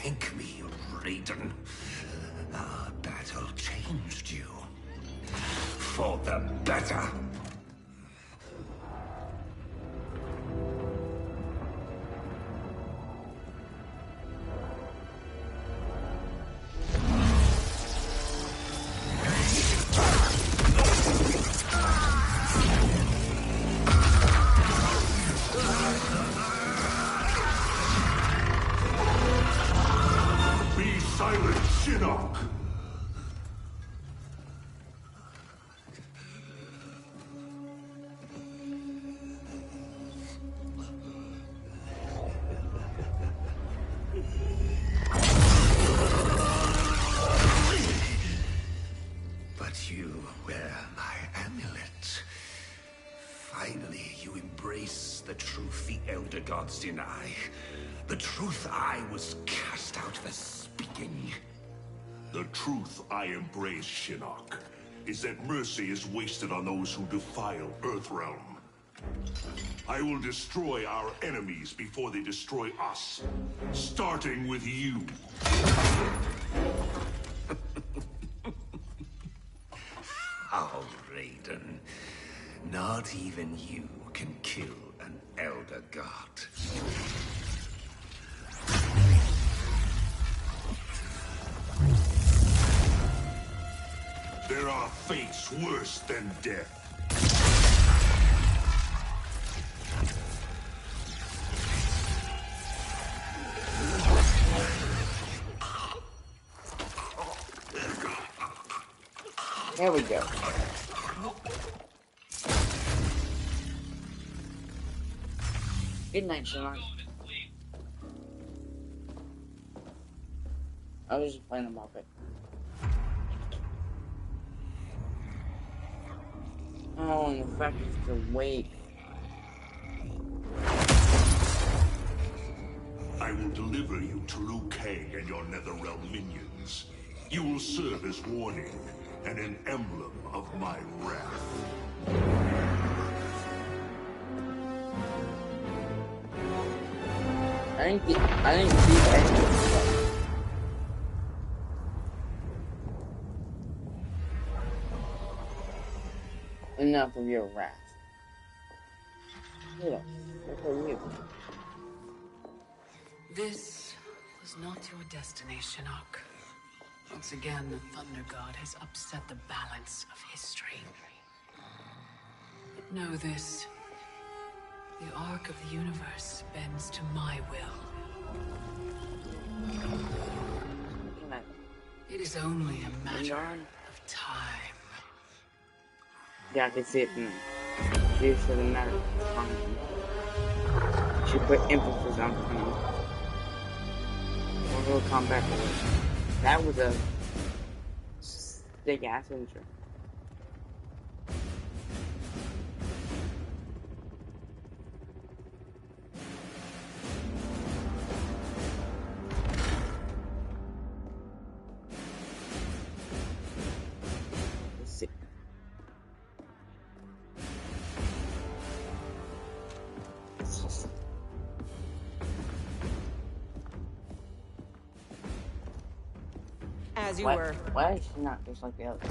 Thank me, Raiden. Our battle changed you. For the better. Be silent, Shinnok! But you wear my amulet. Finally, you embrace the truth the Elder Gods deny. The truth I was cast out for speaking. The truth I embrace, Shinnok, is that mercy is wasted on those who defile Earthrealm. I will destroy our enemies before they destroy us, starting with you. Oh, Raiden. Not even you can kill an Elder God. There are fates worse than death. There we go. Good night, Shinnok. I was just playing the Muppet. Oh, and the fact is to wait. I will deliver you to Liu Kang and your Netherrealm minions. You will serve as warning and an emblem of my wrath. I didn't see anything. Enough of your wrath. Who the fuck are you? This was not your destiny, Shinnok. Once again, the Thunder God has upset the balance of history. But know this. The arc of the universe bends to my will. It is only a matter of time. Yeah, I can see it from she said a matter of time. She put emphasis on time. Mortal Kombat. That was a sick ass intro. As you were. Why is she not just like the others?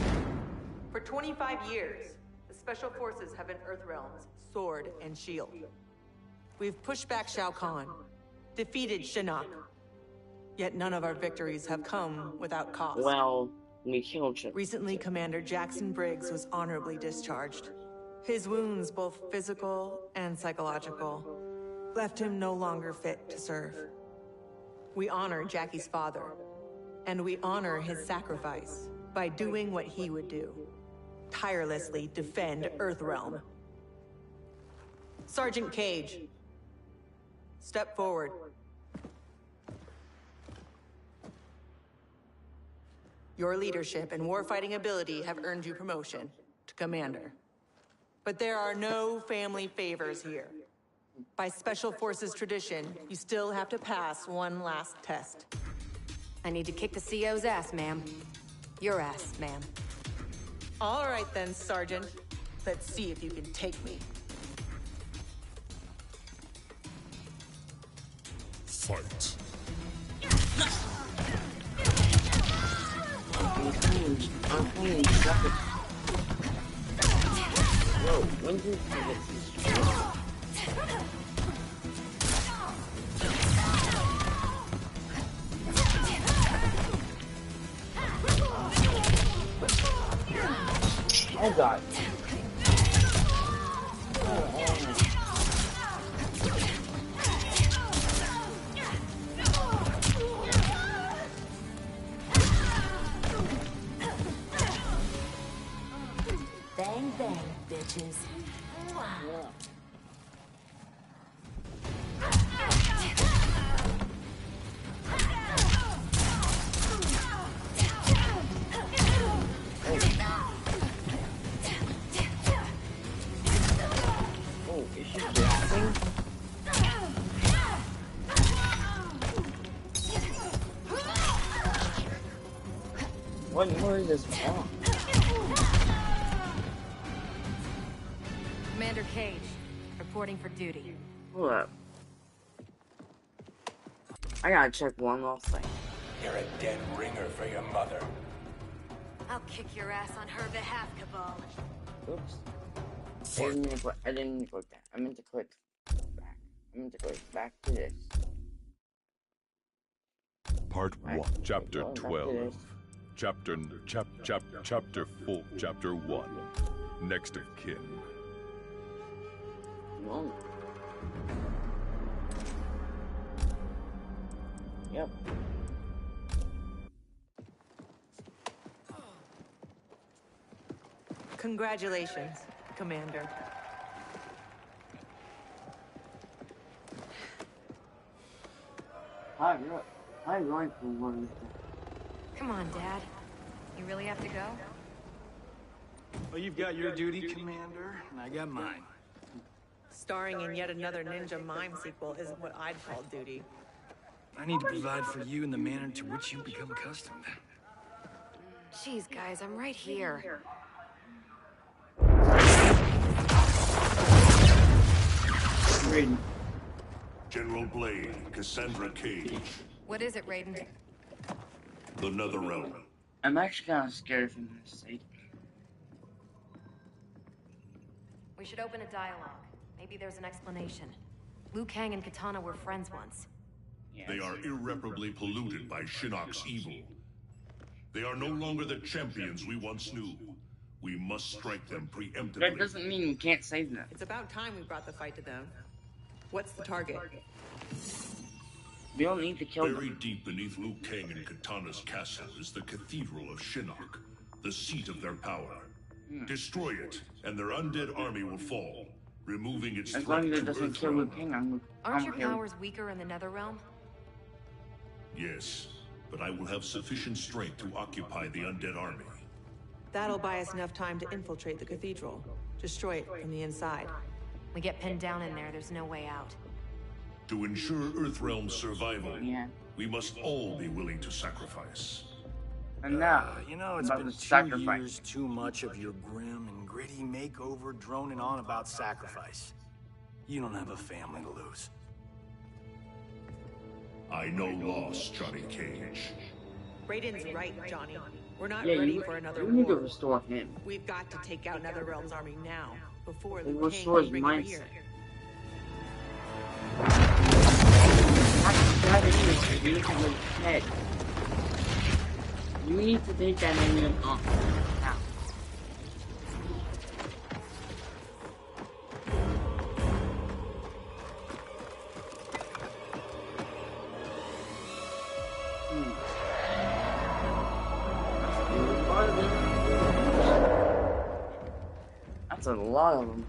For 25 years, the Special Forces have been Earthrealm's sword and shield. We've pushed back Shao Kahn, defeated Shinnok. Yet none of our victories have come without cost. Well, we killed Shinnok. Recently, Commander Jackson Briggs was honorably discharged. His wounds, both physical and psychological, left him no longer fit to serve. We honor Jackie's father, and we honor his sacrifice by doing what he would do. Tirelessly defend Earthrealm. Sergeant Cage, step forward. Your leadership and warfighting ability have earned you promotion to Commander. But there are no family favors here. By Special Forces tradition, you still have to pass one last test. I need to kick the CO's ass, ma'am. Your ass, ma'am. All right then, Sergeant. Let's see if you can take me. Fight. I'm playing second. Whoa, when did you get these? Oh god. Bang, bang, bitches. Yeah. Oh, is she grabbing? What more is this wrong? Commander Cage, reporting for duty. Hold up. I gotta check one more thing. You're a dead ringer for your mother. I'll kick your ass on her behalf, Cabal. Oops. I didn't mean to click that. I meant to click back. I meant to click back to this. Part Right. 1, Chapter Going back to 12. this. Chapter 1. Next of kin. Well. Yep. Congratulations, Commander. I'm going for one. Come on, Dad. You really have to go? Well, you've got your duty, Commander, and I got mine. Starring in yet another Ninja Mime sequel isn't what I'd call duty. I need to provide for you in the manner to which you become accustomed. Jeez, guys, I'm right here. Raiden. General Blade, Cassandra Cage, What is it, Raiden? the Netherrealm. I'm actually kind of scared of him in this state. We should open a dialogue. Maybe there's an explanation. Liu Kang and Katana were friends once. Yeah, They are irreparably polluted by Shinnok's evil. They are no longer the champions we once knew. We must strike them that preemptively. doesn't mean we can't save them. It's about time we brought the fight to them. What's the target? We don't need to kill Buried them. deep beneath Liu Kang and Katana's castle is the Cathedral of Shinnok, the seat of their power. Destroy it, and their undead army will fall, removing its As threat long as it to doesn't kill Liu Earthrealm. Kang, Aren't your okay. powers weaker in the Netherrealm? Yes, but I will have sufficient strength to occupy the undead army. That'll buy us enough time to infiltrate the cathedral. Destroy it from the inside. We get pinned down in there, there's no way out. To ensure Earthrealm's survival, Yeah. we must all be willing to sacrifice. And now, You know, it's about been the 2 sacrifice. years too much of your grim and gritty makeover droning on about sacrifice. You don't have a family to lose. I know loss, Johnny Cage. Raiden's right, Johnny. We're not Yeah, ready you, for another you need to war. restore him. We've got to take out Netherrealm's army now, before It Liu Kang restores can bring it mindset. here. That enemy, you need to look head. You need to take that enemy off. Now. That's a lot of them.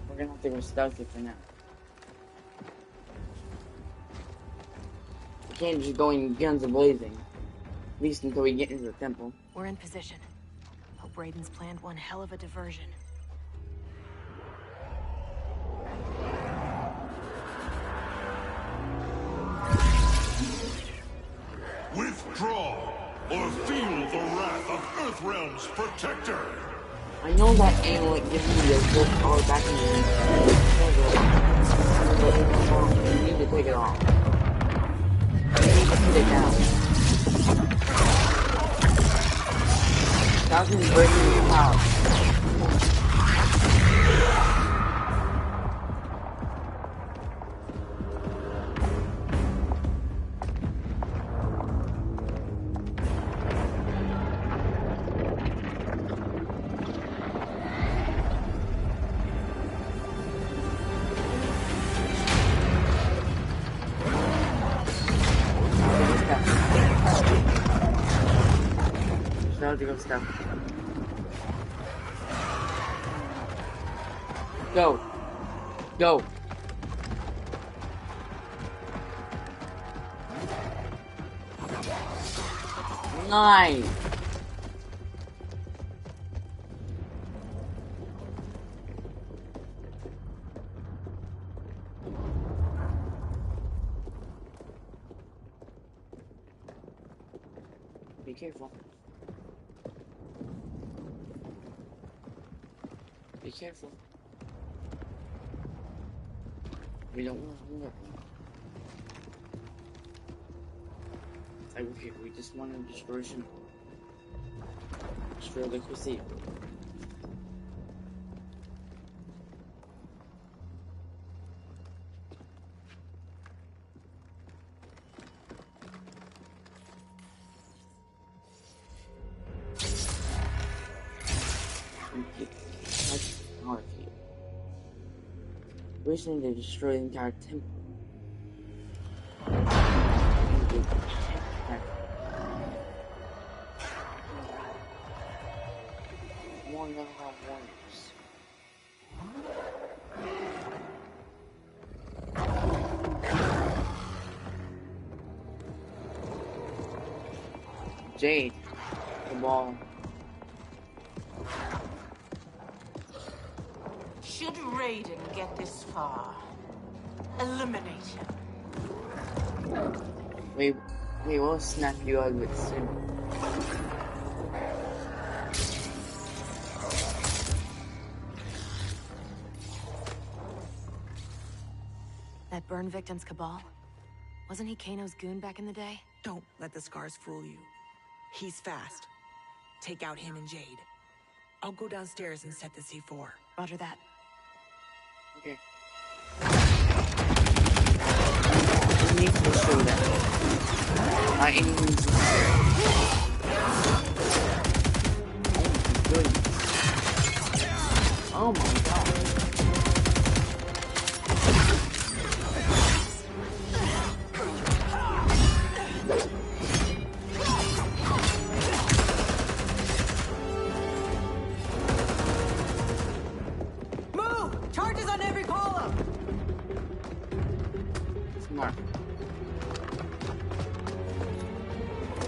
We're gonna have to go stealthy for now. We can't just go in guns a-blazing. At least until we get into the temple. We're in position. Hope Raiden's planned one hell of a diversion. Withdraw, or feel the wrath of Earthrealm's protector! I know that amulet gives me the full power back in the You need to take it off. You need to put it down. just breaking the house. Go step. Go. Go. Nice. Be careful. Be careful. We don't want to look. Okay, we just want to destroy the cuisine. Wishing to destroy the entire temple. One of our warriors. Jade, the ball. Should Raiden get this far, eliminate him. We will snap you out of it soon. That burn victim's Cabal? Wasn't he Kano's goon back in the day? Don't let the scars fool you. He's fast. Take out him and Jade. I'll go downstairs and set the C4. Roger that. Okay. I need to show that. My enemies are oh my god.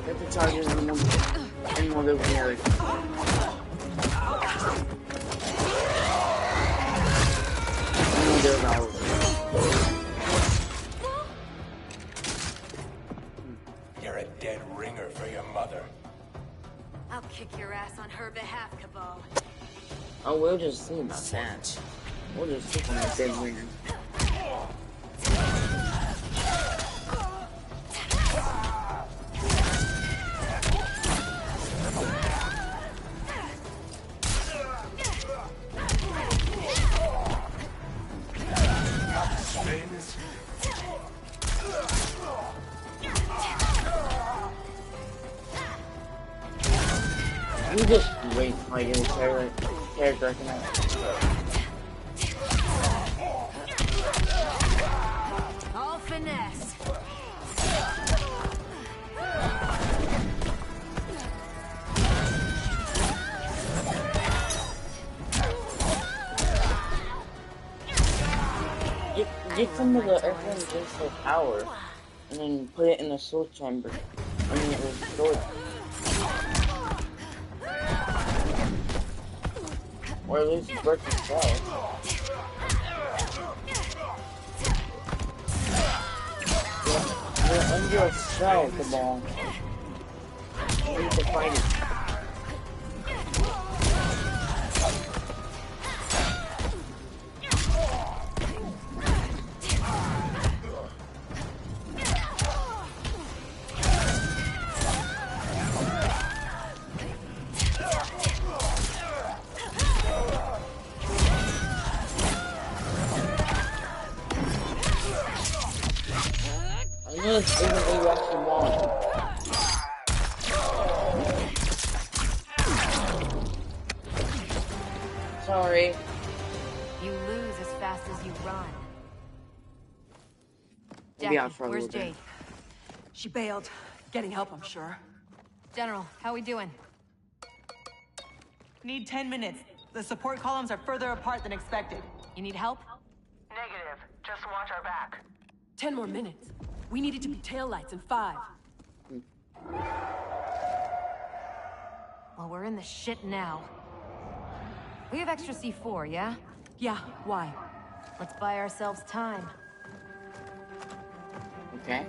Get the charges and we'll do the other. And we'll do it all. You're a dead ringer for your mother. I'll kick your ass on her behalf, Cabal. Oh, we'll just see about that. We'll just see on that dead ringer. You just wait till I get a character recognized. All finesse. Get some of the Earthling Glacial power and then put it in the soul chamber. I mean, it was stored. Or at least break the spell. You're under a spell, Cabal. You need to fight it. I know this isn't what you actually want. Sorry. You lose as fast as you run. Maybe Jackie, for a where's little bit. Jade? She bailed. Getting help, I'm sure. General, how we doing? Need 10 minutes. The support columns are further apart than expected. You need help? Negative. Just watch our back. 10 more minutes. We needed to be taillights in 5. Well, we're in the shit now. We have extra C4, yeah? Yeah, why? Let's buy ourselves time. Okay.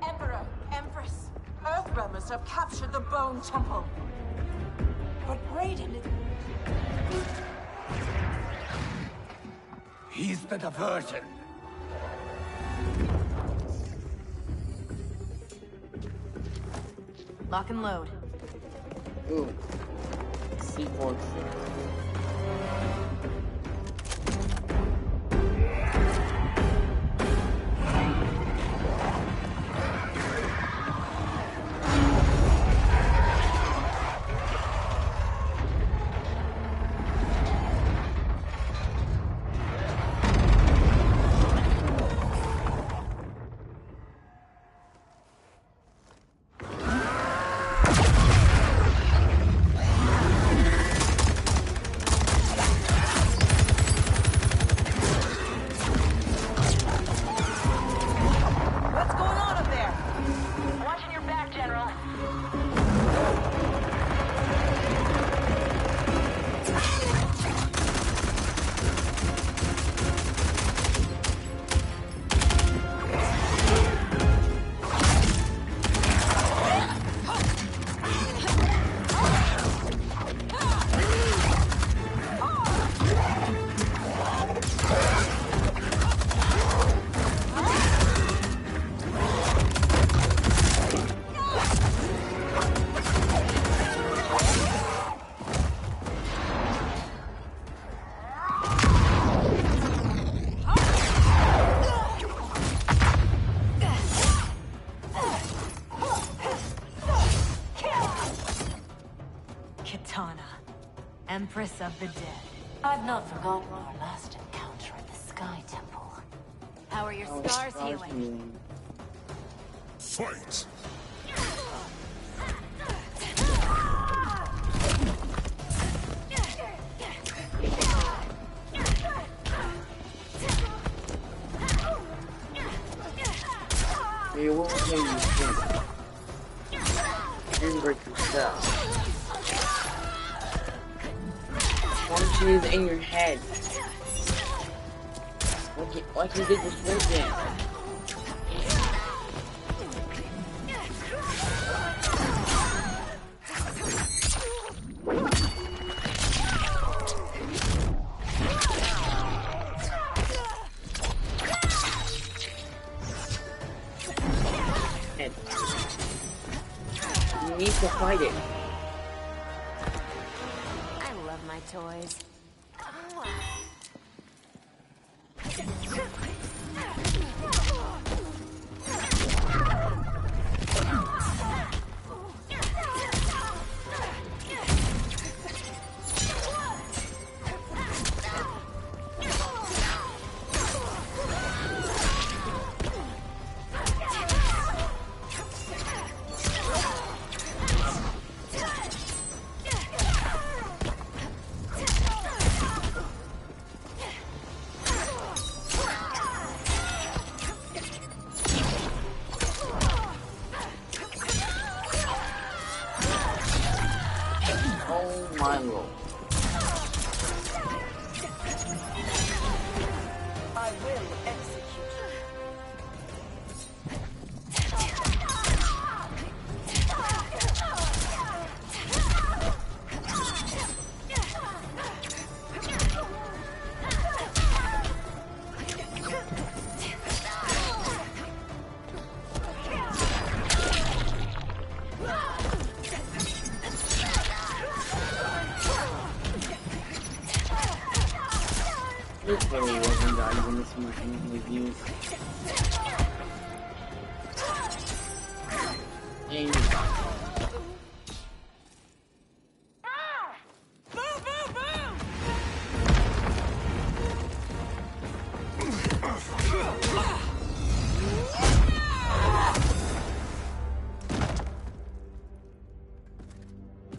Emperor, Empress, Earthrealmers have captured the Bone Temple. But Raiden is... He's the diversion. Lock and load. Ooh. C4. What's going on up there? Watching your back, General. Kitana, Empress of the Dead. I've not forgotten our last encounter at the Sky Temple. How are your Oh, scars stars healing? healing. Fight! Hey, what was you think? Didn't break yourself. Why don't you use it in your head? Like you did this weekend. You need to fight it. I love my toys. This really wasn't done in this movie reviews.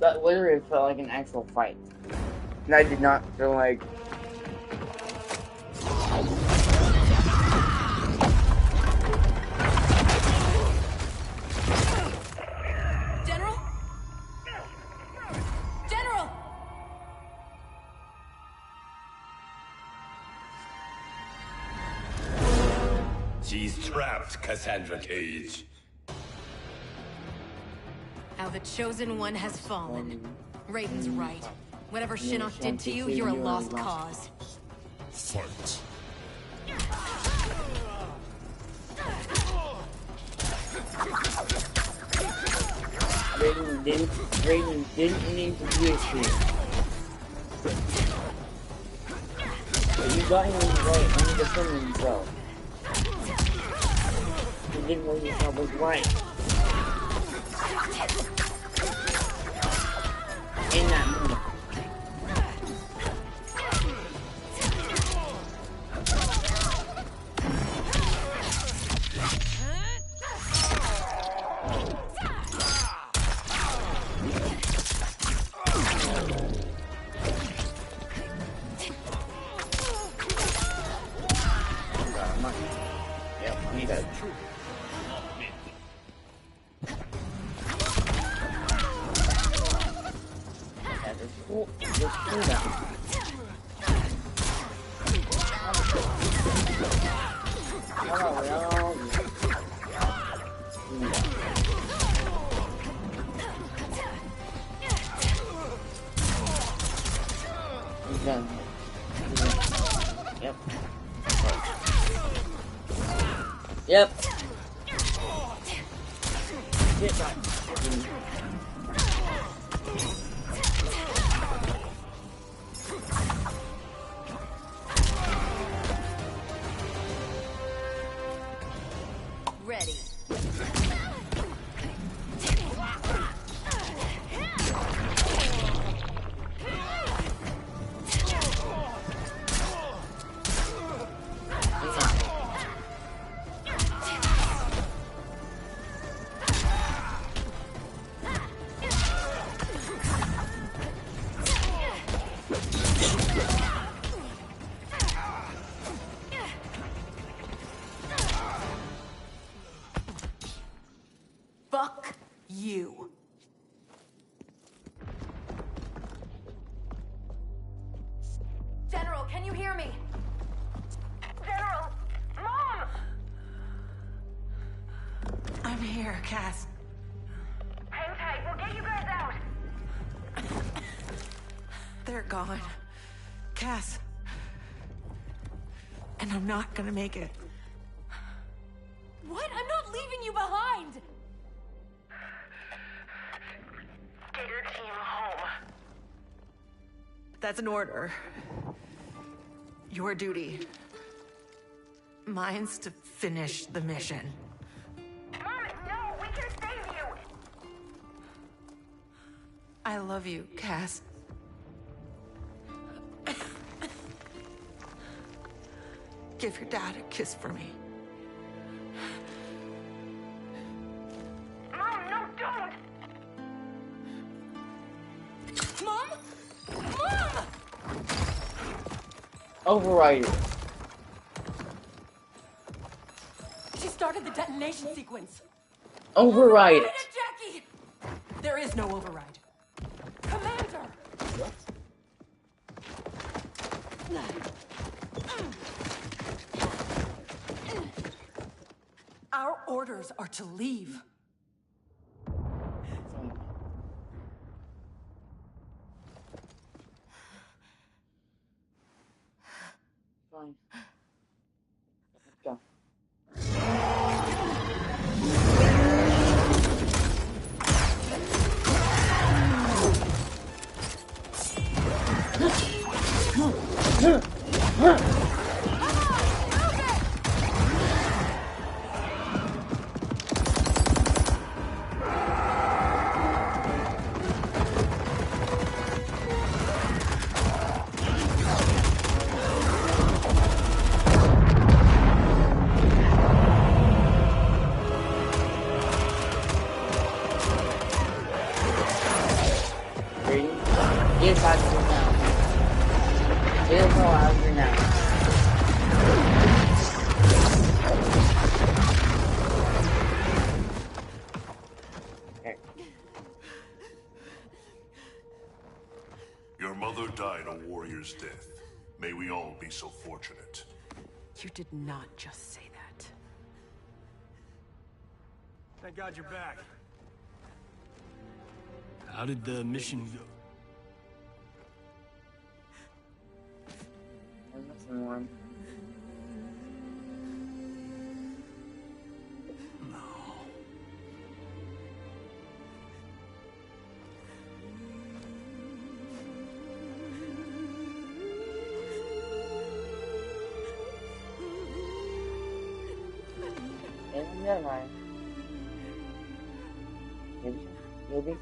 That literally felt like an actual fight. And I did not feel like... General? General! She's trapped, Cassandra Cage. Now the Chosen One has fallen. Raiden's right. Whatever Shinnok did to you, you're a lost cause. Fight. Raiden didn't need to do it here. But you got him right, he defended himself. He didn't know himself was right. In that moment. Yep. Get back. Ready. Fuck you. General, can you hear me? General! Mom! I'm here, Cass. Hang tight, we'll get you guys out. They're gone. Cass. And I'm not gonna make it. What? I'm not leaving you behind! Get your team home. That's an order. Your duty. Mine's to finish the mission. Mom, no, we can save you. I love you, Cass. Give your dad a kiss for me. Mom, no, don't. Mom? Mom! Override it. She started the detonation sequence. Override it. Jackie! There is no override. Commander! Our orders are to leave. Fine. Let's go. Yes, I do now. Here's how I do now. Okay. Your mother died a warrior's death. May we all be so fortunate. You did not just say that. Thank God you're back. How did the mission go? I'm missing one. Never mind. Maybe.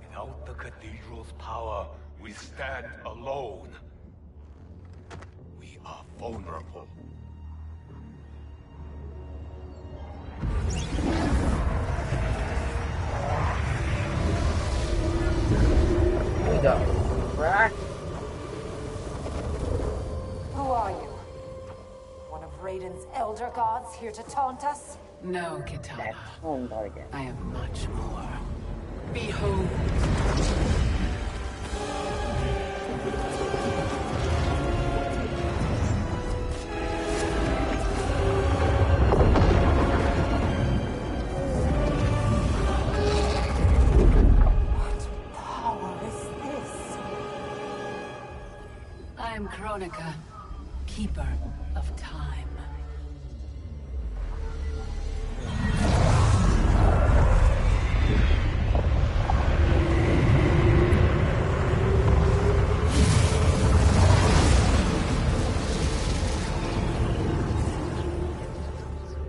Without the cathedral's power, we stand alone. We are vulnerable. Right. Who are you? One of Raiden's elder gods here to taunt us? No, Kitana. That's home god again. I am much more. Behold. I am Kronika, keeper of time.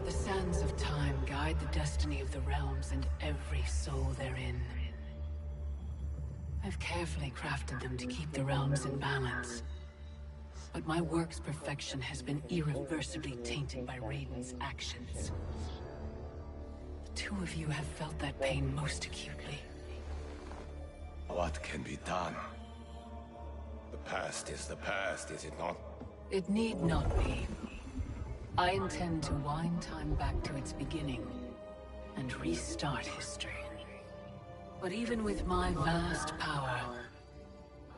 The sands of time guide the destiny of the realms and every soul therein. I've carefully crafted them to keep the realms in balance. But my work's perfection has been irreversibly tainted by Raiden's actions. The two of you have felt that pain most acutely. What can be done? The past is the past, is it not? It need not be. I intend to wind time back to its beginning and restart history. But even with my vast power,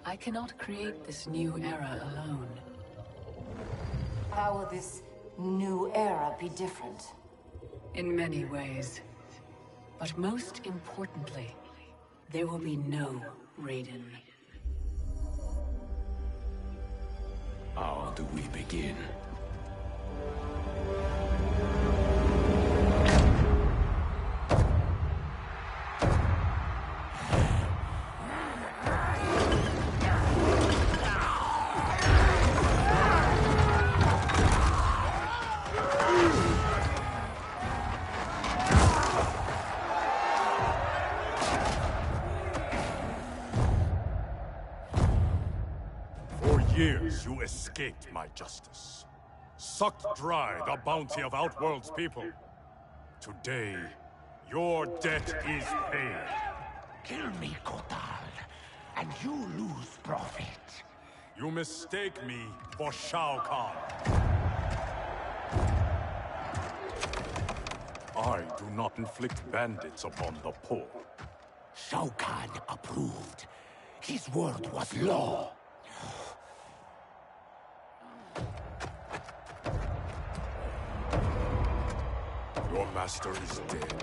I cannot create this new era alone. How will this new era be different? In many ways. But most importantly, there will be no Raiden. How do we begin? Years you escaped my justice. Sucked dry the bounty of Outworld's people. Today, your debt is paid. Kill me, Kotal, and you lose profit. You mistake me for Shao Kahn. I do not inflict bandits upon the poor. Shao Kahn approved. His word was law. Your master is dead.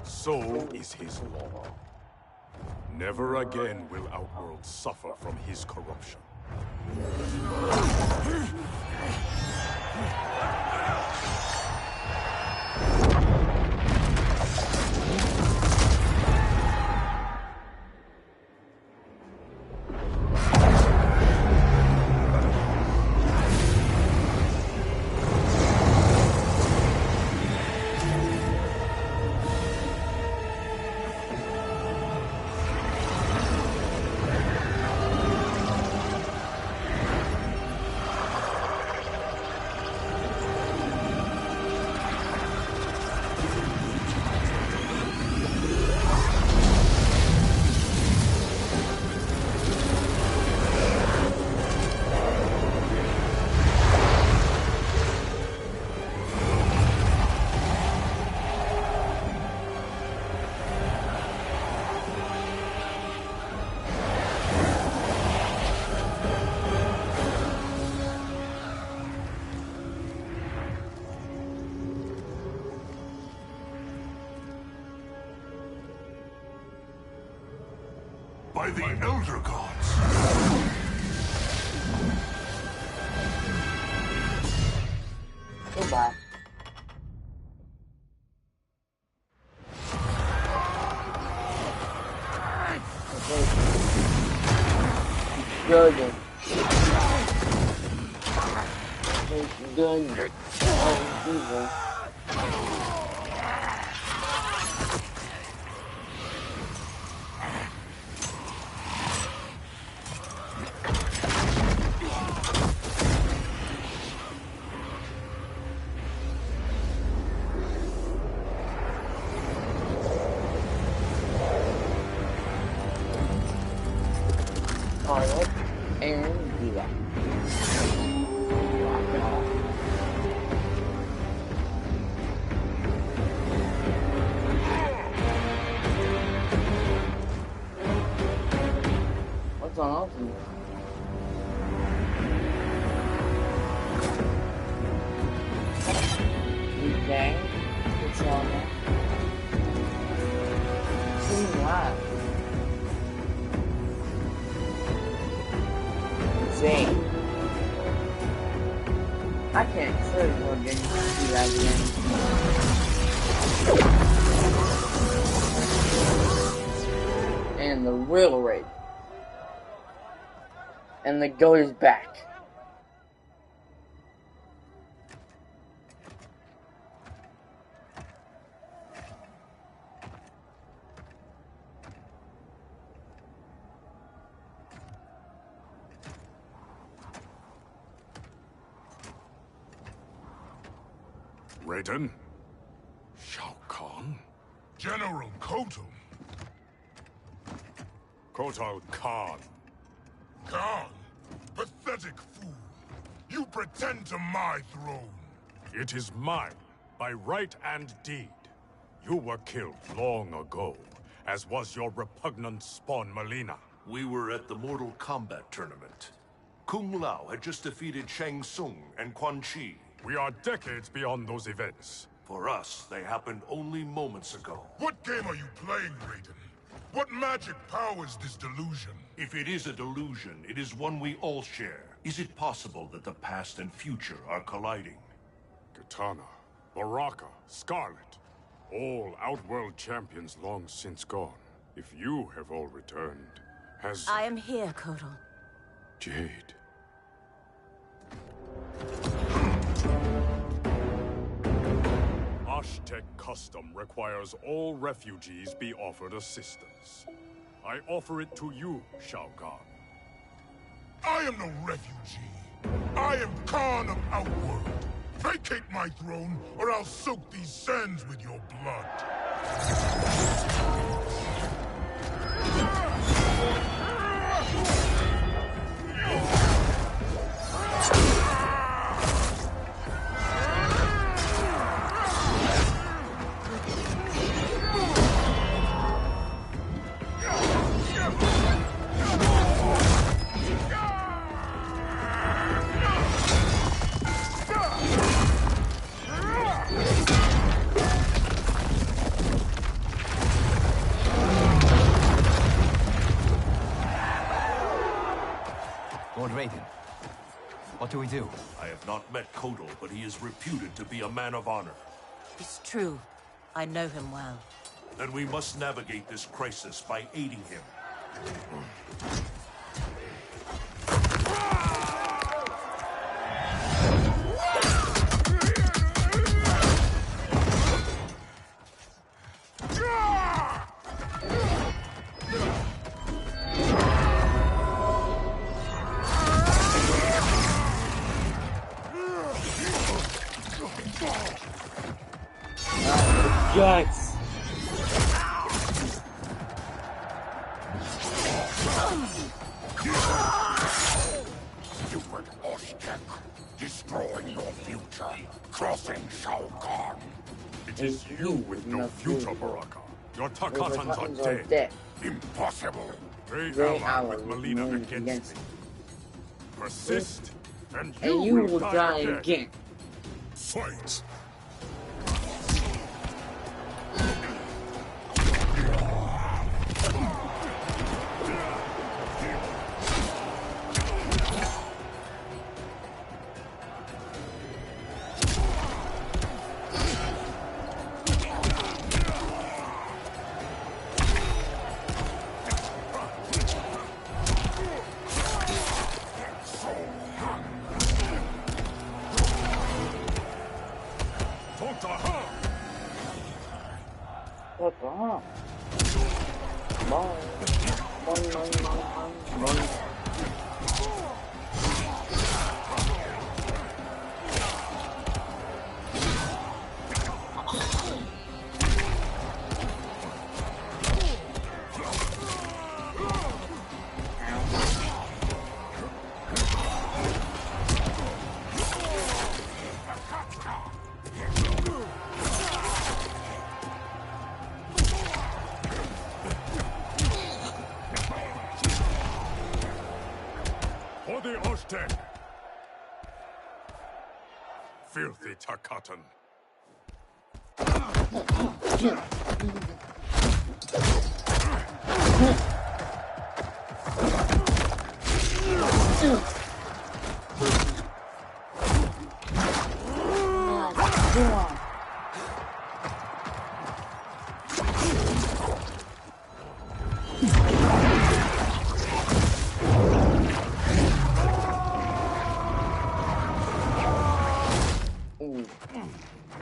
So is his law. Never again will Outworld suffer from his corruption. By the Elder Gods. Goodbye. Good. Good. Oh, Jesus. And do that. What's on ultimate? Okay. What's on that? Wow. Insane. I can't serve more games to see that again. And the real raid. And the goat is back. Raiden? Shao Kahn? General Kotal. Kotal Kahn. Khan, pathetic fool. You pretend to my throne. It is mine, by right and deed. You were killed long ago, as was your repugnant spawn Melina. We were at the Mortal Kombat tournament. Kung Lao had just defeated Shang Tsung and Quan Chi. We are decades beyond those events. For us, they happened only moments ago. What game are you playing, Raiden? What magic powers this delusion? If it is a delusion, it is one we all share. Is it possible that the past and future are colliding? Kitana, Baraka, Scarlet, all Outworld champions long since gone. If you have all returned, has... I am here, Kotal. Jade. Aztec custom requires all refugees be offered assistance. I offer it to you, Shao Kahn. I am no refugee. I am Khan of Outworld. Vacate my throne, or I'll soak these sands with your blood. Lord Raiden, what do we do? I have not met Kotal, but he is reputed to be a man of honor. It's true. I know him well. Then we must navigate this crisis by aiding him. Guts. Stupid Aztec, destroying your future, crossing Shao Kahn. It is you with no future, Baraka. Your Takatans are dead. Impossible. They ally with Melina against me. Persist, and And you will die again. Fight! What the hell? What the hell? Boing. Boing, boing, boing, boing, boing. For the Oztec! Filthy Takatan.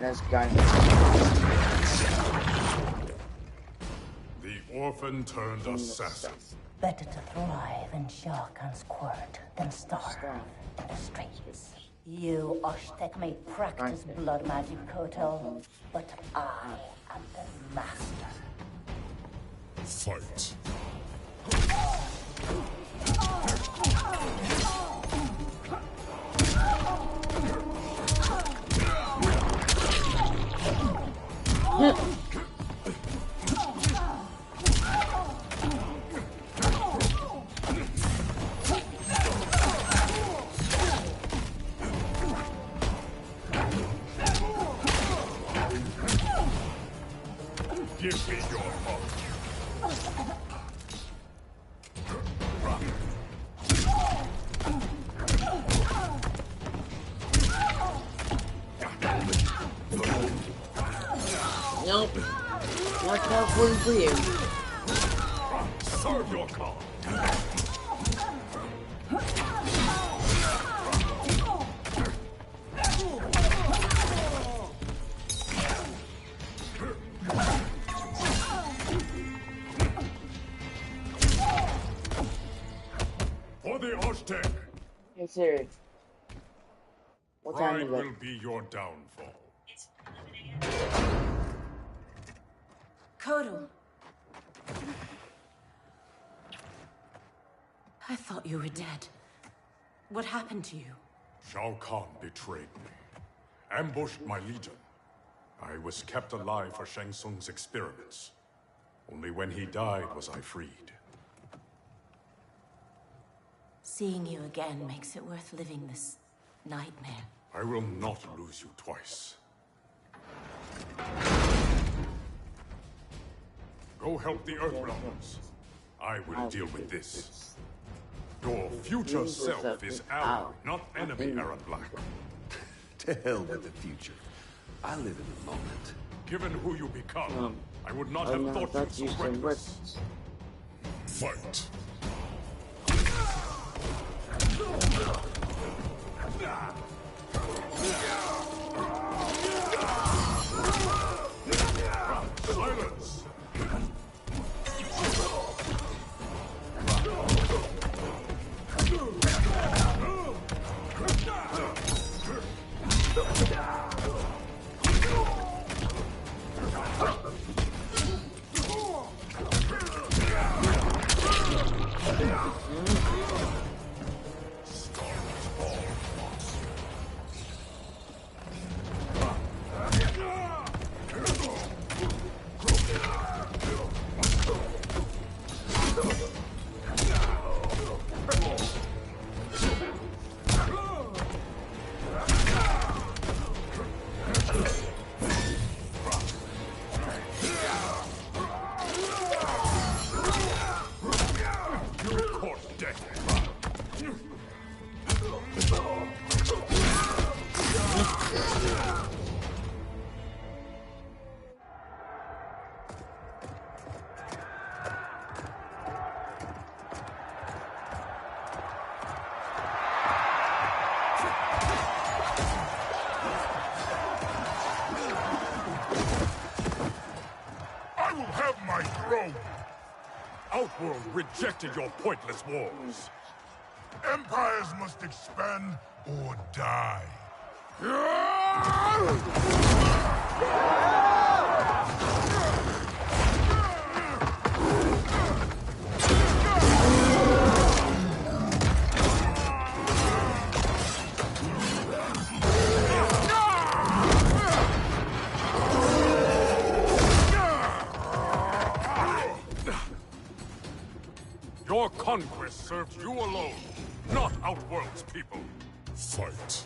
Let's go. The orphan turned assassin. Better to thrive in Shao Kahn's court than starve in the streets. You, Oztec, may practice blood magic, Kotal, but I am the master. Fight. Give me your heart. Nope. Watch out for you. Serve your call. For the Oztec. Hey Siri. What time Pride is it? will be your downfall. Kotal. I thought you were dead. What happened to you? Shao Kahn betrayed me, ambushed my legion. I was kept alive for Shang Tsung's experiments. Only when he died was I freed. Seeing you again makes it worth living this nightmare. I will not lose you twice. Go help the Earthrealmers. I will deal with this. Your future self is ally, not enemy, Aaron Black. To hell with the future. I live in the moment. Given who you become, I would not have thought you so reckless. Fight. Silence! Rome! Outworld rejected your pointless wars. Empires must expand or die. Your conquest served you alone, not Outworld's people. Fight.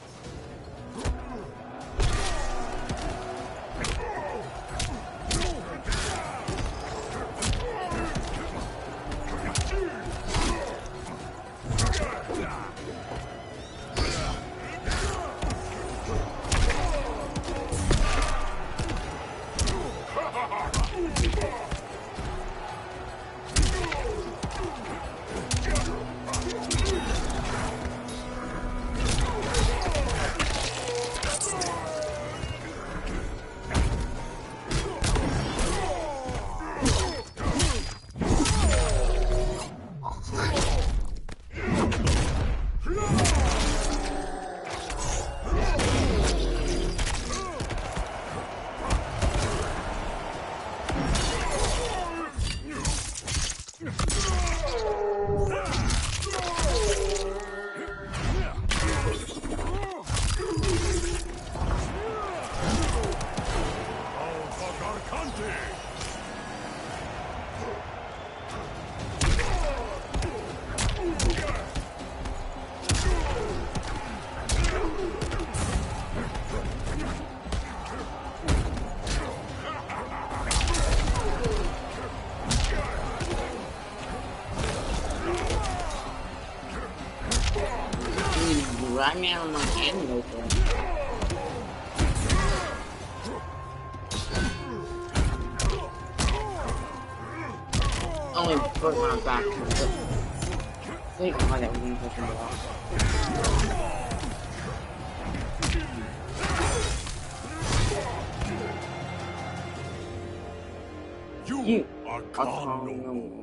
Right now, my hand open. Only put my back to it. Think how that one pushing off. You are gone no more.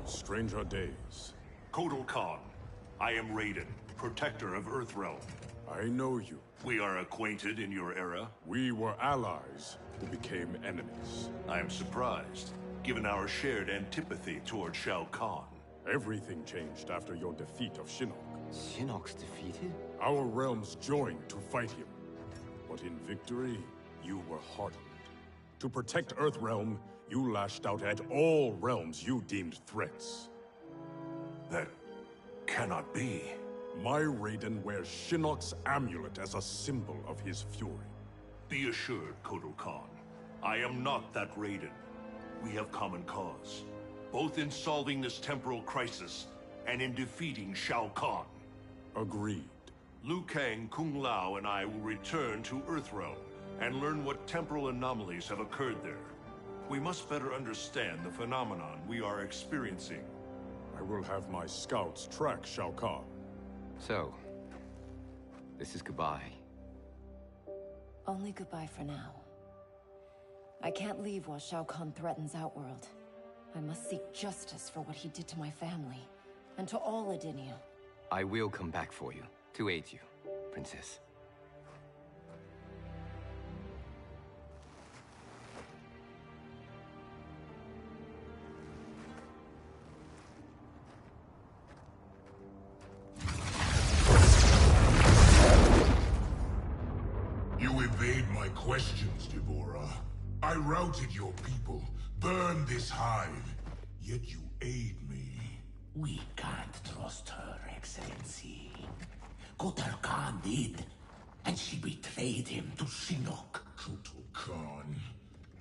Stranger days. Kotal Khan, I am Raiden, protector of Earthrealm. I know you. We are acquainted in your era. We were allies who became enemies. I am surprised, given our shared antipathy toward Shao Kahn. Everything changed after your defeat of Shinnok. Shinnok's defeated? Our realms joined to fight him. But in victory, you were hardened. To protect Earthrealm, you lashed out at all realms you deemed threats. That cannot be. My Raiden wears Shinnok's amulet as a symbol of his fury. Be assured, Kotal Khan, I am not that Raiden. We have common cause, both in solving this temporal crisis and in defeating Shao Kahn. Agreed. Liu Kang, Kung Lao, and I will return to Earthrealm and learn what temporal anomalies have occurred there. We must better understand the phenomenon we are experiencing. I will have my scouts track Shao Kahn. So, this is goodbye. Only goodbye for now. I can't leave while Shao Kahn threatens Outworld. I must seek justice for what he did to my family, and to all Edinia. I will come back for you, to aid you, Princess. Questions, Deborah. I routed your people, burned this hive, yet you aid me. We can't trust her, Excellency. Kotal Khan did, and she betrayed him to Shinnok. Kotal Khan?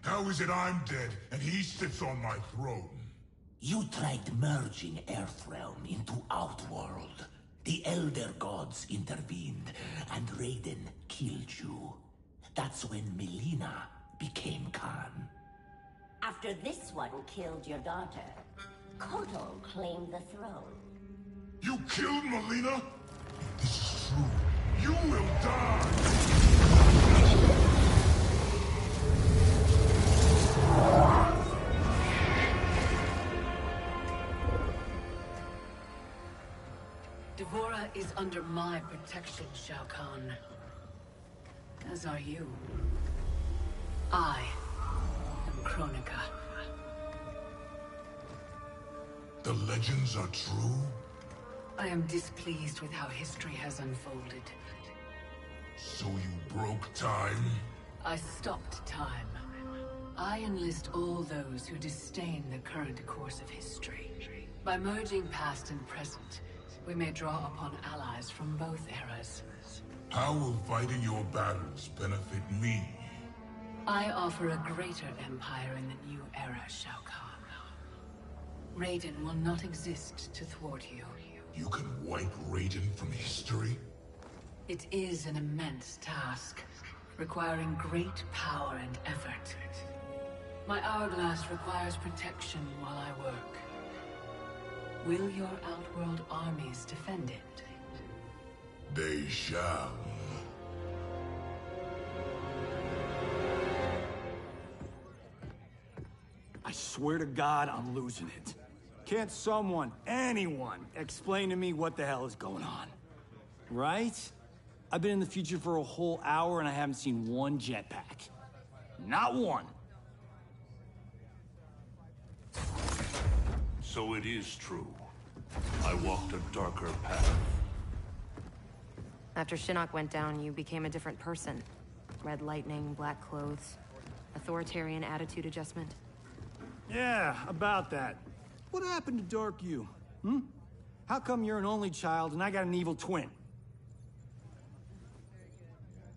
How is it I'm dead and he sits on my throne? You tried merging Earthrealm into Outworld. The Elder Gods intervened, and Raiden killed you. That's when Melina became Khan. After this one killed your daughter, Kotal claimed the throne. You killed Melina? This is true. You will die! Devora is under my protection, Shao Kahn. As are you. I am Kronika. The legends are true? I am displeased with how history has unfolded. So you broke time? I stopped time. I enlist all those who disdain the current course of history. By merging past and present, we may draw upon allies from both eras. How will fighting your battles benefit me? I offer a greater empire in the new era, Shao Kahn. Raiden will not exist to thwart you. You can wipe Raiden from history? It is an immense task, requiring great power and effort. My hourglass requires protection while I work. Will your Outworld armies defend it? They shall. I swear to God, I'm losing it. Can't someone, anyone, explain to me what the hell is going on? Right? I've been in the future for a whole hour and I haven't seen one jetpack. Not one. So it is true. I walked a darker path. After Shinnok went down, you became a different person. Red lightning, black clothes, authoritarian attitude adjustment. Yeah, about that. What happened to Dark You? Hmm? How come you're an only child and I got an evil twin?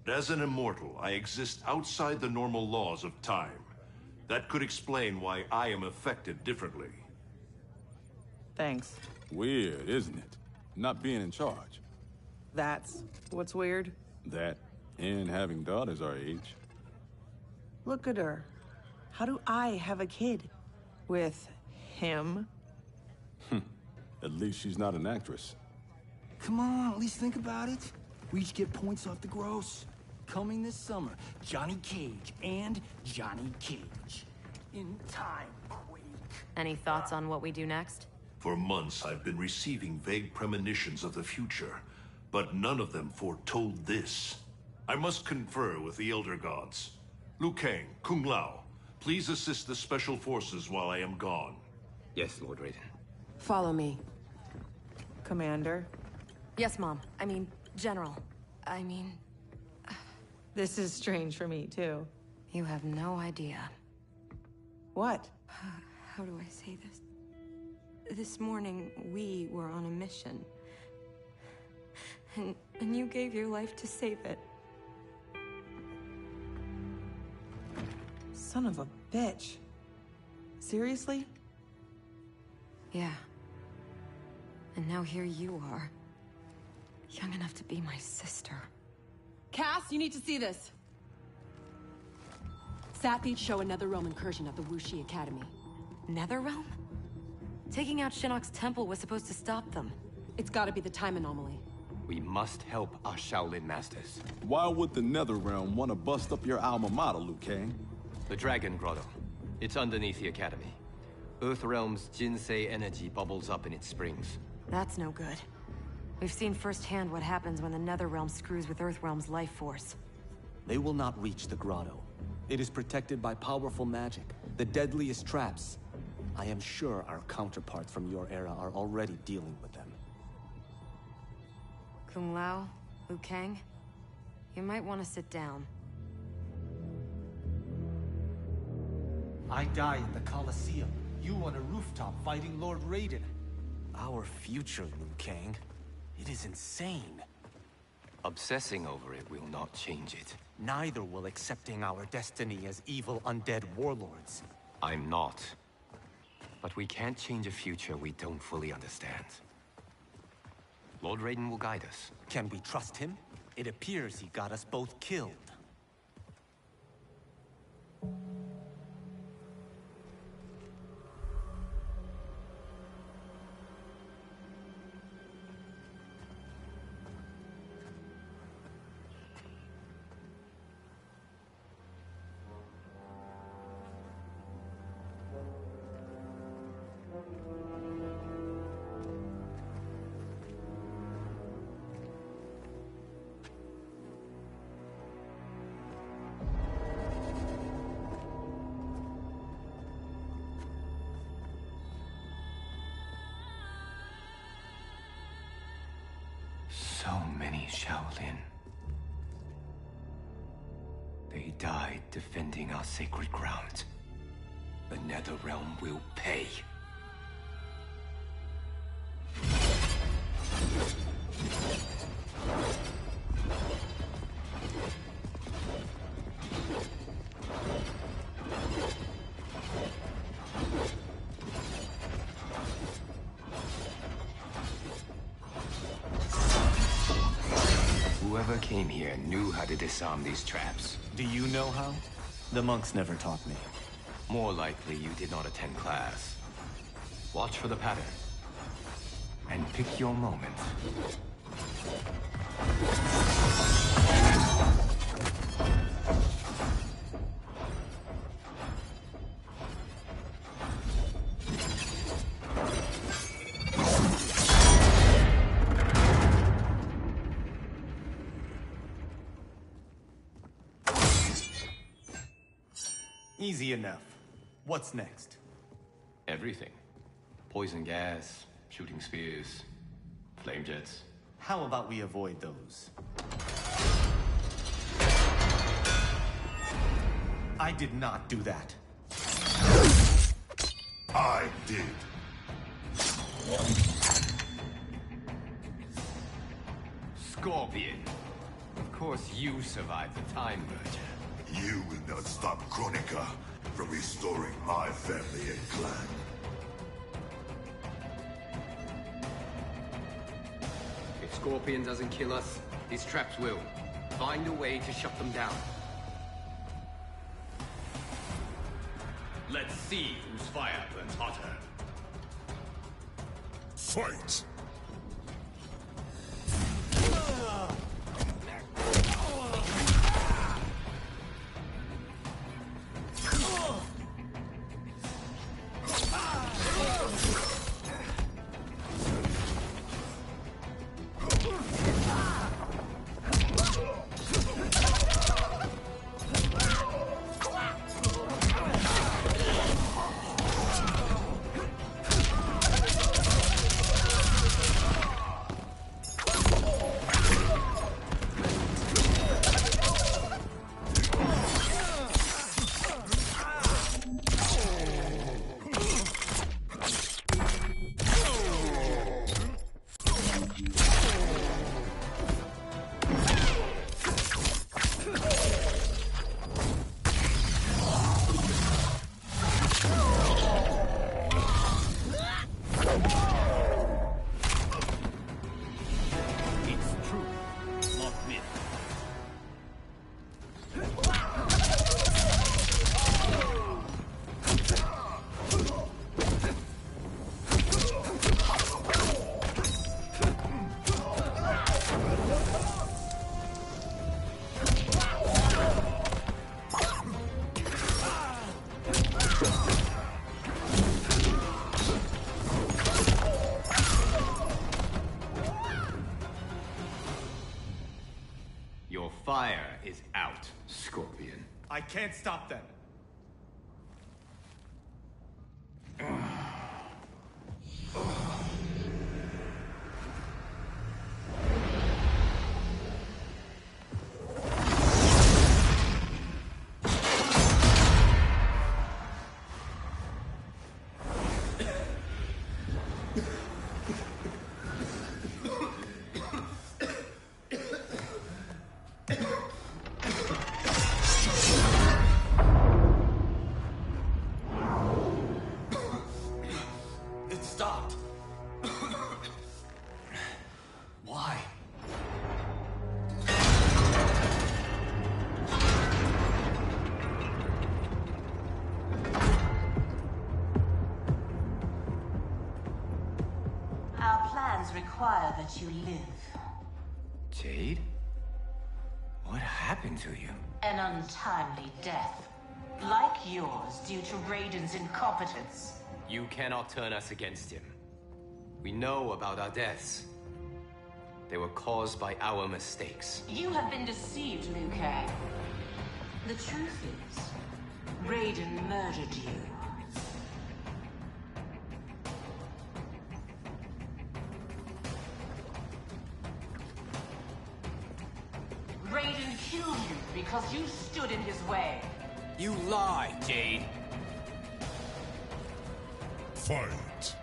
As an immortal, I exist outside the normal laws of time. That could explain why I am affected differently. Thanks. Weird, isn't it? Not being in charge. That's what's weird. That, and having daughters our age. Look at her. How do I have a kid? With him? At least she's not an actress. Come on, at least think about it. We each get points off the gross. Coming this summer, Johnny Cage and Johnny Cage. In time, Quake. Any thoughts on what we do next? For months, I've been receiving vague premonitions of the future, but none of them foretold this. I must confer with the Elder Gods. Liu Kang, Kung Lao, please assist the Special Forces while I am gone. Yes, Lord Raiden. Follow me. Commander? Yes, Mom. I mean, General. I mean... This is strange for me, too. You have no idea. What? How do I say this? This morning, we were on a mission. And you gave your life to save it. Son of a bitch. Seriously? Yeah. And now here you are. Young enough to be my sister. Cass, you need to see this. Sat feeds show another realm incursion at the Wuxi Academy. Netherrealm? Taking out Shinnok's temple was supposed to stop them. It's gotta be the time anomaly. We must help our Shaolin masters. Why would the Netherrealm want to bust up your alma mater, Liu Kang? The Dragon Grotto. It's underneath the Academy. Earthrealm's Jinsei energy bubbles up in its springs. That's no good. We've seen firsthand what happens when the Netherrealm screws with Earthrealm's life force. They will not reach the grotto. It is protected by powerful magic, the deadliest traps. I am sure our counterparts from your era are already dealing with them. Kung Lao, Liu Kang, you might want to sit down. I die in the Colosseum. You on a rooftop fighting Lord Raiden. Our future, Liu Kang. It is insane. Obsessing over it will not change it. Neither will accepting our destiny as evil undead warlords. I'm not. But we can't change a future we don't fully understand. Lord Raiden will guide us. Can we trust him? It appears he got us both killed. So many Shaolin. They died defending our sacred ground. The Netherrealm will pay. Whoever came here knew how to disarm these traps. Do you know how? The monks never taught me. More likely you did not attend class. Watch for the pattern. And pick your moment. Easy enough. What's next? Everything. Poison gas, shooting spears, flame jets. How about we avoid those? I did not do that. I did. Scorpion. Of course you survived the time merger. You will not stop Kronika from restoring my family and clan. If Scorpion doesn't kill us, these traps will. Find a way to shut them down. Let's see whose fire burns hotter. Fight! Your fire is out, Scorpion. I can't stop them. our plans require that you live. Jade? What happened to you? An untimely death. Like yours, due to Raiden's incompetence. You cannot turn us against him. We know about our deaths. They were caused by our mistakes. You have been deceived, Liu Kang. The truth is, Raiden murdered you. Raiden killed you because you stood in his way. You lie, Jade. Fight.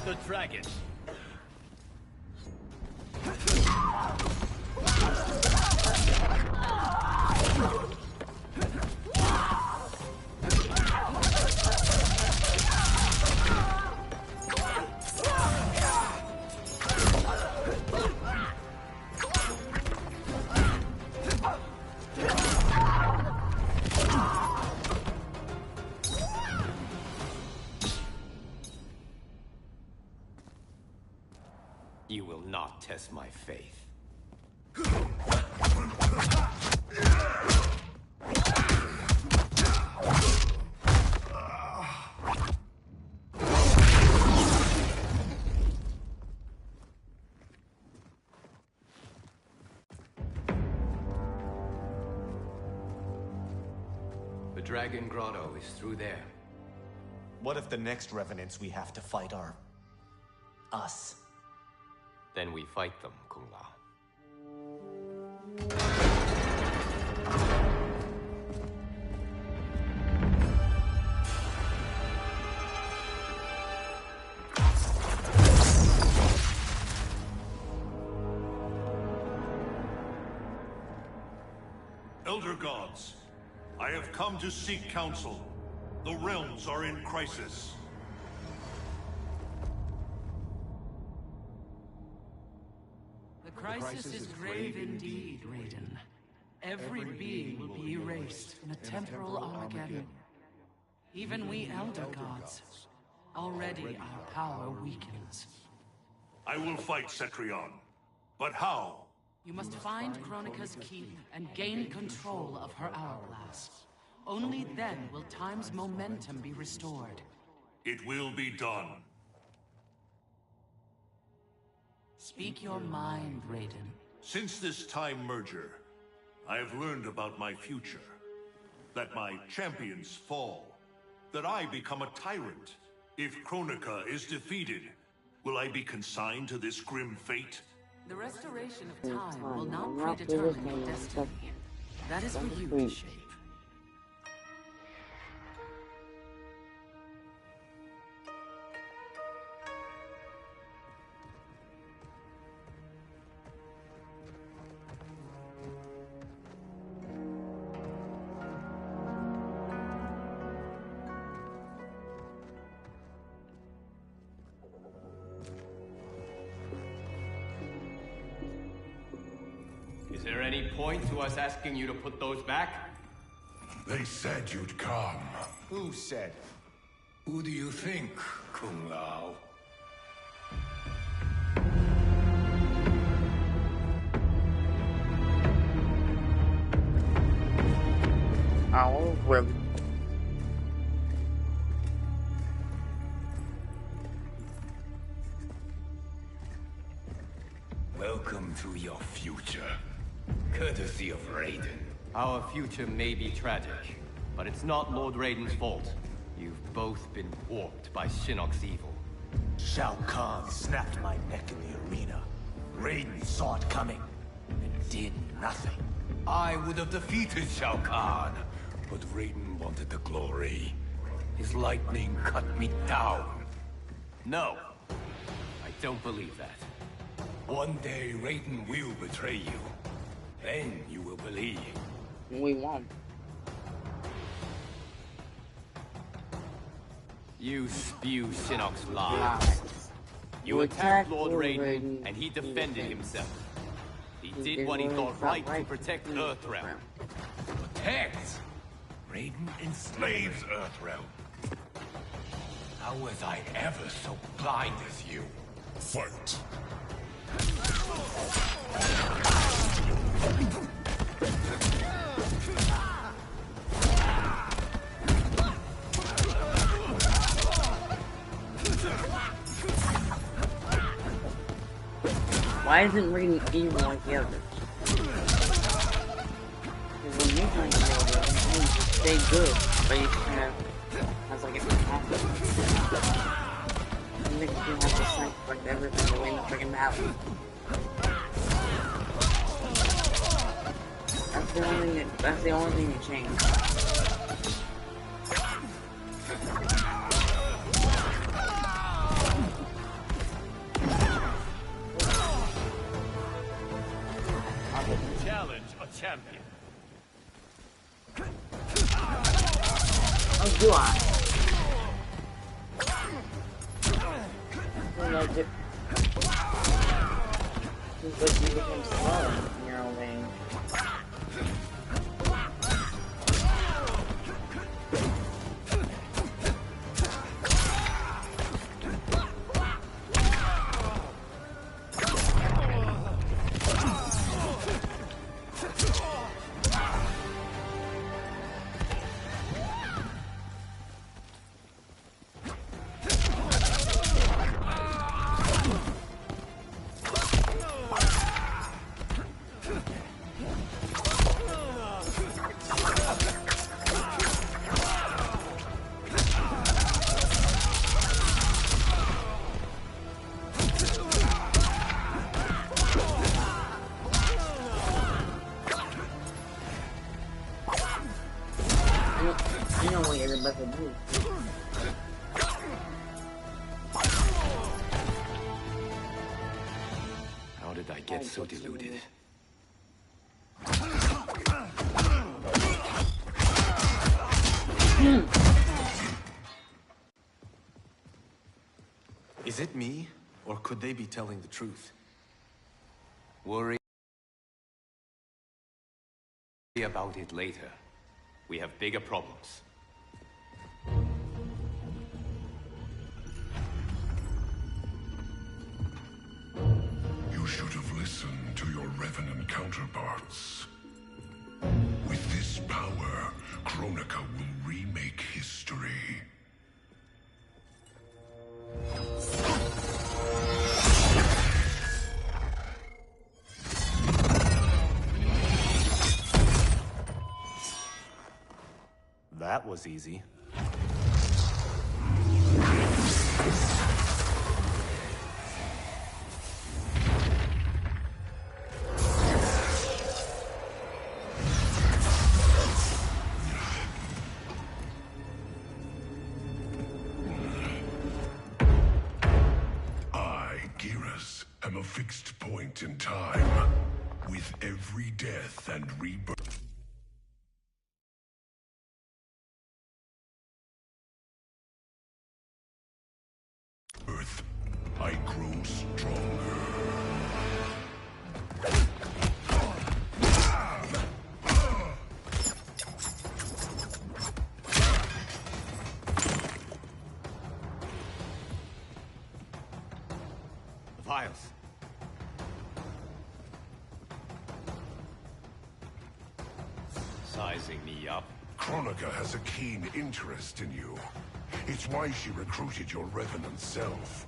The dragon. You will not test my faith. The Dragon Grotto is through there. What if the next revenants we have to fight are... us? Then we fight them, Kung Lao. Elder Gods, I have come to seek counsel. The realms are in crisis. The crisis is grave indeed, Raiden. Every being will be erased in a temporal Armageddon. Even we Elder Gods. Already our power weakens. I will fight Cetrion. But how? You must find Kronika's keep and gain control of her hourglass. Only then will time's momentum be restored. It will be done. Speak your mind, Raiden. Since this time merger, I have learned about my future. That my champions fall. That I become a tyrant. If Kronika is defeated, will I be consigned to this grim fate? The restoration of time will not predetermine your destiny. That is for you to shape. Is there any point to us asking you to put those back? They said you'd come. Who said? Who do you think, Kung Lao? Oh, well. Welcome to your future. Courtesy of Raiden. Our future may be tragic, but it's not Lord Raiden's fault. You've both been warped by Shinnok's evil. Shao Kahn snapped my neck in the arena. Raiden saw it coming. and did nothing. I would have defeated Shao Kahn, but Raiden wanted the glory. His lightning cut me down. No, I don't believe that. One day Raiden will betray you. Then you will believe. We won't. You spew Shinnok's lies. You attacked Lord Raiden, and he defended himself. He did what he thought right to protect Earthrealm. Protect? Raiden enslaves Earthrealm. How was I ever so blind as you? Fight! Why isn't Raiden evil like the others? Because when you find evil, you stay good, but you kind of has like a conflict. It makes you have to sacrifice everything to win the freaking battle. That's the only thing that changed. Challenge a champion. Oh, do I? You know, just like you become slow in your own range. How did I get so deluded? Is it me, or could they be telling the truth? Worry about it later. We have bigger problems. You should have listened to your Revenant counterparts. With this power, Kronika will remake history. That was easy. Am a fixed point in time. With every death and rebirth. I grow stronger. Vials. Sizing me up. Kronika has a keen interest in you. It's why she recruited your Revenant self.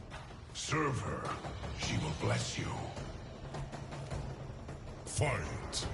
Serve her. She will bless you. Fight.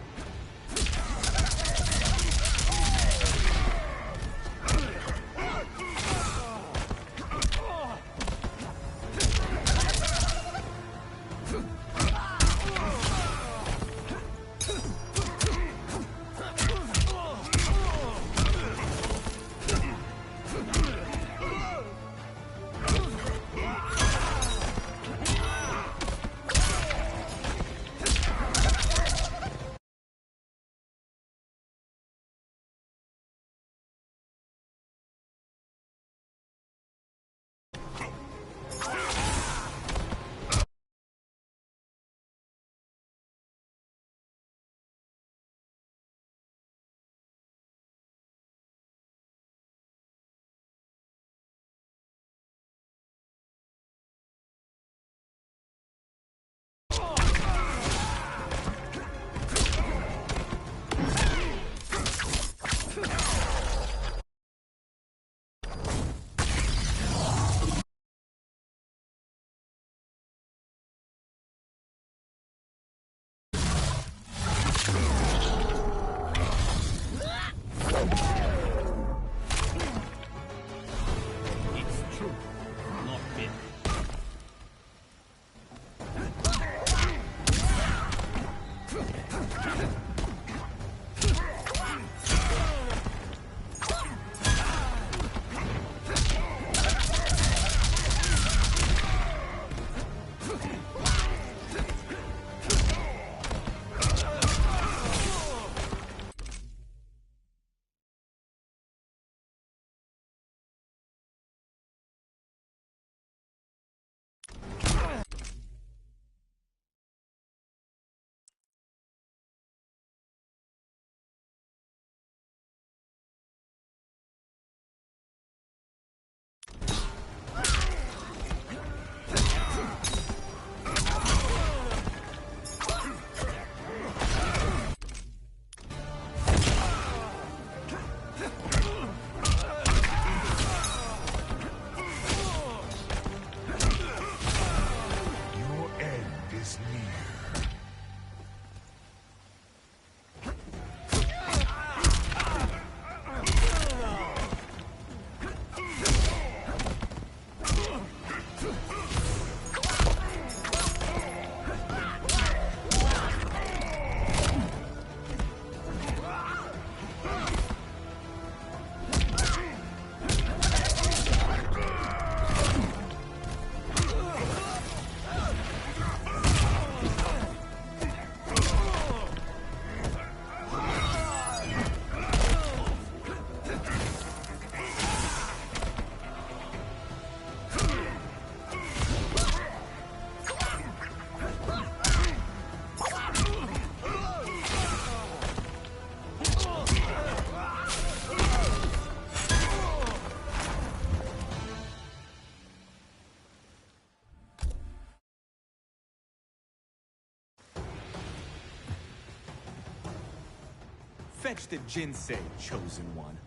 Fetch the Jinsei, Chosen One.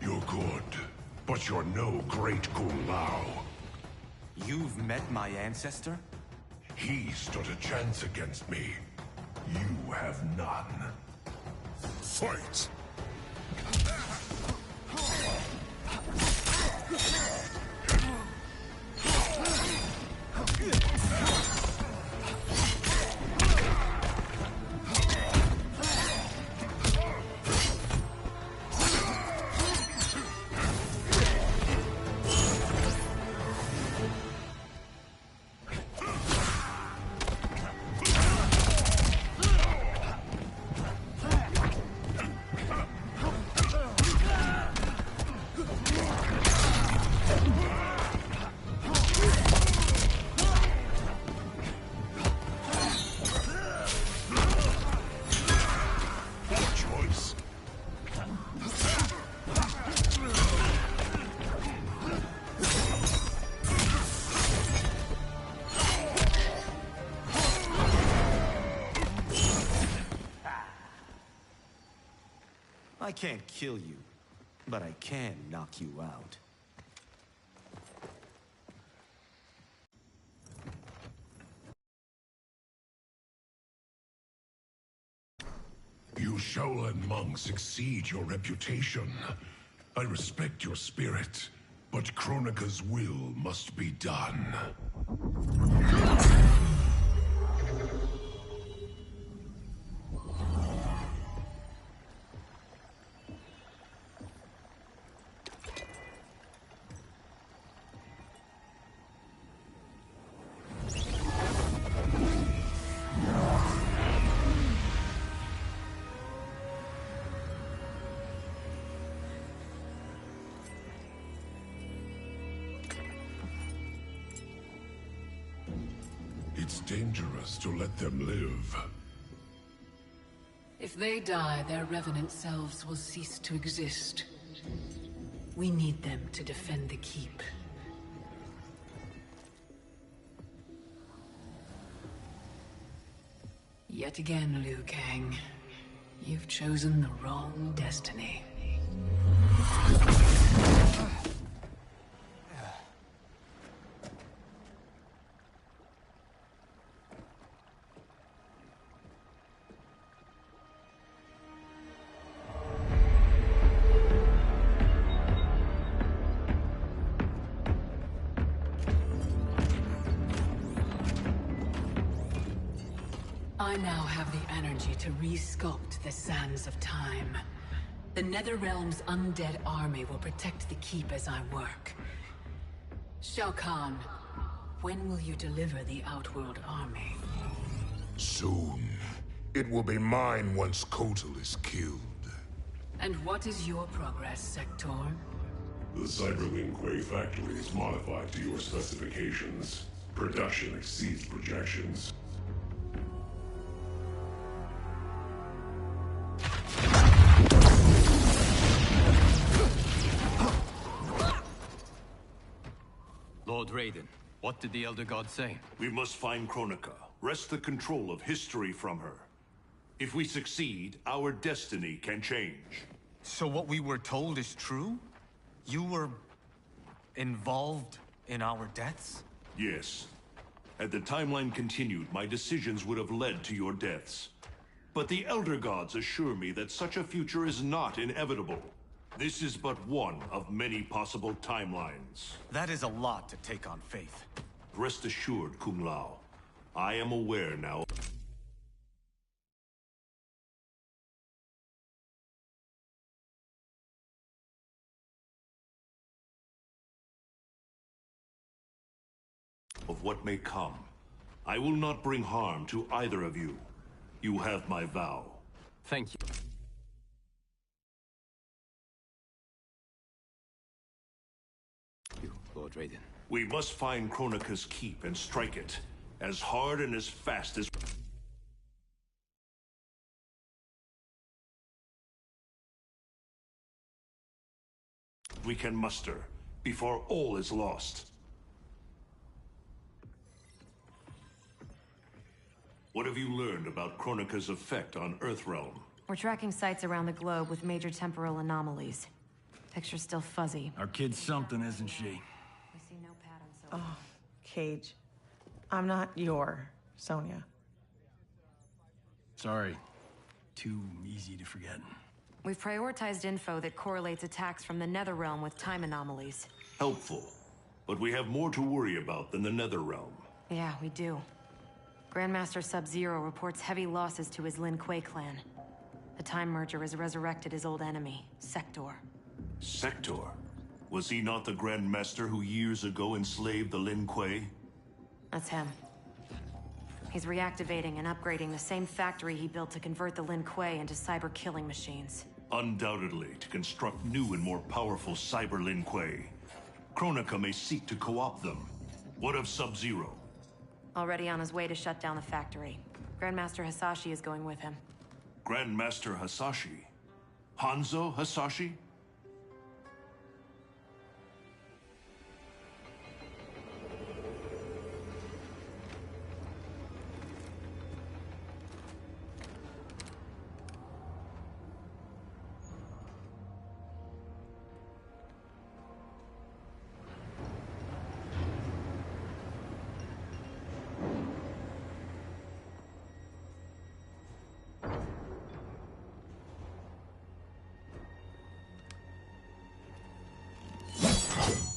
You're good, but you're no great Kung Lao. You've met my ancestor? He stood a chance against me. You have none. Fight! I can't kill you, but I can knock you out. You Shaolin monks exceed your reputation. I respect your spirit, but Kronika's will must be done. It's dangerous to let them live. If they die, their revenant selves will cease to exist. We need them to defend the keep. Yet again, Liu Kang, you've chosen the wrong destiny. I now have the energy to re-sculpt the sands of time. The Netherrealm's undead army will protect the keep as I work. Shao Kahn, when will you deliver the Outworld army? Soon. It will be mine once Kotal is killed. And what is your progress, Sector? The Cyberlink Quay factory is modified to your specifications. Production exceeds projections. Lord Raiden, what did the Elder God say? We must find Kronika, wrest the control of history from her. If we succeed, our destiny can change. So what we were told is true? You were involved in our deaths? Yes. Had the timeline continued, my decisions would have led to your deaths. But the Elder Gods assure me that such a future is not inevitable. This is but one of many possible timelines. That is a lot to take on faith. Rest assured, Kung Lao. I am aware now. Of what may come. I will not bring harm to either of you. You have my vow. Thank you. Lord Raiden. We must find Kronika's keep and strike it. As hard and as fast as... we can muster, before all is lost. What have you learned about Kronika's effect on Earthrealm? We're tracking sites around the globe with major temporal anomalies. Picture's still fuzzy. Our kid's something, isn't she? We see no patterns so Oh, Cage. I'm not your Sonya. Sorry. Too easy to forget. We've prioritized info that correlates attacks from the Netherrealm with time anomalies. Helpful. But we have more to worry about than the Netherrealm. Yeah, we do. Grandmaster Sub-Zero reports heavy losses to his Lin Kuei clan. The Time Merger has resurrected his old enemy, Sector. Sector? Was he not the Grandmaster who years ago enslaved the Lin Kuei? That's him. He's reactivating and upgrading the same factory he built to convert the Lin Kuei into cyber-killing machines. Undoubtedly, to construct new and more powerful cyber Lin Kuei. Kronika may seek to co-opt them. What of Sub-Zero? Already on his way to shut down the factory. Grandmaster Hasashi is going with him. Grandmaster Hasashi? Hanzo Hasashi?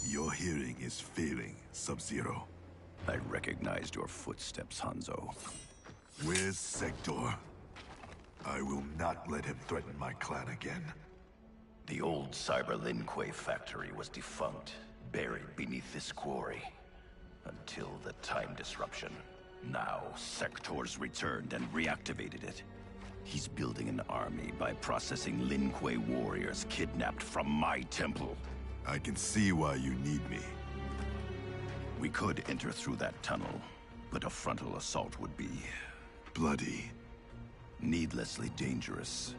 Your hearing is failing, Sub-Zero. I recognized your footsteps, Hanzo. Where's Sector? I will not let him threaten my clan again. The old Cyber Lin Kuei factory was defunct, buried beneath this quarry. Until the time disruption. Now, Sector's returned and reactivated it. He's building an army by processing Lin Kuei warriors kidnapped from my temple. I can see why you need me. We could enter through that tunnel, but a frontal assault would be... bloody. Needlessly dangerous.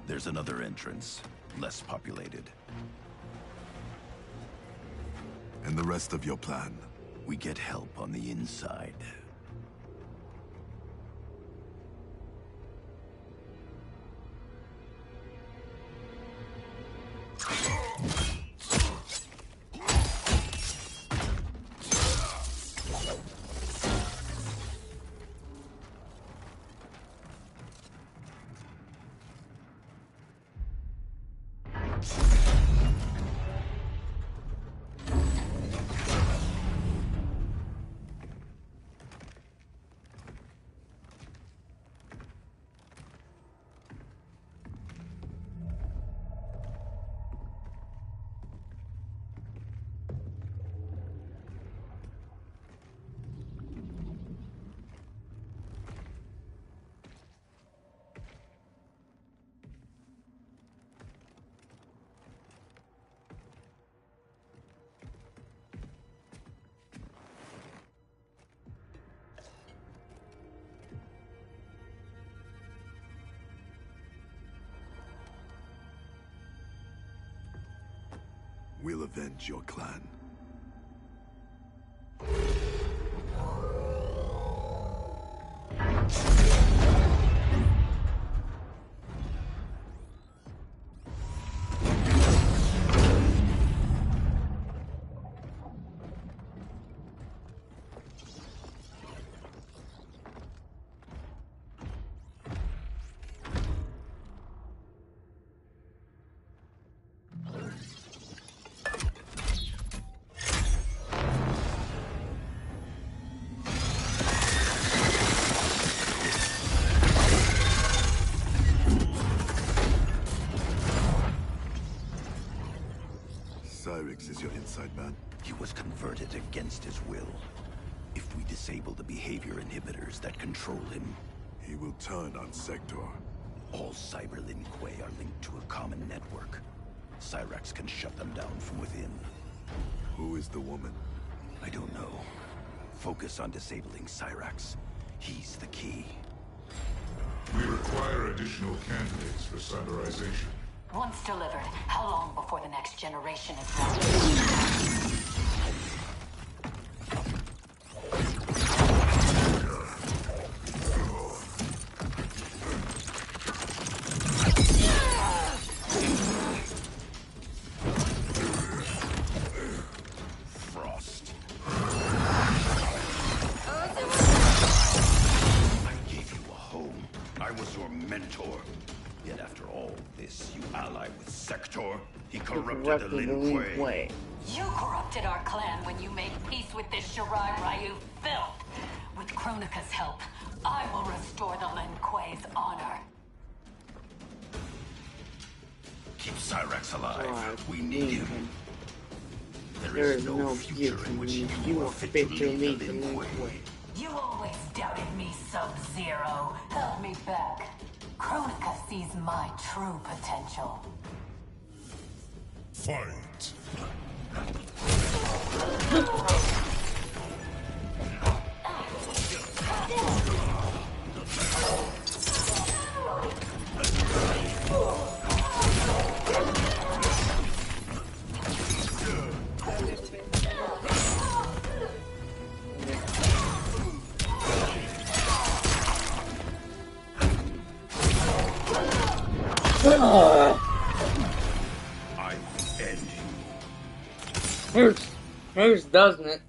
There's another entrance, less populated. And the rest of your plan? We get help on the inside. We'll avenge your clan. Cyrix is your inside man? He was converted against his will. If we disable the behavior inhibitors that control him... He will turn on Sector. All Cyber Lin Kuei are linked to a common network. Cyrax can shut them down from within. Who is the woman? I don't know. Focus on disabling Cyrax. He's the key. We require additional candidates for cyberization. Once delivered, how long before the next generation is ready? I was your mentor. Yet after all this, you ally with Sector. He corrupted the Lin Kuei. You corrupted our clan when you made peace with this Shirai Ryu filth. With Kronika's help, I will restore the Lin Kuei's honor. Keep Cyrax alive. We need him. There is no future in which you are fit to lead the Lin Kuei. You always doubted me, Sub-Zero. Held me back. Kronika sees my true potential. Fight. I end you. First, doesn't it?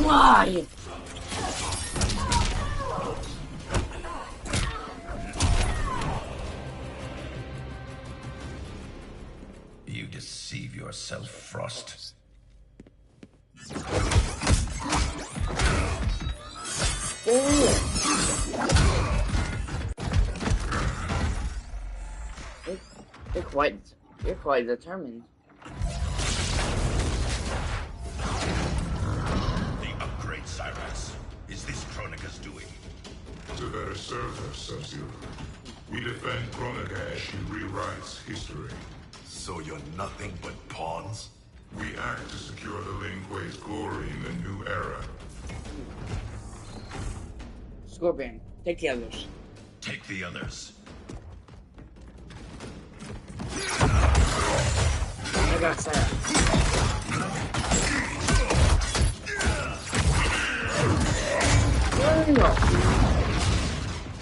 Why? You deceive yourself, Frost. You're quite determined. The upgrade, Cyrax. Is this Kronika's doing? To better serve her, Sub-Zero. We defend Kronika as she rewrites history. So you're nothing but pawns? We act to secure the Lin Kuei's glory in the new era. Scorpion, take the others. Take the others. I got Sarah.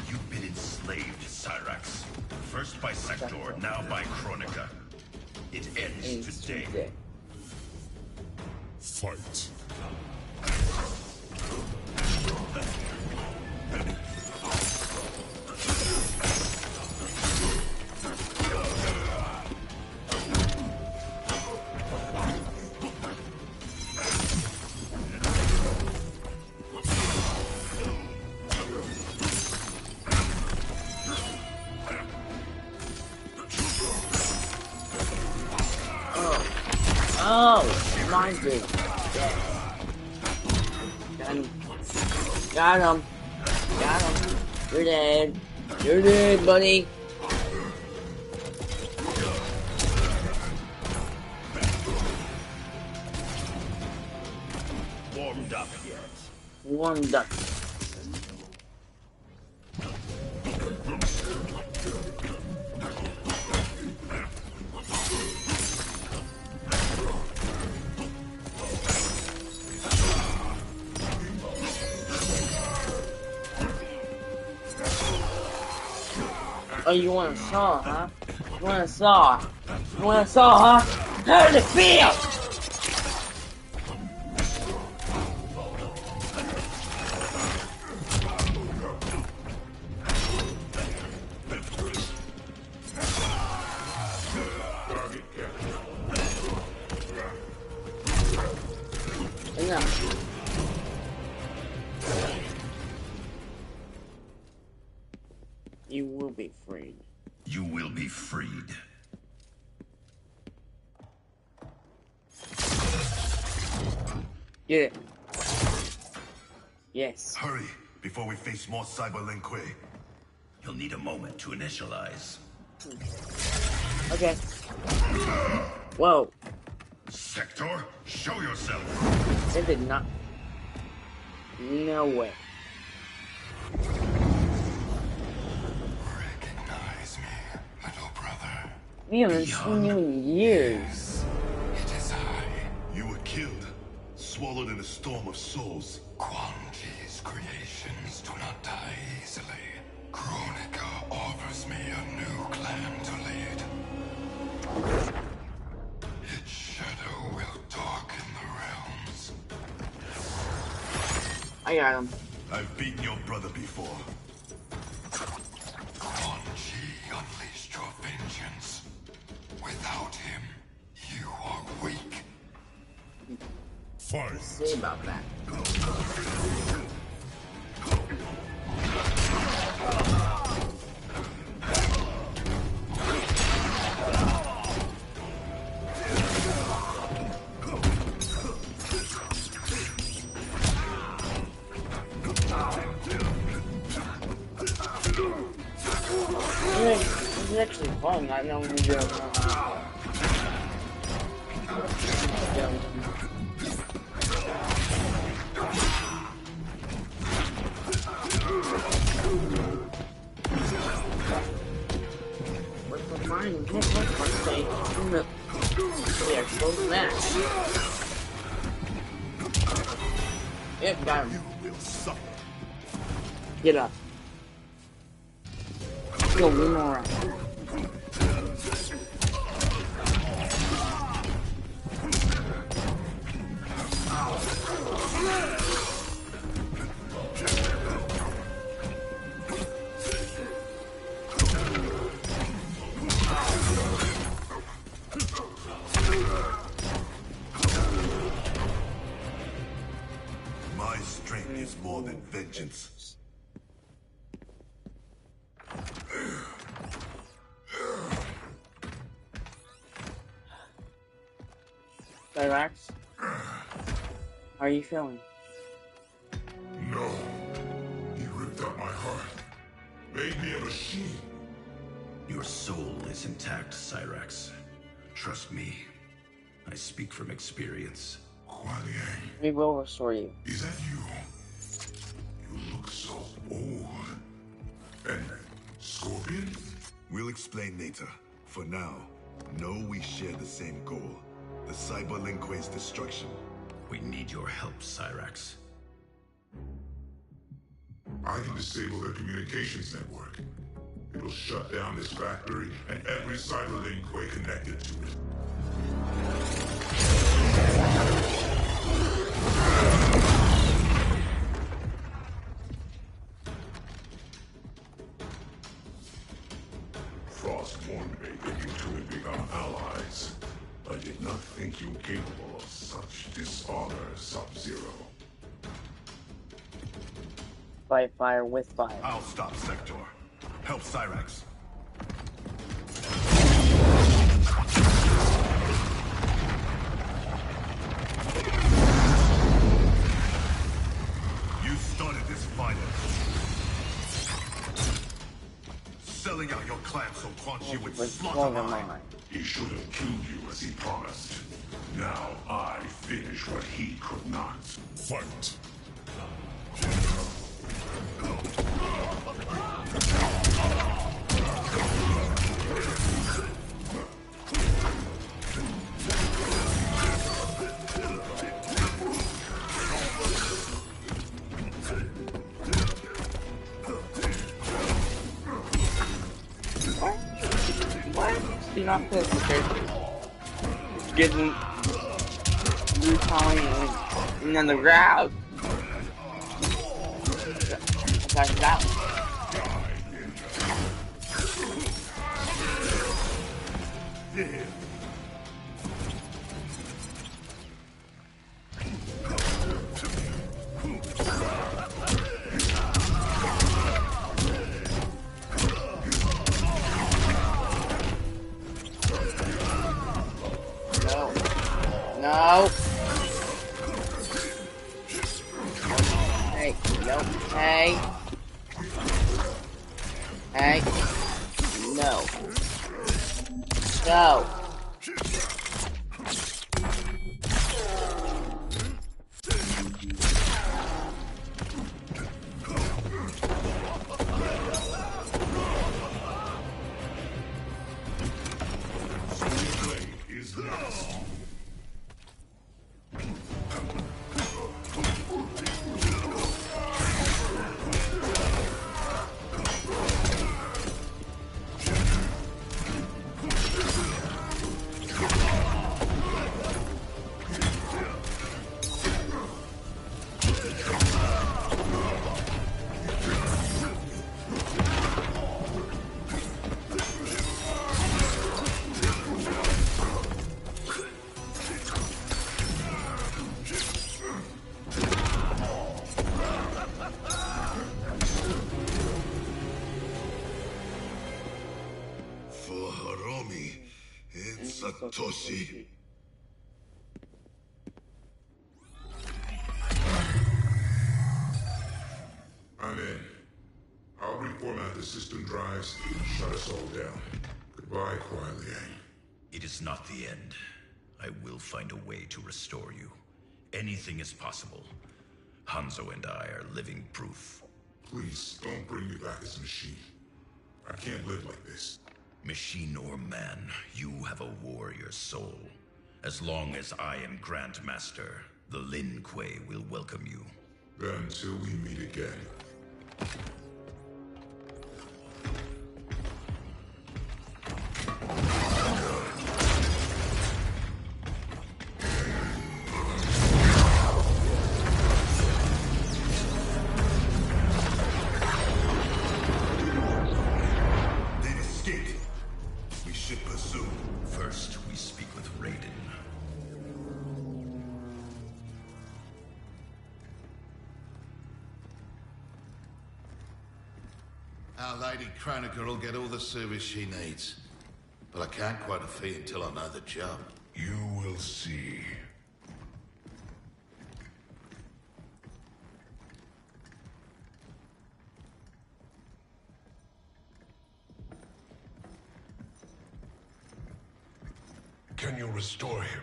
You've been enslaved, Cyrax. First by Sector, now by Kronika. It ends today. Fight. Oh, mine did. Got him. Got him. You're dead. You're dead, buddy. Warmed up yet? Warmed up. Oh, you want a saw, huh? You want a saw? You want a saw, huh? How does it feel? Enough. You will be freed. You will be freed. Get it. Yes. Hurry, before we face more Cyber Lin Kuei. You'll need a moment to initialize. Okay. Whoa. Sector, show yourself. It did not. No way. Recognize me, little brother. We haven't seen you in years. It is I. You were killed, swallowed in a storm of souls. Quan Chi. creations do not die easily. Kronika offers me a new clan to lead. Its shadow will darken the realms. I got him. I've beaten your brother before. Quan Chi unleashed your vengeance. Without him, you are weak. Fight. Say about that. It's actually fun. I know when you do it. What's the fine? Let's say in the close match. Yep, got him. Get up. Go one more round. My strength is more than vengeance. Relax. How are you feeling? No. He ripped out my heart. Made me a machine. Your soul is intact, Cyrax. Trust me. I speak from experience. Kuan Yang. We will restore you. Is that you? You look so old. And Scorpion? We'll explain later. For now, know we share the same goal. The Cyber Lin Kuei's destruction. We need your help, Cyrax. I can disable their communications network. It'll shut down this factory and every Cyber Lin Kuei connected to it. Frost warned me that you two had become allies. I did not think you capable of such dishonor, Sub-Zero. Fight fire with fire. I'll stop Sector. Help Cyrax. You started this violence. Selling out your clan so Quan Chi would slaughter mine. He should have killed you as he promised. Now I finish what he could not. Fight. What? Not this, okay? It's getting recalling and the ground. Attack that one. No. Hey, no. Hey. Hey. No. No. Toshi. I'm in. I'll reformat the system drives, shut us all down. Goodbye, Kuai Liang. It is not the end. I will find a way to restore you. Anything is possible. Hanzo and I are living proof. Please, don't bring me back as a machine. I can't live like this. Machine or man, you have a warrior soul. As long as I am Grand Master, the Lin Kuei will welcome you. Then until we meet again. First, we speak with Raiden. Our Lady Kronika will get all the service she needs. But I can't quote a fee until I know the job. You will see. Can you restore him?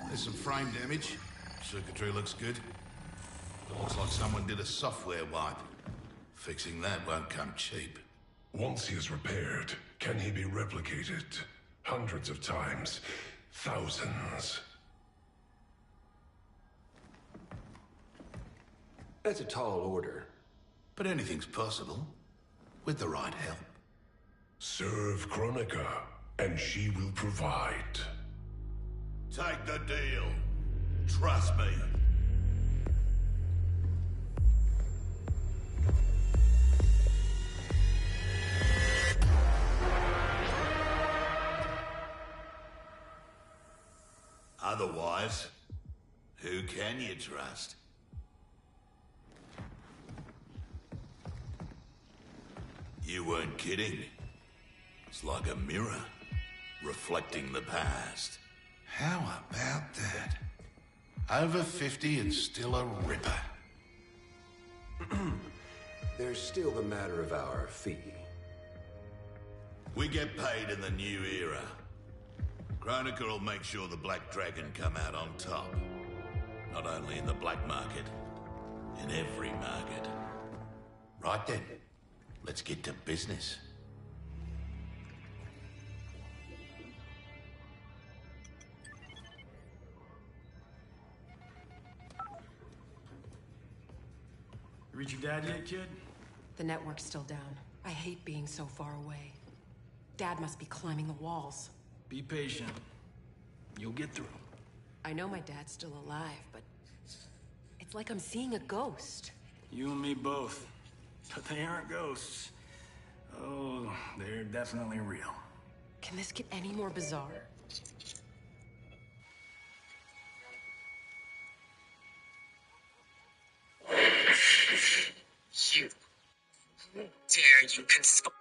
There's some frame damage. Circuitry looks good. It looks like someone did a software wipe. Fixing that won't come cheap. Once he is repaired, can he be replicated? Hundreds of times. Thousands. That's a tall order. But anything's possible. With the right help. Serve Kronika, and she will provide. Take the deal. Trust me. Otherwise, who can you trust? You weren't kidding. It's like a mirror, reflecting the past. How about that? Over 50 and still a ripper. There's still the matter of our fee. We get paid in the new era. Kronika will make sure the Black Dragon come out on top. Not only in the black market, in every market. Right then, let's get to business. Reach your dad yet, kid? The network's still down. I hate being so far away. Dad must be climbing the walls. Be patient. You'll get through. I know my dad's still alive, but it's like I'm seeing a ghost. You and me both. But they aren't ghosts. Oh, they're definitely real. Can this get any more bizarre? You dare you conspire?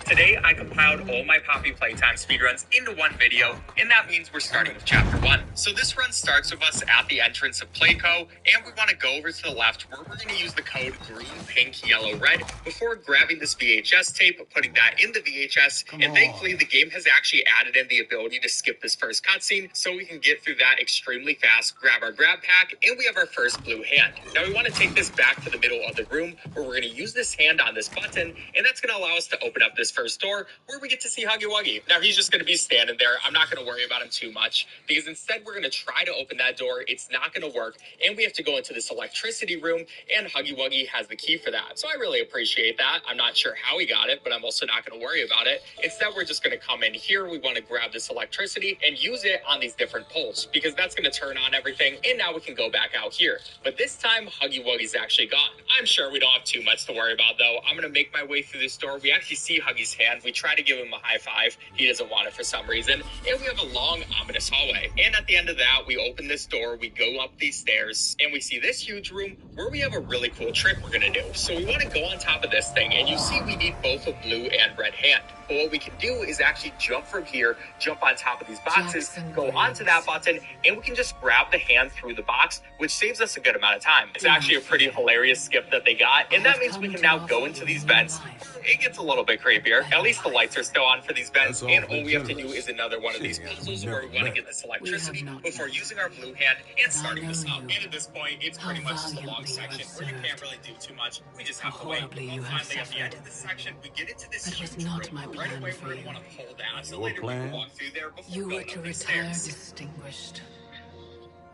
Today, I compiled all my Poppy Playtime speedruns into one video, and that means we're starting with Chapter 1. So this run starts with us at the entrance of Playco, and we want to go over to the left where we're going to use the code green, pink, yellow, red before grabbing this VHS tape, putting that in the VHS, and thankfully the game has actually added in the ability to skip this first cutscene, so we can get through that extremely fast, grab our grab pack, and we have our first blue hand. Now we want to take this back to the middle of the room, where we're going to use this hand on this button, and that's going to allow us to open up this first first door, where we get to see Huggy Wuggy. Now, he's just going to be standing there. I'm not going to worry about him too much, because instead we're going to try to open that door. It's not going to work, and we have to go into this electricity room, and Huggy Wuggy has the key for that. So I really appreciate that. I'm not sure how he got it, but I'm also not going to worry about it. Instead, we're just going to come in here. We want to grab this electricity and use it on these different poles, because that's going to turn on everything, and now we can go back out here. But this time, Huggy Wuggy's actually gone. I'm sure we don't have too much to worry about, though. I'm going to make my way through this door. We actually see Huggy's hand. We try to give him a high five. He doesn't want it for some reason. And we have a long, ominous hallway. And at the end of that, we open this door. We go up these stairs, and we see this huge room where we have a really cool trick we're going to do. So we want to go on top of this thing, and you see we need both a blue and red hand. But what we can do is actually jump from here, jump on top of these boxes, go onto that button, and we can just grab the hand through the box, which saves us a good amount of time. It's actually a pretty hilarious skip that they got, and that means we can now go into these vents. It gets a little bit creepier. At least the lights are still on for these vents, and all we have to do is another one of these puzzles where we want to get this electricity before using our blue hand and starting this up. And at this point, it's pretty much just a long section where you can't really do too much. We just have to wait. Finally, at the end of this section, we get into this huge room. Right away, we're going to want to pull down, so later we can walk through there before You were going to up these retire stairs. distinguished,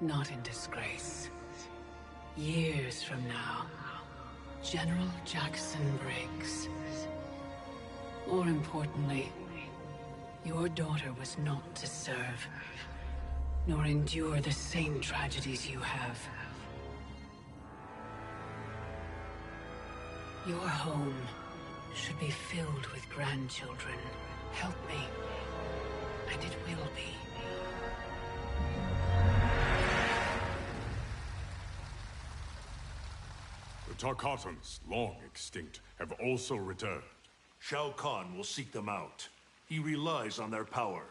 not in disgrace. Years from now, General Jackson Briggs. More importantly, your daughter was not to serve, nor endure the same tragedies you have. Your home should be filled with grandchildren. Help me, and it will be. The Tarkatans, long extinct, have also returned. Shao Kahn will seek them out. He relies on their power.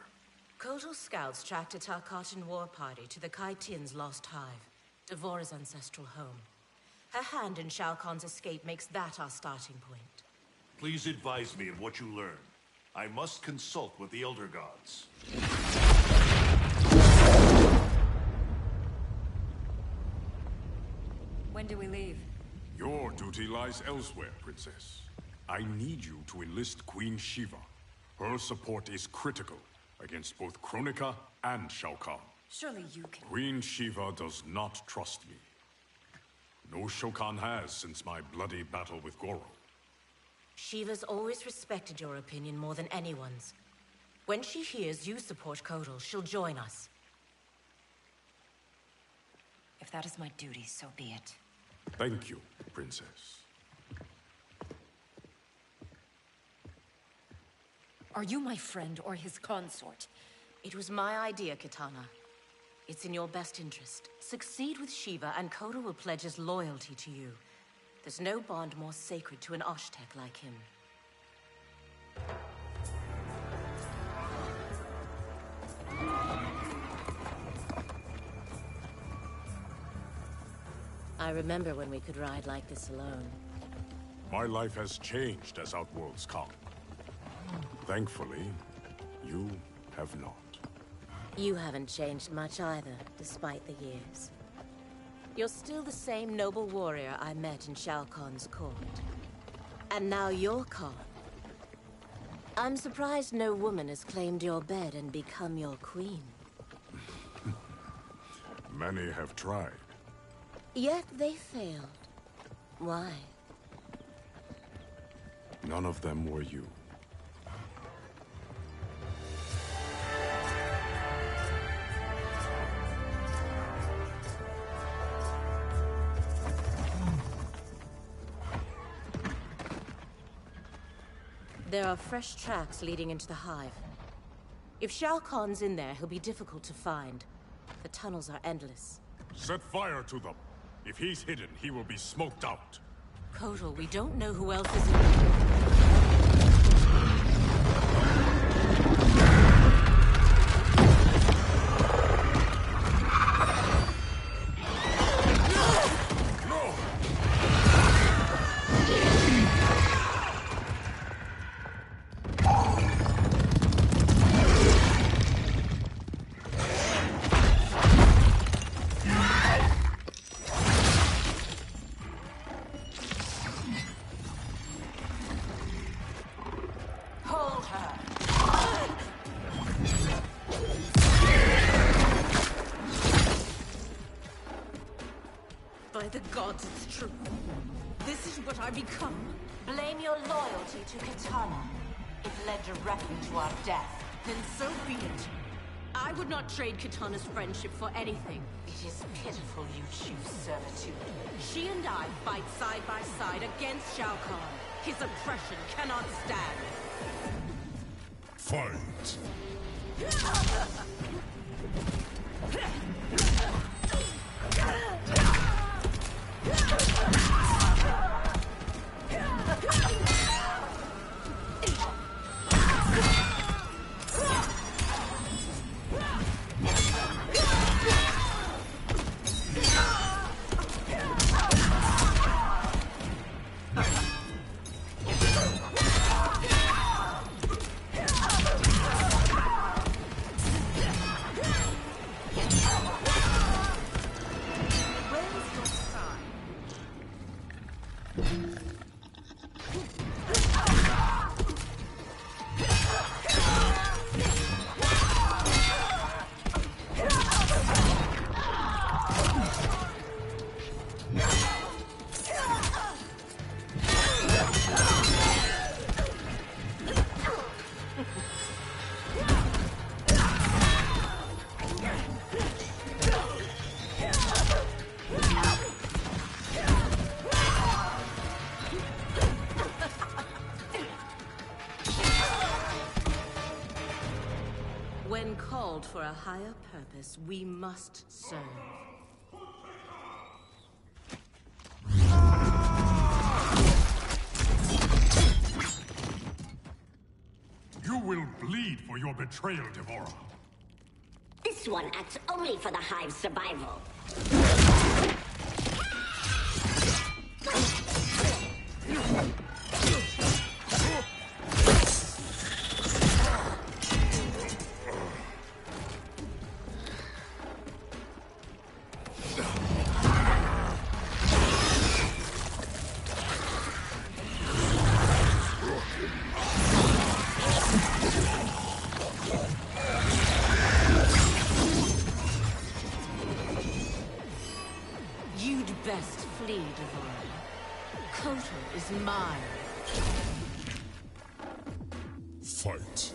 Kotal scouts tracked a Tarkatan war party to the Kaitin's lost hive, Devora's ancestral home. Her hand in Shao Kahn's escape makes that our starting point. Please advise me of what you learn. I must consult with the Elder Gods. When do we leave? Your duty lies elsewhere, Princess. I need you to enlist Queen Shiva. Her support is critical against both Kronika and Shao Kahn. Surely you can... Queen Shiva does not trust me. No Shao Kahn has since my bloody battle with Goro. Shiva's always respected your opinion more than anyone's. When she hears you support Kotal, she'll join us. If that is my duty, so be it. Thank you, Princess. Are you my friend or his consort? It was my idea, Kitana. It's in your best interest. Succeed with Shiva, and Kotal will pledge his loyalty to you. There's no bond more sacred to an Oshtek like him. I remember when we could ride like this alone. My life has changed as Outworlds come. Thankfully, you have not. You haven't changed much either, despite the years. You're still the same noble warrior I met in Shao Kahn's court. And now you're Khan. I'm surprised no woman has claimed your bed and become your queen. Many have tried. Yet they failed. Why? None of them were you. There are fresh tracks leading into the hive. If Shao Kahn's in there, he'll be difficult to find. The tunnels are endless. Set fire to them. If he's hidden, he will be smoked out. Kotal, we don't know who else is in there. the gods, it's true. This is what I become. Blame your loyalty to Kitana. It led directly to our death. Then so be it. I would not trade Kitana's friendship for anything. It is pitiful you choose servitude. She and I fight side by side against Shao Kahn. His oppression cannot stand. Fight! When called for a higher purpose, we must serve. You will bleed for your betrayal, Devora. This one acts only for the Hive's survival. You'd best flee, Devora. Kotal is mine. Fight.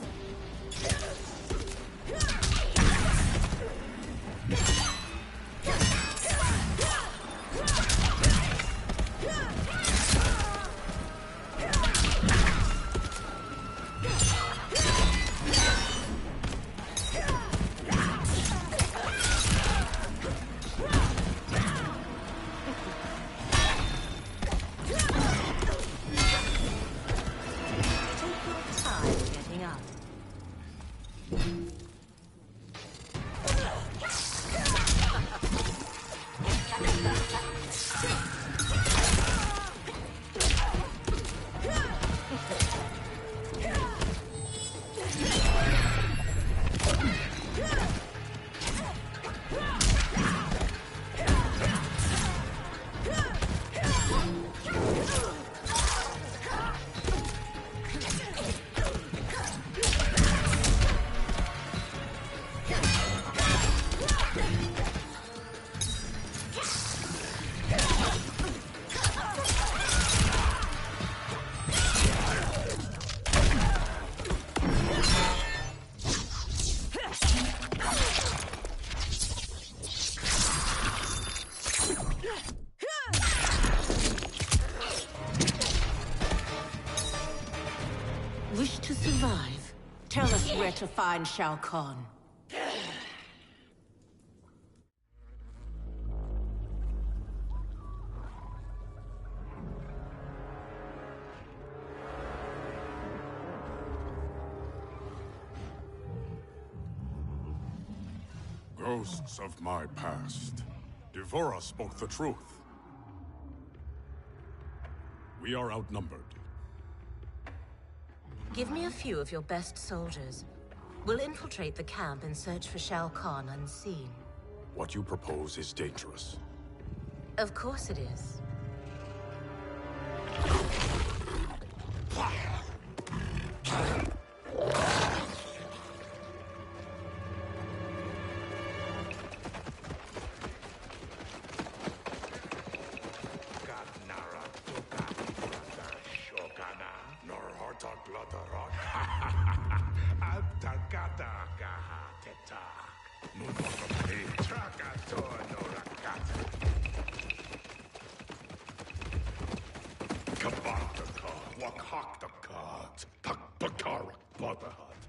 Wish to survive? Tell us where to find Shao Kahn. Ghosts of my past. Devora spoke the truth. We are outnumbered. Give me a few of your best soldiers. We'll infiltrate the camp and search for Shao Kahn unseen. What you propose is dangerous. Of course it is.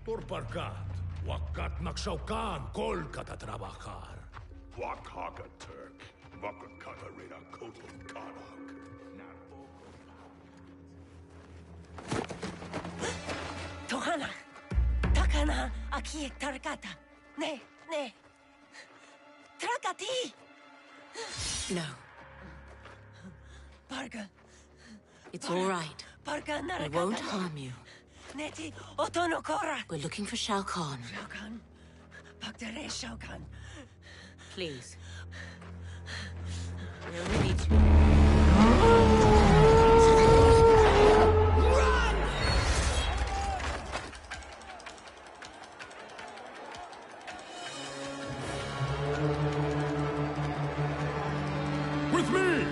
Por parcat, wakat naksaukan kolkata trabajar. Wakaka Turk, Wakakata Reda Kotum Kanak. Tohana, takana aki tarakata. Ne. Trakati. No. Parga. It's all right. Parga narakata. I won't harm you. Neti otonokora. We're looking for Shao Kahn. Shao Kahn. Bagdare Shao Kahn. Please. We only need to... With me!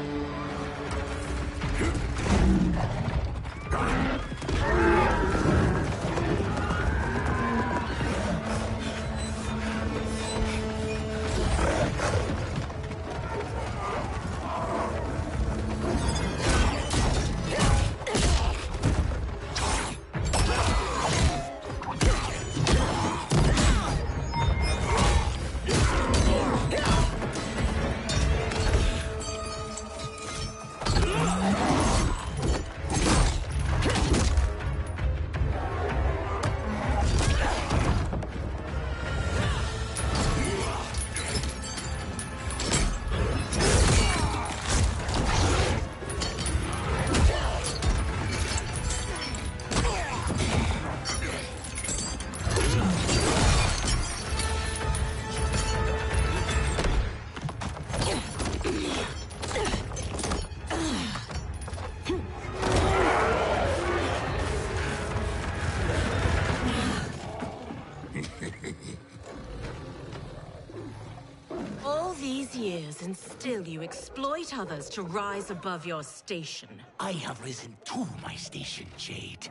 Years and still you exploit others to rise above your station. I have risen to my station, Jade.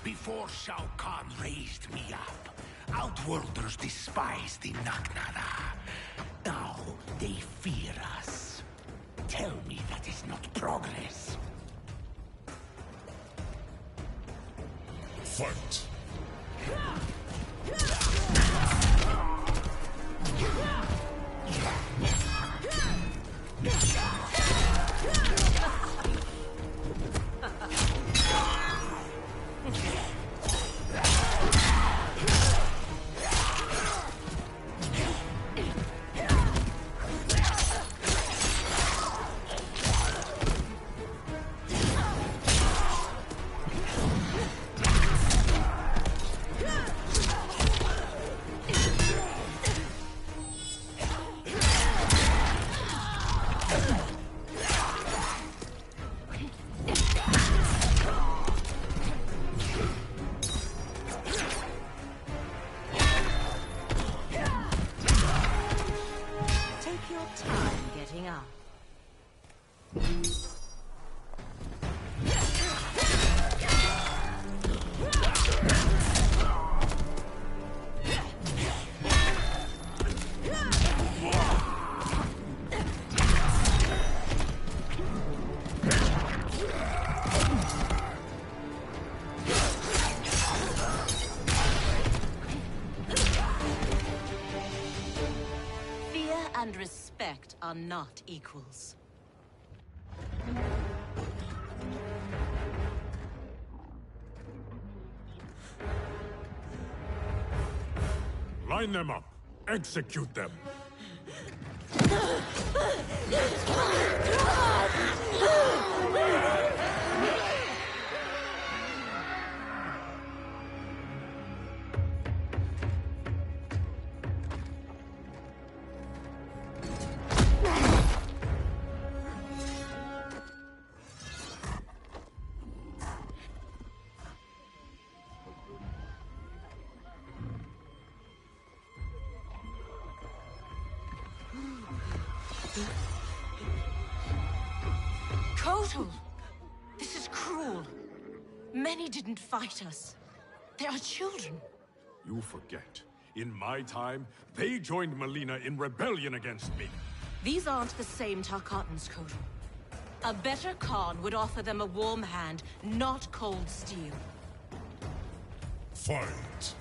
Before Shao Kahn raised me up, Outworlders despised the Naknada. Now they fear us. Tell me that is not progress. Fight! And respect are not equals. Line them up. Execute them. Kotal! This is cruel. Many didn't fight us. They are children. You forget. In my time, they joined Melina in rebellion against me. These aren't the same Tarkatans, Kotal. A better Khan would offer them a warm hand, not cold steel. Fight!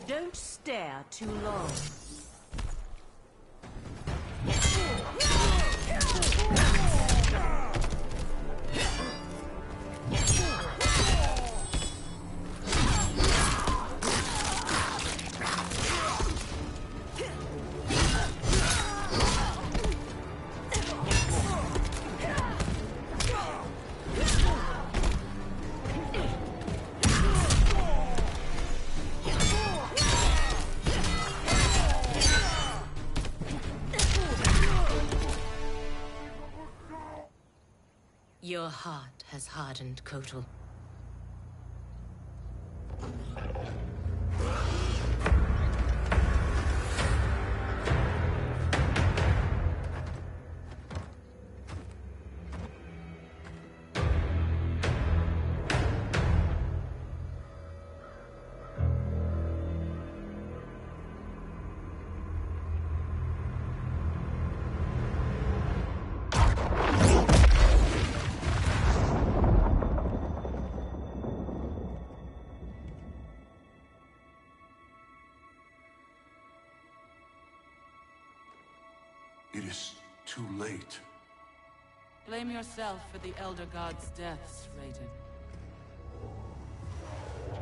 Don't stare too long. Your heart has hardened, Kotal. It is too late. Blame yourself for the Elder God's deaths, Raiden.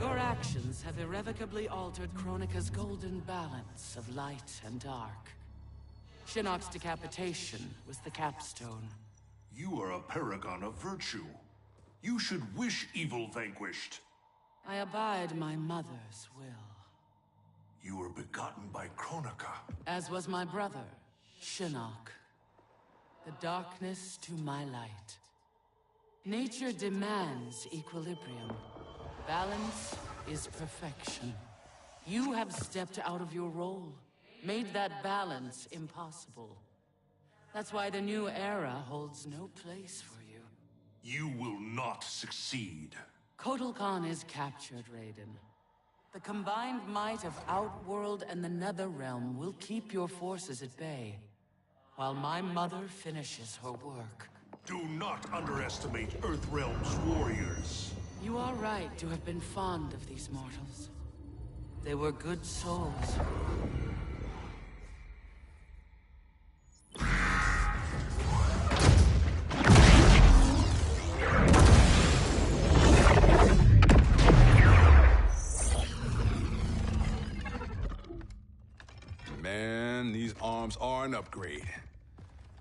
Your actions have irrevocably altered Kronika's golden balance of light and dark. Shinnok's decapitation was the capstone. You are a paragon of virtue. You should wish evil vanquished. I abide my mother's will. You were begotten by Kronika. As was my brother, Shinnok. The darkness to my light. Nature demands equilibrium. Balance is perfection. You have stepped out of your role, made that balance impossible. That's why the new era holds no place for you. You will not succeed. Kotal Khan is captured, Raiden. The combined might of Outworld and the Netherrealm will keep your forces at bay, while my mother finishes her work. Do not underestimate Earthrealm's warriors. You are right to have been fond of these mortals. They were good souls. Man, these arms are an upgrade.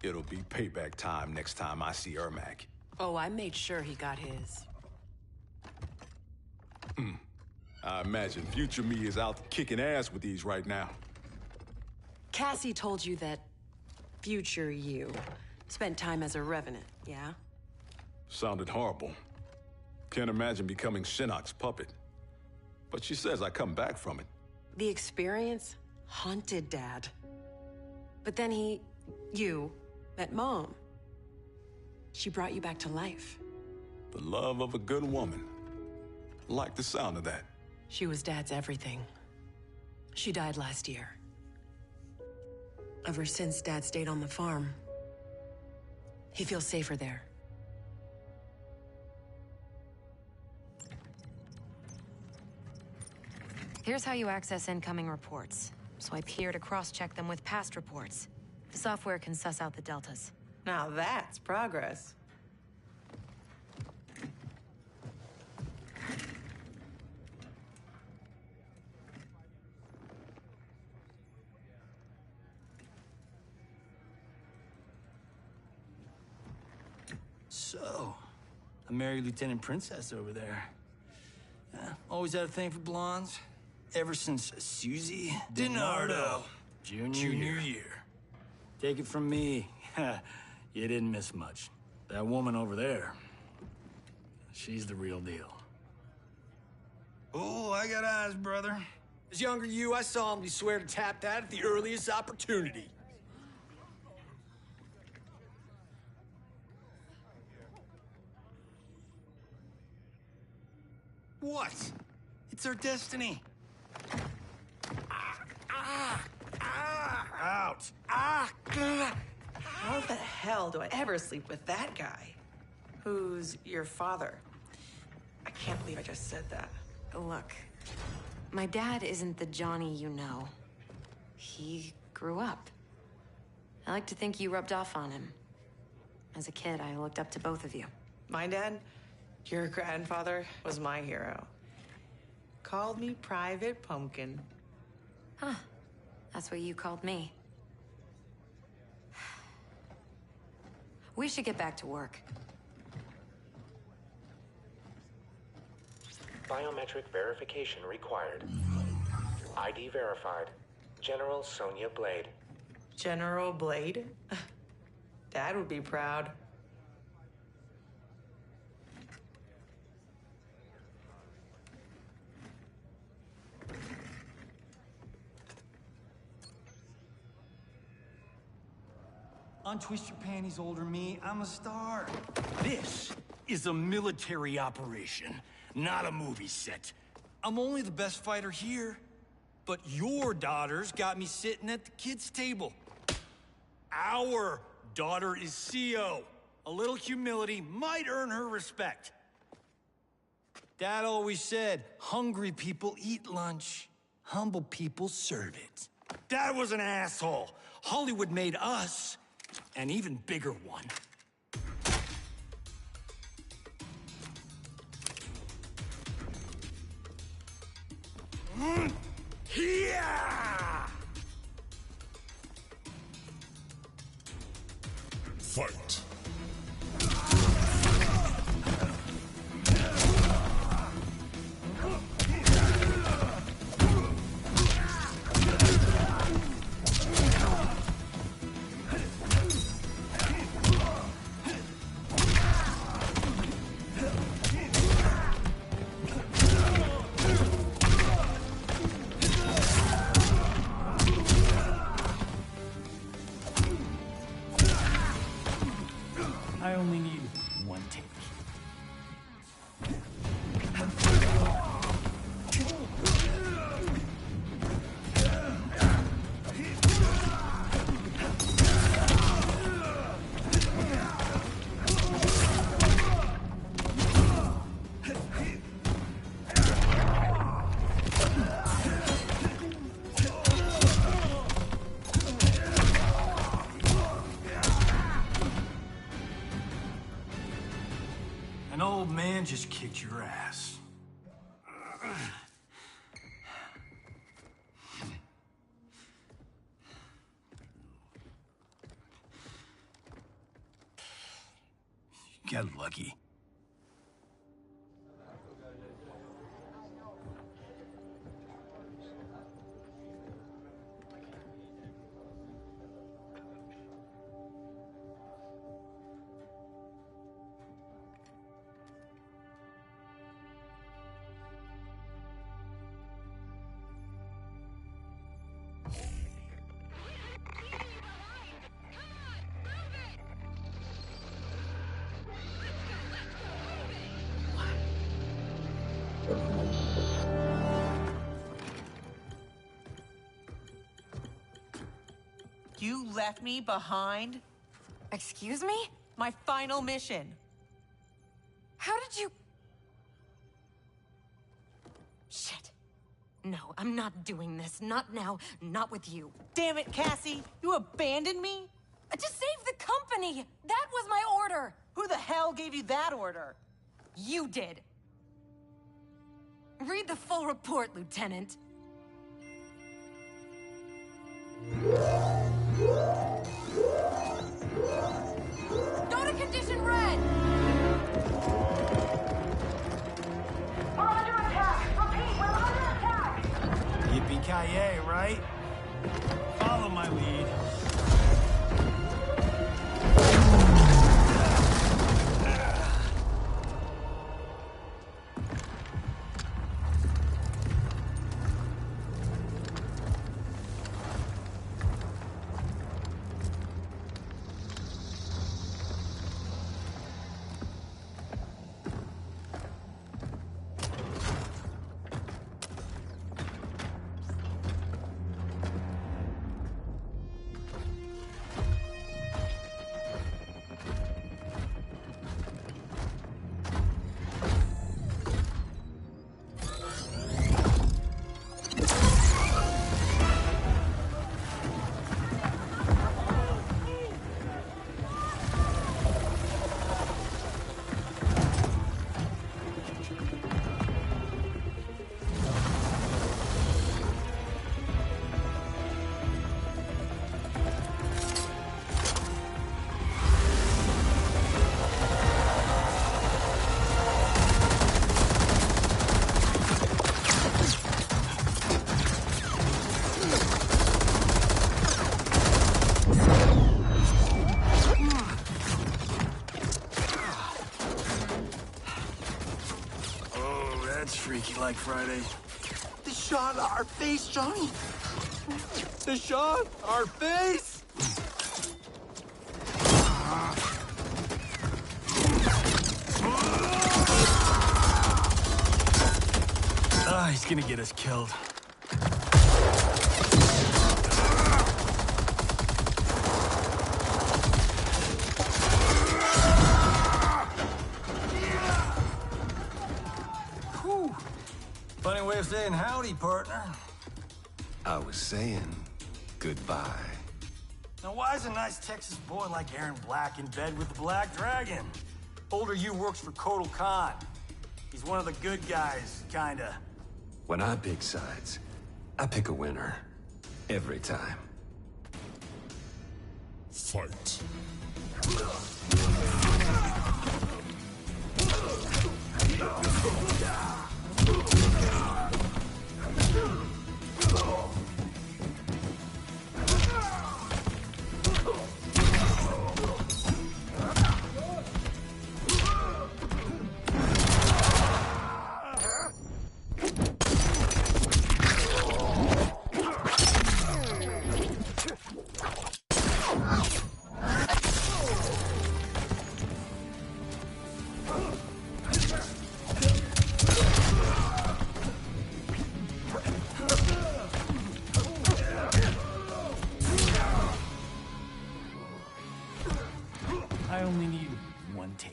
It'll be payback time next time I see Ermac. Oh, I made sure he got his. I imagine future me is out kicking ass with these right now. Cassie told you that future you spent time as a revenant, yeah? Sounded horrible. Can't imagine becoming Shinnok's puppet. But she says I come back from it. The experience haunted Dad. But then you, met Mom. She brought you back to life. The love of a good woman. Like the sound of that. She was Dad's everything. She died last year. Ever since Dad stayed on the farm, he feels safer there. Here's how you access incoming reports. Swipe here to cross-check them with past reports. The software can suss out the deltas. Now that's progress. So, I married Lieutenant Princess over there. Always had a thing for blondes. Ever since Susie DiNardo, junior year. Take it from me, you didn't miss much. That woman over there, she's the real deal. Oh, I got eyes, brother. As younger you, I solemnly swear to tap that at the earliest opportunity. What? It's our destiny. Out. How the hell do I ever sleep with that guy? Who's your father? I can't believe I just said that. Look, my dad isn't the Johnny you know. He grew up. I like to think you rubbed off on him. As a kid, I looked up to both of you. My dad, your grandfather, was my hero. Called me Private Pumpkin. Huh. That's what you called me. We should get back to work. Biometric verification required. ID verified. General Sonia Blade. General Blade? Dad would be proud. Untwist your panties, older me. I'm a star. This is a military operation, not a movie set. I'm only the best fighter here, but your daughters got me sitting at the kids' table. Our daughter is CO. A little humility might earn her respect. Dad always said, hungry people eat lunch, humble people serve it. Dad was an asshole. Hollywood made us an even bigger one. Yeah! Fight. I only need one take. An old man just kicked your ass. You got lucky. You left me behind? Excuse me? My final mission. How did you... Shit. No, I'm not doing this. Not now. Not with you. Damn it, Cassie! You abandoned me? To save the company! That was my order! Who the hell gave you that order? You did. Read the full report, Lieutenant. Go to Condition Red! CIA, right? Follow my lead. Freaky like Friday. They shot our face, Johnny. They shot our face. He's gonna get us killed. Funny way of saying howdy, partner. I was saying goodbye. Now, why is a nice Texas boy like Aaron Black in bed with the Black Dragon? Older you works for Kotal Khan. He's one of the good guys, kinda. When I pick sides, I pick a winner. Every time. Fight. I only need one take.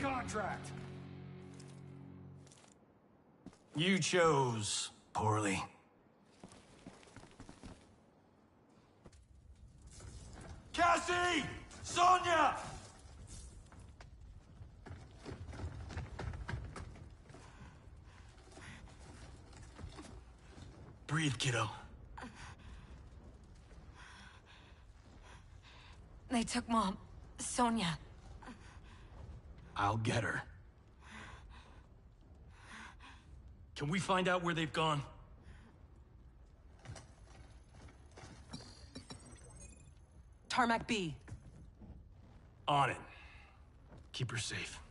Contract. You chose poorly. Cassie! Sonia! Breathe, kiddo. They took Mom. Sonia. I'll get her. Can we find out where they've gone? Tarmac B. On it. Keep her safe.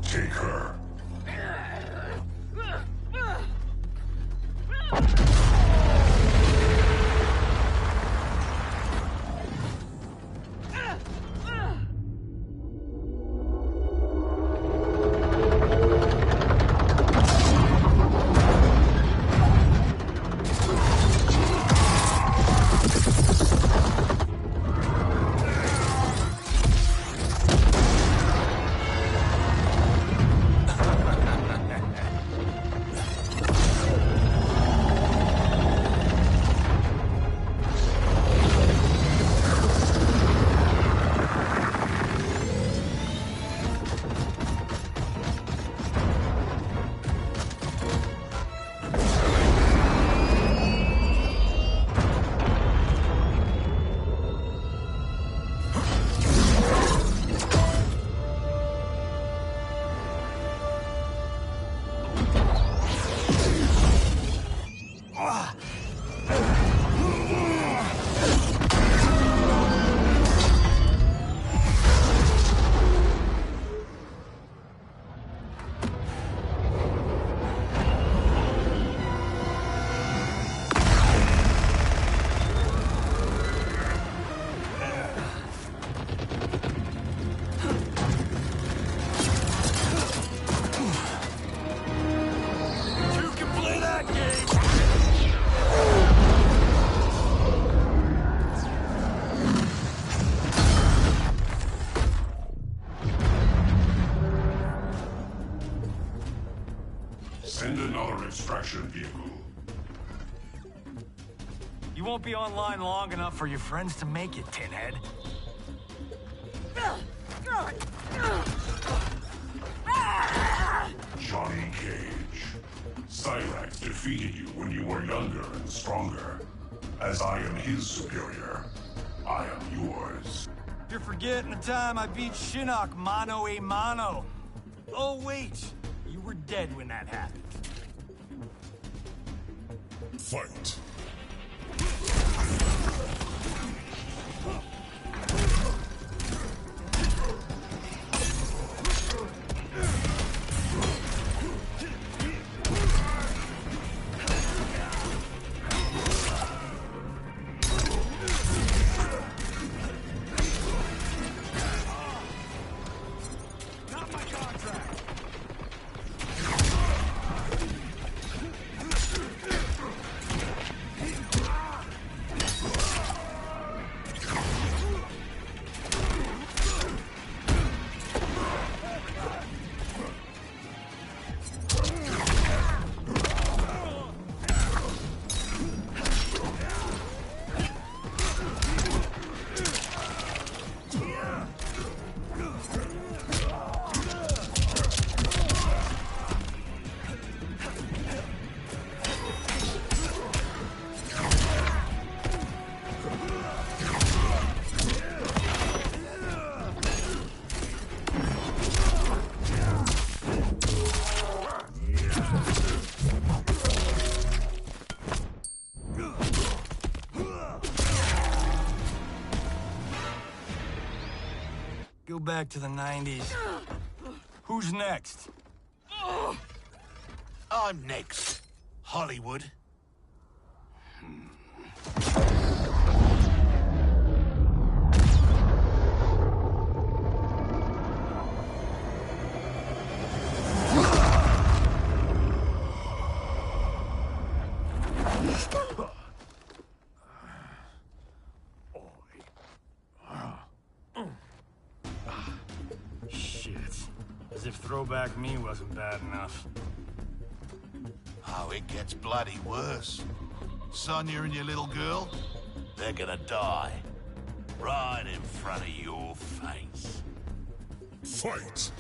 Take her. Send another extraction vehicle. You won't be online long enough for your friends to make it, Tinhead. Johnny Cage. Cyrax defeated you when you were younger and stronger. As I am his superior, I am yours. You're forgetting the time I beat Shinnok mano a mano. Oh, wait. You were dead when that happened. Fight. Go back to the 90s. Who's next? I'm next. Hollywood. Shit. As if throwback me wasn't bad enough. Oh, it gets bloody worse. Sonya and your little girl, they're gonna die. Right in front of your face. Fight!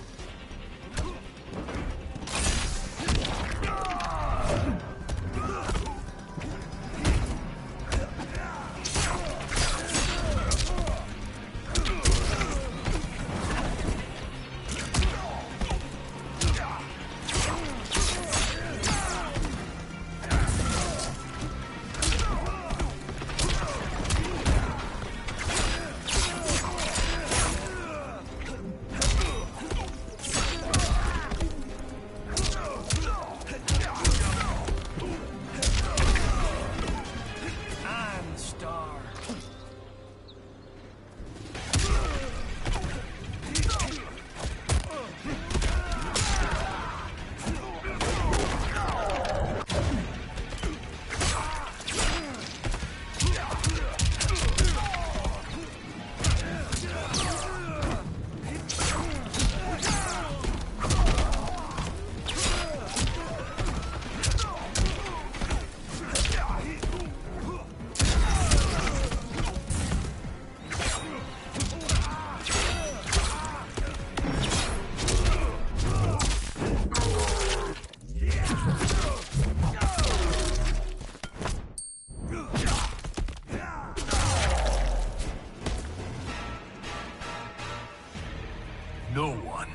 No one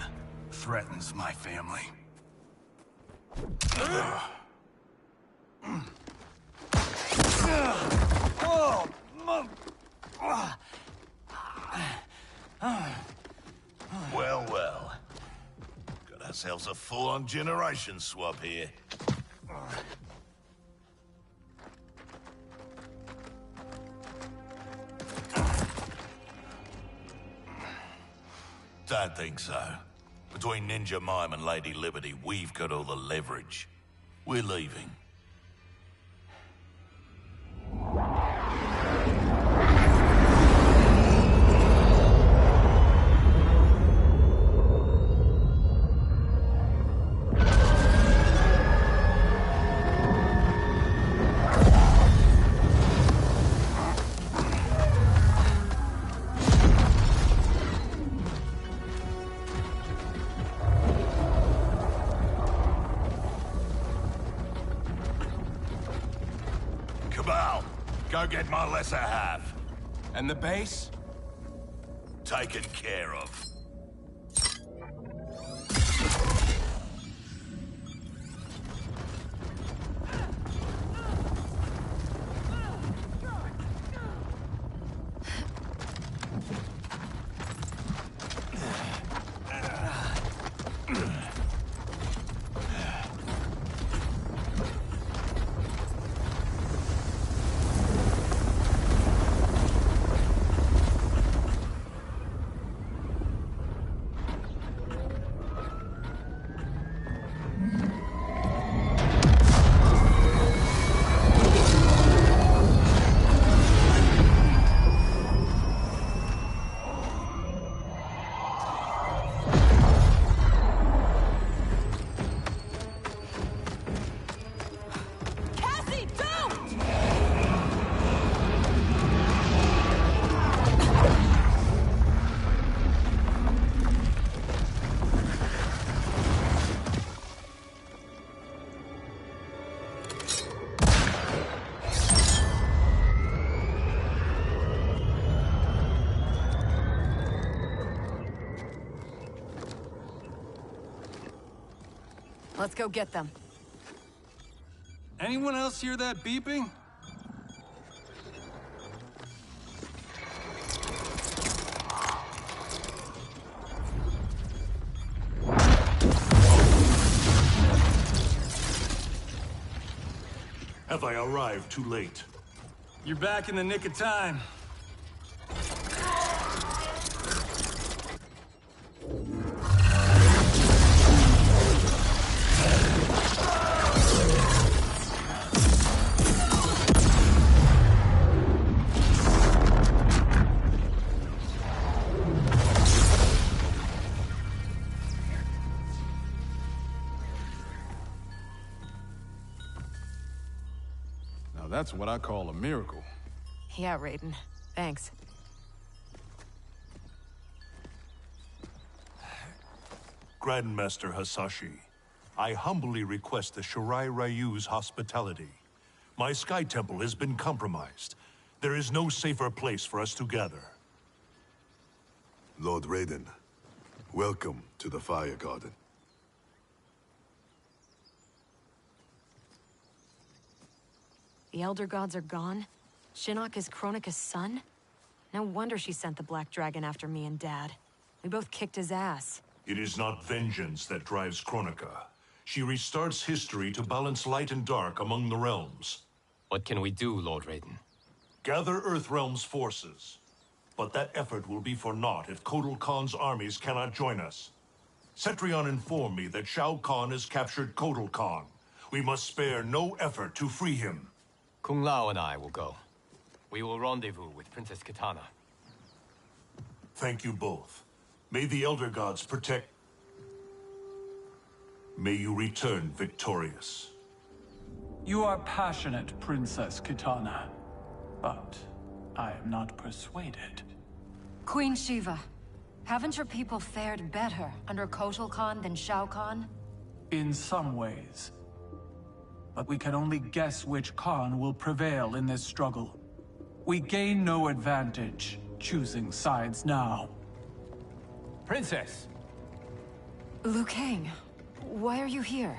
threatens my family. Well, well. Got ourselves a full-on generation swap here. Don't think so. Between Ninja Mime and Lady Liberty, we've got all the leverage. We're leaving. Cabal, go get my lesser half. And the base? Taken care of. Let's go get them. Anyone else hear that beeping? Have I arrived too late? You're back in the nick of time. That's what I call a miracle. Yeah, Raiden. Thanks. Grandmaster Hasashi, I humbly request the Shirai Ryu's hospitality. My Sky Temple has been compromised. There is no safer place for us to gather. Lord Raiden, welcome to the Fire Garden. The Elder Gods are gone? Shinnok is Kronika's son? No wonder she sent the Black Dragon after me and Dad. We both kicked his ass. It is not vengeance that drives Kronika. She restarts history to balance light and dark among the realms. What can we do, Lord Raiden? Gather Earthrealm's forces. But that effort will be for naught if Kotal Khan's armies cannot join us. Cetrion informed me that Shao Kahn has captured Kotal Khan. We must spare no effort to free him. Kung Lao and I will go. We will rendezvous with Princess Kitana. Thank you both. May the Elder Gods protect... May you return victorious. You are passionate, Princess Kitana. But I am not persuaded. Queen Shiva, haven't your people fared better under Kotal Khan than Shao Kahn? In some ways. But we can only guess which Khan will prevail in this struggle. We gain no advantage choosing sides now. Princess! Liu Kang, why are you here?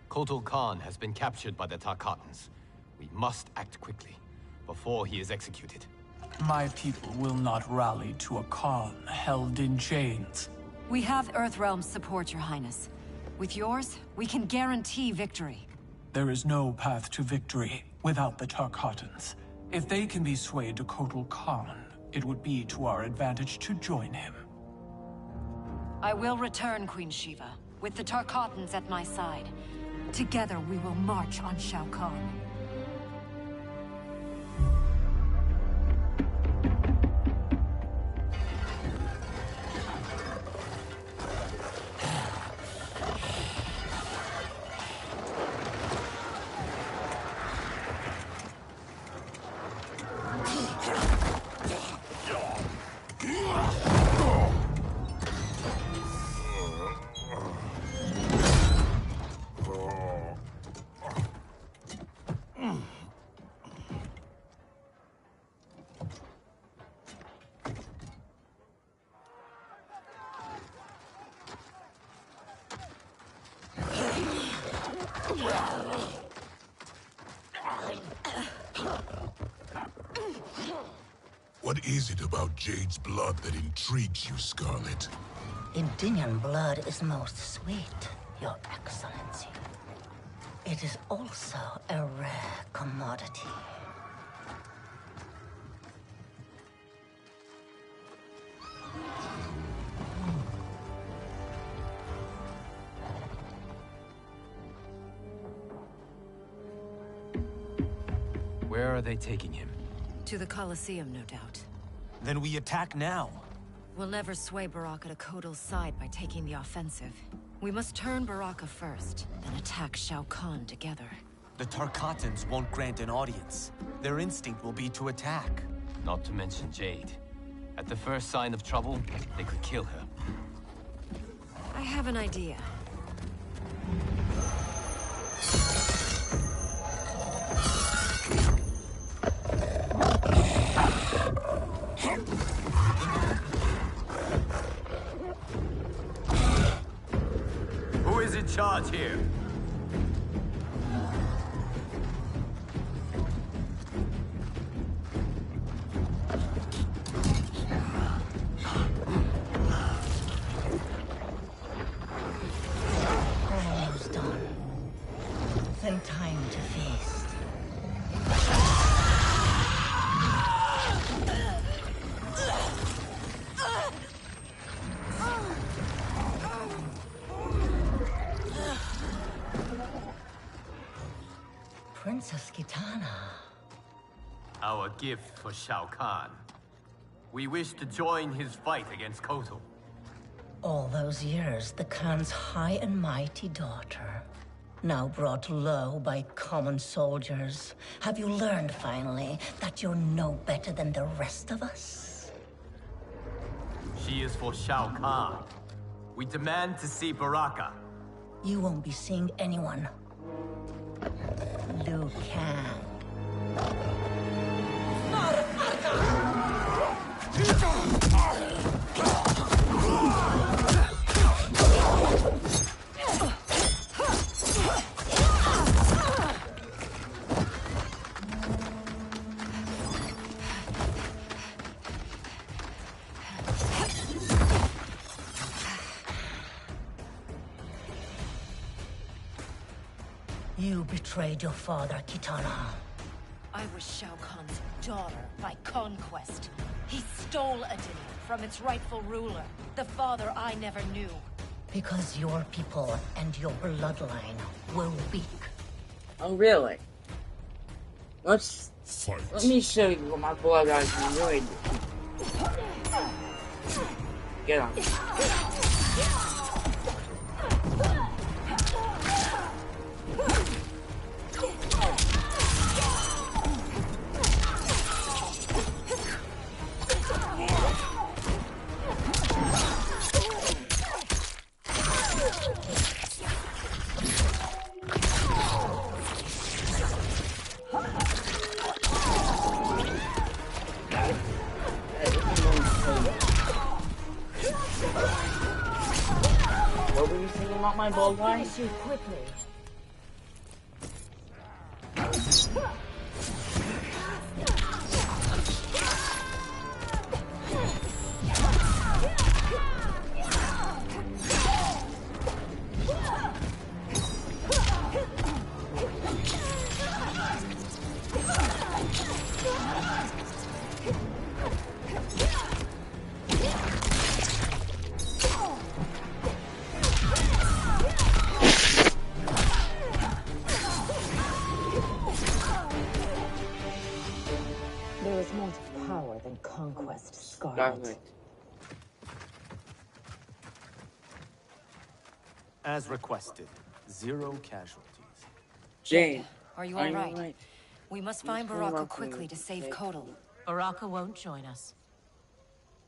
Kotal Khan has been captured by the Tarkatans. We must act quickly, before he is executed. My people will not rally to a Khan held in chains. We have Earthrealm's support, Your Highness. With yours, we can guarantee victory. There is no path to victory without the Tarkatans. If they can be swayed to Kotal Khan, it would be to our advantage to join him. I will return, Queen Shiva, with the Tarkatans at my side. Together we will march on Shao Kahn. What is it about Jade's blood that intrigues you, Scarlet? Indian blood is most sweet, Your Excellency. It is also a rare commodity. Where are they taking him? To the Colosseum, no doubt. Then we attack now. We'll never sway Baraka to Kotal's side by taking the offensive. We must turn Baraka first, then attack Shao Kahn together. The Tarkatans won't grant an audience. Their instinct will be to attack. Not to mention Jade. At the first sign of trouble, they could kill her. I have an idea. Who is in charge here? Almost done. Then time to feast. Princess Kitana. Our gift for Shao Kahn. We wish to join his fight against Kotal. All those years, the Khan's high and mighty daughter. Now brought low by common soldiers. Have you learned, finally, that you're no better than the rest of us? She is for Shao Kahn. We demand to see Baraka. You won't be seeing anyone. Liu Kang. You betrayed your father, Kitana. I was Shao Kahn's daughter by conquest. He stole Adynia from its rightful ruler, the father I never knew. Because your people and your bloodline were weak. Oh, really? Let me show you what my bloodline can really do. Get on. What were you saying about my bloodline? Finish you quickly. There is more to power than conquest, Scarlet. As requested, 0 casualties. Jane, Are you all right? We must find Baraka quickly to save Kotal. Baraka won't join us.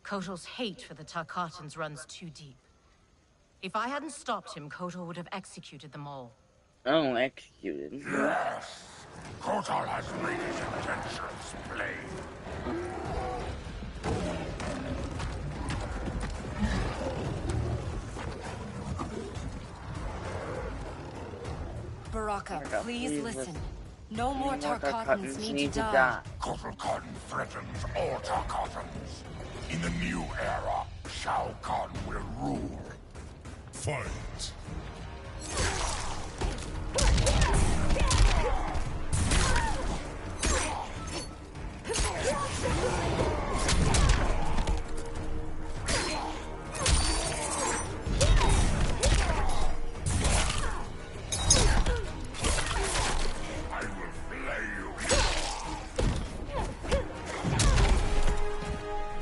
Kotal's hate for the Tarkatans runs too deep. If I hadn't stopped him, Kotal would have executed them all. Oh, executed. Yes! Kotal has made his intentions plain. Baraka, please listen. No more Tarkatans need to die. Kotal Khan threatens all Tarkatans. In the new era, Shao Kahn will rule. Fight.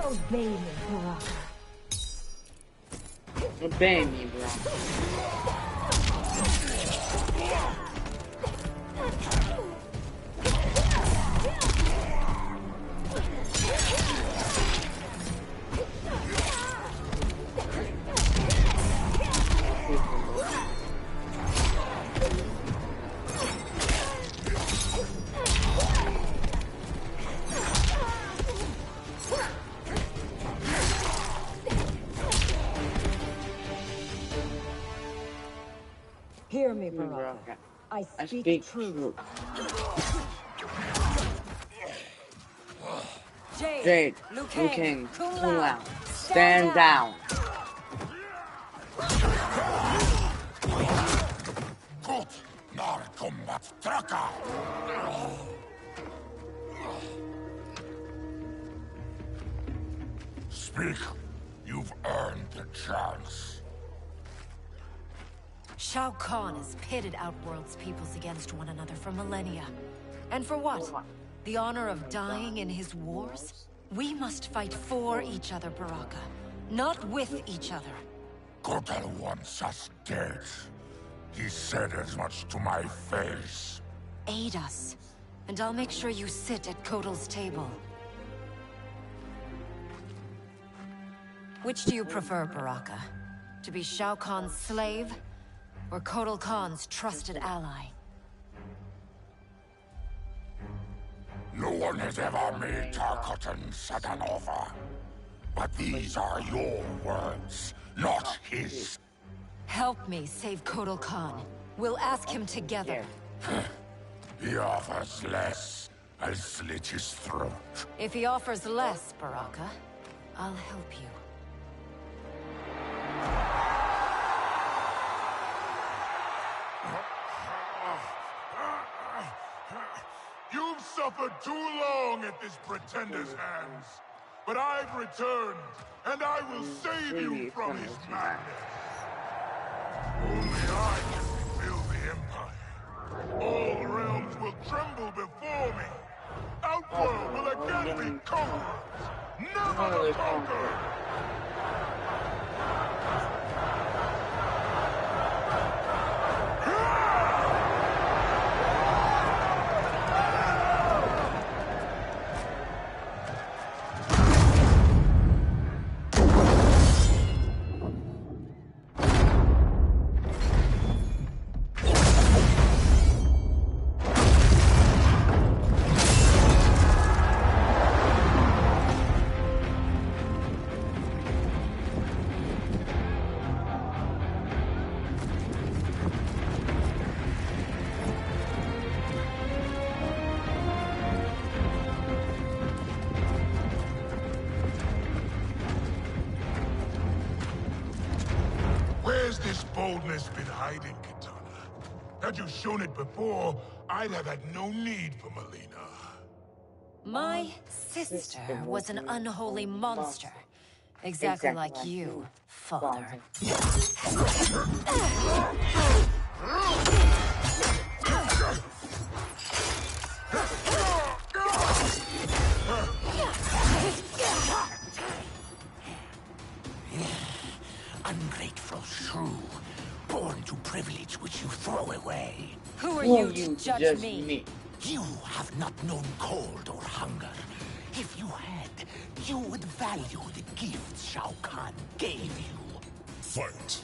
Obey me, Baraka. Obey me, bro. Hear me, Baraka. I speak truth. Jade, Liu Kang, Kung Lao, stand down. Gut, nar Kombat Traka. Speak. You've earned the chance. Shao Kahn has pitted Outworld's peoples against one another for millennia. And for what? The honor of dying in his wars? We must fight for each other, Baraka. Not with each other. Kotal wants us dead. He said as much to my face. Aid us, and I'll make sure you sit at Kotal's table. Which do you prefer, Baraka? To be Shao Kahn's slave, or Kotal Khan's trusted ally? No one has ever made Tarkatan such an offer. But these are your words, not his. Help me save Kotal Khan. We'll ask him together. He offers less. I'll slit his throat. If he offers less, Baraka, I'll help you. You've suffered too long at this pretender's hands. But I've returned, and I will save you from his madness. Only I can rebuild the Empire. All realms will tremble before me. Outworld will again be conquerors. Never the conquered! Where's this boldness been hiding, Kitana? Had you shown it before, I'd have had no need for Melina. My sister was an unholy monster. Exactly like you, father. Ungrateful shrew, born to privilege which you throw away. Who are you to judge me? You have not known cold or hunger. If you had, you would value the gifts Shao Kahn gave you. Fight.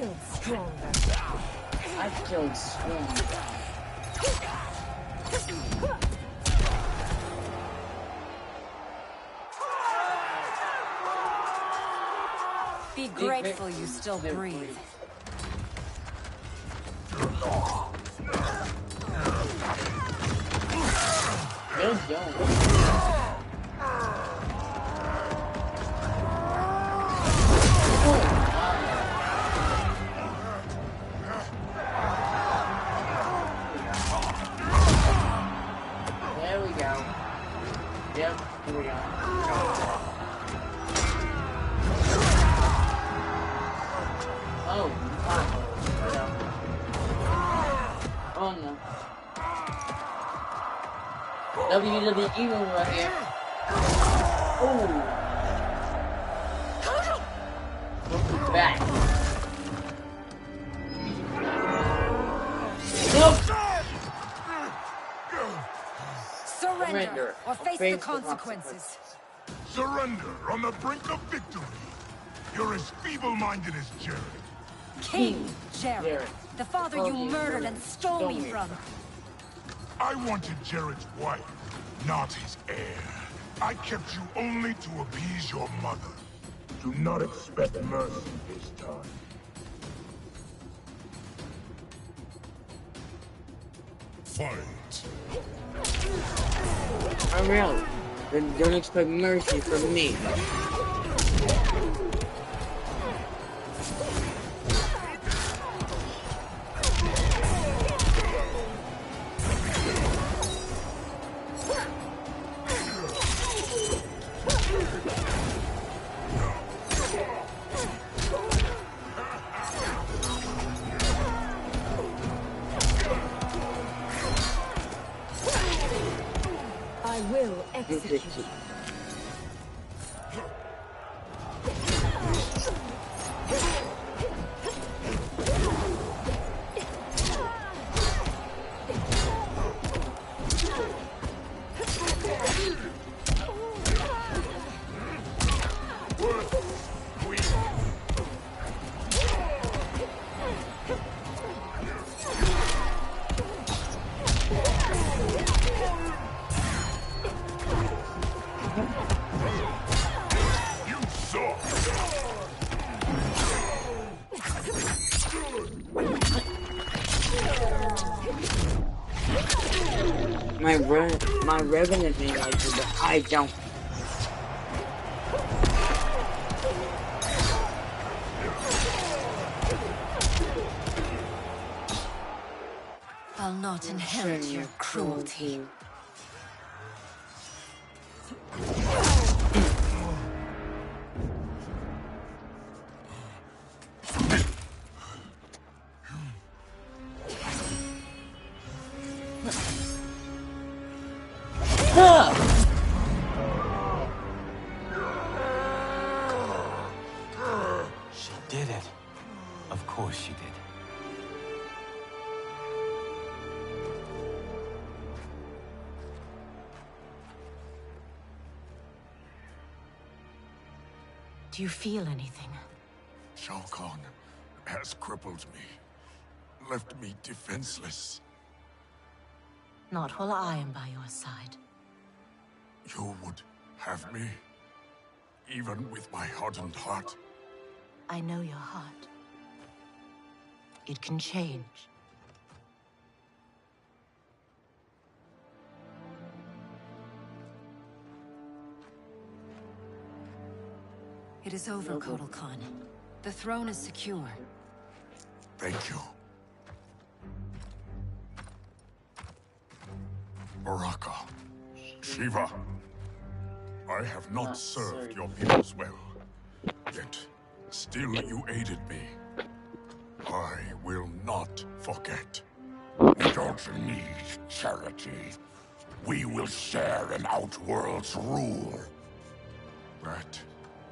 killed stronger. I've killed stronger. Be grateful you still breathe. Good job. There we go. Yep, here we go. Oh, oh no. WWE move right here. Oh. Look back. Nope. Surrender or face the consequences. Surrender on the brink of victory. You're as feeble-minded as Jared. King Jared, the father you murdered and stole me from. I wanted Jared's wife, not his heir. I kept you only to appease your mother. Do not expect mercy this time. Fight. Oh, really? Then don't expect mercy from me. I will execute. My Revenant may like you, but I don't. I'll not inherit your cruelty. She did it. Of course she did. Do you feel anything? Shao Kahn has crippled me, left me defenseless. Not while I am by your side. You would have me, even with my hardened heart. I know your heart. It can change. It is over, Kotal Khan. The throne is secure. Thank you. Baraka, Shiva, I have not served your peoples well, yet still you aided me. I will not forget. We don't need charity. We will share in Outworld's rule. That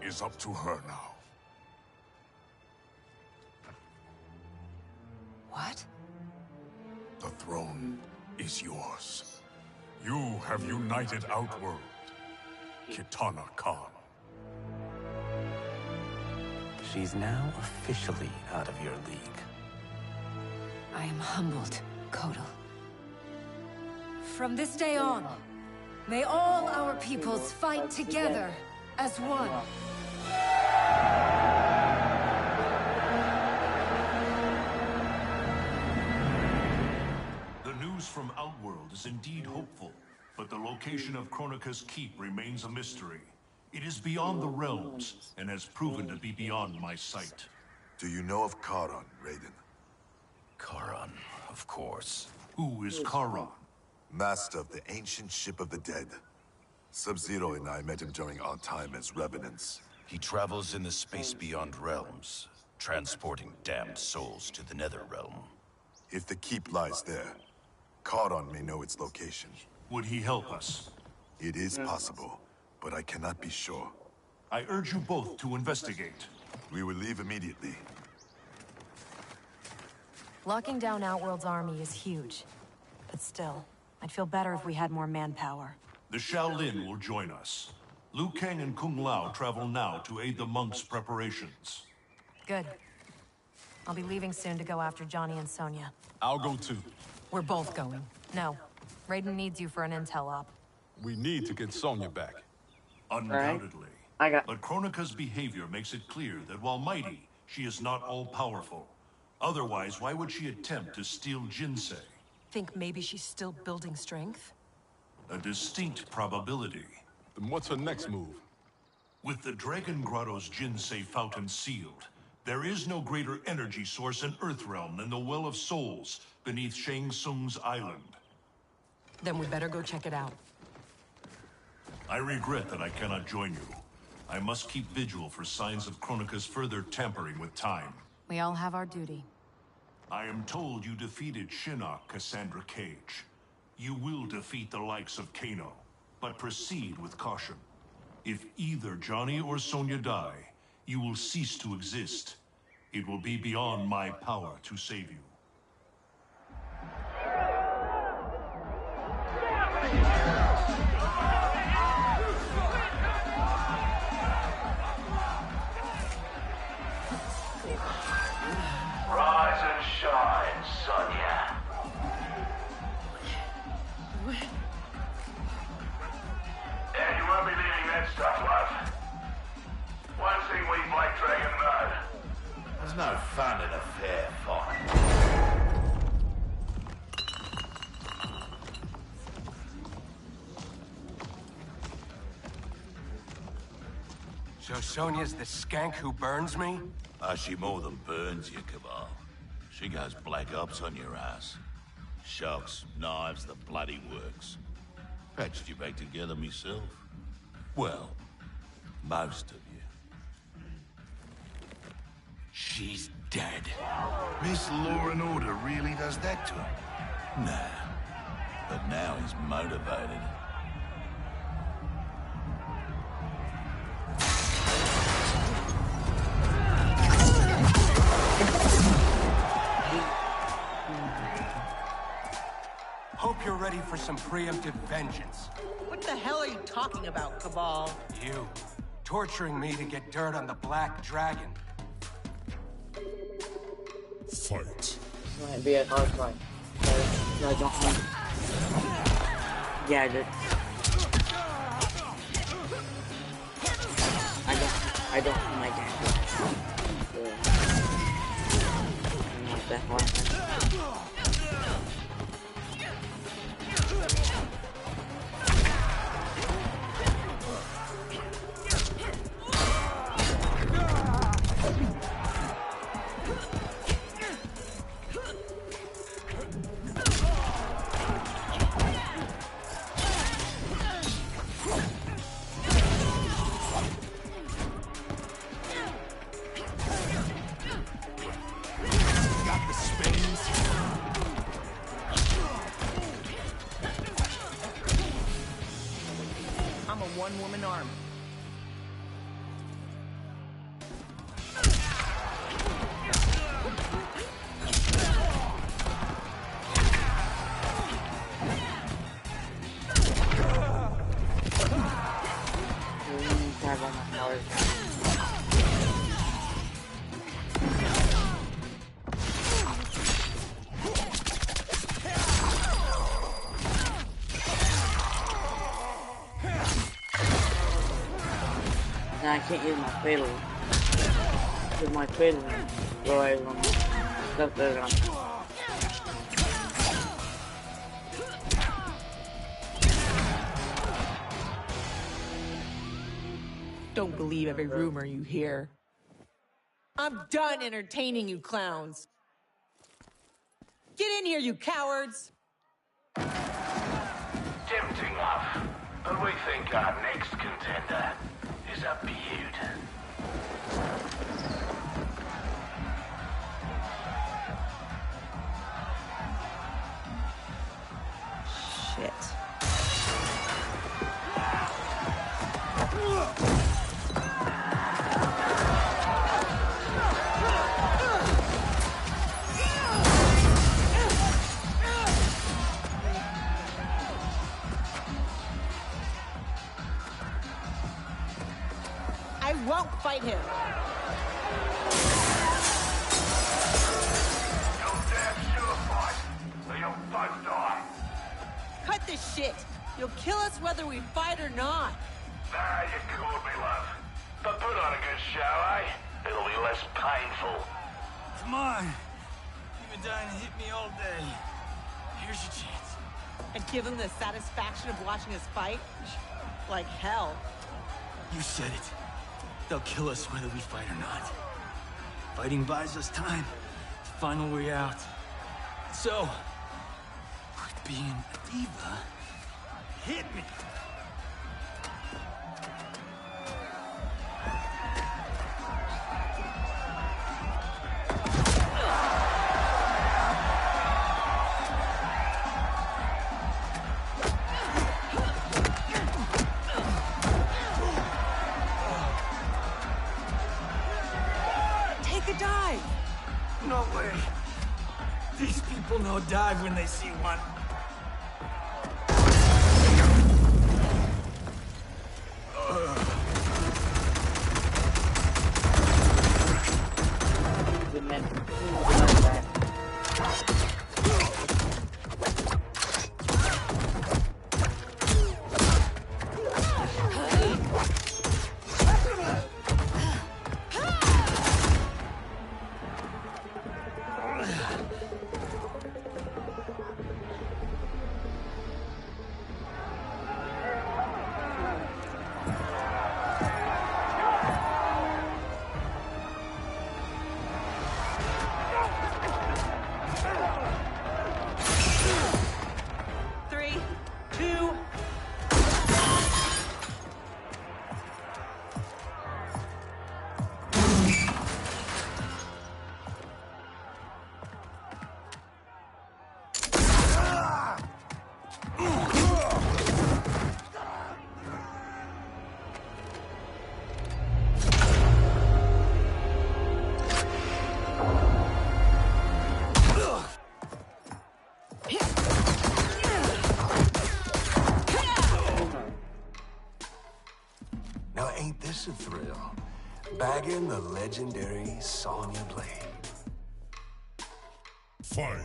is up to her now. What? The throne is yours. You have united Outworld, Kitana Khan. She's now officially out of your league. I am humbled, Kotal. From this day on, may all our peoples fight together as one. The news from Outworld is indeed hopeful, but the location of Kronika's keep remains a mystery. It is beyond the realms, and has proven to be beyond my sight. Do you know of Charon, Raiden? Charon, of course. Who is Charon? Master of the ancient ship of the dead. Sub-Zero and I met him during our time as Revenants. He travels in the space beyond realms, transporting damned souls to the Nether Realm. If the keep lies there, Charon may know its location. Would he help us? It is possible, but I cannot be sure. I urge you both to investigate. We will leave immediately. Locking down Outworld's army is huge. But still, I'd feel better if we had more manpower. The Shaolin will join us. Liu Kang and Kung Lao travel now to aid the monks' preparations. Good. I'll be leaving soon to go after Johnny and Sonya. I'll go too. We're both going. No. Raiden needs you for an intel op. We need to get Sonya back. Undoubtedly. Right. But Kronika's behavior makes it clear that while mighty, she is not all-powerful. Otherwise, why would she attempt to steal Jinsei? Think maybe she's still building strength? A distinct probability. Then what's her next move? With the Dragon Grotto's Jinsei fountain sealed, there is no greater energy source in Earthrealm than the Well of Souls beneath Shang Tsung's island. Then we better go check it out. I regret that I cannot join you. I must keep vigil for signs of Kronika's further tampering with time. We all have our duty. I am told you defeated Shinnok, Cassandra Cage. You will defeat the likes of Kano, but proceed with caution. If either Johnny or Sonya die, you will cease to exist. It will be beyond my power to save you. Rise and shine, Sonya. And you won't be leaving that stuff, love. One thing we Black Dragon know. There's no fun in a fair fight. So Sonya's the skank who burns me? She more than burns you, Cabal. She goes black ops on your ass. Shocks, knives, the bloody works. Patched you back together myself. Well, most of you. She's dead. Miss Law and Order really does that to him? Nah. But now he's motivated. Hope you're ready for some preemptive vengeance. What the hell are you talking about, Cabal? You, torturing me to get dirt on the Black Dragon. Fight. This might be a hard fight. No, don't. Yeah, I did. I don't like it. Not that hard. I'm a one-woman army. Now I can't use my fatal. Because my fatal relies on stuff that I'm... Don't believe every rumor you hear. I'm done entertaining you clowns. Get in here, you cowards! Tempting enough, but we think our next contender is a beaut. Shit. I won't fight him. You'll damn sure fight, or you'll both die. Cut this shit. You'll kill us whether we fight or not. Nah, you called me, love. But put on a good show, eh? It'll be less painful. Come on. You've been dying to hit me all day. Here's your chance. And give them the satisfaction of watching us fight? Like hell. You said it. They'll kill us whether we fight or not. Fighting buys us time to find a way out. So, with being a diva, hit me. Take a dive. No way. These people know dive when they see one. Now ain't this a thrill? Bagging the legendary Sonya Blade. Fight.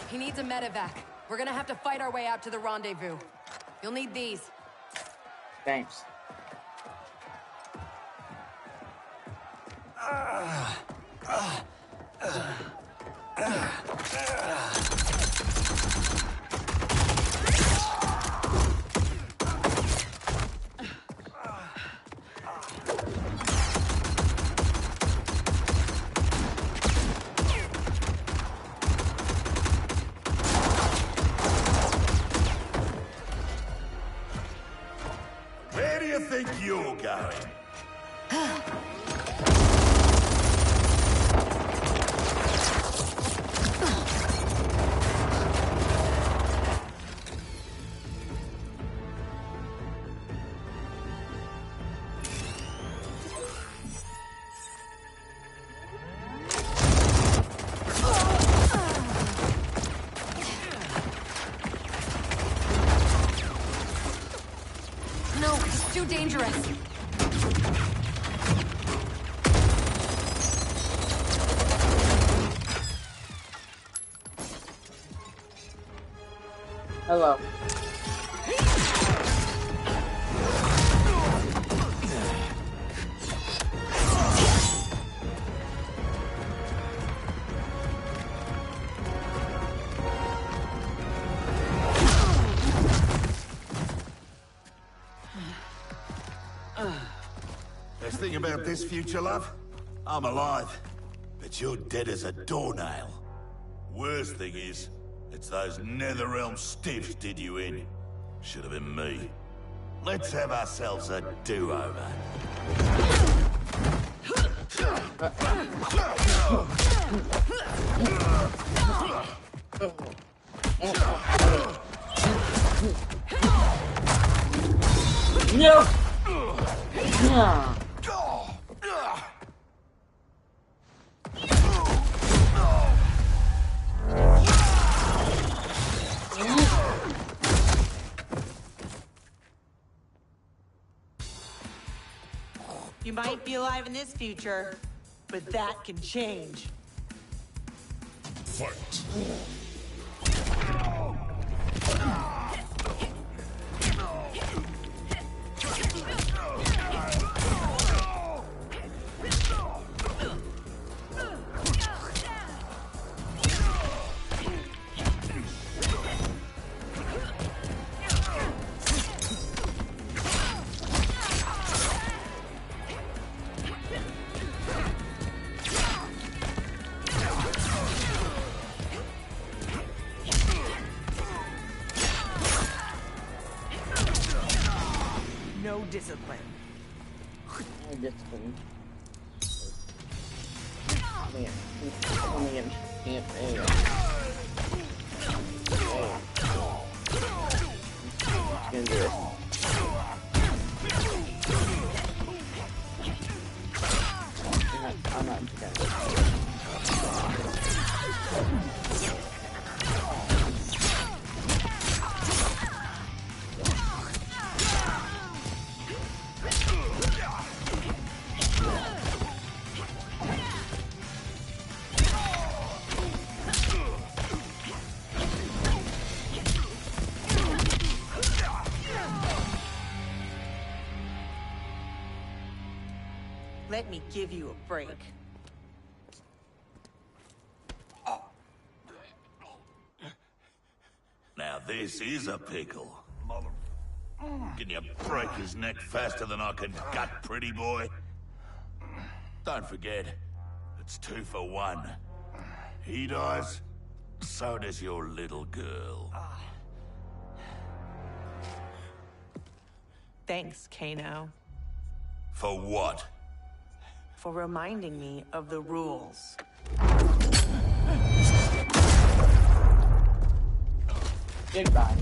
He needs a medevac. We're gonna have to fight our way out to the rendezvous. You'll need these. Thanks. Where do you think you're going? No, it's too dangerous. Hello. Best thing about this future, love? I'm alive, but you're dead as a doornail. Worst thing is, it's those Netherrealm stiffs did you in. Should have been me. Let's have ourselves a do-over. No! Yeah. You might be alive in this future, but that can change. Fight. No discipline. No discipline. Man, there you go. Gonna do it. I'm not gonna. Let me give you a break. Now this is a pickle. Can you break his neck faster than I can gut, pretty boy? Don't forget, it's 2 for 1. He dies, so does your little girl. Thanks, Kano. For what? For reminding me of the rules. Goodbye.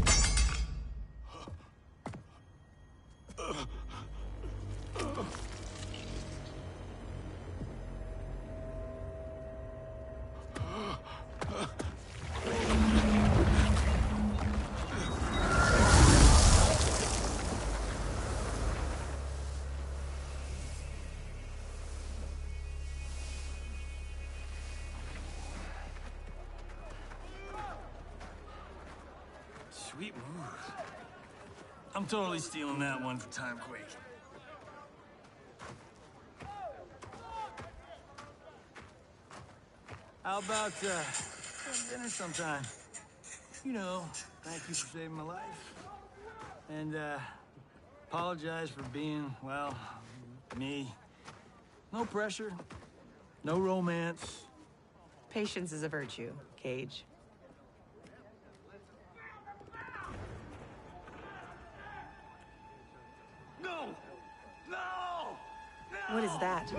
sweet move. I'm totally stealing that one for Timequake. How about, dinner sometime? You know, thank you for saving my life. And, apologize for being, well, me. No pressure, no romance. Patience is a virtue, Cage. No! No! What is that?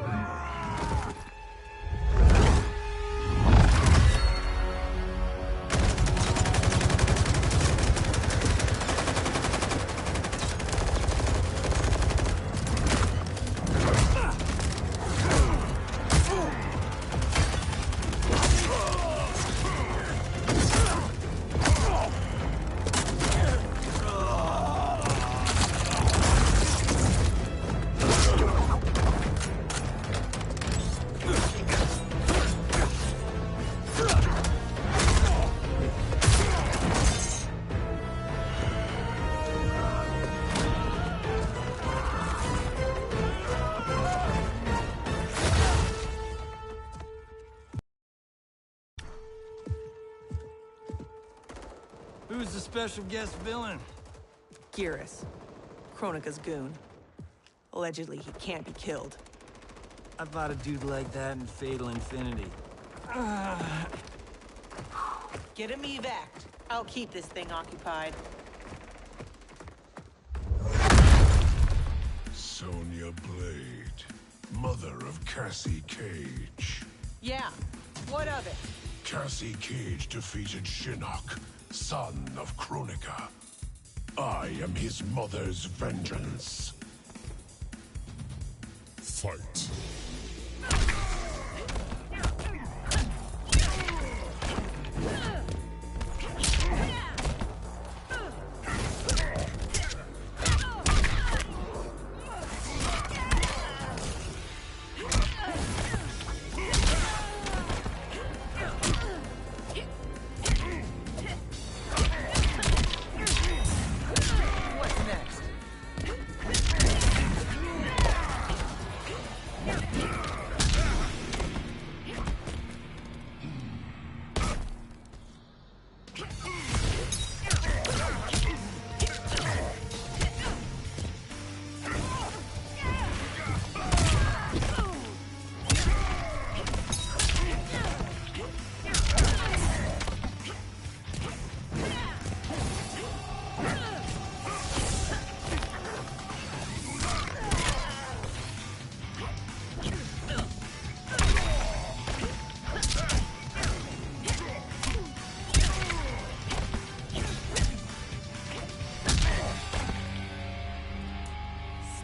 Who's the special guest villain? Geras, Kronika's goon. Allegedly, he can't be killed. I fought a dude like that in Fatal Infinity. Get him evac. I'll keep this thing occupied. Sonya Blade, mother of Cassie Cage. Yeah, what of it? Cassie Cage defeated Shinnok, son of Kronika. I am his mother's vengeance. Fight.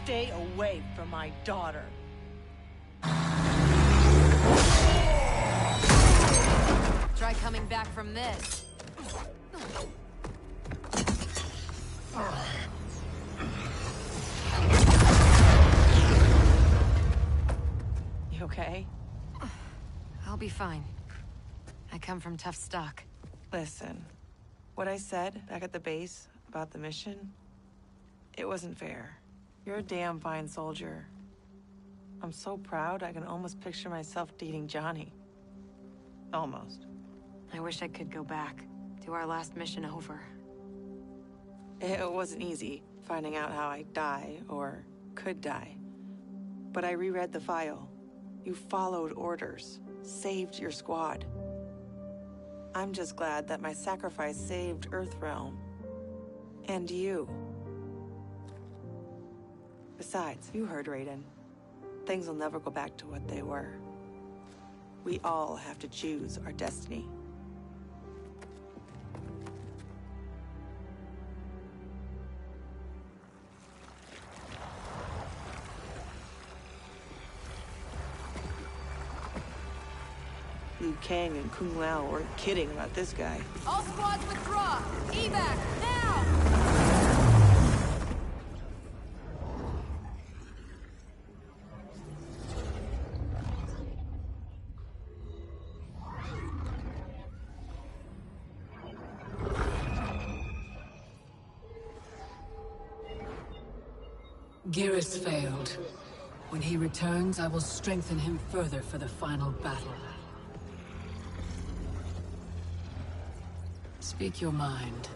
Stay away from my daughter. Try coming back from this. You okay? I'll be fine. I come from tough stock. Listen, what I said back at the base about the mission, it wasn't fair. You're a damn fine soldier. I'm so proud I can almost picture myself dating Johnny. Almost. I wish I could go back. Do our last mission over. It wasn't easy finding out how I'd die, or could die. But I reread the file. You followed orders, saved your squad. I'm just glad that my sacrifice saved Earthrealm. And you. Besides, you heard Raiden. Things will never go back to what they were. We all have to choose our destiny. Liu Kang and Kung Lao weren't kidding about this guy. All squads withdraw! Evac, now! Geras failed. When he returns, I will strengthen him further for the final battle. Speak your mind.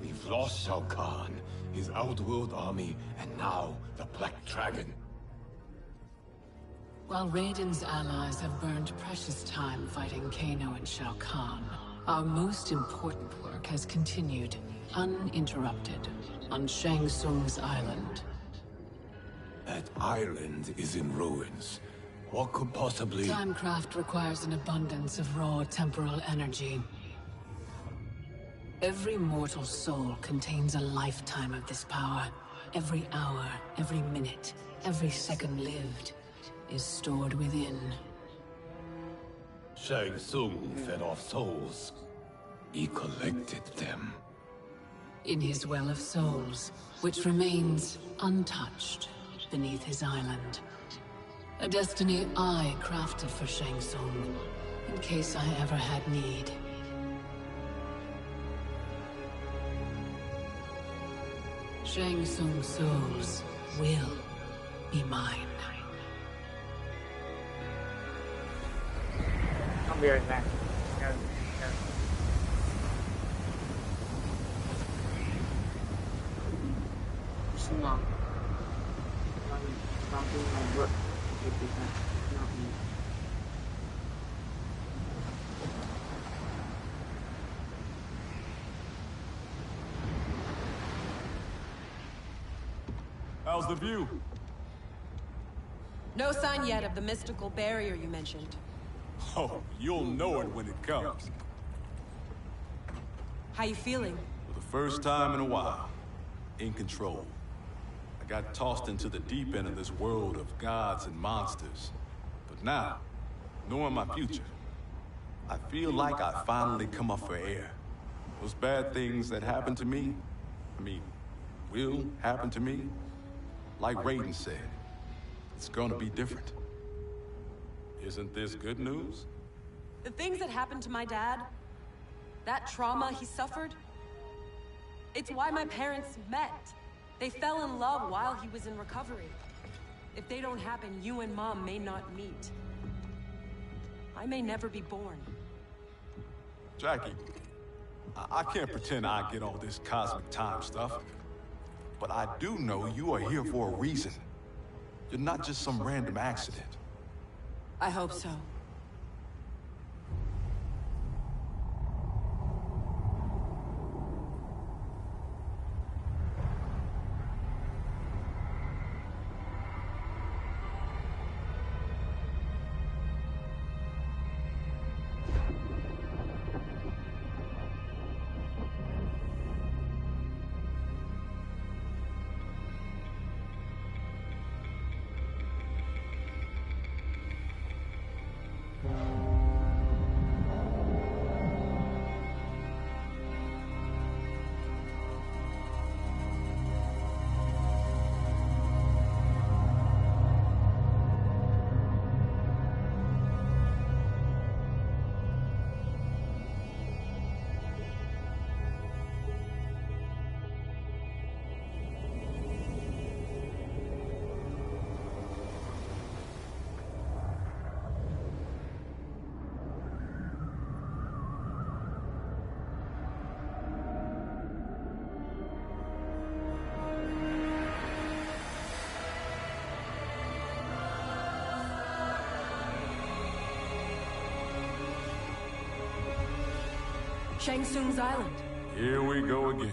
We've lost Shao Kahn, his Outworld army, and now the Black Dragon. While Raiden's allies have burned precious time fighting Kano and Shao Kahn, our most important work has continued, uninterrupted, on Shang Tsung's island. That island is in ruins. What could possibly— Timecraft requires an abundance of raw temporal energy. Every mortal soul contains a lifetime of this power. Every hour, every minute, every second lived is stored within. Shang Tsung fed off souls. He collected them. In his Well of Souls, which remains untouched beneath his island. A destiny I crafted for Shang Tsung, in case I ever had need. Shang Tsung's souls will be mine. I'll be right back. It's not doing my work. Not me. How's the view? No sign yet of the mystical barrier you mentioned. Oh, you'll know it when it comes. How you feeling? For the first time in a while, in control. I got tossed into the deep end of this world of gods and monsters. But now, knowing my future, I feel like I finally come up for air. Those bad things that happened to me, will happen to me. Like Raiden said, it's gonna be different. Isn't this good news? The things that happened to my dad, that trauma he suffered, it's why my parents met. They fell in love while he was in recovery. If they don't happen, you and Mom may not meet. I may never be born. Jackie, I can't pretend I get all this cosmic time stuff. But I do know you are here for a reason. You're not just some random accident. I hope so. Shang Tsung's island. Here we go again.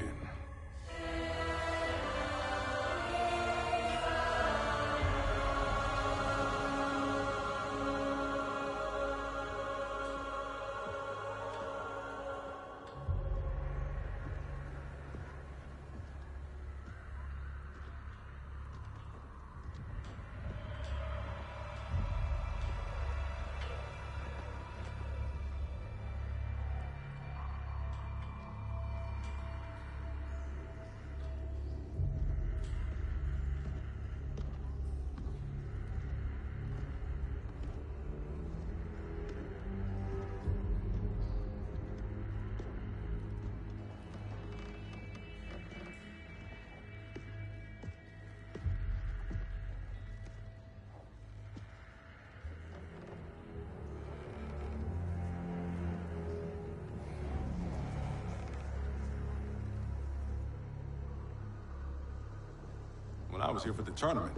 I was here for the tournament.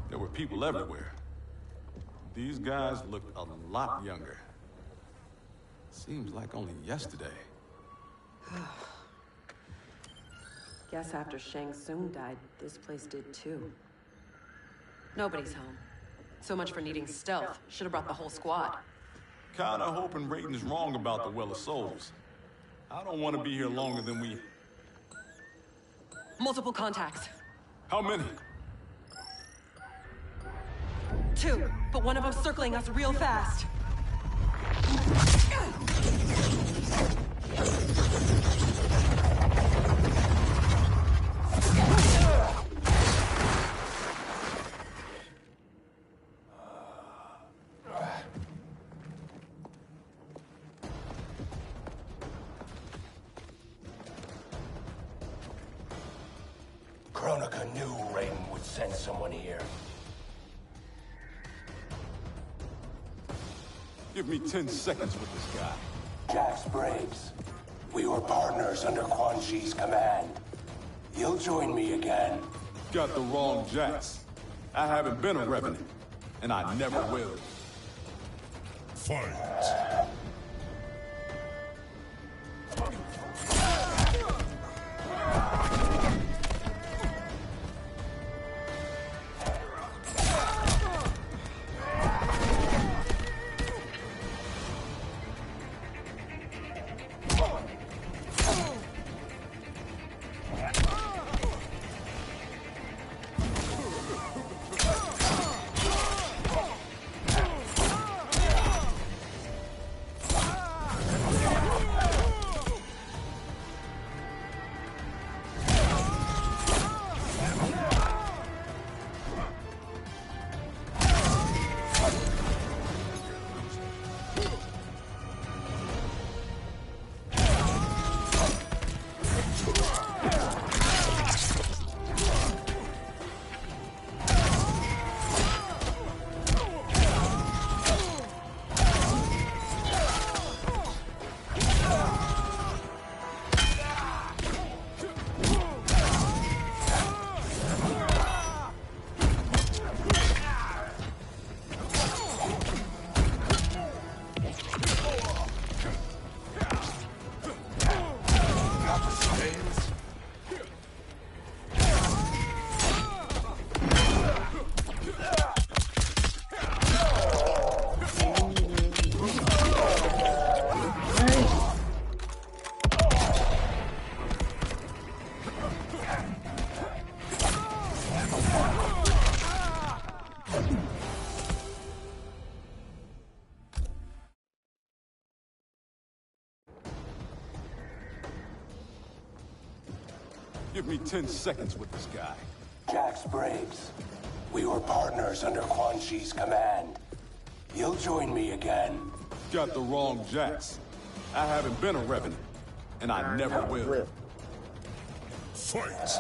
There were people everywhere. These guys looked a lot younger. Seems like only yesterday. Guess after Shang Tsung died, this place did too. Nobody's home. So much for needing stealth. Should have brought the whole squad. Kinda hoping Raiden's wrong about the Well of Souls. I don't want to be here longer than we... Multiple contacts. How many? 2, but one of them circling us real fast. Kronika knew Raiden would send someone here. Give me 10 seconds with this guy. Jax Braves. We were partners under Quan Chi's command. You'll join me again. Got the wrong Jax. I haven't been a Revenant, and I never will. Fight! Give me 10 seconds with this guy. Jax Braves. We were partners under Quan Chi's command. You'll join me again. Got the wrong Jax. I haven't been a Revenant, and I never will. Fight!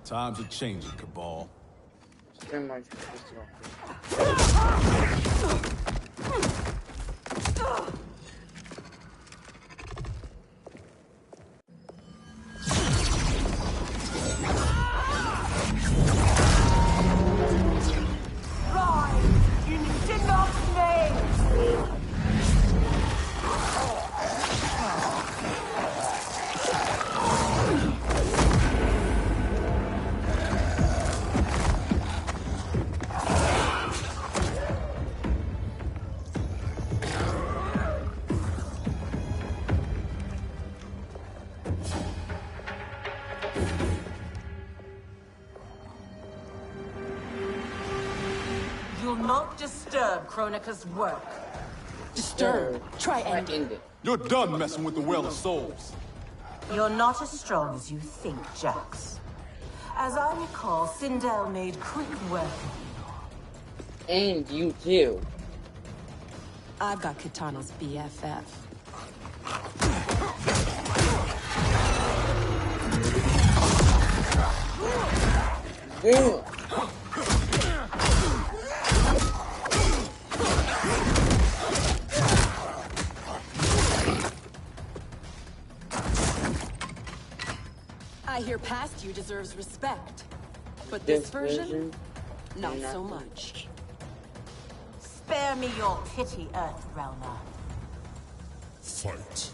Times are changing, Cabal. not disturb Kronika's work. Disturb. Try end it. You're done messing with the Well of Souls. You're not as strong as you think, Jax. As I recall, Sindel made quick work of you. And you too. I've got Kitana's BFF. I hear past you deserves respect. But this version, not so much. Spare me your pity, Earthrealmer. Fight.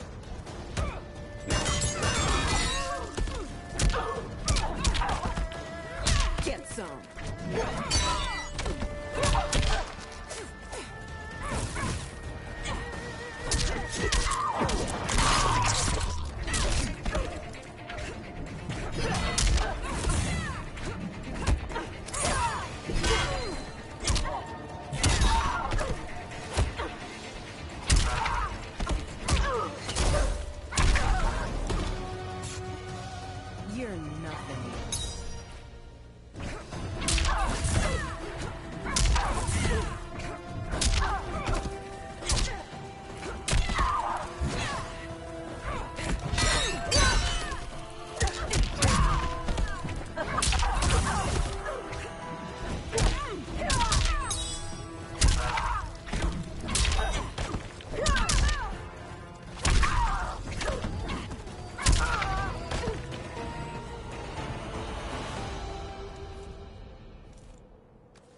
Get some. You're nothing.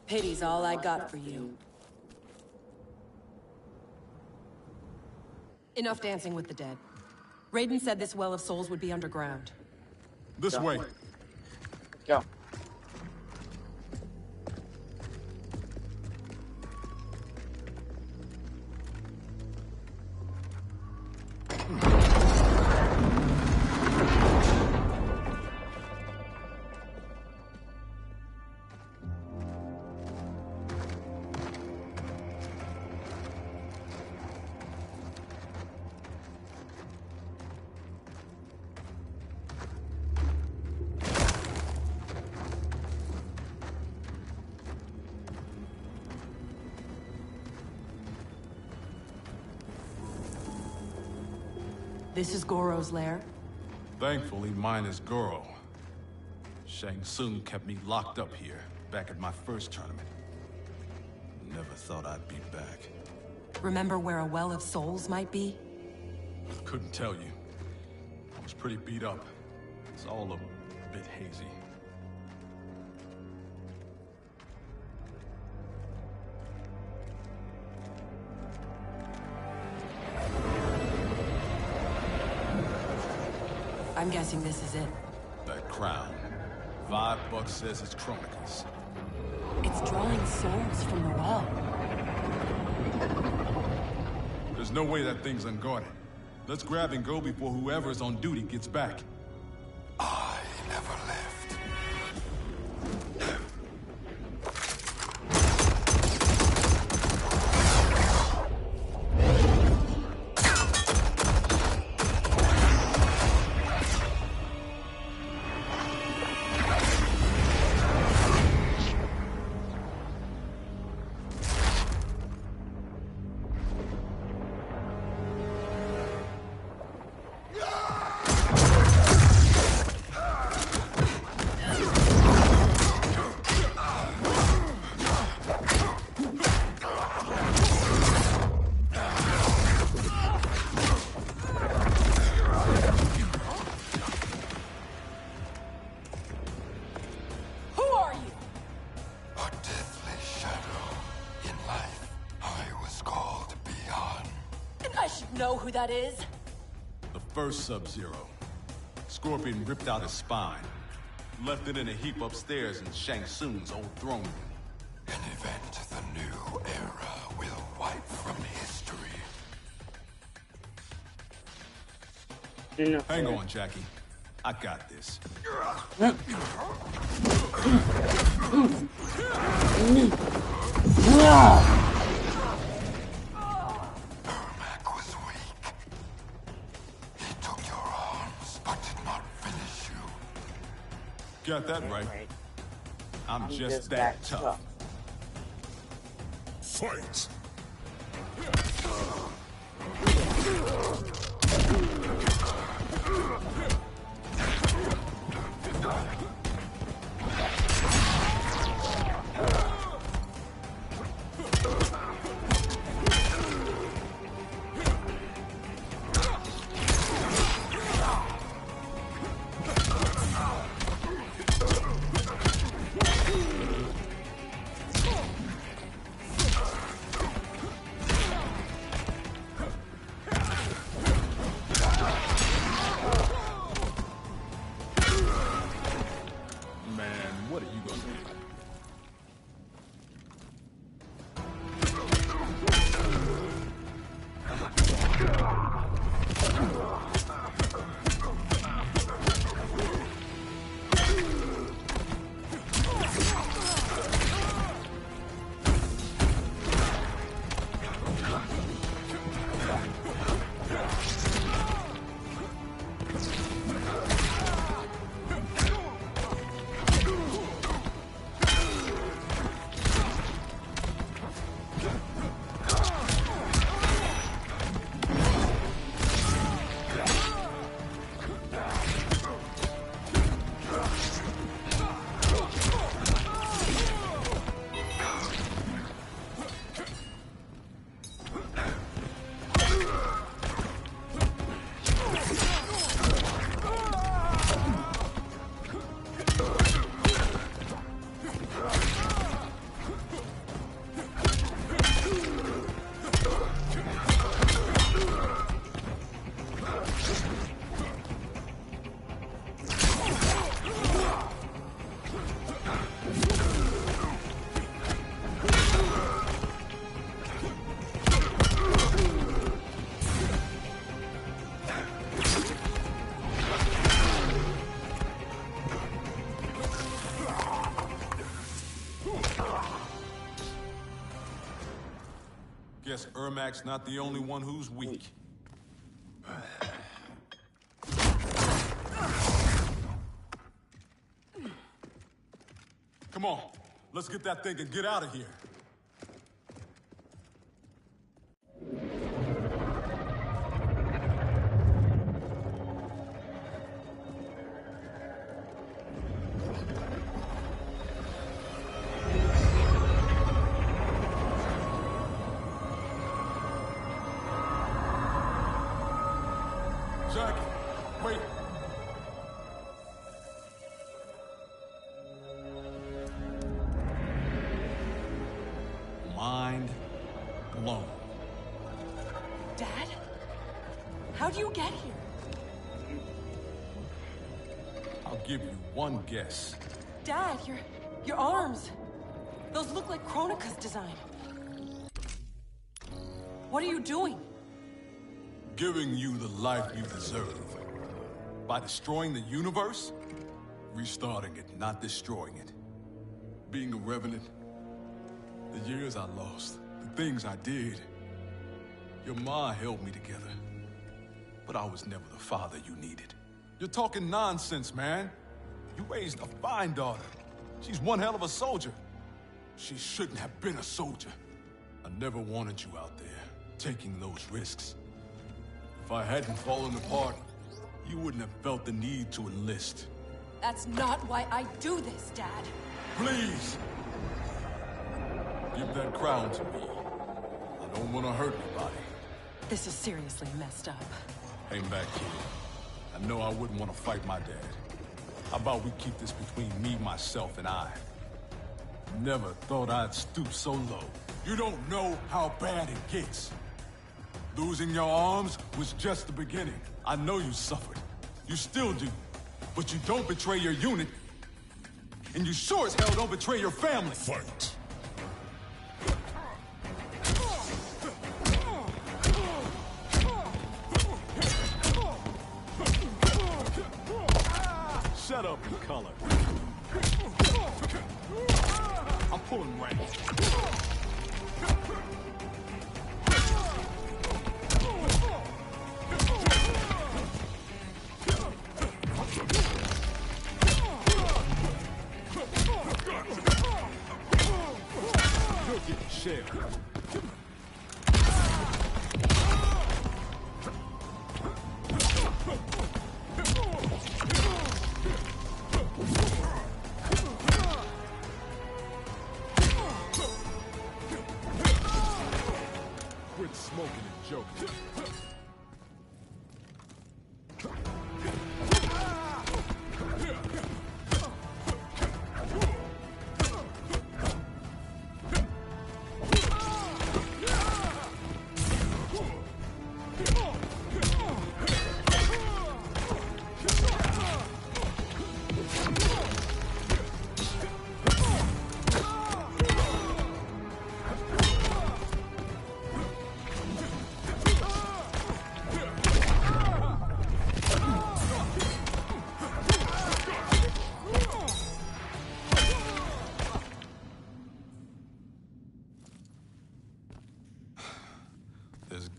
Pity's all I got for you. Enough dancing with the dead. Raiden said this Well of Souls would be underground. This way. Go. This is Goro's lair? Thankfully, mine is Goro. Shang Tsung kept me locked up here, back at my first tournament. Never thought I'd be back. Remember where a Well of Souls might be? Couldn't tell you. I was pretty beat up. It's all a bit hazy. I'm guessing this is it. That crown. $5 says it's Kronika's. It's drawing souls from the well. There's no way that thing's unguarded. Let's grab and go before whoever's on duty gets back. I never left. Know who that is? The first Sub-Zero. Scorpion ripped out his spine. Left it in a heap upstairs in Shang Tsung's old throne room. An event the new era will wipe from history. Hang on, Jackie. I got this. Ermac was weak. He took your arms, but did not finish you. Got that right. I'm just that tough. Fight! Guess Ermac's not the only one who's weak. Come on, let's get that thing and get out of here. Jack, wait. Mind blown. Dad? How'd you get here? I'll give you one guess. Dad, your arms. Those look like Kronika's design. What are you doing? Giving you the life you deserve. By destroying the universe, restarting it, not destroying it. Being a revenant, the years I lost, the things I did. Your ma held me together, but I was never the father you needed. You're talking nonsense, man. You raised a fine daughter. She's one hell of a soldier. She shouldn't have been a soldier. I never wanted you out there, taking those risks. If I hadn't fallen apart, you wouldn't have felt the need to enlist. That's not why I do this, Dad. Please! Give that crown to me. I don't want to hurt anybody. This is seriously messed up. Hang back, kid. I know I wouldn't want to fight my dad. How about we keep this between me, myself, and I? Never thought I'd stoop so low. You don't know how bad it gets. Losing your arms was just the beginning. I know you suffered. You still do. But you don't betray your unit. And you sure as hell don't betray your family. Fight! Shut up and color. I'm pulling rank.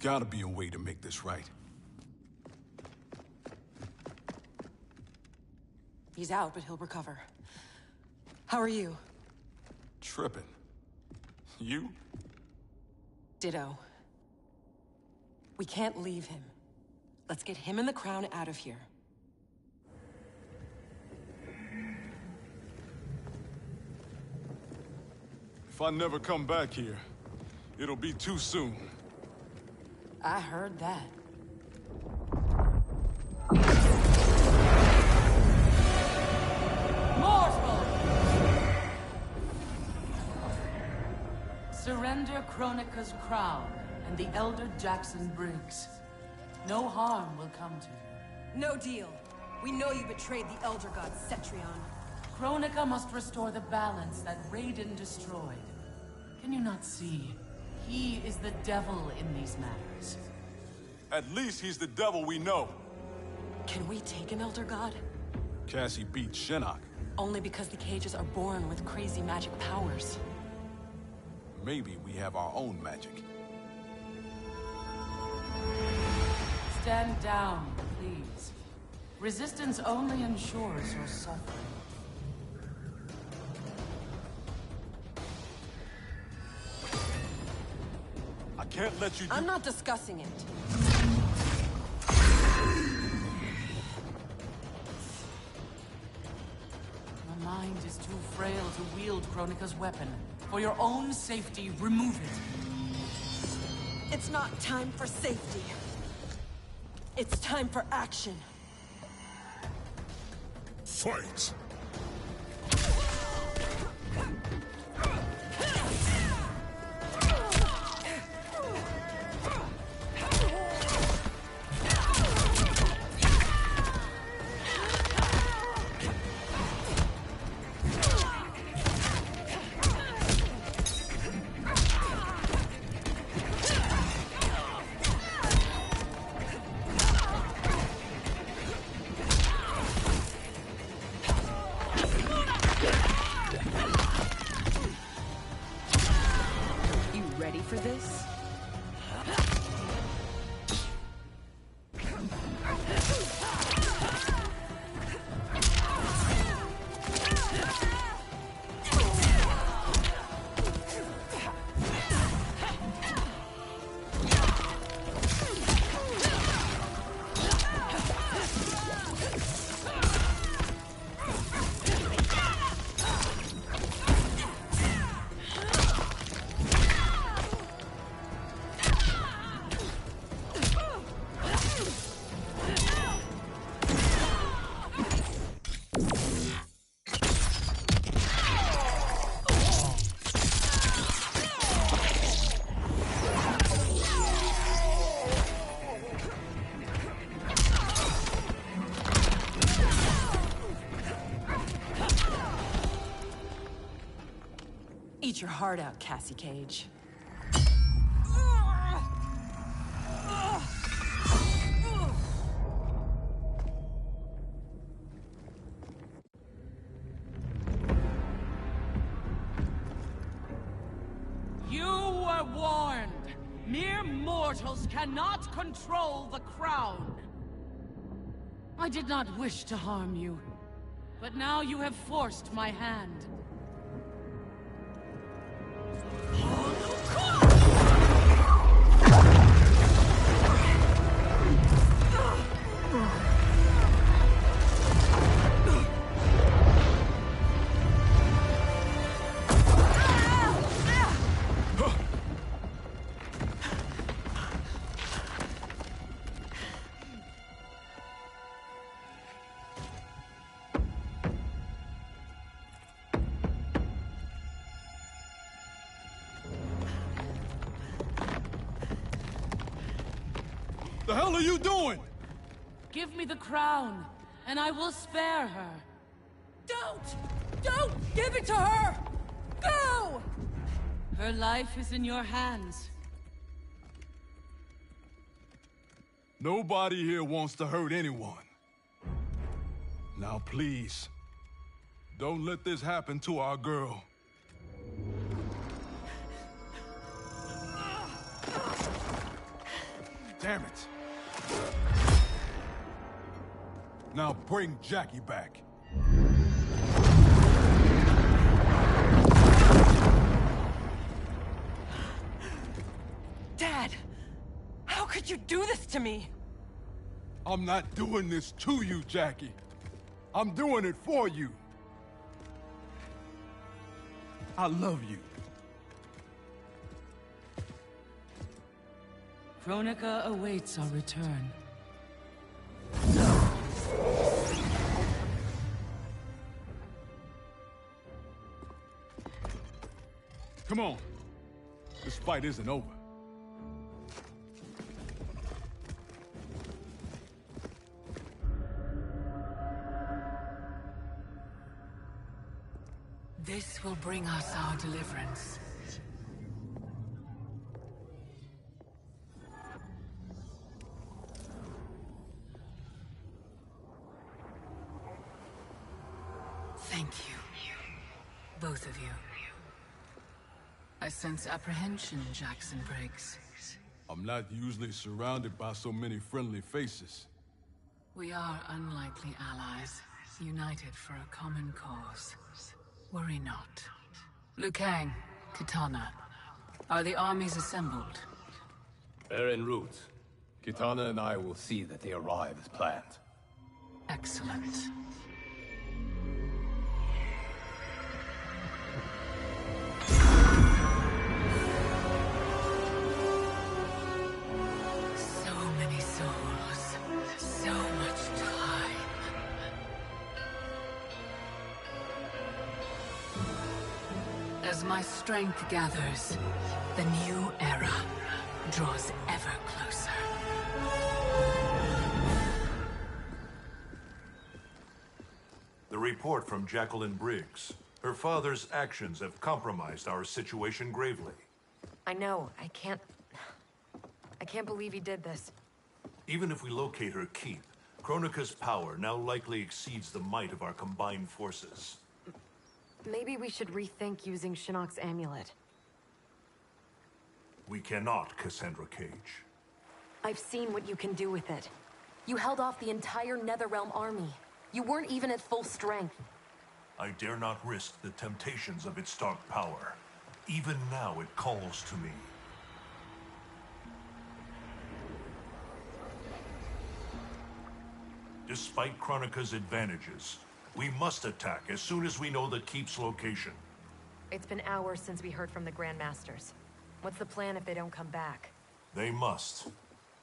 gotta be a way to make this right. He's out, but he'll recover. How are you? Tripping. You? Ditto. We can't leave him. Let's get him and the crown out of here. If I never come back here, it'll be too soon. I heard that. Mortal! Surrender Kronika's crown and the Elder Jackson Briggs. No harm will come to you. No deal. We know you betrayed the Elder God, Cetrion. Kronika must restore the balance that Raiden destroyed. Can you not see? He is the devil in these matters. At least he's the devil we know. Can we take an Elder God? Cassie beat Shinnok. Only because the cages are born with crazy magic powers. Maybe we have our own magic. Stand down, please. Resistance only ensures your suffering. I can't let you do— I'm not discussing it. Your mind is too frail to wield Kronika's weapon. For your own safety, remove it. It's not time for safety. It's time for action. Fight! For this? Eat your heart out, Cassie Cage. You were warned. Mere mortals cannot control the crown. I did not wish to harm you, but now you have forced my hand. The hell are you doing? Give me the crown, and I will spare her. Don't give it to her! Go! Her life is in your hands. Nobody here wants to hurt anyone. Now please, don't let this happen to our girl. Damn it. Now bring Jackie back. Dad! How could you do this to me? I'm not doing this to you, Jackie. I'm doing it for you. I love you. Kronika awaits our return. Come on. This fight isn't over. This will bring us our deliverance. Thank you. Both of you. I sense apprehension, Jackson Briggs. I'm not usually surrounded by so many friendly faces. We are unlikely allies, united for a common cause. Worry not. Liu Kang, Kitana, are the armies assembled? They're en route. Kitana and I will see that they arrive as planned. Excellent. So many souls, so much time. As my strength gathers, the new era draws ever closer. The report from Jacqueline Briggs. Her father's actions have compromised our situation gravely. I know. I can't believe he did this. Even if we locate her keep, Kronika's power now likely exceeds the might of our combined forces. Maybe we should rethink using Shinnok's amulet. We cannot, Cassandra Cage. I've seen what you can do with it. You held off the entire Netherrealm army. You weren't even at full strength. I dare not risk the temptations of its dark power. Even now it calls to me. Despite Kronika's advantages, we must attack as soon as we know the keep's location. It's been hours since we heard from the Grandmasters. What's the plan if they don't come back? They must,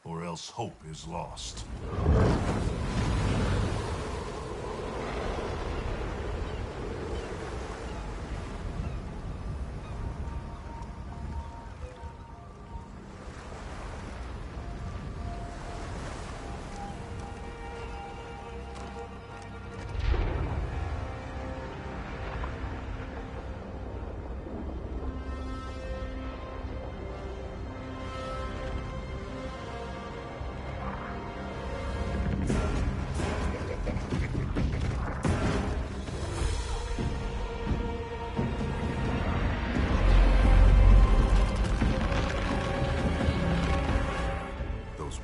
or else hope is lost.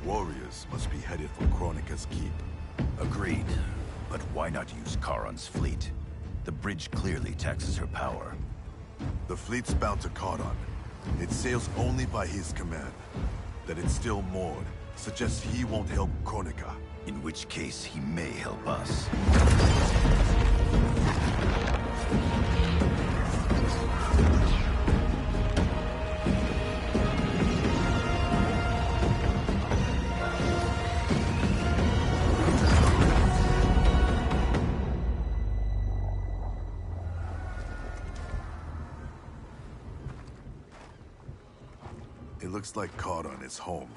Warriors must be headed for Kronika's keep. Agreed. But why not use Charon's fleet? The bridge clearly taxes her power. The fleet's bound to Charon. It sails only by his command. That it's still moored suggests he won't help Kronika. In which case, he may help us. It looks like Charon is home.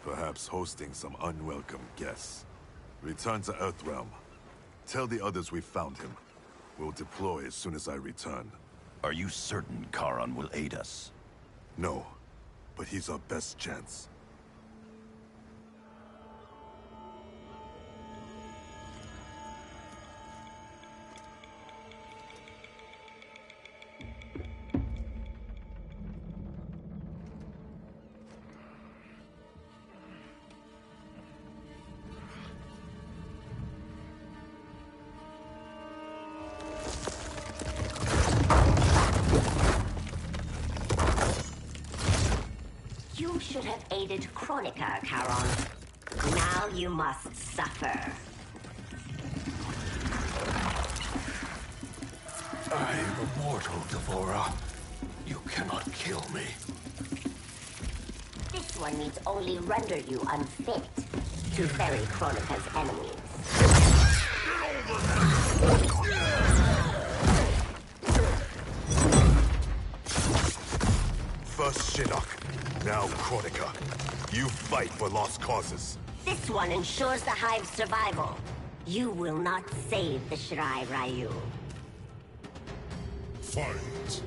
Perhaps hosting some unwelcome guests. Return to Earthrealm. Tell the others we found him. We'll deploy as soon as I return. Are you certain Charon will aid us? No, but he's our best chance. should have aided Kronika, Charon. Now you must suffer. I am immortal, Devora. You cannot kill me. This one needs only render you unfit to ferry Kronika's enemies. First Shinnok, now Kronika. You fight for lost causes. This one ensures the Hive's survival. You will not save the Shirai Ryu. Fight.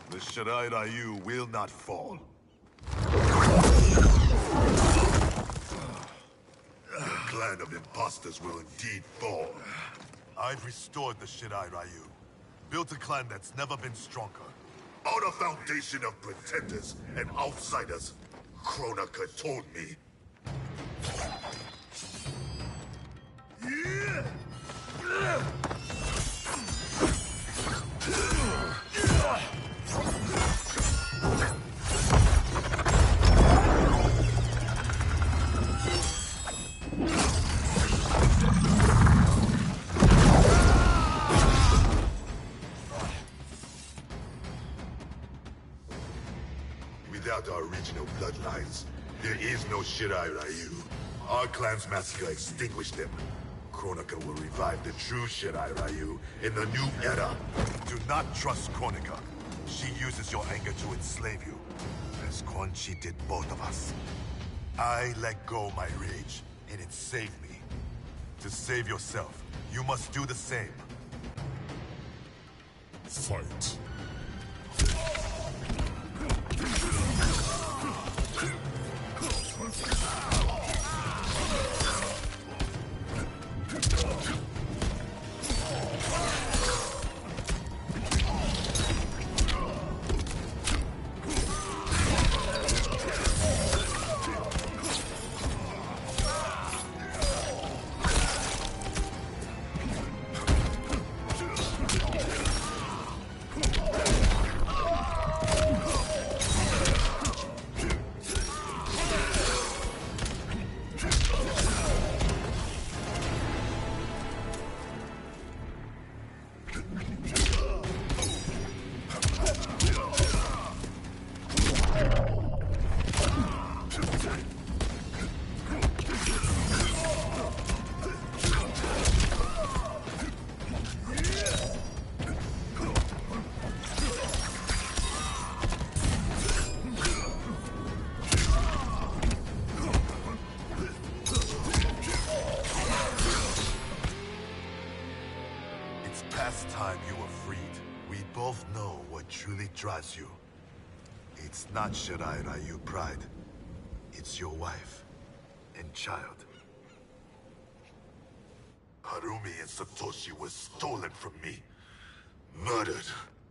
The Shirai Ryu will not fall. The clan of imposters will indeed fall. I've restored the Shirai Ryu. Built a clan that's never been stronger. On a foundation of pretenders and outsiders, Kronika told me. Without our original bloodlines, there is no Shirai Ryu. Our clan's massacre extinguished them. Kronika will revive the true Shirai Ryu in the new era. Do not trust Kronika. She uses your anger to enslave you, as Quan Chi did both of us. I let go my rage, and it saved me. To save yourself, you must do the same. Fight. Past time you were freed. We both know what truly drives you. It's not Shirai Ryu pride. It's your wife and child. Harumi and Satoshi were stolen from me. Murdered.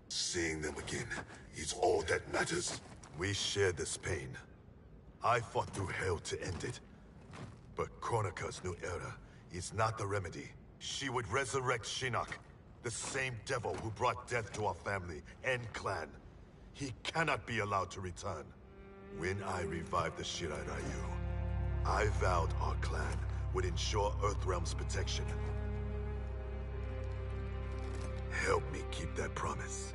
Seeing them again is all that matters. We share this pain. I fought through hell to end it. But Kronika's new era is not the remedy. She would resurrect Shinnok, the same devil who brought death to our family and clan. He cannot be allowed to return. When I revived the Shirai Ryu, I vowed our clan would ensure Earthrealm's protection. Help me keep that promise.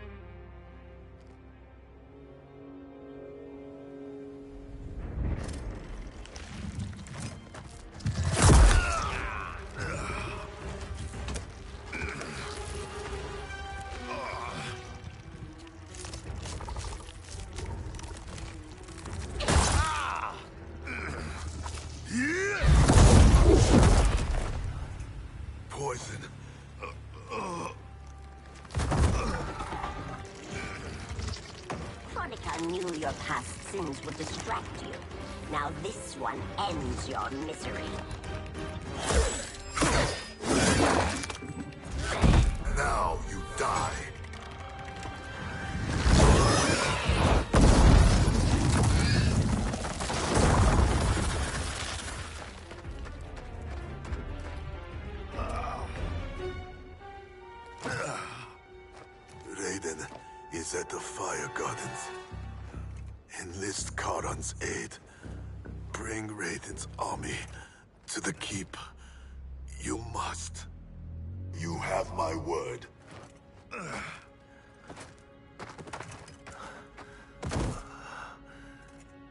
Poison. Kronika knew your past sins would distract you. Now this one ends your misery. Now you die. Raiden is at the Fire Gardens. Enlist Karan's aid. Bring Raiden's army to the keep. You must. You have my word.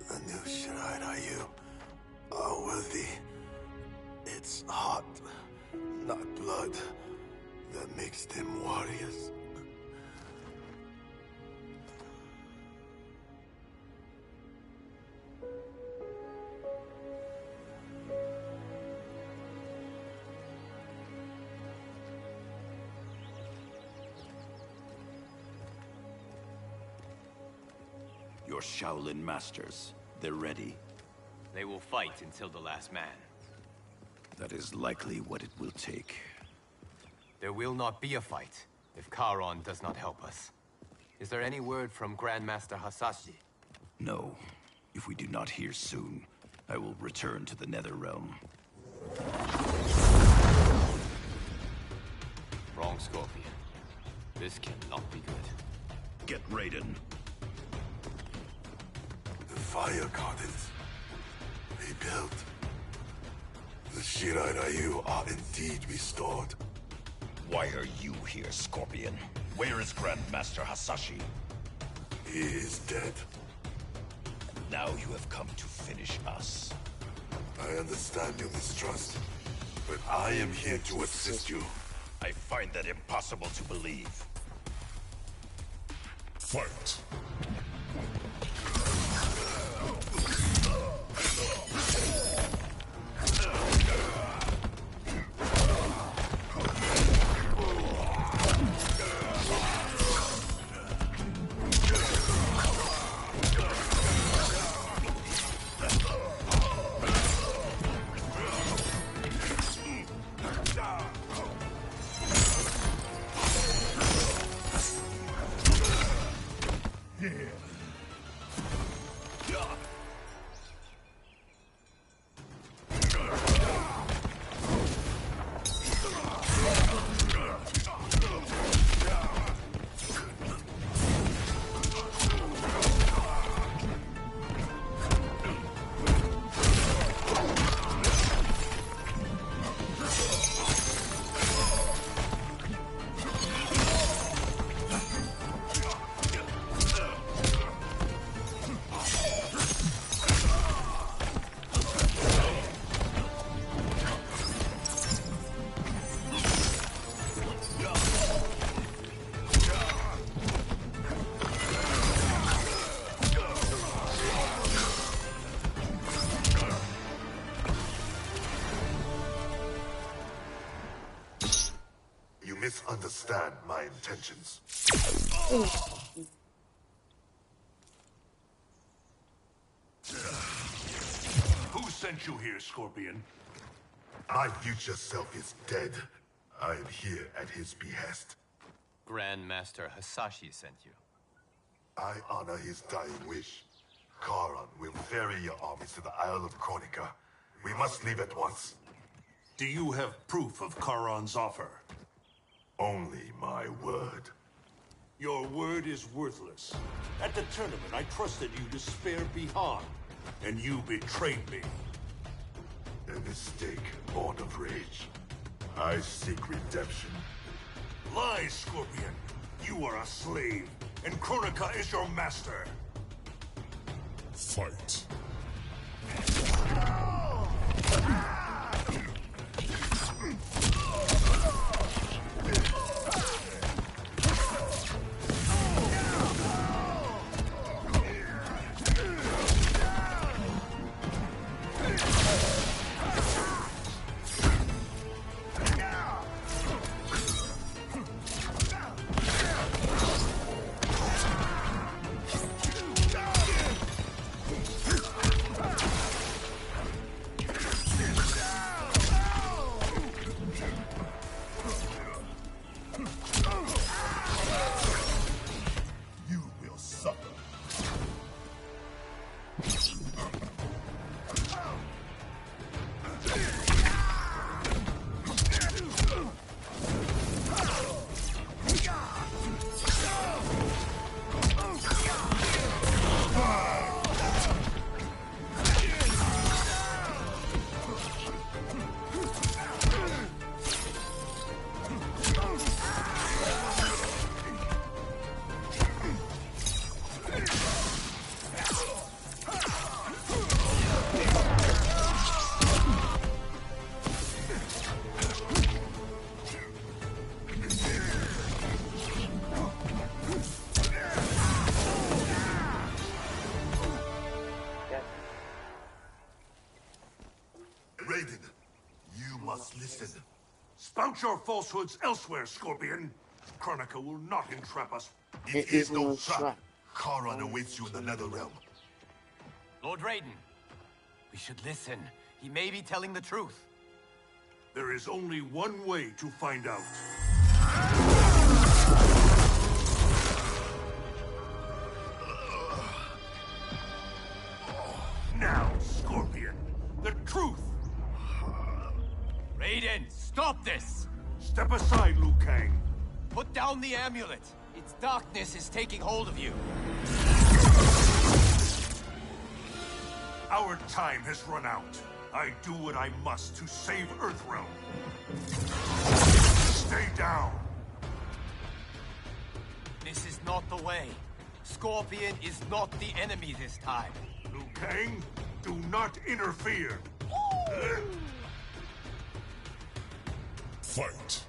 The new Shirai Ryu are worthy. It's heart, not blood, that makes them warriors. Your Shaolin masters, they're ready. They will fight until the last man. That is likely what it will take. There will not be a fight if Karon does not help us. Is there any word from Grandmaster Hasashi? No. If we do not hear soon, I will return to the Netherrealm. Wrong, Scorpion. This cannot be good. Get Raiden. The Fire Gardens. Rebuilt. The Shirai Ryu are indeed restored. Why are you here, Scorpion? Where is Grandmaster Hasashi? He is dead. Now you have come to finish us. I understand your mistrust, but I am here to assist you. I find that impossible to believe. Fight! Misunderstand my intentions. Who sent you here, Scorpion? My future self is dead. I am here at his behest. Grandmaster Hasashi sent you. I honor his dying wish. Karan will ferry your armies to the Isle of Kronika. We must leave at once. Do you have proof of Karan's offer? Only my word. Your word is worthless. At the tournament, I trusted you to spare Bihan, and you betrayed me. A mistake born of rage. I seek redemption. Lies, Scorpion. You are a slave, and Kronika is your master. Fight. Raiden, you must listen. Spout your falsehoods elsewhere, Scorpion. Kronika will not entrap us. It is no trap. Charon awaits you in the Netherrealm. Lord Raiden, we should listen. He may be telling the truth. There is only one way to find out. Now, Scorpion, the truth! Raiden, stop this! Step aside, Liu Kang. Put down the amulet. Its darkness is taking hold of you. Our time has run out. I do what I must to save Earthrealm. Stay down. This is not the way. Scorpion is not the enemy this time. Liu Kang, do not interfere. Fight.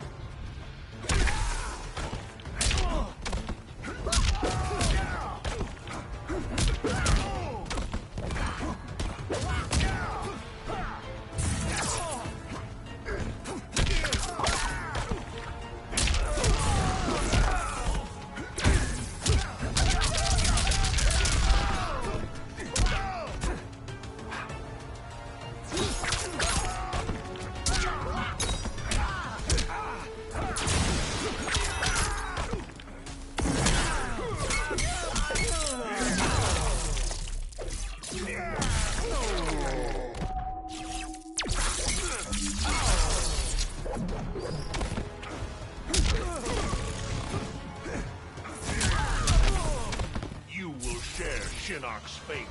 You will share Shinnok's fate.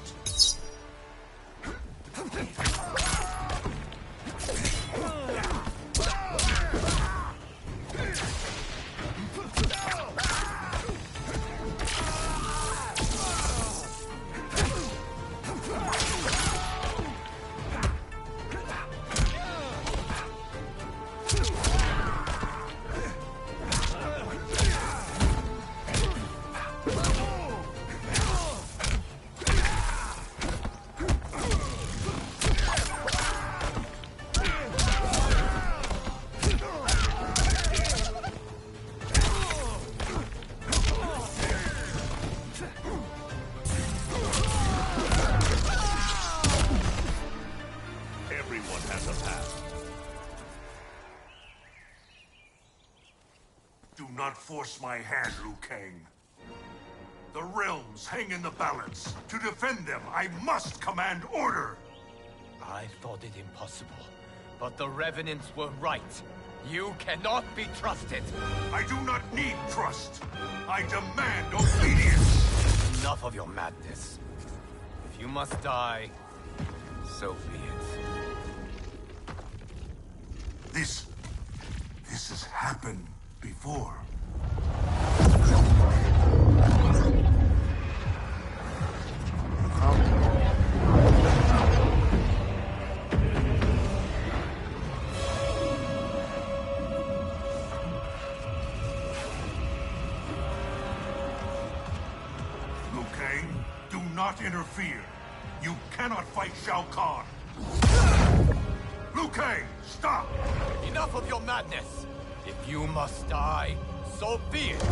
Everyone has a path. Do not force my hand, Liu Kang. The realms hang in the balance. To defend them, I must command order. I thought it impossible, But the Revenants were right. You cannot be trusted. I do not need trust. I demand obedience. Enough of your madness. If you must die, so be it. This has happened before. Liu Kang, do not interfere. You cannot fight Shao Kahn. Liu Kang, stop! Enough of your madness! If you must die, so be it!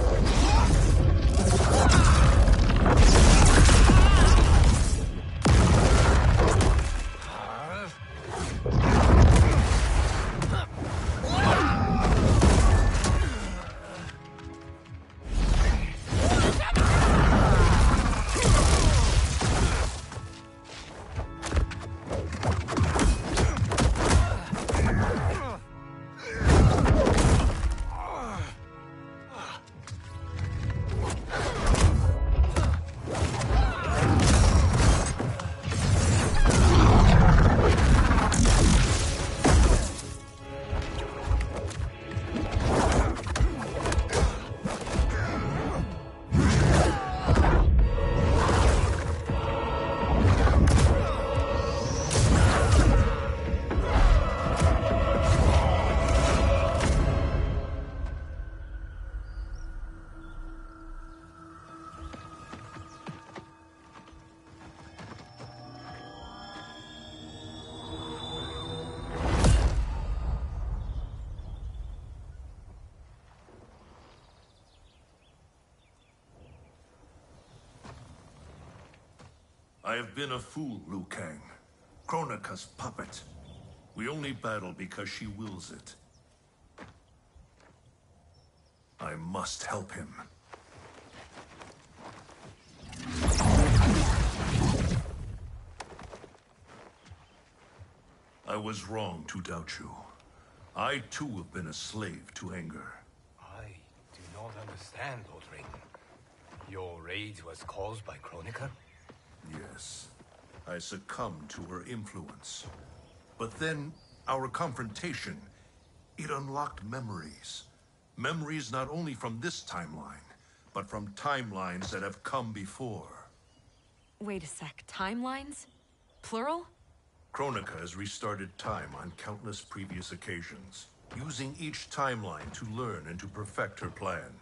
I have been a fool, Liu Kang. Kronika's puppet. We only battle because she wills it. I must help him. I was wrong to doubt you. I too have been a slave to anger. I do not understand, Lord Raiden. Your rage was caused by Kronika? Yes. I succumbed to her influence. But then, our confrontation, it unlocked memories. Memories not only from this timeline, but from timelines that have come before. Wait a sec, timelines? Plural? Kronika has restarted time on countless previous occasions, using each timeline to learn and to perfect her plan.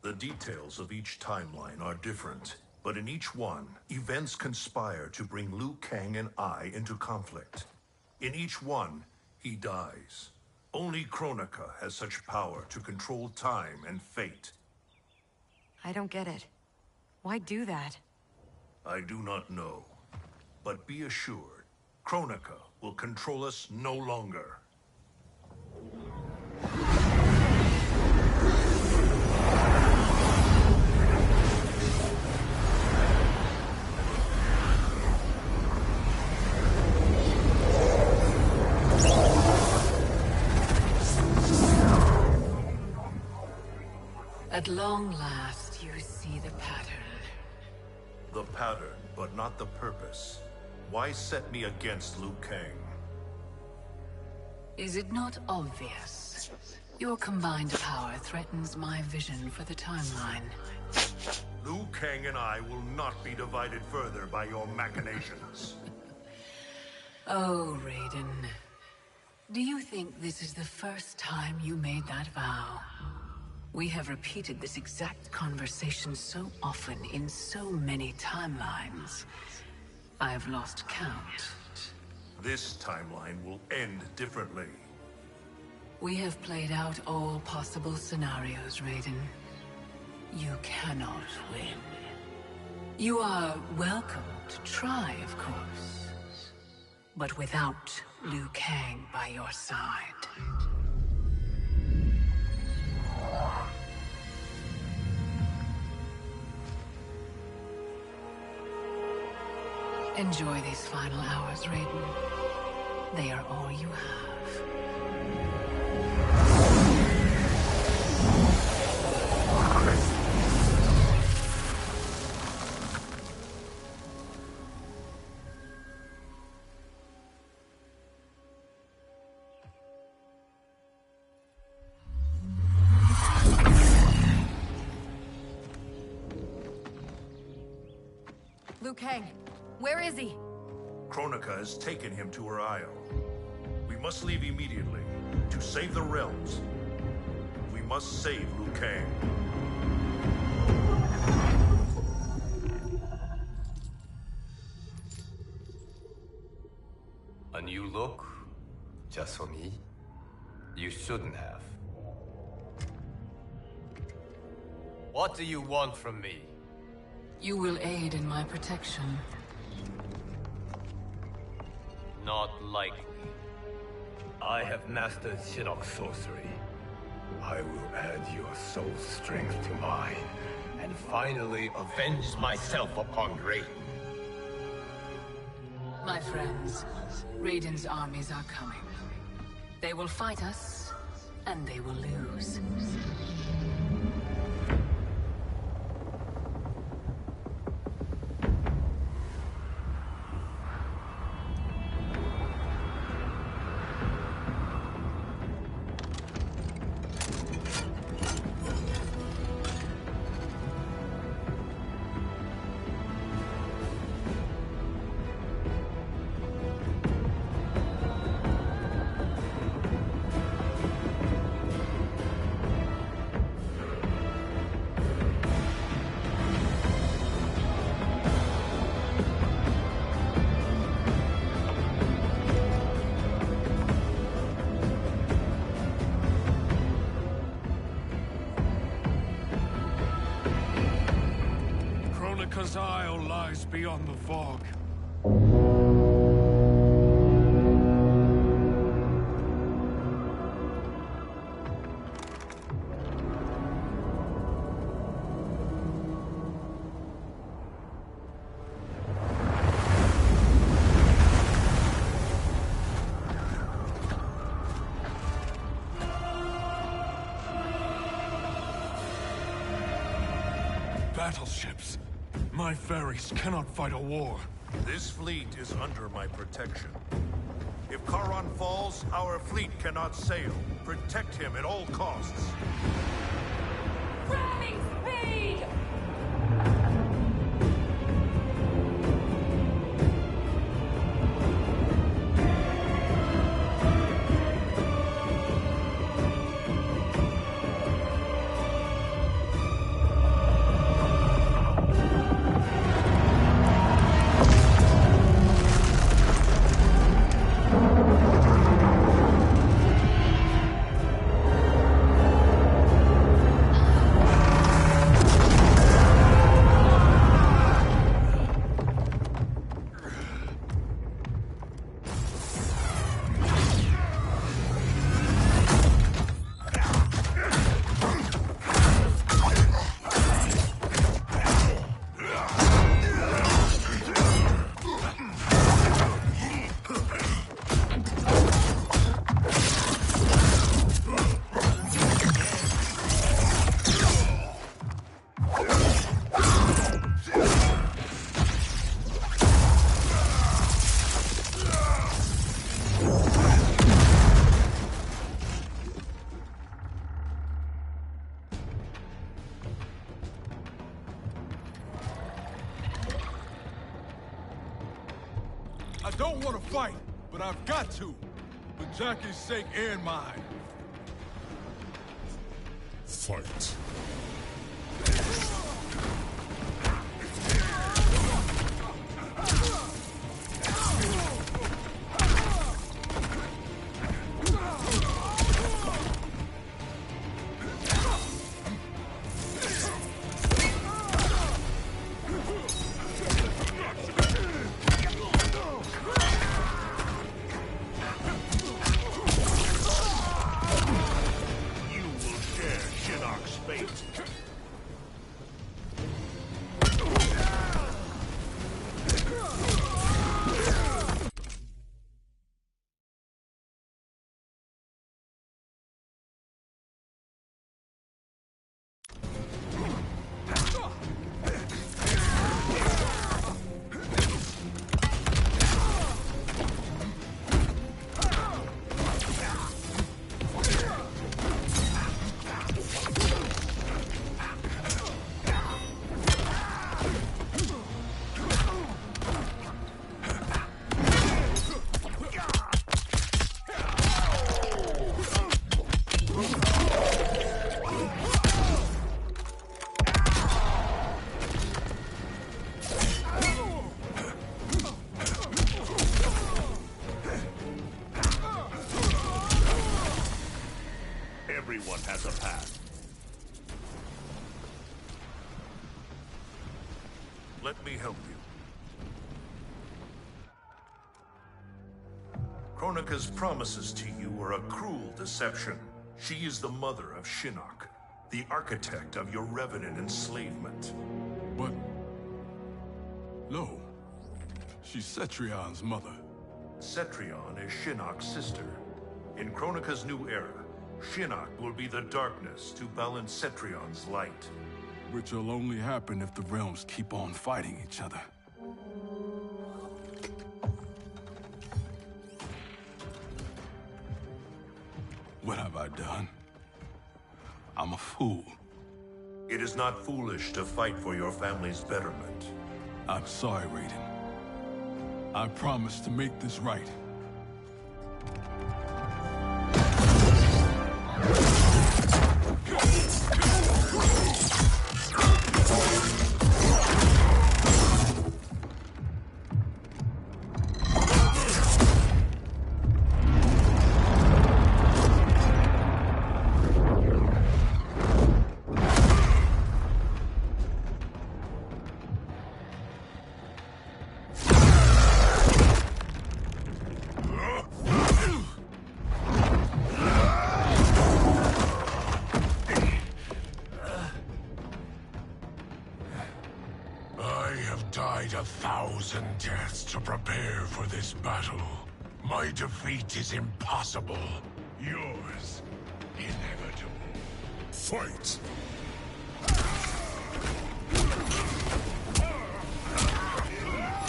The details of each timeline are different, but in each one, events conspire to bring Liu Kang and I into conflict. In each one, he dies. Only Kronika has such power to control time and fate. I don't get it. Why do that? I do not know. But be assured, Kronika will control us no longer. At long last, you see the pattern. The pattern, but not the purpose. Why set me against Liu Kang? Is it not obvious? Your combined power threatens my vision for the timeline. Liu Kang and I will not be divided further by your machinations. Oh, Raiden. Do you think this is the first time you made that vow? We have repeated this exact conversation so often in so many timelines. I've lost count. This timeline will end differently. We have played out all possible scenarios, Raiden. You cannot win. You are welcome to try, of course. But without Liu Kang by your side. Enjoy these final hours, Raiden. They are all you have. Liu Kang, where is he? Kronika has taken him to her isle. We must leave immediately to save the realms. We must save Liu Kang. A new look? Just for me? You shouldn't have. What do you want from me? You will aid in my protection. Not likely. I have mastered Shinnok's sorcery. I will add your soul strength to mine, and finally avenge myself upon Raiden. My friends, Raiden's armies are coming. They will fight us, and they will lose. Kronika's Isle lies beyond the fog. Battleships. My ferries cannot fight a war. This fleet is under my protection. If Charon falls, our fleet cannot sail. Protect him at all costs. Ramming speed! I don't want to fight, but I've got to. For Jackie's sake and mine. Fight. Shinnok has a path. Let me help you. Kronika's promises to you are a cruel deception. She is the mother of Shinnok, the architect of your revenant enslavement. But... no. She's Cetrion's mother. Cetrion is Shinnok's sister. In Kronika's new era, Shinnok will be the darkness to balance Cetrion's light. Which will only happen if the realms keep on fighting each other. What have I done? I'm a fool. It is not foolish to fight for your family's betterment. I'm sorry, Raiden. I promise to make this right. Died 1,000 deaths to prepare for this battle. My defeat is impossible. Yours, inevitable. Fight!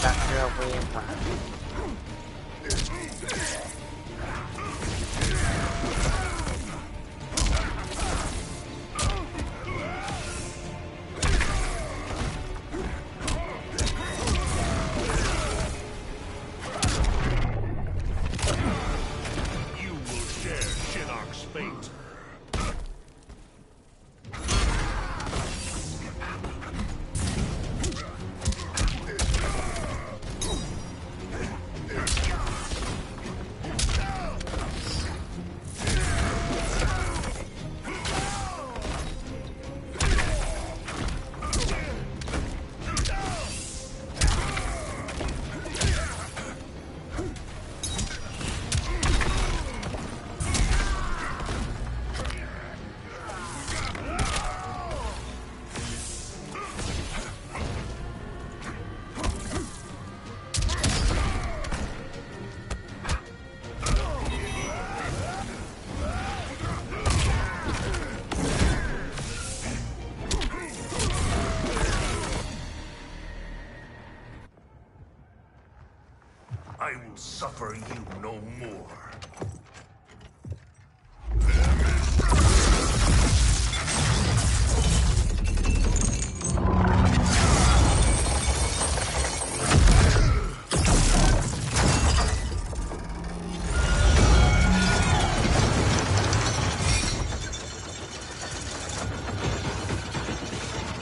That girl being I will suffer you no more.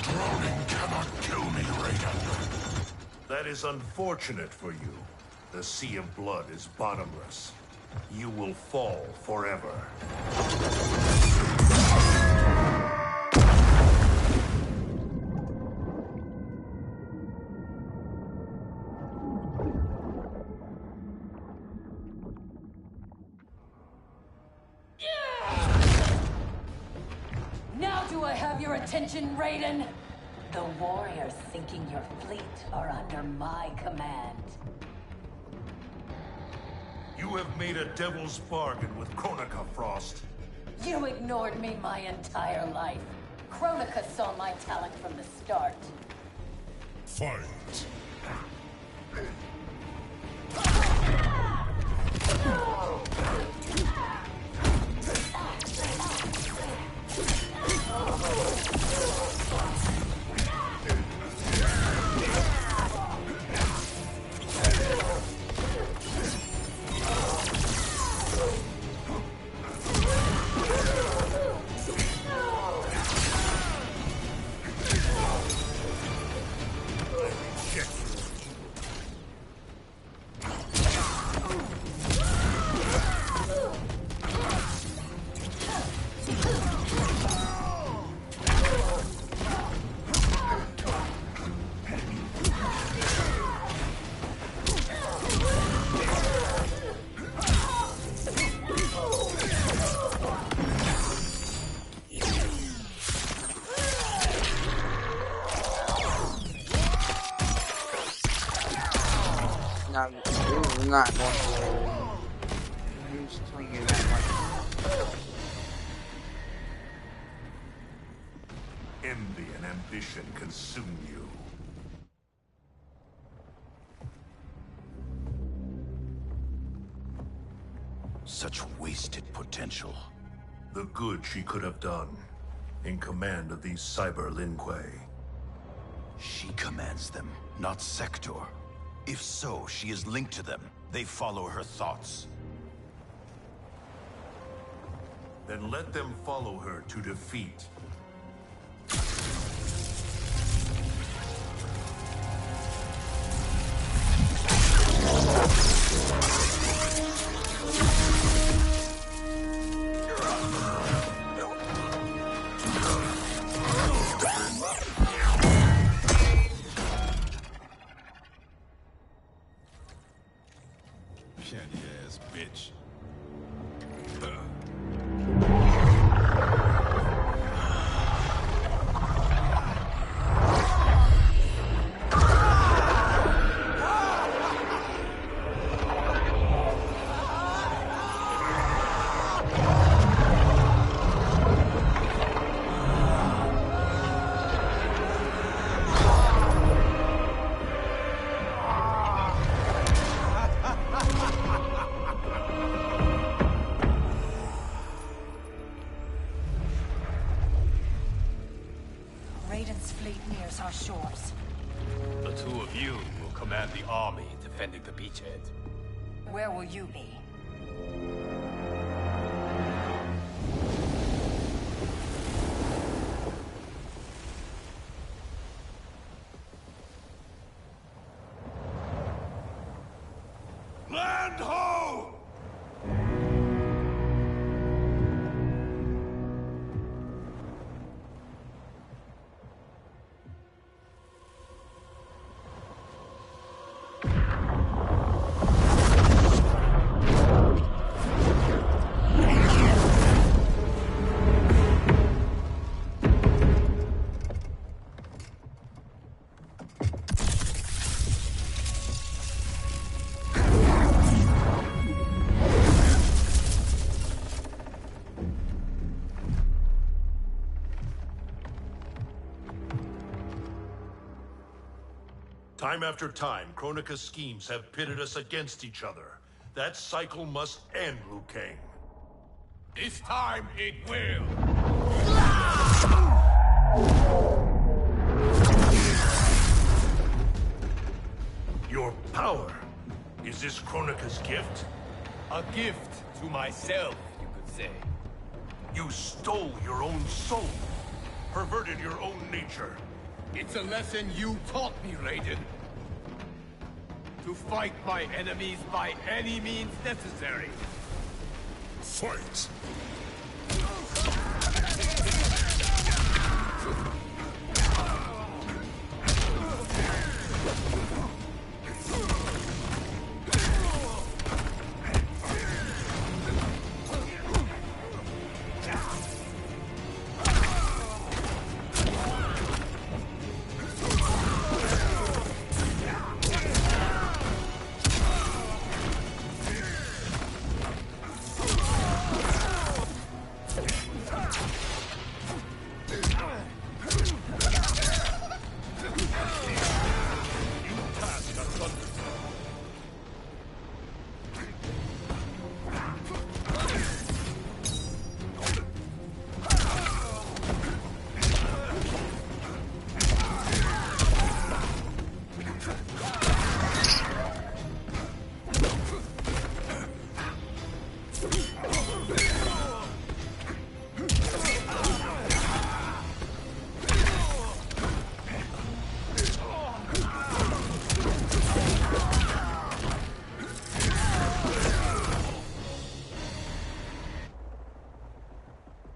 Drowning cannot kill me, Raiden. That is unfortunate for you. The sea of blood is bottomless. You will fall forever. Now do I have your attention, Raiden? The warriors sinking your fleet are under my command. You have made a devil's bargain with Kronika, Frost. You ignored me my entire life. Kronika saw my talent from the start. Fight! not going to use swinging that much. Envy and ambition consume you. Such wasted potential. The good she could have done, in command of these Cyber Lin Kuei. She commands them, not Sector. If so, she is linked to them. They follow her thoughts. Then let them follow her to defeat. Candy ass bitch. Raiden's fleet nears our shores. The two of you will command the army defending the beachhead. Where will you be? Land ho! Time after time, Kronika's schemes have pitted us against each other. That cycle must end, Liu Kang. This time it will. Your power. Is this Kronika's gift? A gift to myself, you could say. You stole your own soul. Perverted your own nature. It's a lesson you taught me, Raiden. To fight my enemies by any means necessary. Fight!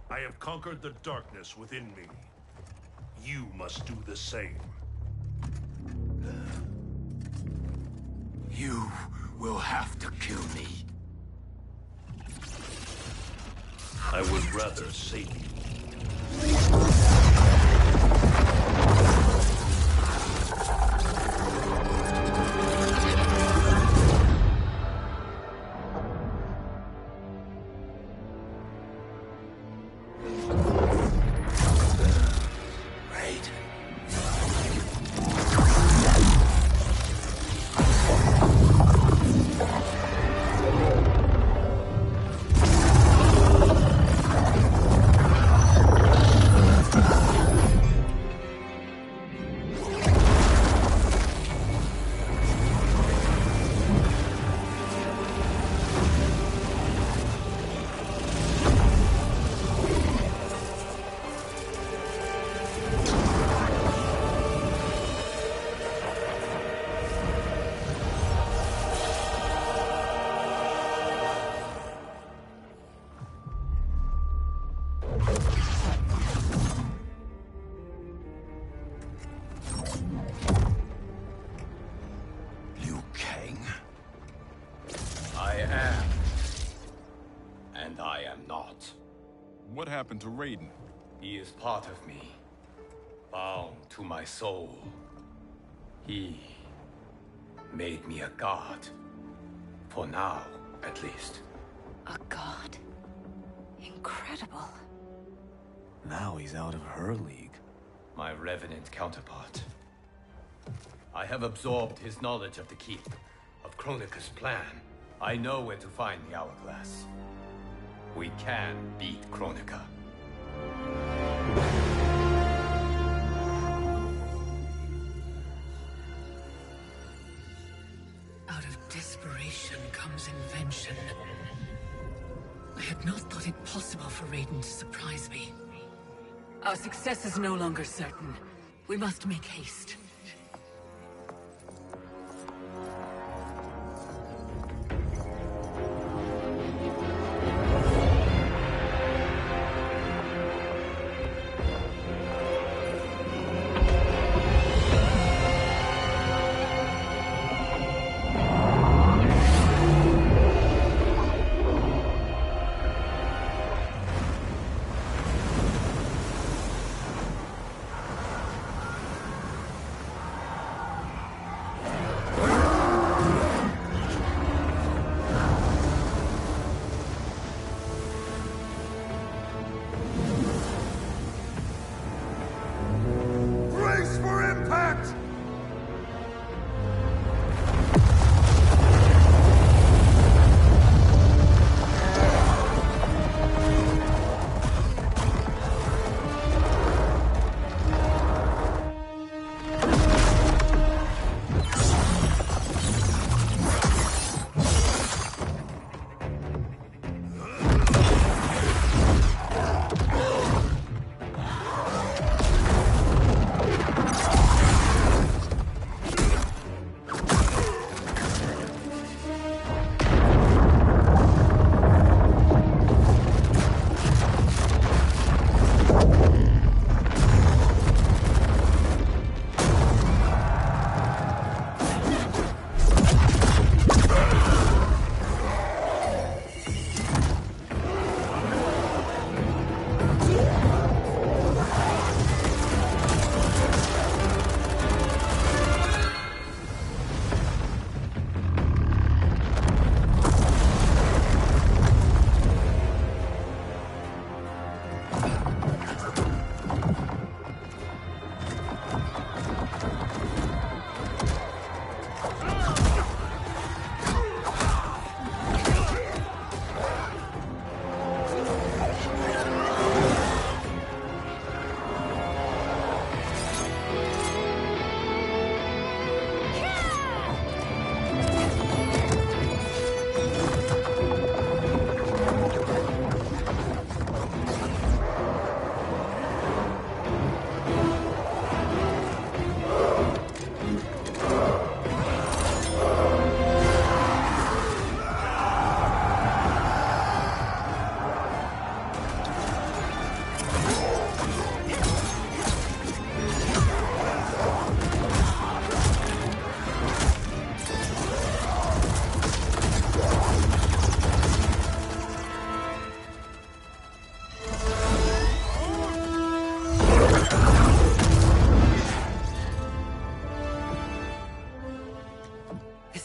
I have conquered the darkness within me. You must do the same. You will have to kill me. I would rather save you. and I am not. What happened to Raiden? He is part of me, bound to my soul. He made me a god. For now, at least. A god? Incredible. Now he's out of her league. My revenant counterpart. I have absorbed his knowledge of the Keep, of Kronika's plan. I know where to find the Hourglass. We can beat Kronika. Out of desperation comes invention. I had not thought it possible for Raiden to surprise me. Our success is no longer certain. We must make haste. Brace for impact!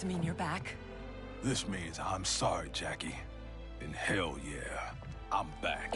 Does it mean you're back? This means I'm sorry, Jackie. And hell yeah, I'm back.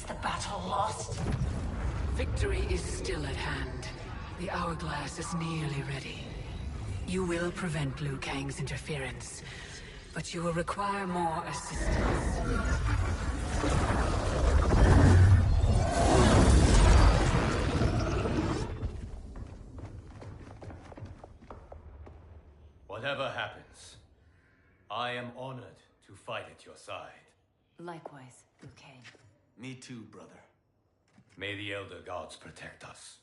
the battle lost? Victory is still at hand. The hourglass is nearly ready. You will prevent Liu Kang's interference, but you will require more assistance. Whatever happens, I am honored to fight at your side. Likewise, Liu Kang. Me too, brother. May the Elder Gods protect us.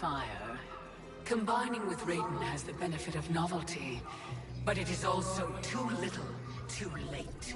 Fire. Combining with Raiden has the benefit of novelty, but it is also too little, too late.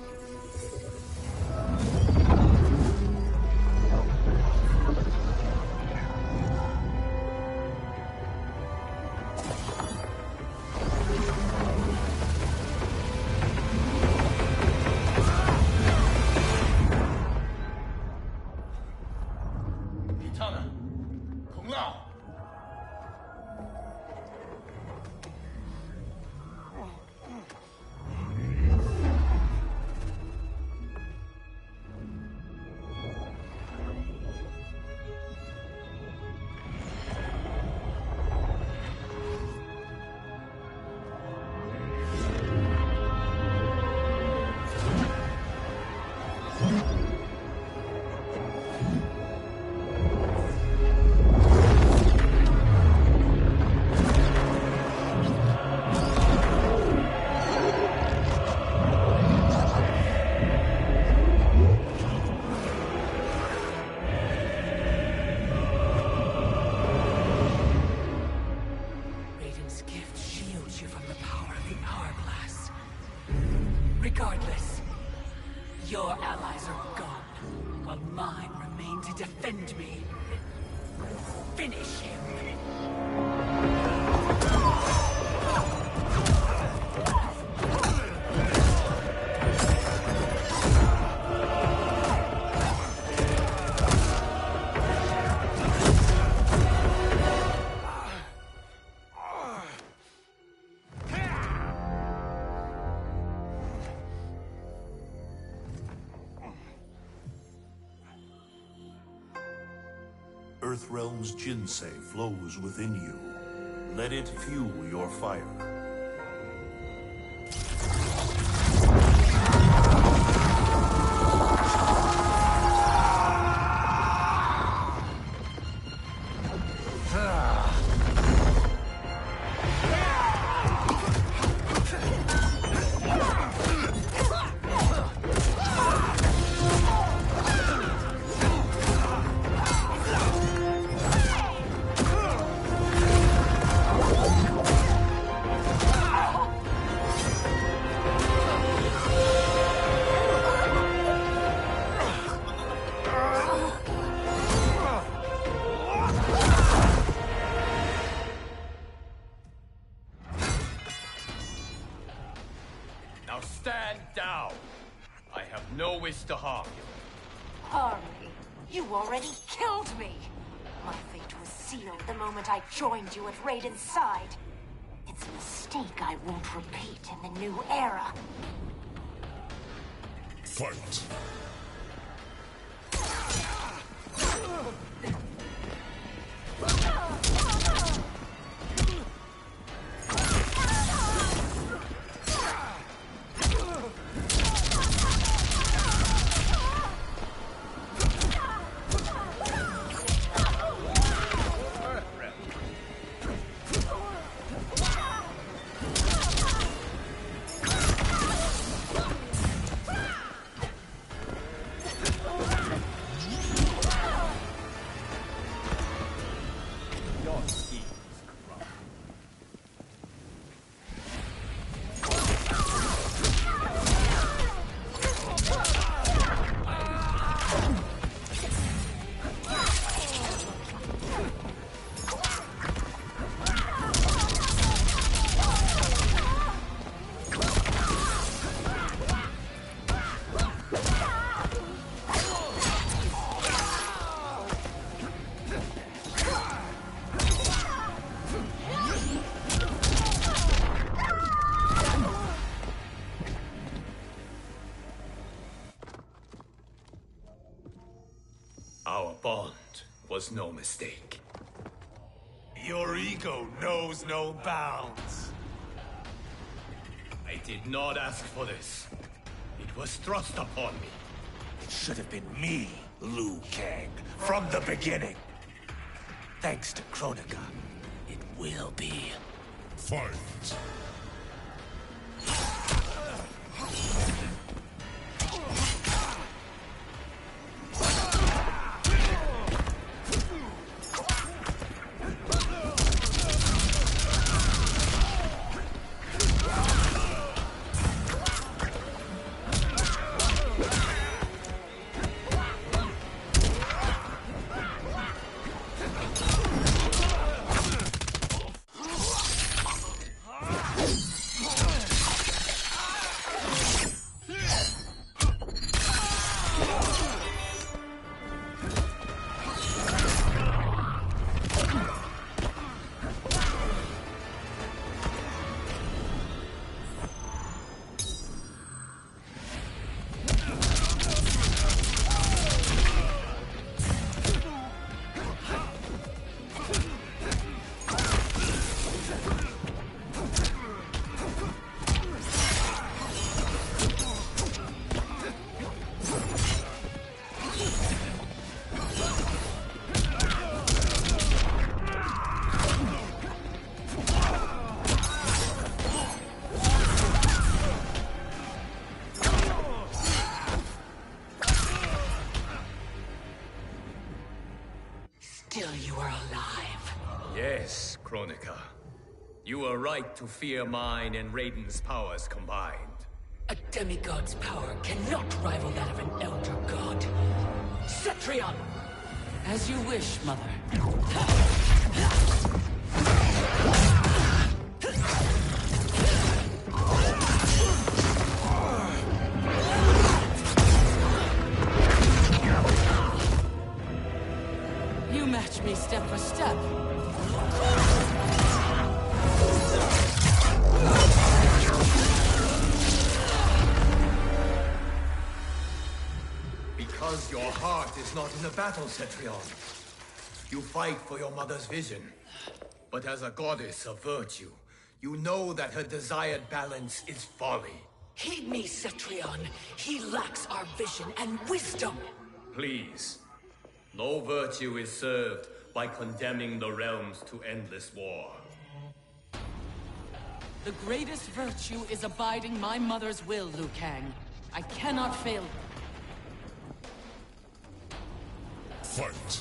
Regardless, your allies are gone, while mine remain to defend me. Finish him! Earthrealm's Jinsei flows within you. Let it fuel your fire. Now stand down. I have no wish to harm you. Harm me? You already killed me! My fate was sealed the moment I joined you at Raiden's side. It's a mistake I won't repeat in the new era. Fight! Our bond was no mistake. Your ego knows no bounds. I did not ask for this. It was thrust upon me. It should have been me, Liu Kang, from the beginning. Thanks to Kronika, it will be. Fight! Still you are alive. Yes, Kronika. You were right to fear mine and Raiden's powers combined. A demigod's power cannot rival that of an elder god. Cetrion! As you wish, Mother. You match me step for step. Because your heart is not in the battle, Cetrion. You fight for your mother's vision. But as a goddess of virtue, you know that her desired balance is folly. Heed me, Cetrion. He lacks our vision and wisdom. Please. No virtue is served by condemning the realms to endless war. The greatest virtue is abiding my mother's will, Liu Kang. I cannot fail her. Fight!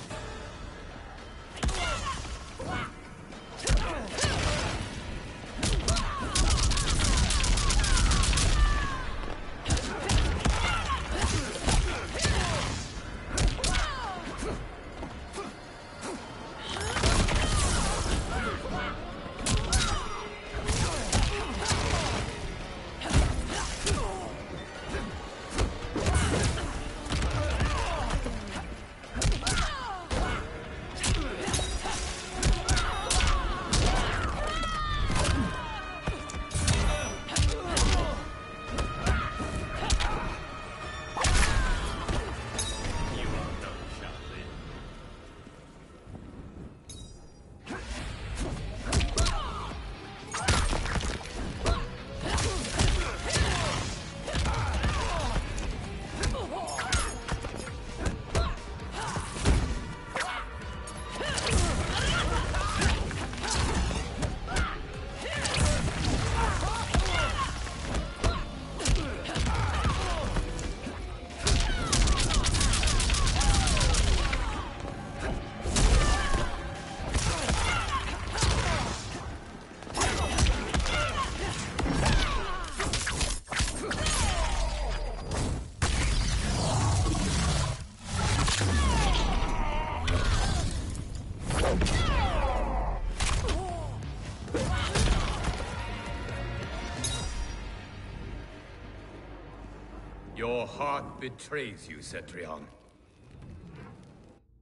Your heart betrays you, Cetrion.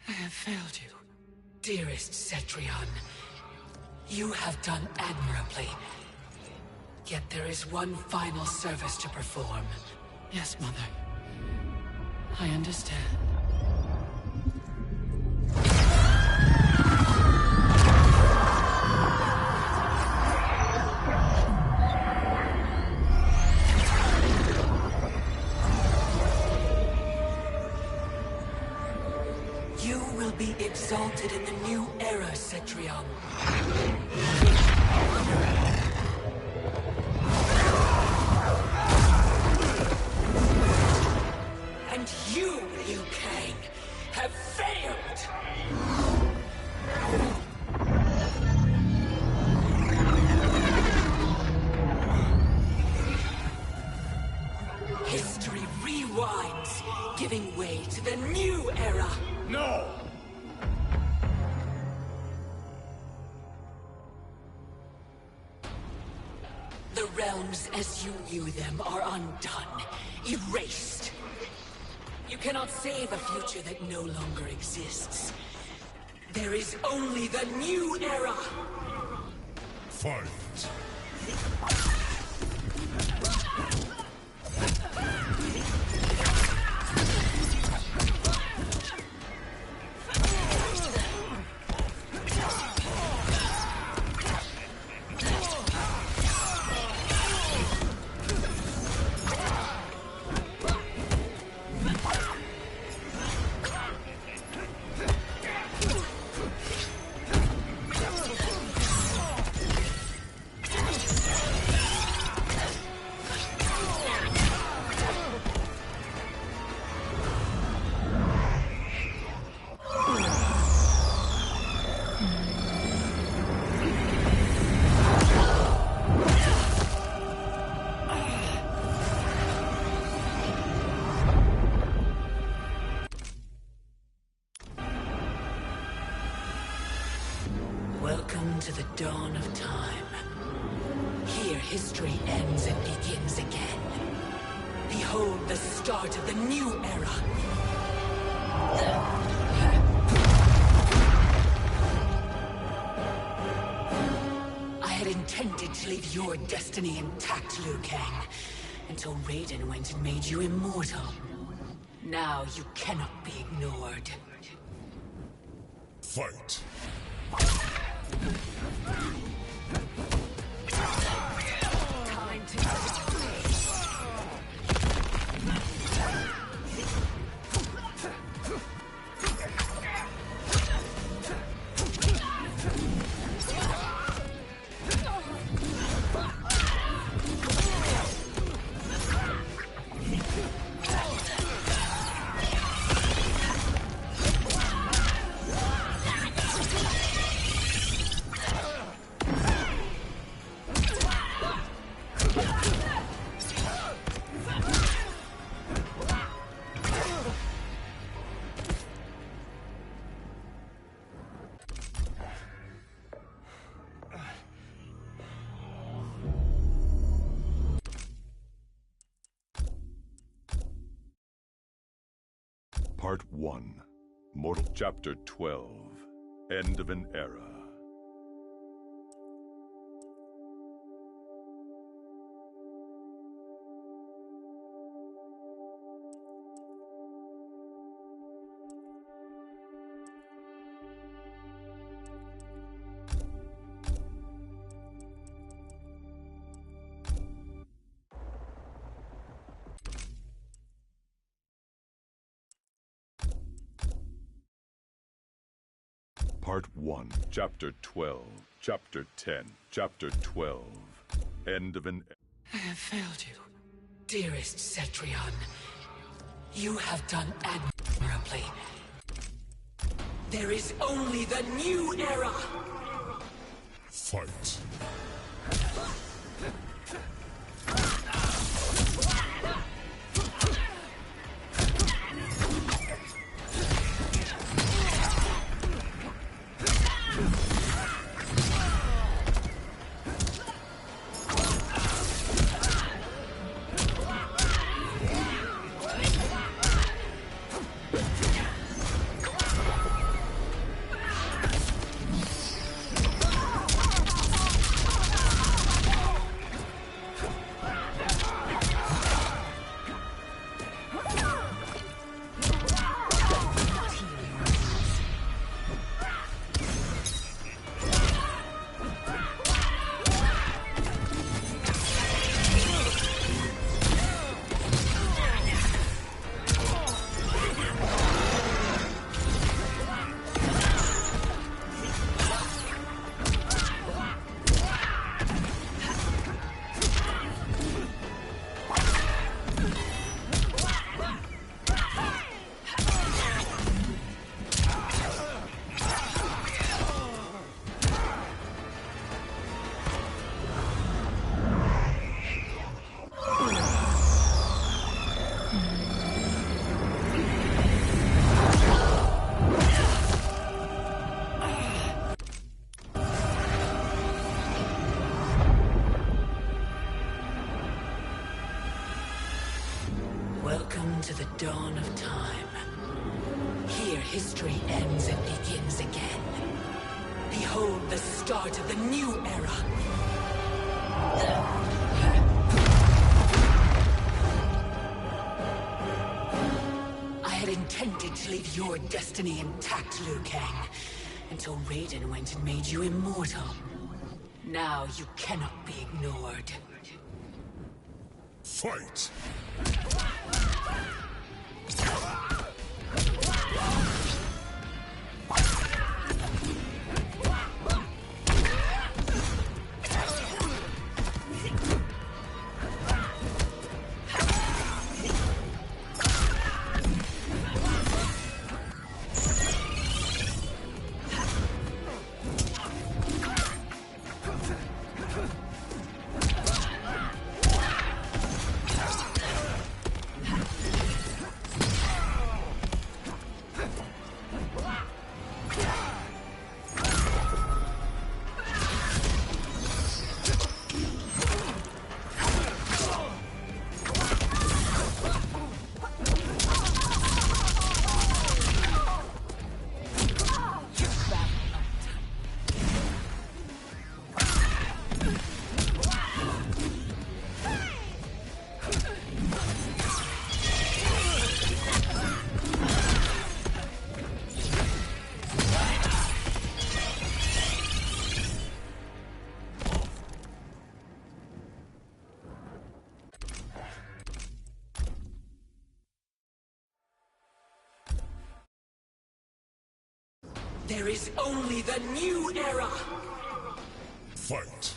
I have failed you, dearest Cetrion. You have done admirably. Yet there is one final service to perform. Yes, Mother. I understand. You will be exalted in the new era, Cetrion. And you, Liu Kang, have failed! History rewinds, giving way to the new era! No! The realms as you knew them are undone, erased. You cannot save a future that no longer exists. There is only the new era! Fight! Welcome to the dawn of time. Here history ends and begins again. Behold the start of the new era. I had intended to leave your destiny intact, Liu Kang, until Raiden went and made you immortal. Now you cannot be ignored. Fight! Time to Part 1, Mortal Chapter 12, End of an Era. Part 1, Chapter 12, Chapter 10, Chapter 12, End of an... I have failed you, dearest Cetrion. You have done admirably. There is only the new era! Fight! dawn of time. Here history ends and begins again. Behold the start of the new era. I had intended to leave your destiny intact, Liu Kang, until Raiden went and made you immortal. Now you cannot be ignored. Fight! There is only the new era! Fight!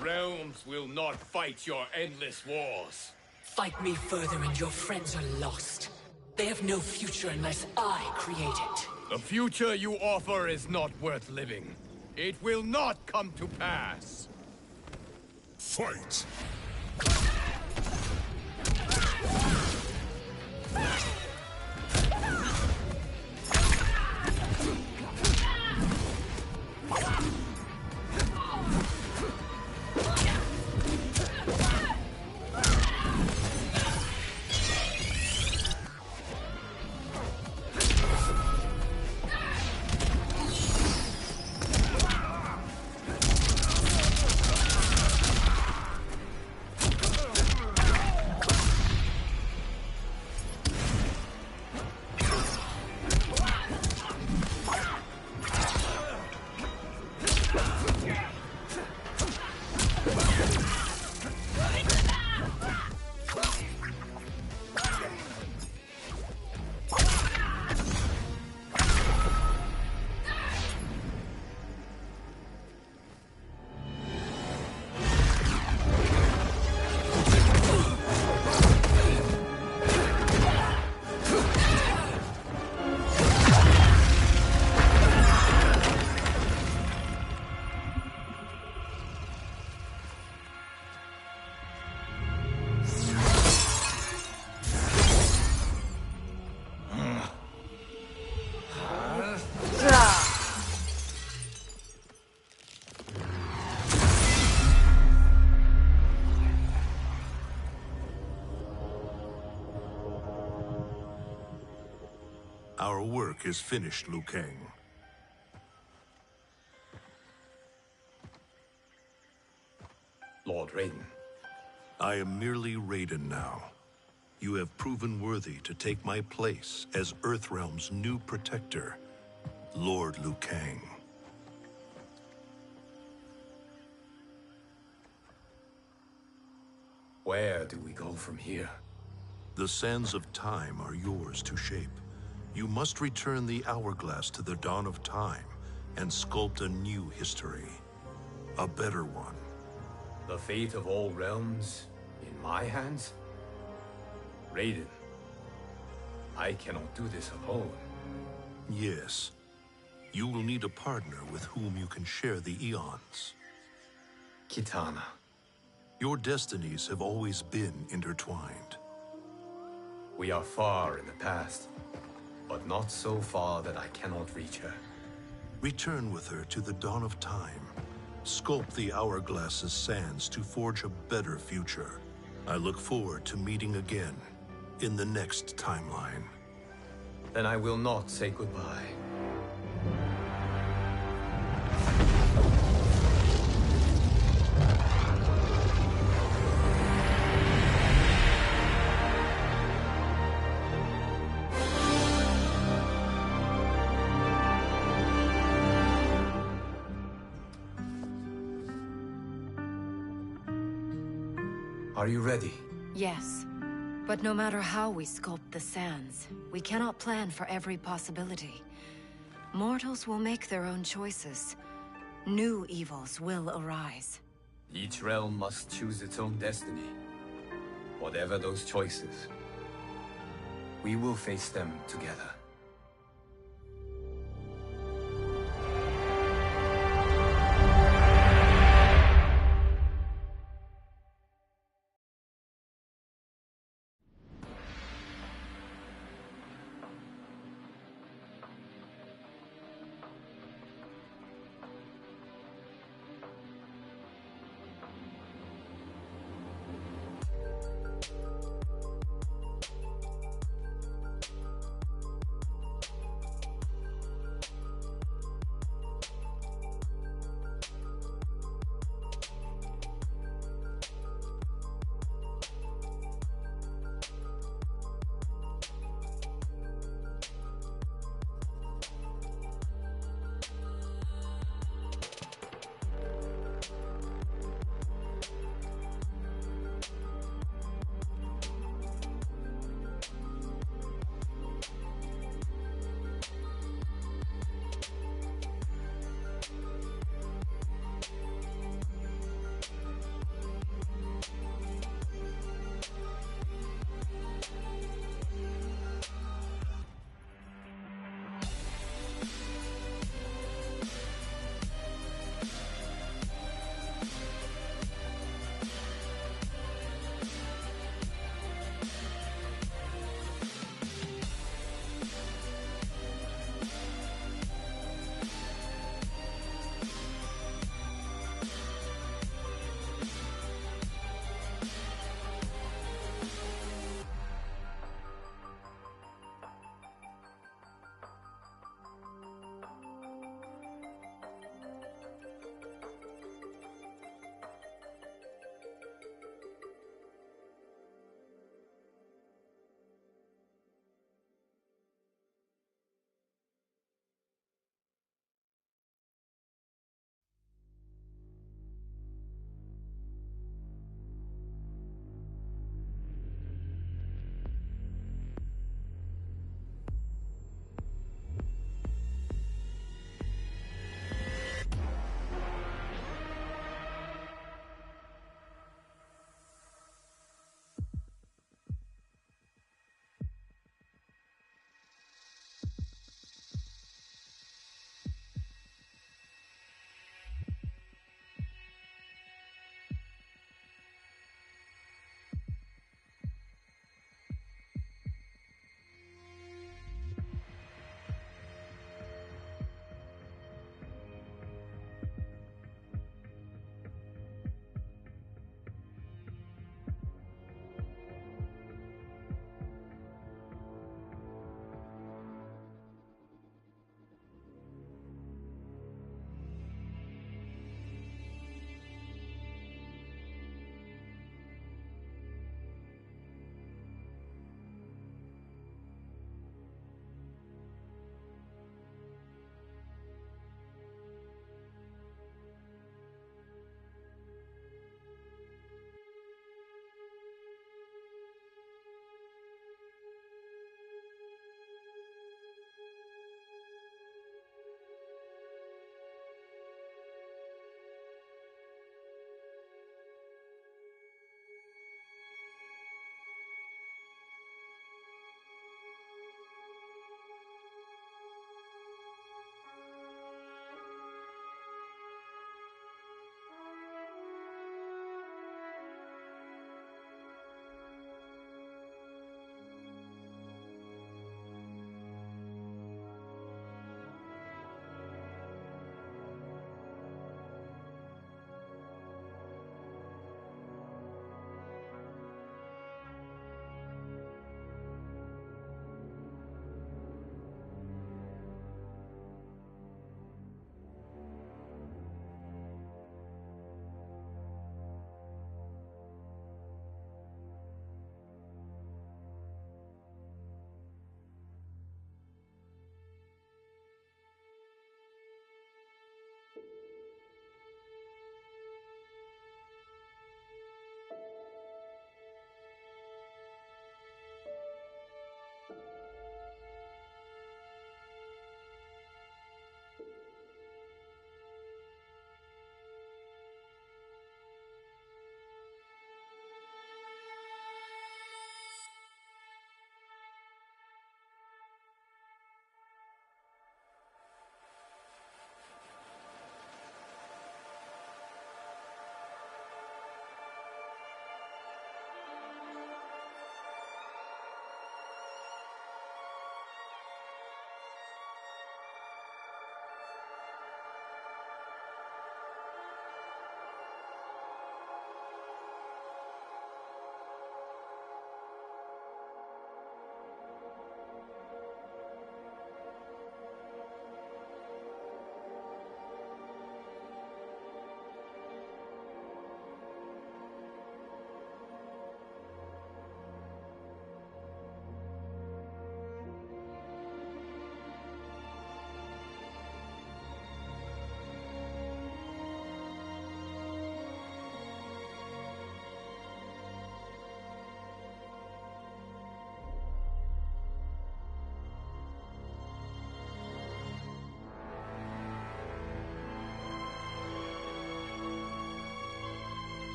Realms will not fight your endless wars. Fight me further and your friends are lost. They have no future unless I create it. The future you offer is not worth living. It will not come to pass. Fight! Our work is finished, Liu Kang. Lord Raiden. I am merely Raiden now. You have proven worthy to take my place as Earthrealm's new protector, Lord Liu Kang. Where do we go from here? The sands of time are yours to shape. You must return the hourglass to the dawn of time and sculpt a new history. A better one. The fate of all realms in my hands? Raiden, I cannot do this alone. Yes. You will need a partner with whom you can share the eons. Kitana. Your destinies have always been intertwined. We are far in the past, but not so far that I cannot reach her. Return with her to the dawn of time. Sculpt the hourglass's sands to forge a better future. I look forward to meeting again in the next timeline. Then I will not say goodbye. Are you ready? Yes. But no matter how we sculpt the sands, we cannot plan for every possibility. Mortals will make their own choices. New evils will arise. Each realm must choose its own destiny. Whatever those choices, we will face them together.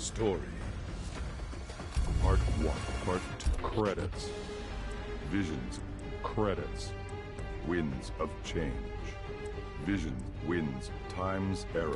Story. Part 1. Part 2. Credits. Visions. Credits. Winds of change. Vision. Winds. Time's arrow.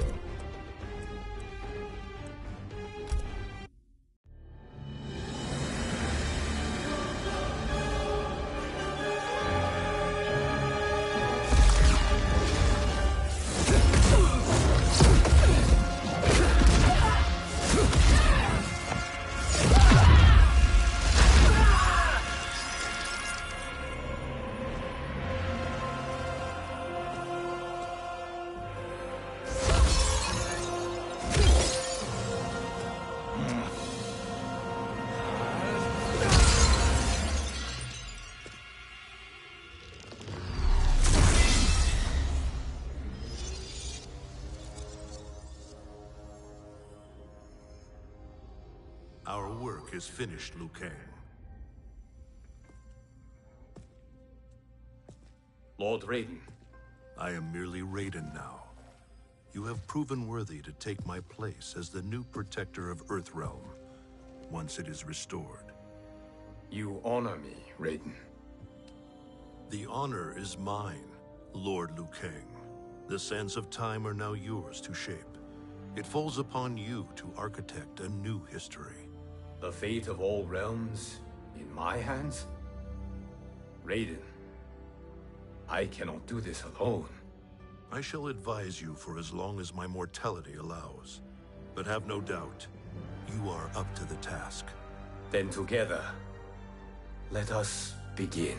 Our work is finished, Liu Kang. Lord Raiden. I am merely Raiden now. You have proven worthy to take my place as the new protector of Earthrealm, once it is restored. You honor me, Raiden. The honor is mine, Lord Liu Kang. The sands of time are now yours to shape. It falls upon you to architect a new history. The fate of all realms in my hands? Raiden, I cannot do this alone. I shall advise you for as long as my mortality allows. But have no doubt, you are up to the task. Then together, let us begin.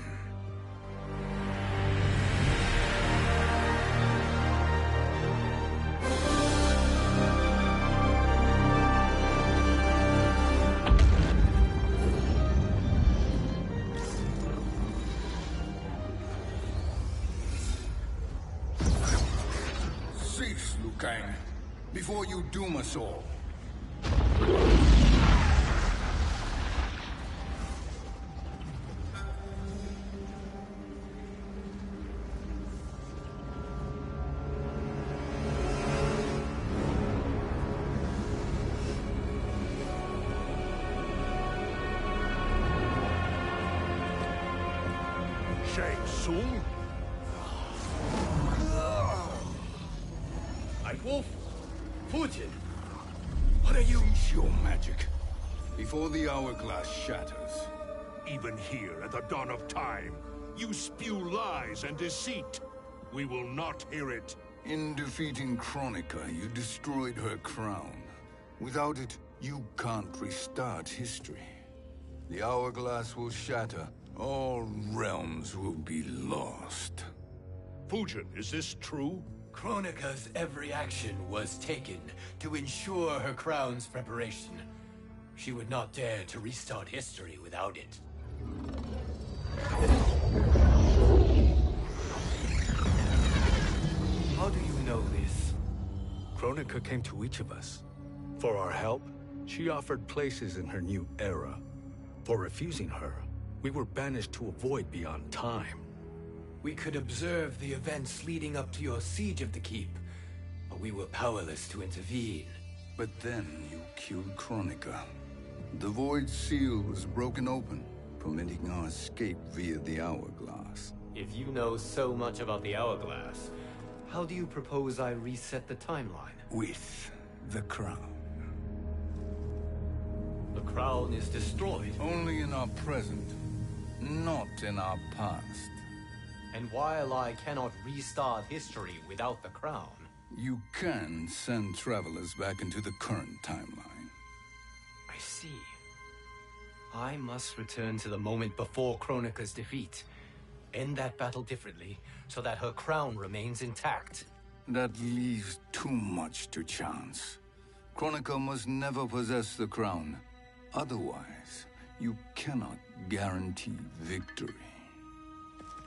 Cease, Liu Kang, before you doom us all. Shang Tsung? Wolf? Fujin? What are you? Cease your magic before the hourglass shatters. Even here at the dawn of time, you spew lies and deceit. We will not hear it. In defeating Kronika, you destroyed her crown. Without it, you can't restart history. The hourglass will shatter. All realms will be lost. Fujin, is this true? Kronika's every action was taken to ensure her crown's preparation. She would not dare to restart history without it. How do you know this? Kronika came to each of us. For our help, she offered places in her new era. For refusing her, we were banished to a void beyond time. We could observe the events leading up to your siege of the keep, but we were powerless to intervene. But then you killed Kronika. The Void Seal was broken open, permitting our escape via the hourglass. If you know so much about the hourglass, how do you propose I reset the timeline? With the crown. The crown is destroyed. Only in our present, not in our past. And while I cannot restart history without the crown... You can send travelers back into the current timeline. I see. I must return to the moment before Kronika's defeat. End that battle differently, so that her crown remains intact. That leaves too much to chance. Kronika must never possess the crown. Otherwise, you cannot guarantee victory.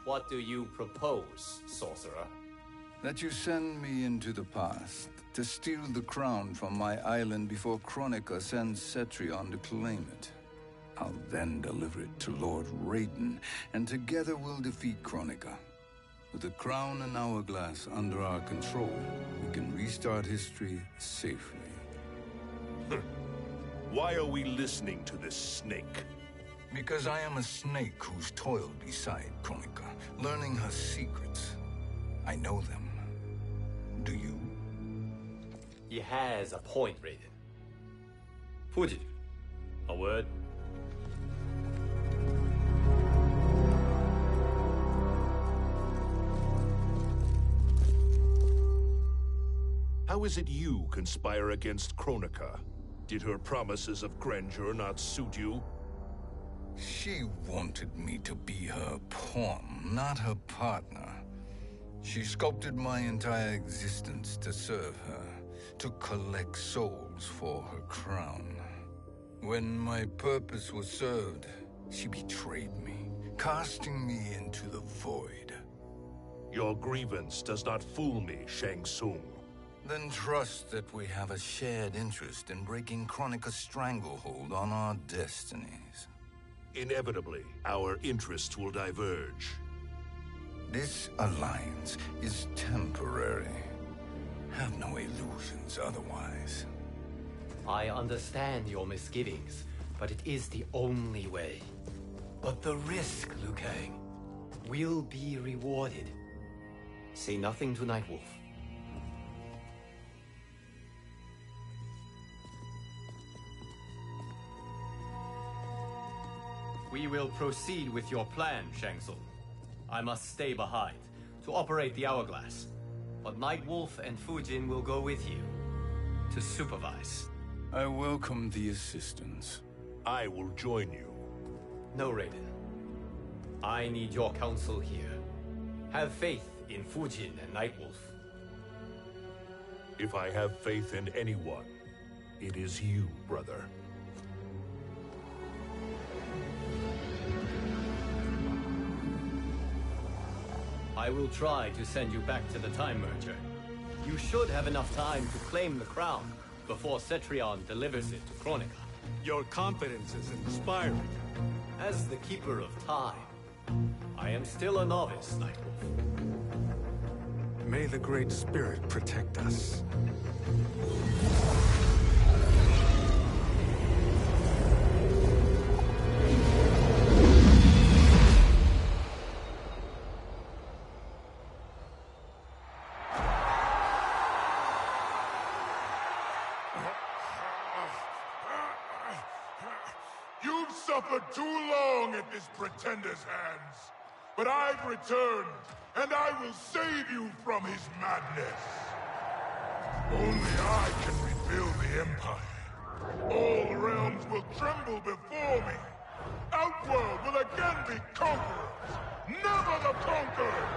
What do you propose, sorcerer? That you send me into the past to steal the crown from my island before Kronika sends Cetrion to claim it. I'll then deliver it to Lord Raiden, and together we'll defeat Kronika. With the crown and hourglass under our control, we can restart history safely. Why are we listening to this snake? Because I am a snake who's toiled beside Kronika, learning her secrets. I know them. Do you? He has a point, Raiden. Fujin, a word? How is it you conspire against Kronika? Did her promises of grandeur not suit you? She wanted me to be her pawn, not her partner. She sculpted my entire existence to serve her, to collect souls for her crown. When my purpose was served, she betrayed me, casting me into the void. Your grievance does not fool me, Shang Tsung. Then trust that we have a shared interest in breaking Kronika's stranglehold on our destinies. Inevitably, our interests will diverge. This alliance is temporary. Have no illusions otherwise. I understand your misgivings, but it is the only way. But the risk, Liu Kang, will be rewarded. Say nothing to Nightwolf. We will proceed with your plan, Shang Tsung. I must stay behind to operate the Hourglass. But Nightwolf and Fujin will go with you to supervise. I welcome the assistance. I will join you. No, Raiden. I need your counsel here. Have faith in Fujin and Nightwolf. If I have faith in anyone, it is you, brother. I will try to send you back to the Time Merger. You should have enough time to claim the crown before Cetrion delivers it to Kronika. Your confidence is inspiring. As the Keeper of Time, I am still a novice, Nightwolf. May the Great Spirit protect us. You've suffered too long at this pretender's hands. But I've returned, and I will save you from his madness. Only I can rebuild the Empire. All realms will tremble before me. Outworld will again be conquerors, never the conquered!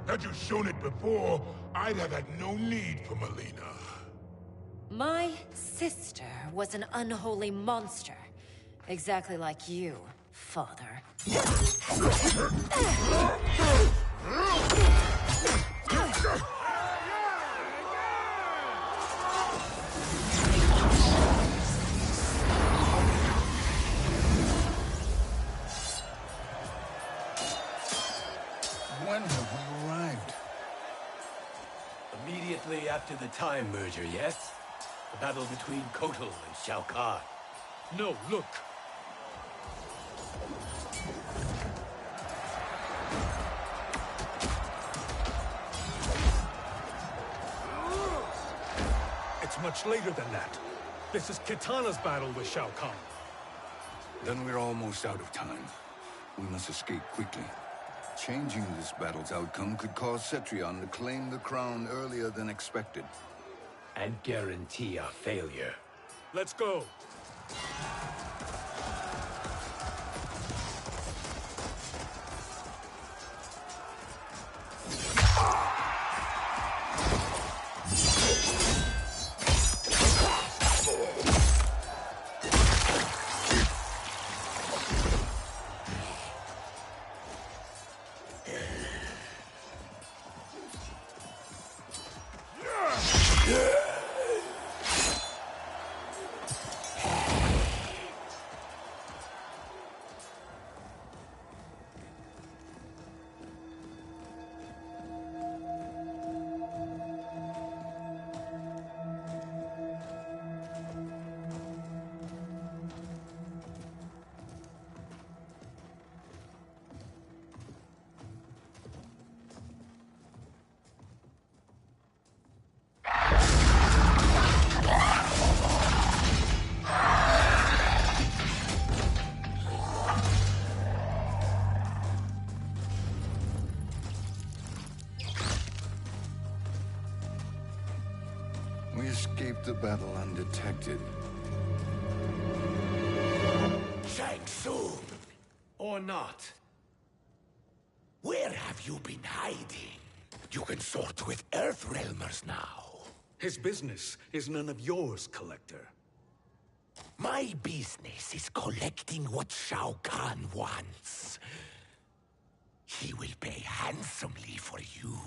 Had you shown it before, I'd have had no need for Melina. My sister was an unholy monster. Exactly like you, father. When have we arrived? Immediately after the Time Merger, yes? The battle between Kotal and Shao Kahn. No, look. It's much later than that. This is Kitana's battle with Shao Kahn. Then we're almost out of time. We must escape quickly. Changing this battle's outcome could cause Cetrion to claim the crown earlier than expected. And guarantee our failure. Let's go. We escaped the battle undetected. Shang Tsung! Or not? Where have you been hiding? You consort with Earthrealmers now. His business is none of yours, Collector. My business is collecting what Shao Kahn wants. He will pay handsomely for you.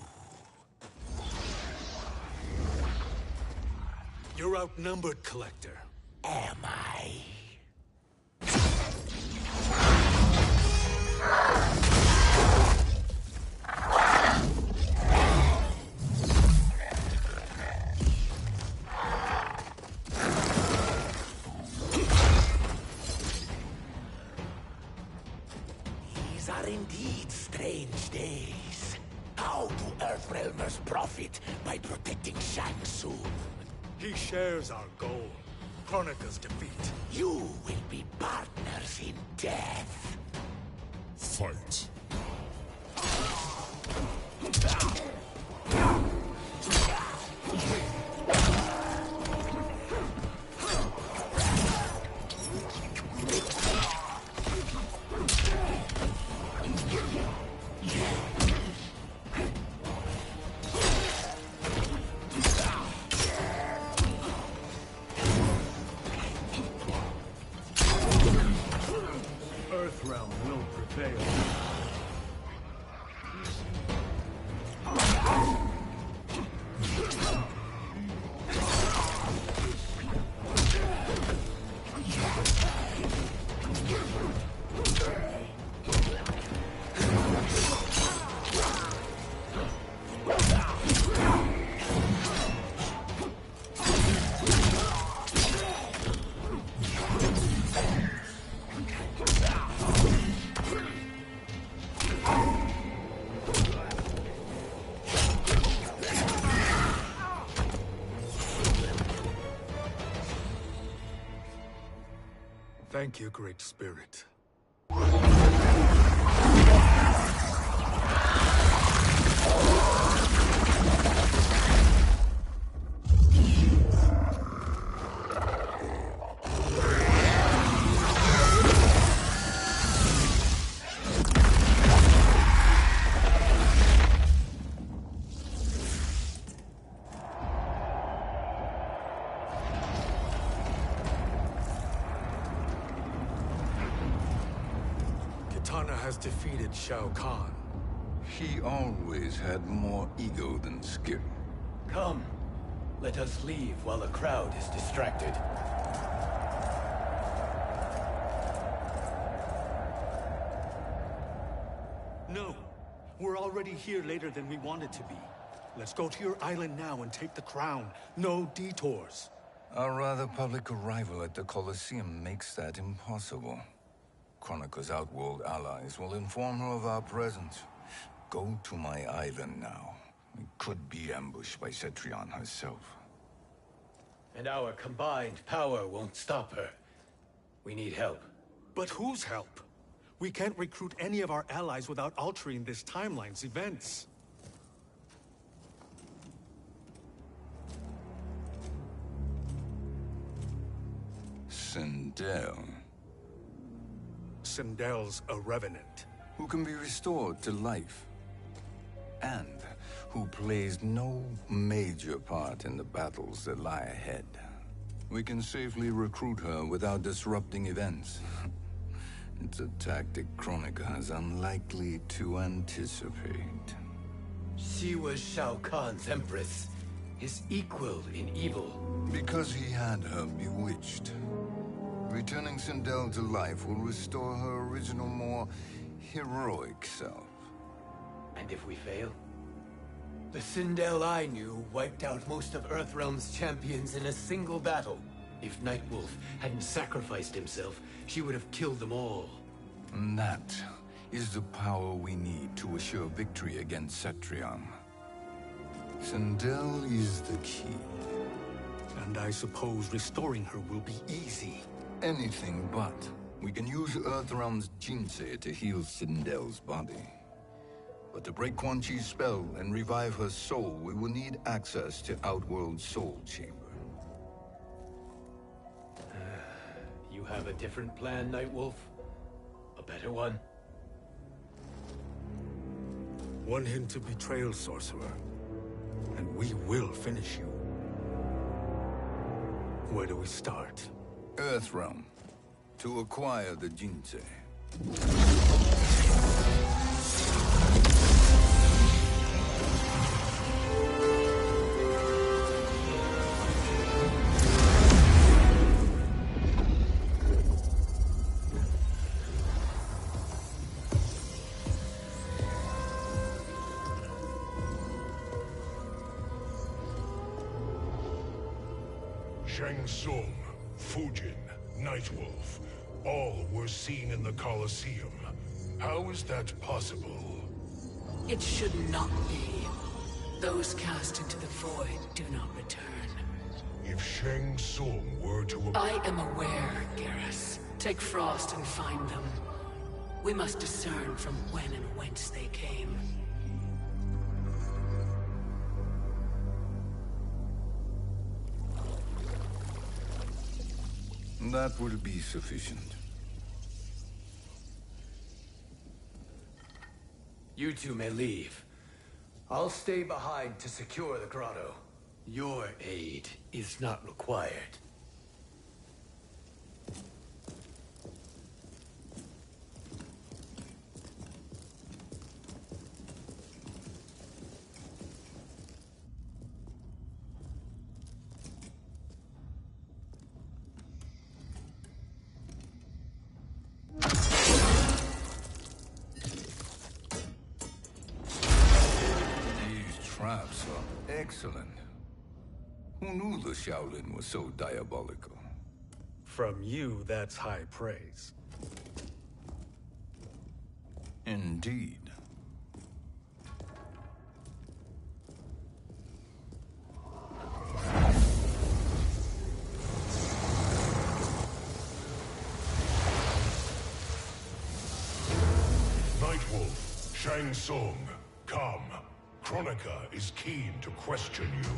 You're outnumbered, Collector. Am I? These are indeed strange days. How do Earthrealmers profit by protecting Shang Tsung? He shares our goal. Kronika's defeat. You will be partners in death. Fight. Earthrealm will prevail. Thank you, Great Spirit. Kitana has defeated Shao Kahn. He always had more ego than skill. Come, let us leave while the crowd is distracted. No, we're already here later than we wanted to be. Let's go to your island now and take the crown. No detours. Our rather public arrival at the Colosseum makes that impossible. Kronika's outworld allies will inform her of our presence. Go to my island now. We could be ambushed by Cetrion herself. And our combined power won't stop her. We need help. But whose help? We can't recruit any of our allies without altering this timeline's events. Sindel. Sindel's a revenant. Who can be restored to life. And who plays no major part in the battles that lie ahead. We can safely recruit her without disrupting events. It's a tactic Kronika is unlikely to anticipate. She was Shao Kahn's empress, his equal in evil. Because he had her bewitched. Returning Sindel to life will restore her original, more heroic self. And if we fail? The Sindel I knew wiped out most of Earthrealm's champions in a single battle. If Nightwolf hadn't sacrificed himself, she would have killed them all. And that is the power we need to assure victory against Cetrion. Sindel is the key. And I suppose restoring her will be easy. Anything but. We can use Earthrealm's Jinsei to heal Sindel's body. But to break Quan Chi's spell and revive her soul, we will need access to Outworld's Soul Chamber. You have a different plan, Nightwolf? A better one? One hint of betrayal, Sorcerer, and we will finish you. Where do we start? Earthrealm. To acquire the Jinsei. Shang Tsung, Fujin, Nightwolf, all were seen in the Colosseum. How is that possible? It should not be. Those cast into the void do not return. If Shang Tsung were to... I am aware, Garrus. Take Frost and find them. We must discern from when and whence they came. That will be sufficient. You two may leave. I'll stay behind to secure the grotto. Your aid is not required. Traps are excellent. Who knew the Shaolin was so diabolical? From you, that's high praise. Indeed. Nightwolf, Shang Tsung, come. Kronika is keen to question you.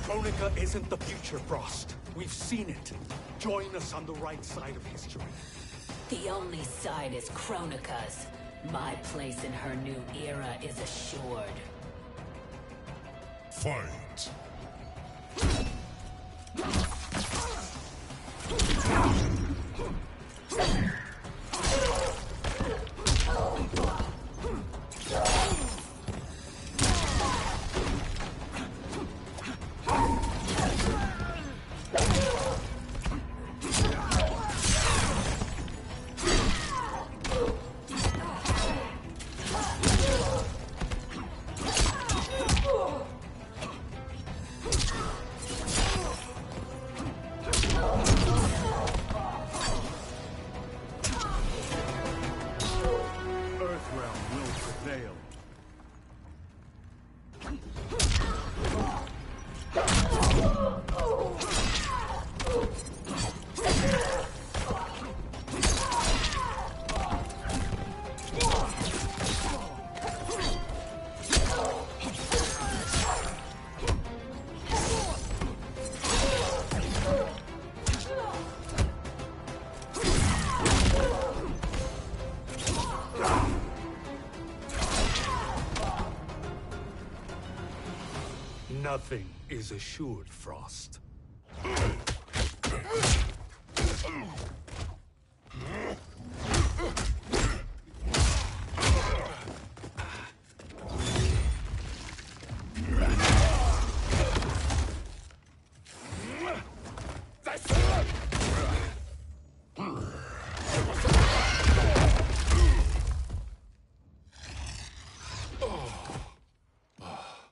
Kronika isn't the future, Frost. We've seen it. Join us on the right side of history. The only side is Kronika's. My place in her new era is assured. Fight. Nothing is assured, Frost.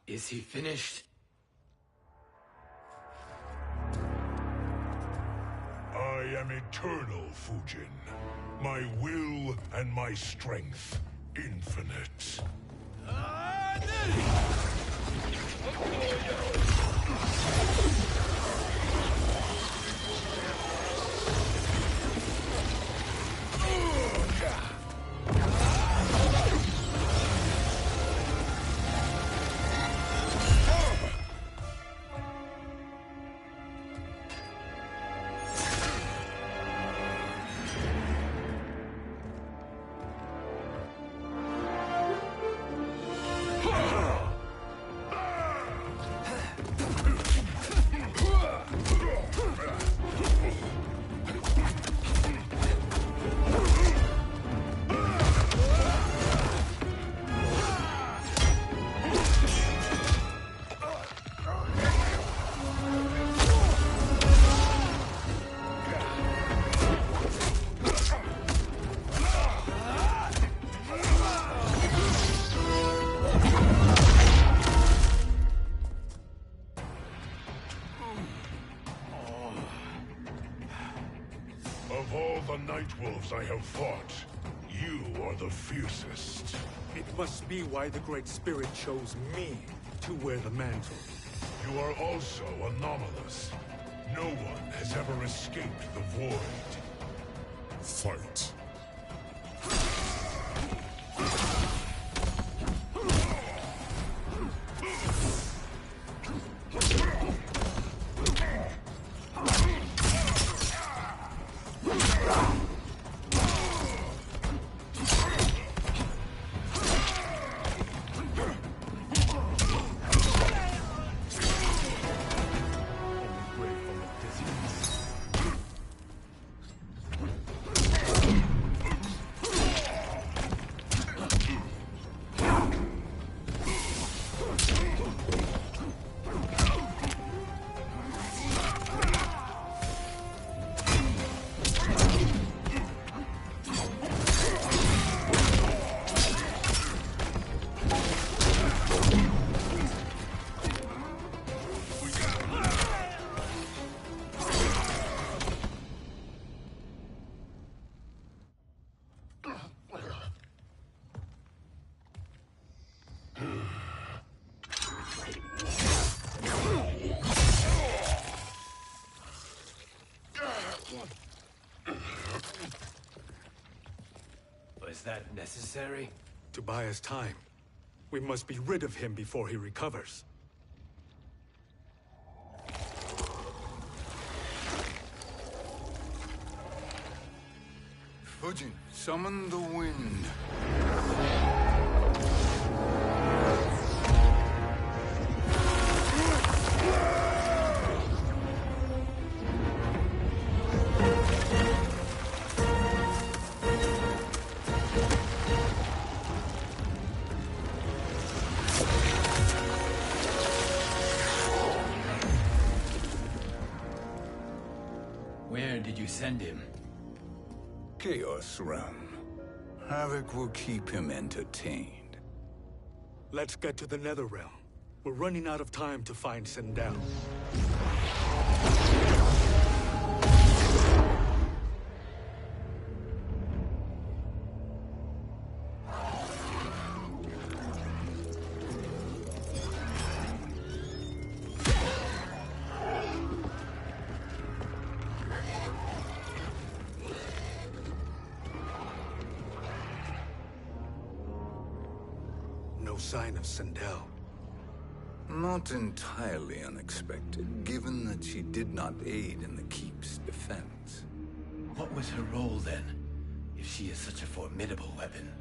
Is he finished? I am eternal, Fujin. My will and my strength, infinite. Of all the Nightwolves I have fought, you are the fiercest. It must be why the Great Spirit chose me to wear the mantle. You are also anomalous. No one has ever escaped the void. Fight. Was that necessary? To buy us time. We must be rid of him before he recovers. Fujin, summon the wind. Where did you send him? Chaos Realm. Havoc will keep him entertained. Let's get to the Netherrealm. We're running out of time to find Sindel. sign of Sindel. Not entirely unexpected, given that she did not aid in the Keep's defense. What was her role then, if she is such a formidable weapon?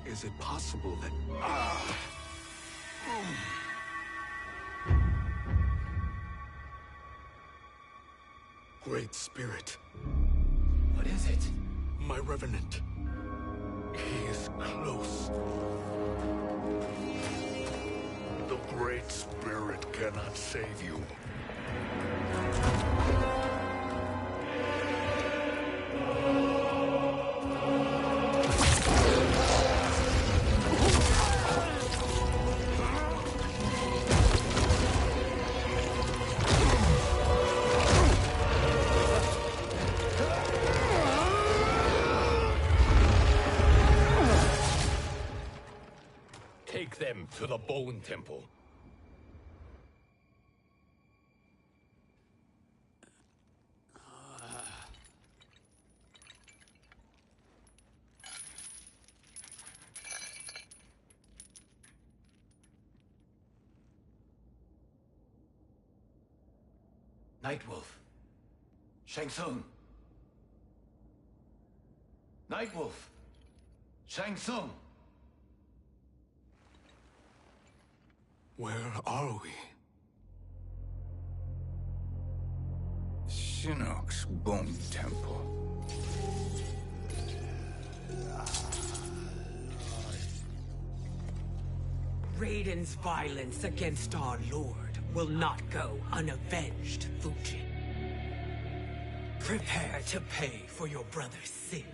Is it possible that... Great Spirit. What is it? My Revenant. He is close. The Great Spirit cannot save you. Take them to the Bone Temple. Nightwolf. Shang Tsung. Nightwolf. Shang Tsung. Where are we? Shinnok's Bone Temple. Raiden's violence against our Lord will not go unavenged, Fujin. Prepare to pay for your brother's sins.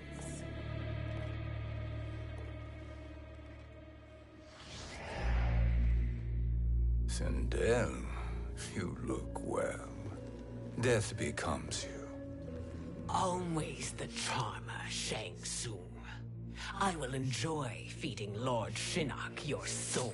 Sindel, you look well. Death becomes you. Always the charmer, Shang Tsung. I will enjoy feeding Lord Shinnok your soul.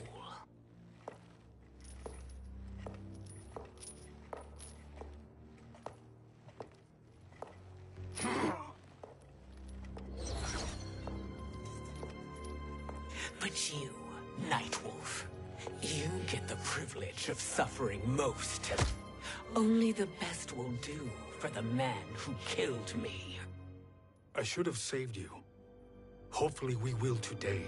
But you, Nightwolf, you get the privilege of suffering most. Only the best will do for the man who killed me. I should have saved you. Hopefully we will today.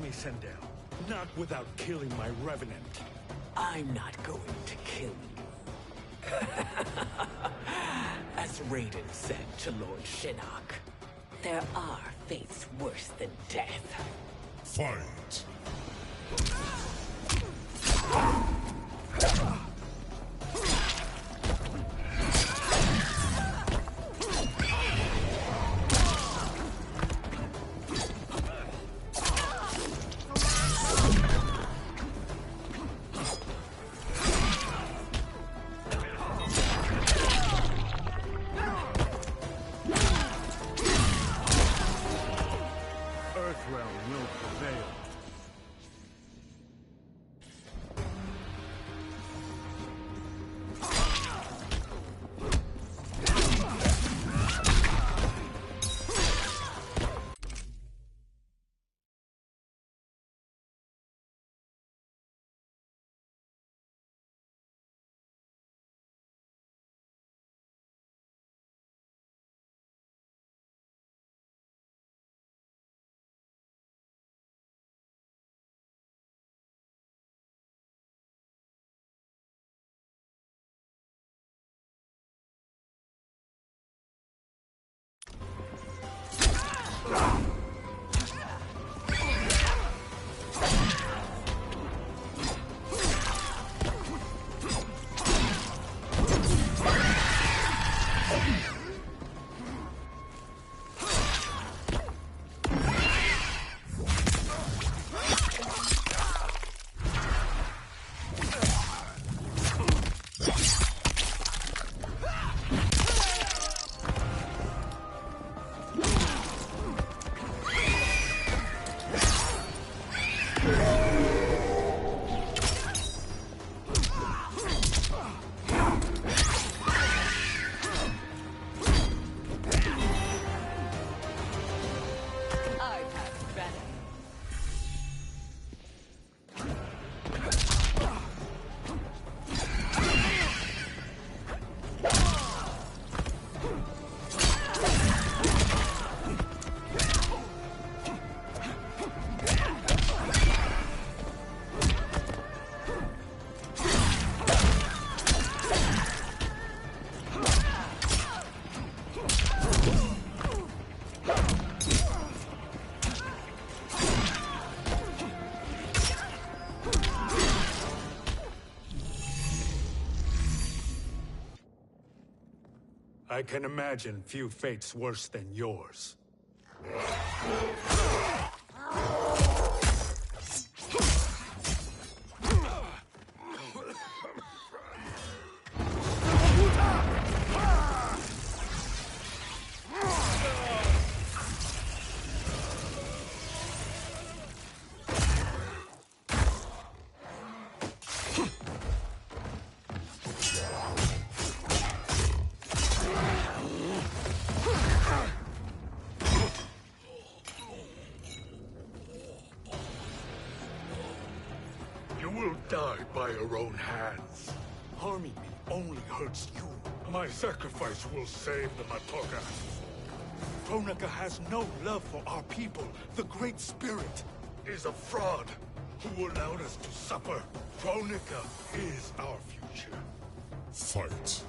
Sindel. Not without killing my Revenant. I'm not going to kill you. As Raiden said to Lord Shinnok, there are fates worse than death. Fight! I can imagine few fates worse than yours. You will die by your own hands. Harming me only hurts you. My sacrifice will save the Matoka. Kronika has no love for our people. The Great Spirit Is a fraud who allowed us to suffer. Kronika is our future. Fight.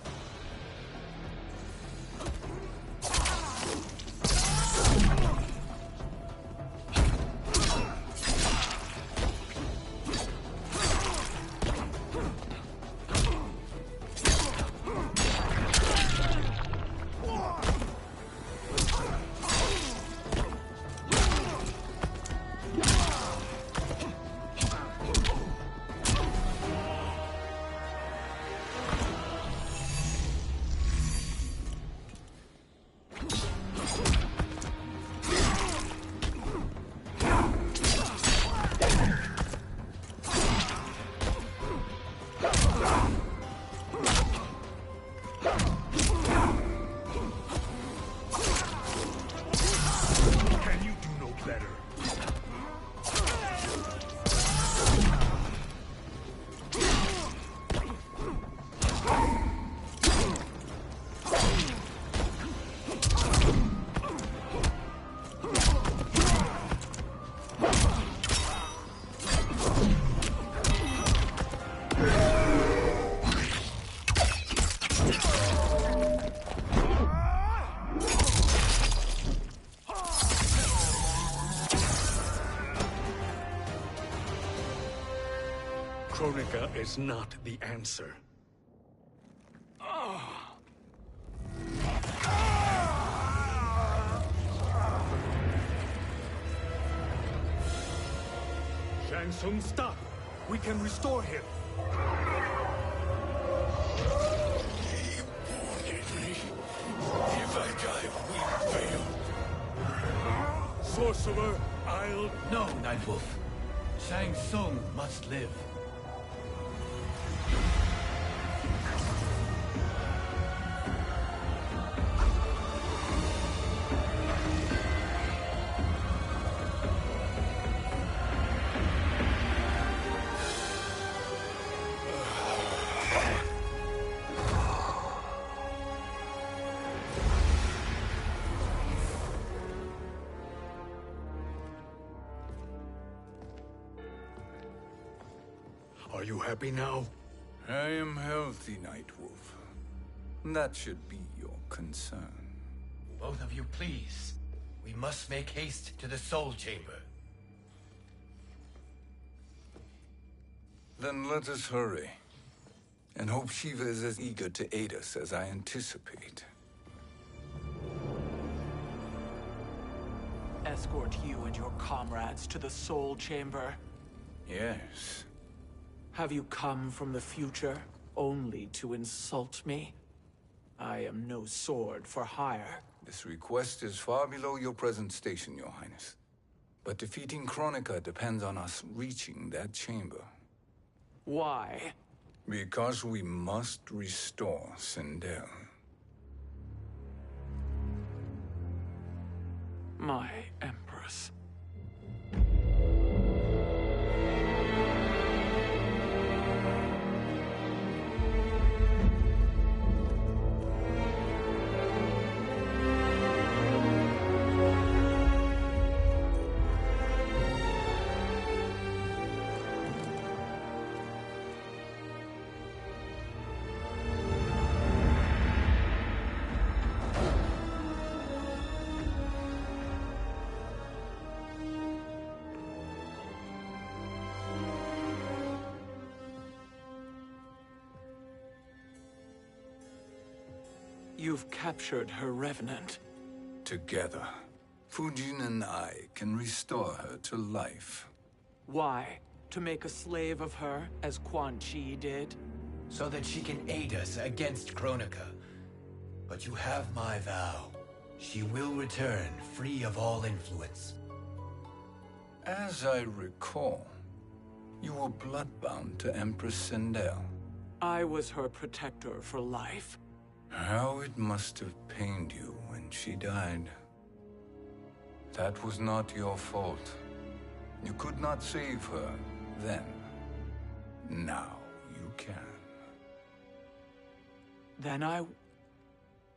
Can you do no better? Kronika is not the answer. Shang Tsung, stop! We can restore him. If I die, we fail. Sorcerer, I'll... No, Nightwolf. Shang Tsung must live. Are you happy now? I am healthy, Nightwolf. That should be your concern. Both of you, please. We must make haste to the Soul Chamber. Then let us hurry. And hope Shiva is as eager to aid us as I anticipate. Escort you and your comrades to the Soul Chamber. Yes. Have you come from the future only to insult me? I am no sword for hire. This request is far below your present station, Your Highness. But defeating Kronika depends on us reaching that chamber. Why? Because we must restore Sindel. My Empress. You've captured her revenant. Together, Fujin and I can restore her to life. Why? To make a slave of her, as Quan Chi did? So that she can aid us against Kronika. But you have my vow. She will return free of all influence. As I recall, you were bloodbound to Empress Sindel. I was her protector for life. How it must have pained you when she died. That was not your fault. You could not save her then. Now you can. Then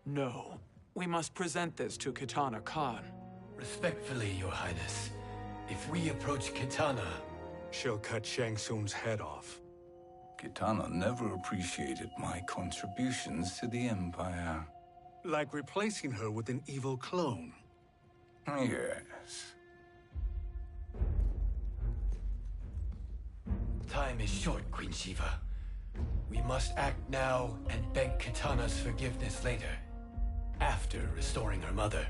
No. We must present this to Kitana Khan. Respectfully, Your Highness, if we approach Kitana... She'll cut Shang Tsung's head off. Kitana never appreciated my contributions to the Empire. Like replacing her with an evil clone. Yes. Time is short, Queen Shiva. We must act now and beg Kitana's forgiveness later. After restoring her mother.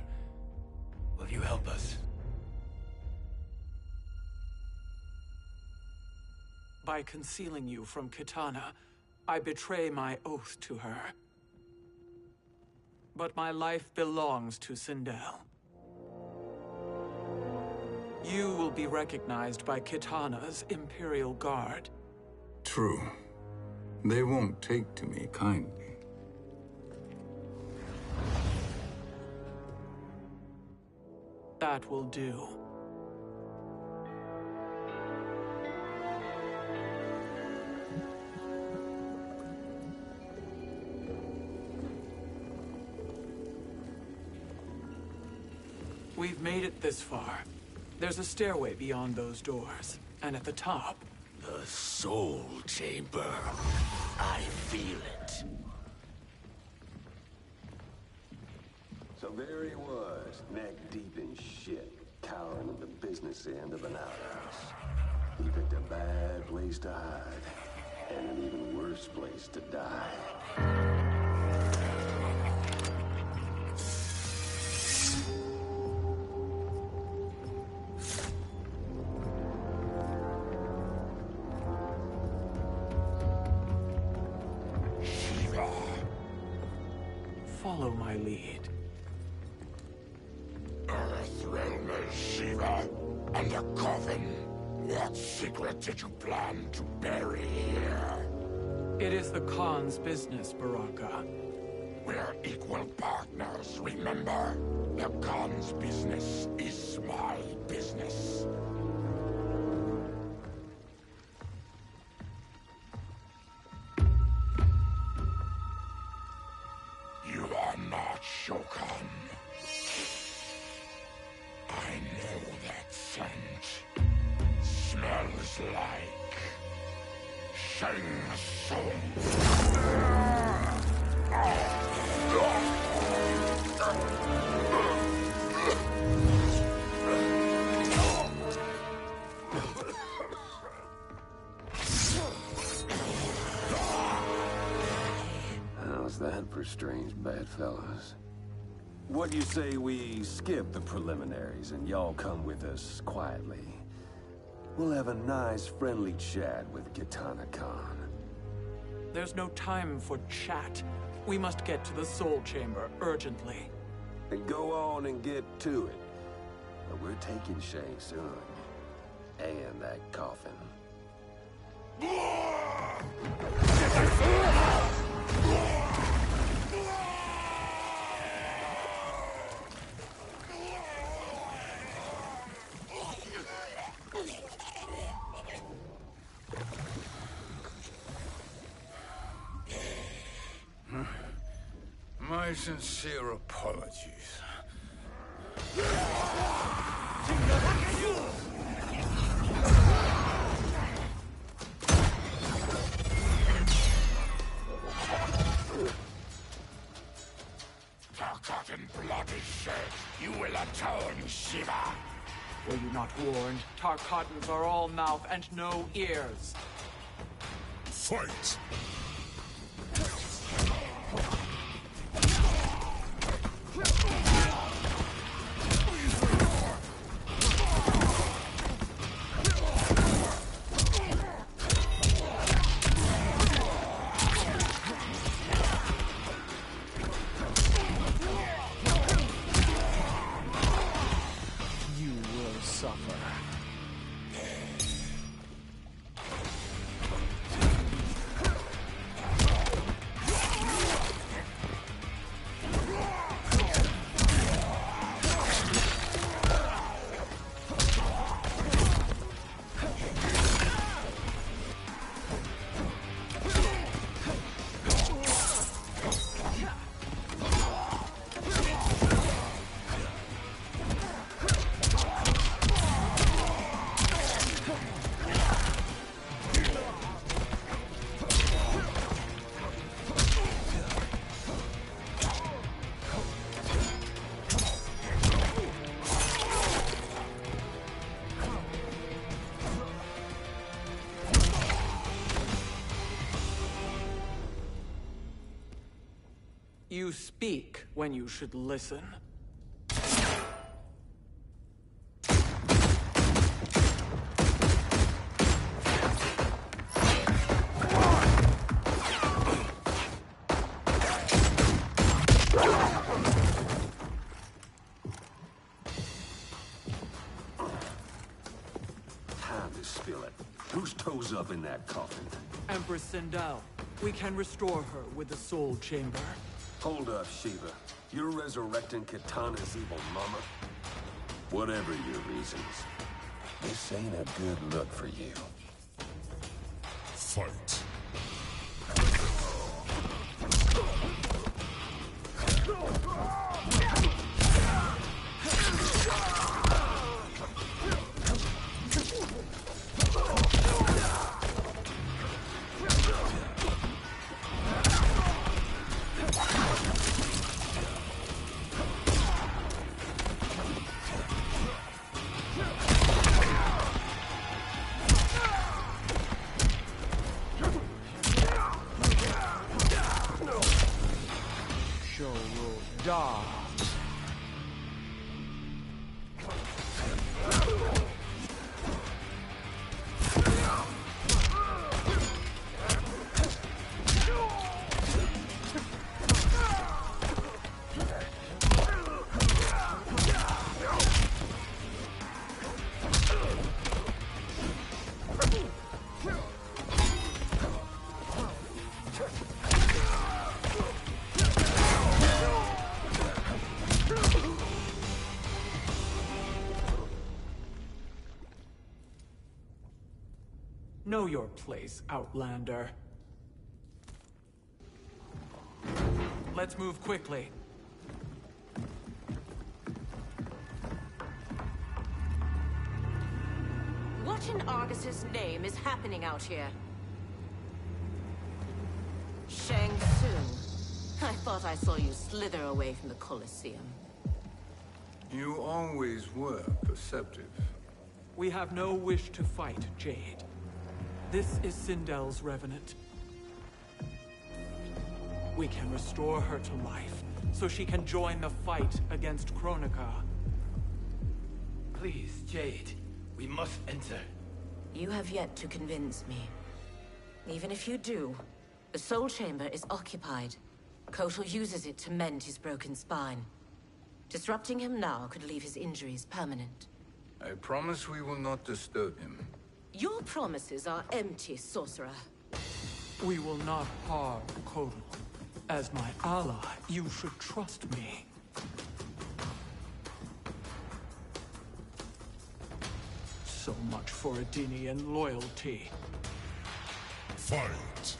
Will you help us? By concealing you from Kitana, I betray my oath to her. But my life belongs to Sindel. You will be recognized by Kitana's Imperial Guard. True. They won't take to me kindly. That will do. We've made it this far. There's a stairway beyond those doors, and at the top... The Soul Chamber. I feel it. So there he was, neck deep in shit, cowering at the business end of an outhouse. He picked a bad place to hide, and an even worse place to die. Follow my lead. Earthrealm is Shiva, and a coffin. What secret did you plan to bury here? It is the Khan's business, Baraka. We're equal partners, remember? The Khan's business is my business. You are not Shokan. I know that scent. Smells like Shang Tsung. How's that for strange bedfellows? What do you say we skip the preliminaries and y'all come with us quietly? We'll have a nice, friendly chat with Kitana Khan. There's no time for chat. We must get to the Soul Chamber urgently. Then go on and get to it. But we're taking Shang Tsung. And that coffin. My sincere apologies. Forgotten blood is shed. You will atone, Shiva. Were you not warned? Tarkatans are all mouth and no ears. Fight! suffer. You speak when you should listen. Time to spill it. Whose toes up in that coffin? Empress Sindel. We can restore her with the Soul Chamber. Hold up, Shiva. You're resurrecting Kitana's evil mama? Whatever your reasons, this ain't a good look for you. Fight. Da. Know your place, Outlander. Let's move quickly. What in Argus's name is happening out here? Shang Tsung. I thought I saw you slither away from the Colosseum. You always were perceptive. We have no wish to fight, Jade. This is Sindel's Revenant. We can restore her to life, so she can join the fight against Kronika. Please, Jade. We must enter. You have yet to convince me. Even if you do, the Soul Chamber is occupied. Kotal uses it to mend his broken spine. Disrupting him now could leave his injuries permanent. I promise we will not disturb him. Your promises are empty, sorcerer. We will not harm Kotal. As my ally, you should trust me. So much for Adenian loyalty. Fight.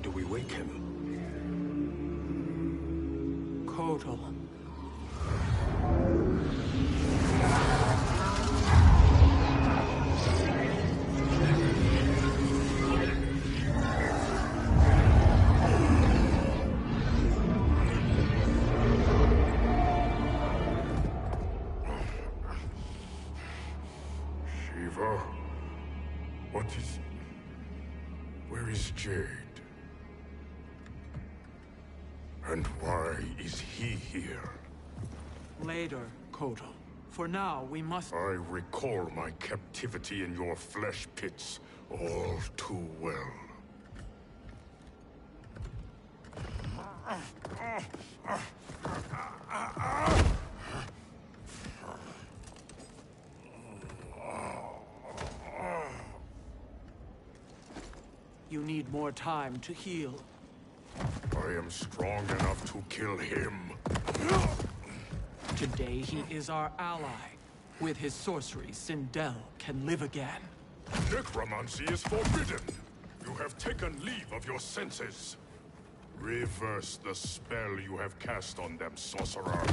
do we wake him? Kotal. Shiva? What is... Where is Jade? And why is he here? Later, Kotal. For now, we must... I recall my captivity in your flesh pits all too well. You need more time to heal. I am strong enough to kill him. Today he is our ally. With his sorcery, Sindel can live again. Necromancy is forbidden. You have taken leave of your senses. Reverse the spell you have cast on them, sorcerer.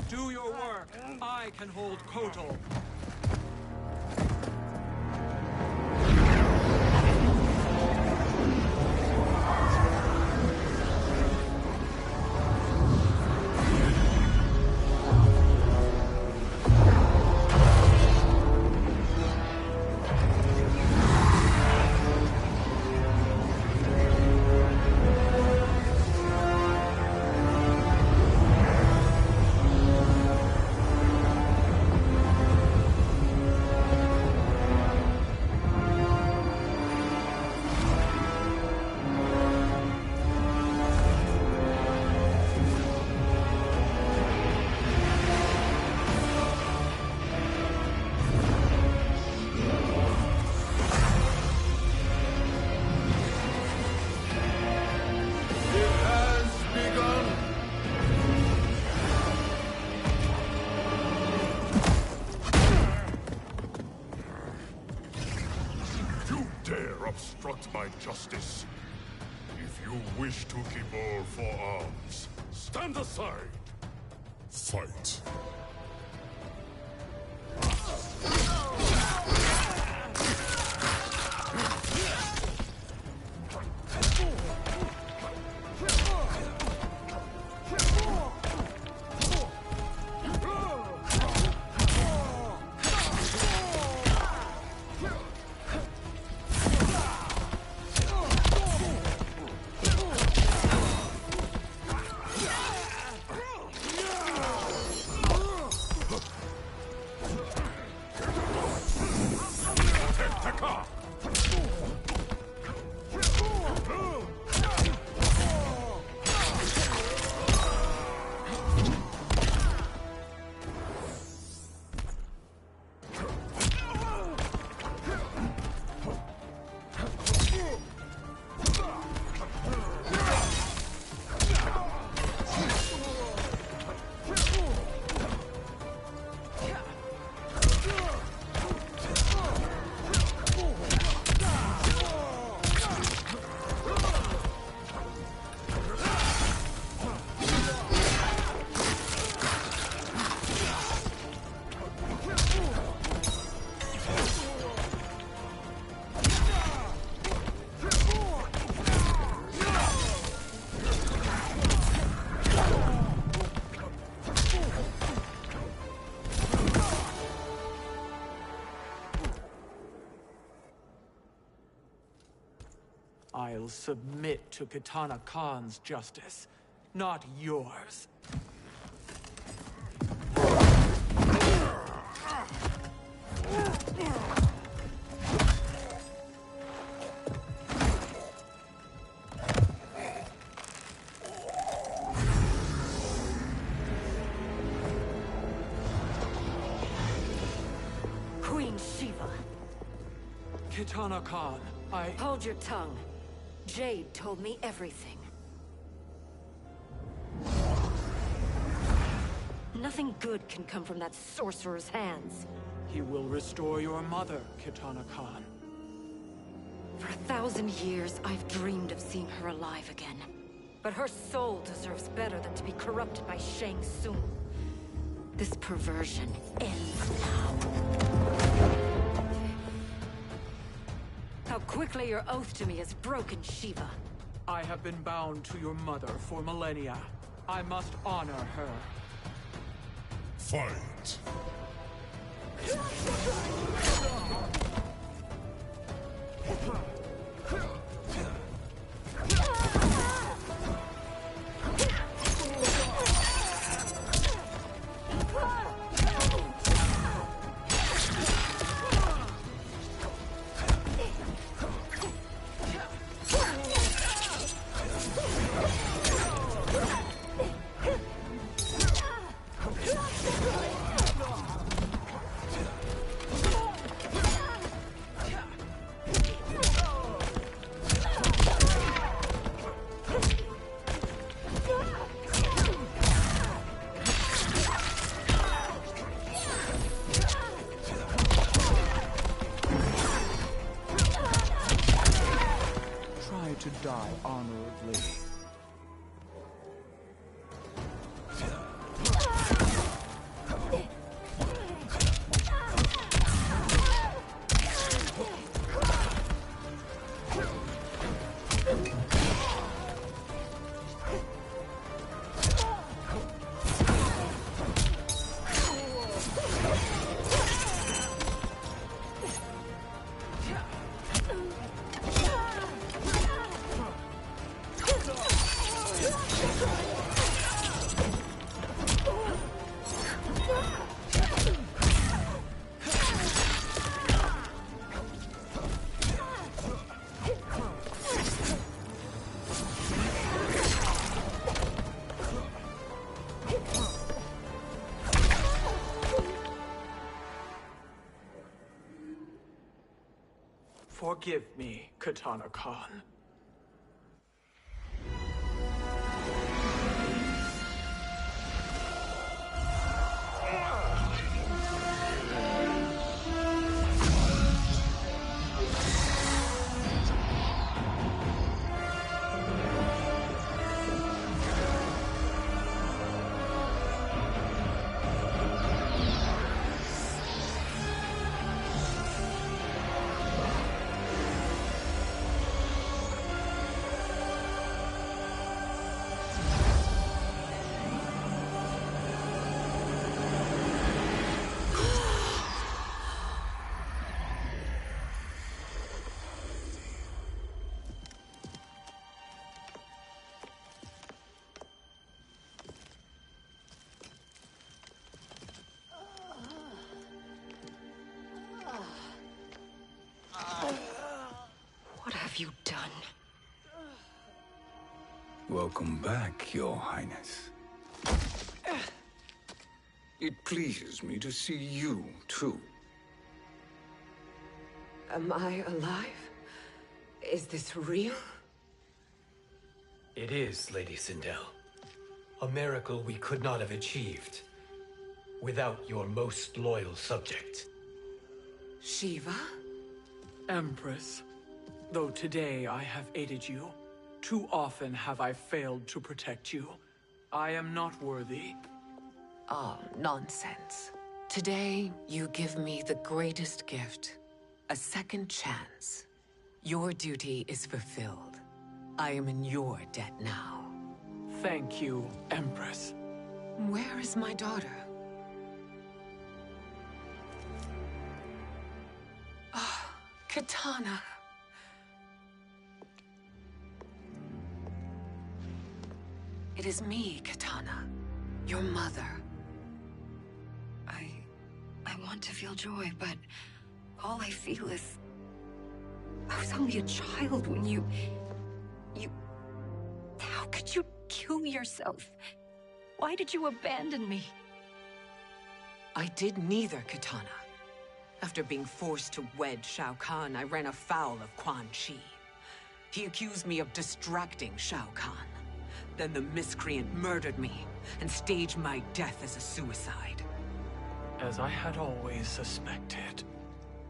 Do your work. I can hold Kotal. Obstruct my justice. If you wish to Kibor for arms, stand aside. Fight. I'll submit to Kitana Khan's justice, not yours. Queen Shiva. Kitana Khan, Hold your tongue. Jade told me everything. Nothing good can come from that sorcerer's hands. He will restore your mother, Kitana Khan. For 1,000 years, I've dreamed of seeing her alive again. But her soul deserves better than to be corrupted by Shang Tsung. This perversion ends now. How quickly your oath to me has broken, Shiva. I have been bound to your mother for millennia. I must honor her. Fight! To die honorably. Forgive me, Kitana Khan. What have you done? Welcome back, Your Highness. It pleases me to see you, too. Am I alive? Is this real? It is, Lady Sindel. A miracle we could not have achieved without your most loyal subject. Shiva? Empress, though today I have aided you, too often have I failed to protect you. I am not worthy. Oh, nonsense. Today, you give me the greatest gift. A second chance. Your duty is fulfilled. I am in your debt now. Thank you, Empress. Where is my daughter? Ah, Kitana. It is me, Kitana. Your mother. I want to feel joy, but all I feel is... I was only a child when you... How could you kill yourself? Why did you abandon me? I did neither, Kitana. After being forced to wed Shao Kahn, I ran afoul of Quan Chi. He accused me of distracting Shao Kahn. Then the miscreant murdered me and staged my death as a suicide. As I had always suspected.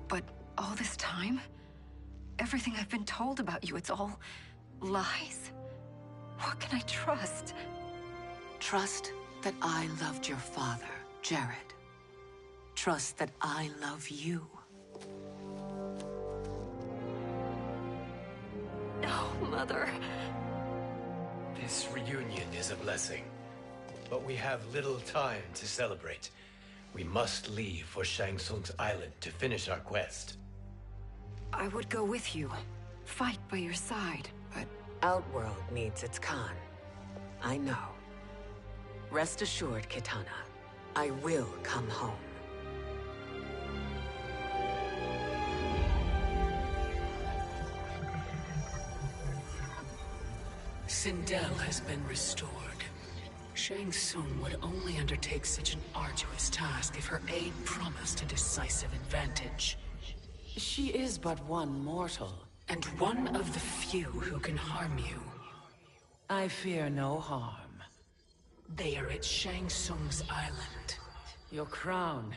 But all this time? Everything I've been told about you, it's all lies? What can I trust? Trust that I loved your father, Jared. Trust that I love you. Oh, Mother. This reunion is a blessing, but we have little time to celebrate. We must leave for Shang Tsung's island to finish our quest. I would go with you, fight by your side, but... Outworld needs its Khan. I know. Rest assured, Kitana, I will come home. Sindel has been restored. Shang Tsung would only undertake such an arduous task if her aid promised a decisive advantage. She is but one mortal, and one of the few who can harm you. I fear no harm. They are at Shang Tsung's island. Your crown.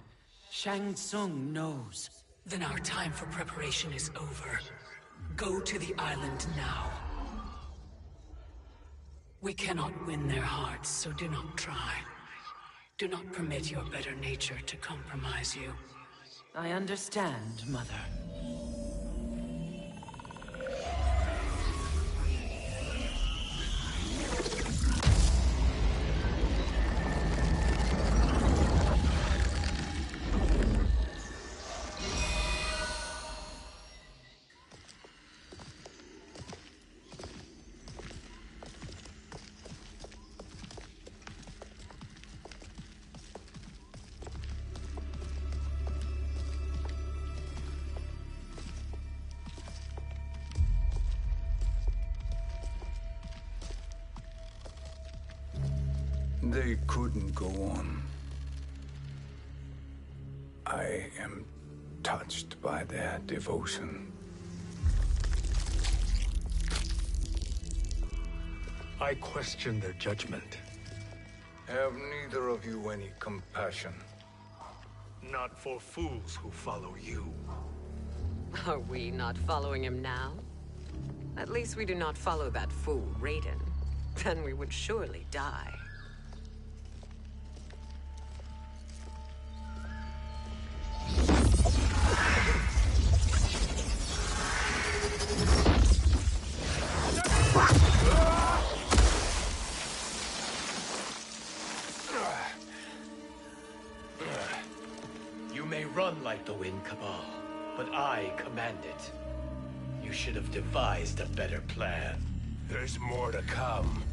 Shang Tsung knows. Then our time for preparation is over. Go to the island now. We cannot win their hearts, so do not try. Do not permit your better nature to compromise you. I understand, Mother. They couldn't go on. I am touched by their devotion. I question their judgment. Have neither of you any compassion? Not for fools who follow you. Are we not following him now? At least we do not follow that fool, Raiden. Then we would surely die. You may run like the wind, Cabal, but I command it. You should have devised a better plan. There's more to come.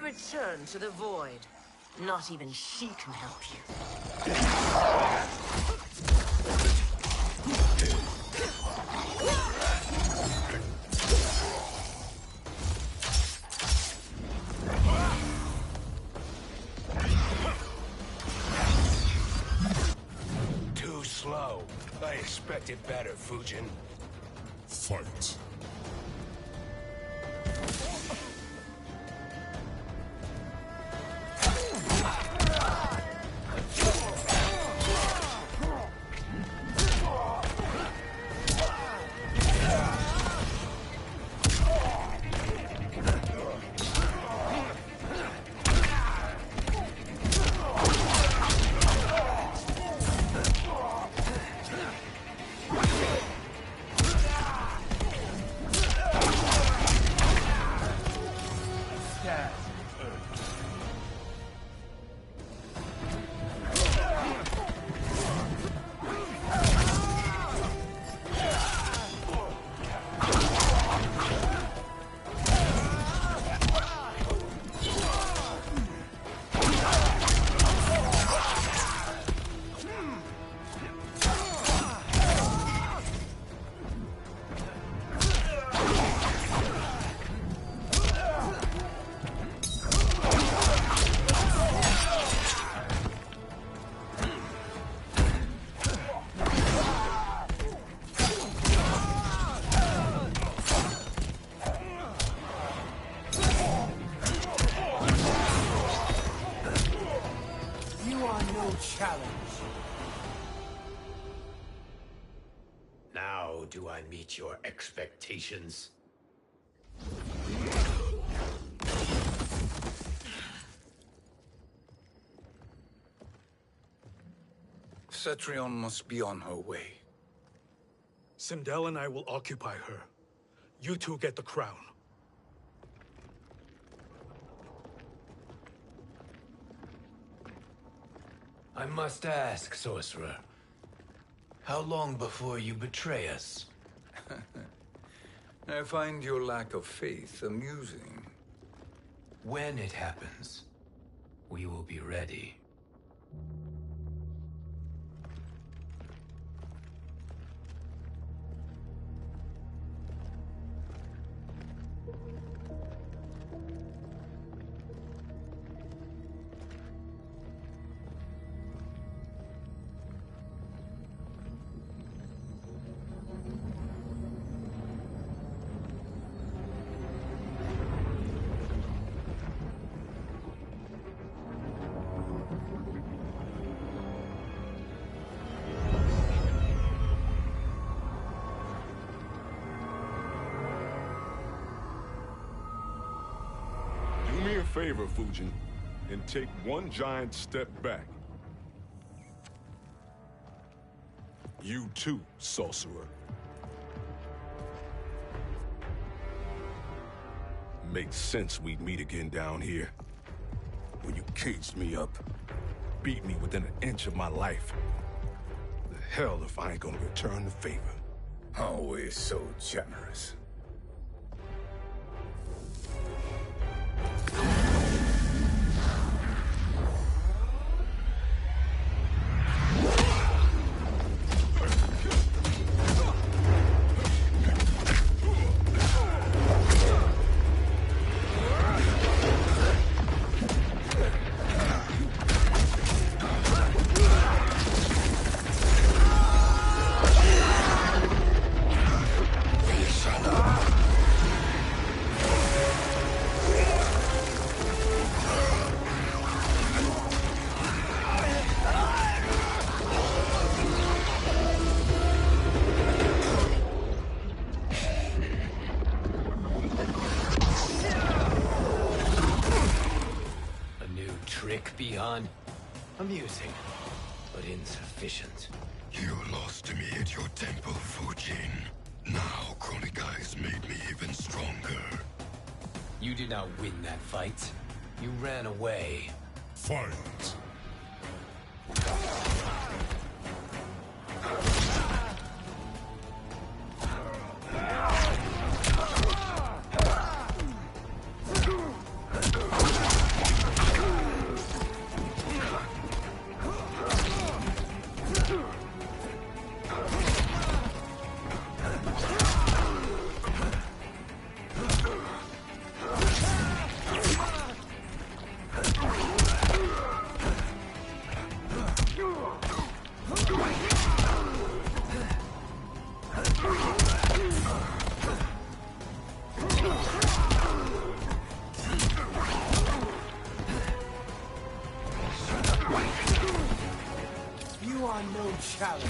Return to the void. Not even she can help you. Too slow. I expected better, Fujin. Fight. Now do I meet your expectations? Cetrion must be on her way. Sindel and I will occupy her. You two get the crown. I must ask, sorcerer. How long before you betray us? I find your lack of faith amusing. When it happens, we will be ready. Do me a favor, Fujin, and take one giant step back. You too, sorcerer. Makes sense we'd meet again down here. When you caged me up, beat me within an inch of my life. The hell if I ain't gonna return the favor. Always so generous. Amusing, but insufficient. You lost to me at your temple, Fujin. Now Chronic Eyes made me even stronger. You did not win that fight. You ran away. Fight! You are no challenge.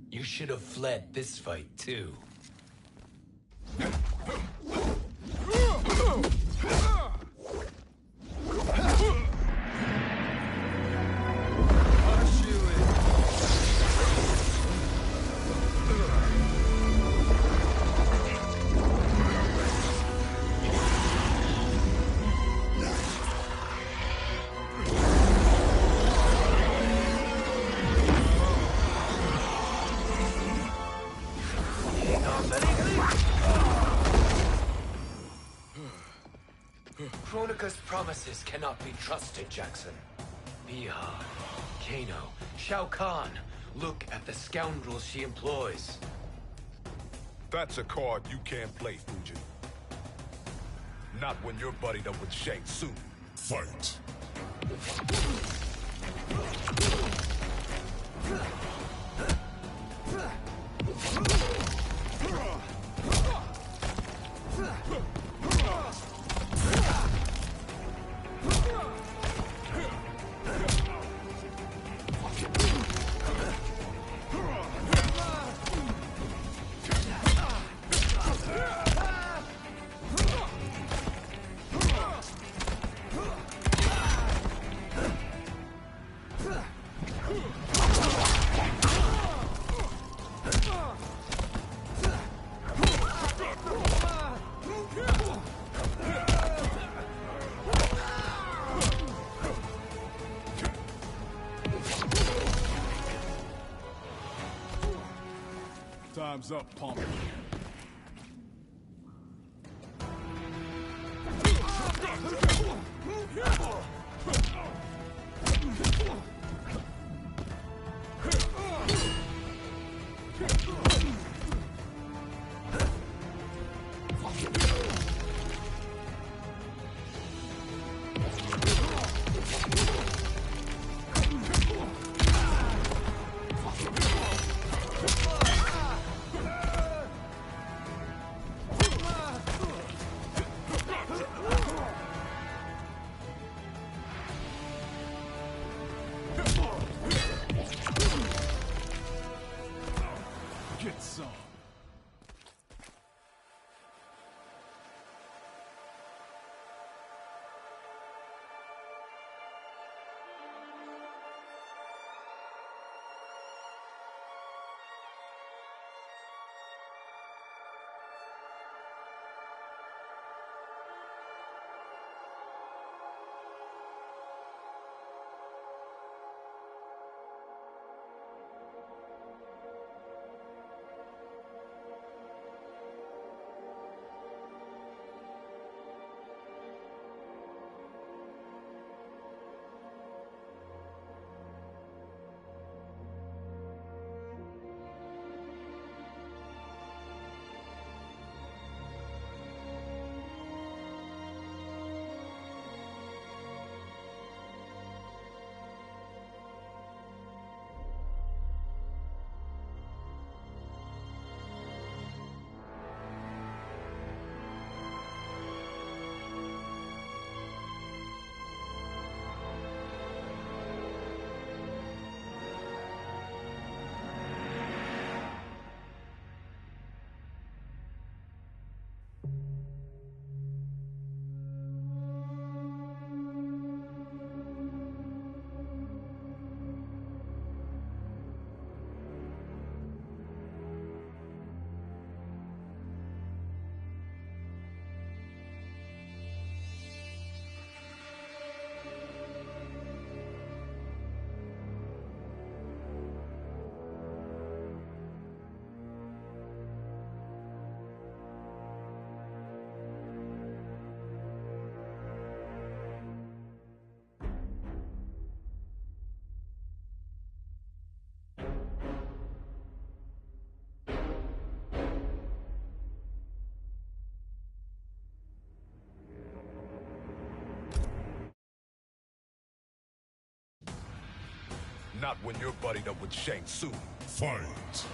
You should have fled this fight, too. Baraka's promises cannot be trusted, Jackson. Biha, Kano, Shao Kahn. Look at the scoundrels she employs. That's a card you can't play, Fujin. Not when you're buddied up with Shang Tsung. Fight. Time's up, punk. Get some. Not when you're buddied up with Shang Tsung. Fight.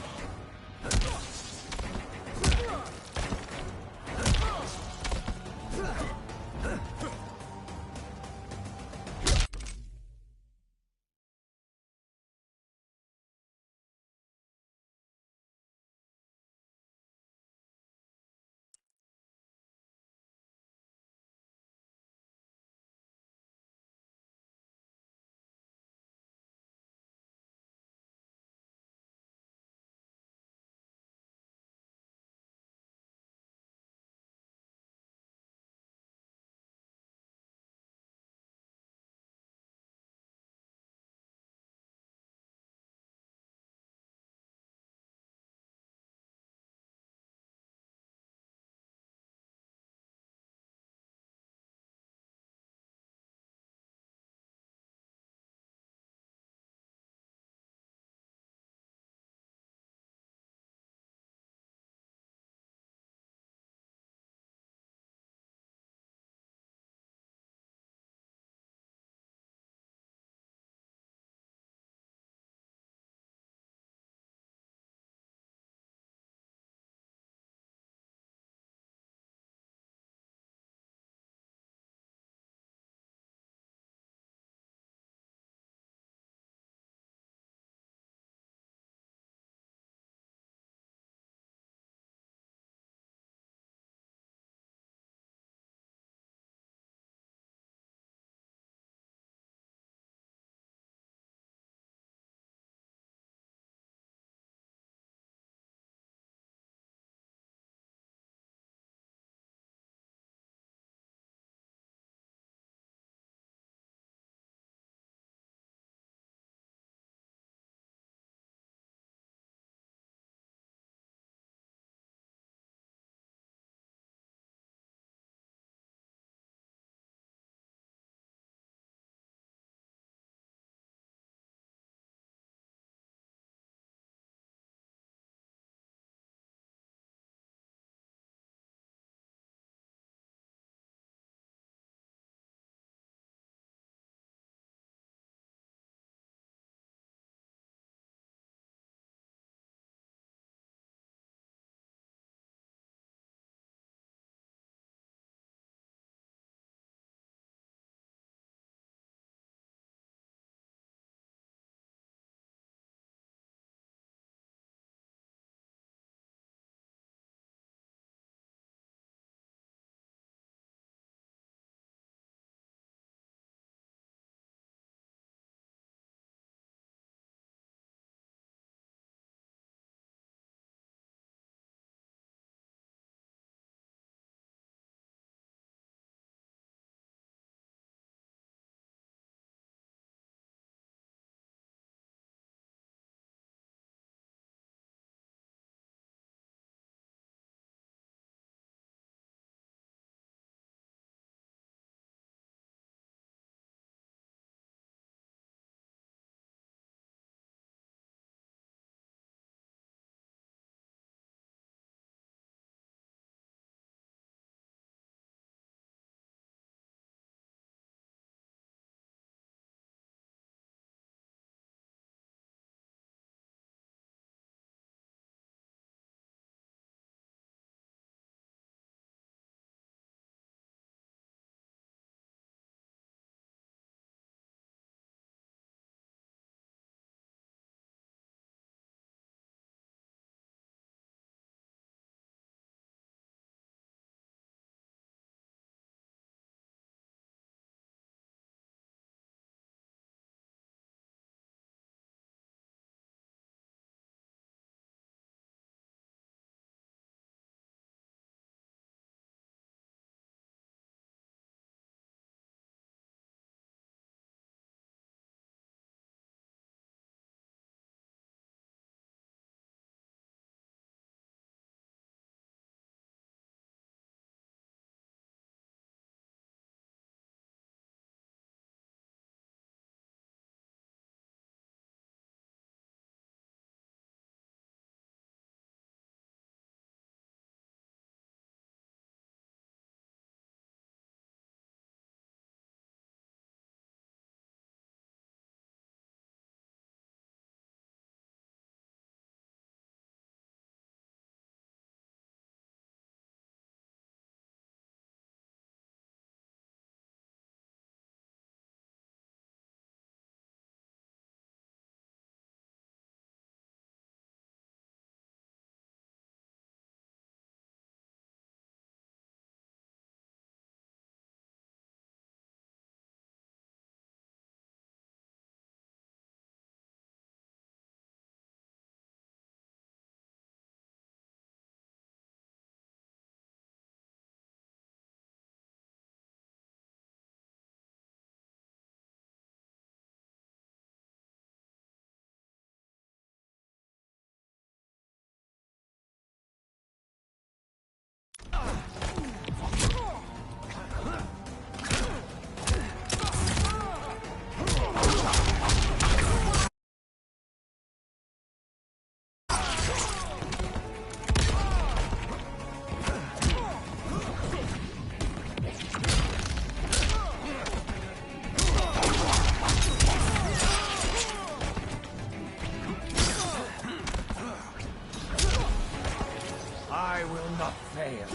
never fail.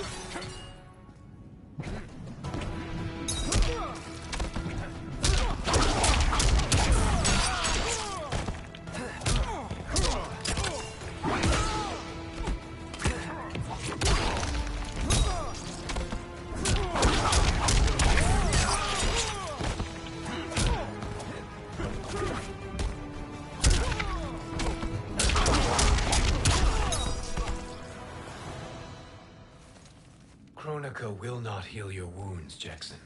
Kronika will not heal your wounds, Jackson.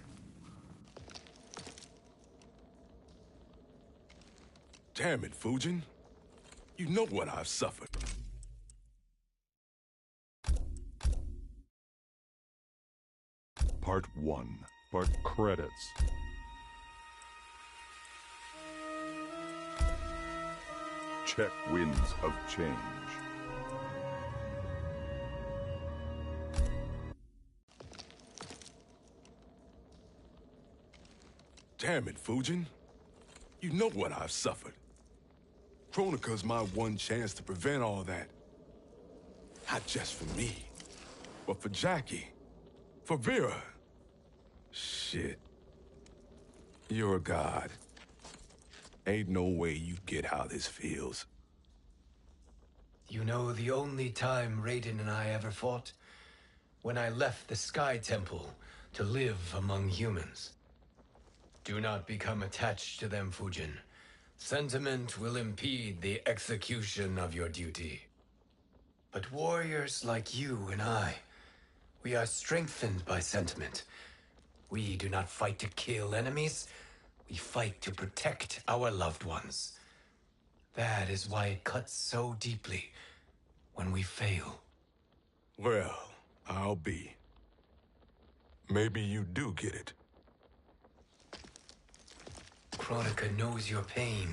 Damn it, Fujin. You know what I've suffered. Part 1. Part credits. Check winds of change. Damn it, Fujin. You know what I've suffered. Kronika's my one chance to prevent all that. Not just for me, but for Jackie, for Vera. Shit. You're a god. Ain't no way you get how this feels. You know the only time Raiden and I ever fought? When I left the Sky Temple to live among humans. Do not become attached to them, Fujin. Sentiment will impede the execution of your duty. But warriors like you and I, we are strengthened by sentiment. We do not fight to kill enemies. We fight to protect our loved ones. That is why it cuts so deeply when we fail. Well, I'll be. Maybe you do get it. Kronika knows your pain.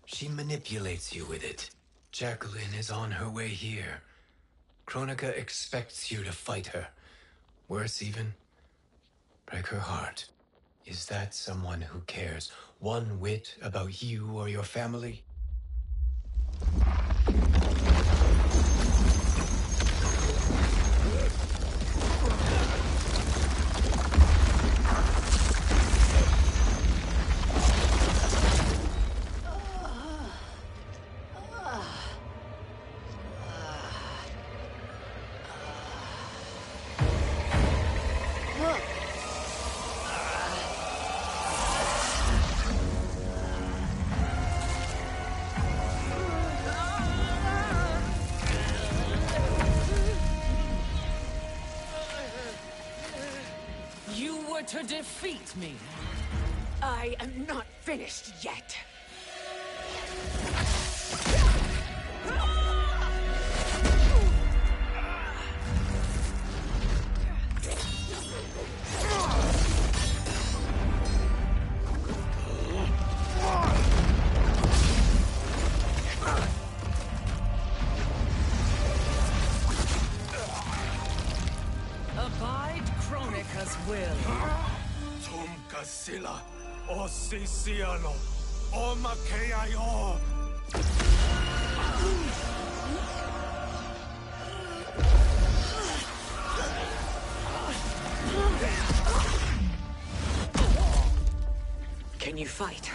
She manipulates you with it. Jacqueline is on her way here. Kronika expects you to fight her. Worse even, break her heart. Is that someone who cares one whit about you or your family? To defeat me. I am not finished yet. Abide Kronika's will. Sila, o Siciano, o Makeayo. Can you fight?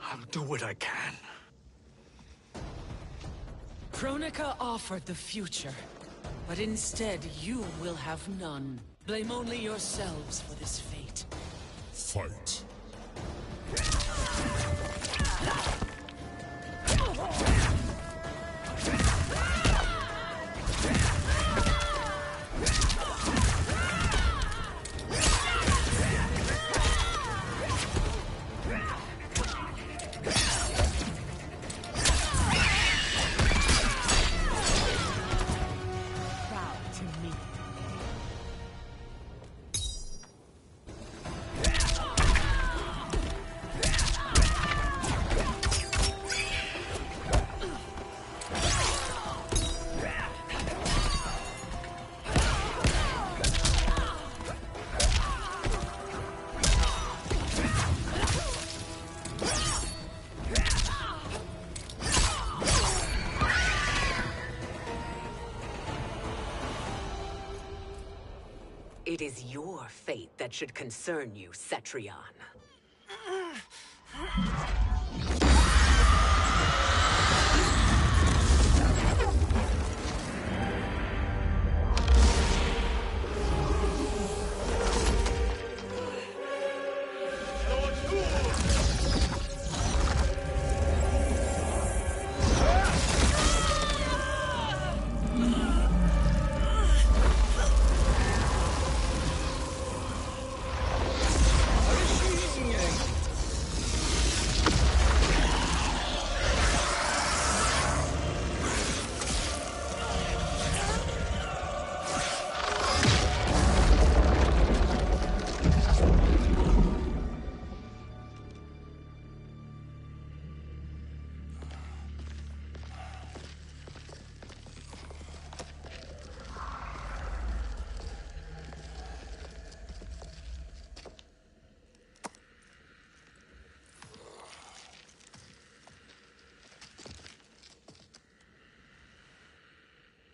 I'll do what I can. Kronika offered the future, but instead you will have none. Blame only yourselves for this fate. Fight. your fate that should concern you, Cetrion.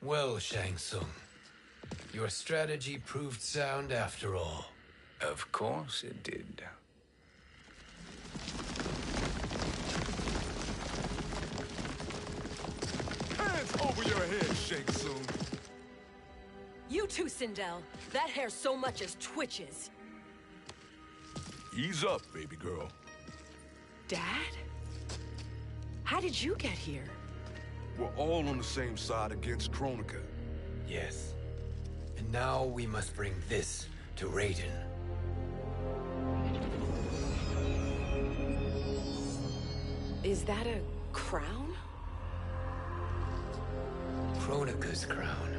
Well, Shang Tsung, your strategy proved sound after all. Of course it did. Hands over your head, Shang Tsung. You too, Sindel. That hair so much as twitches. Ease up, baby girl. Dad? How did you get here? We're all on the same side against Kronika. Yes. And now we must bring this to Raiden. Is that a crown? Kronika's crown.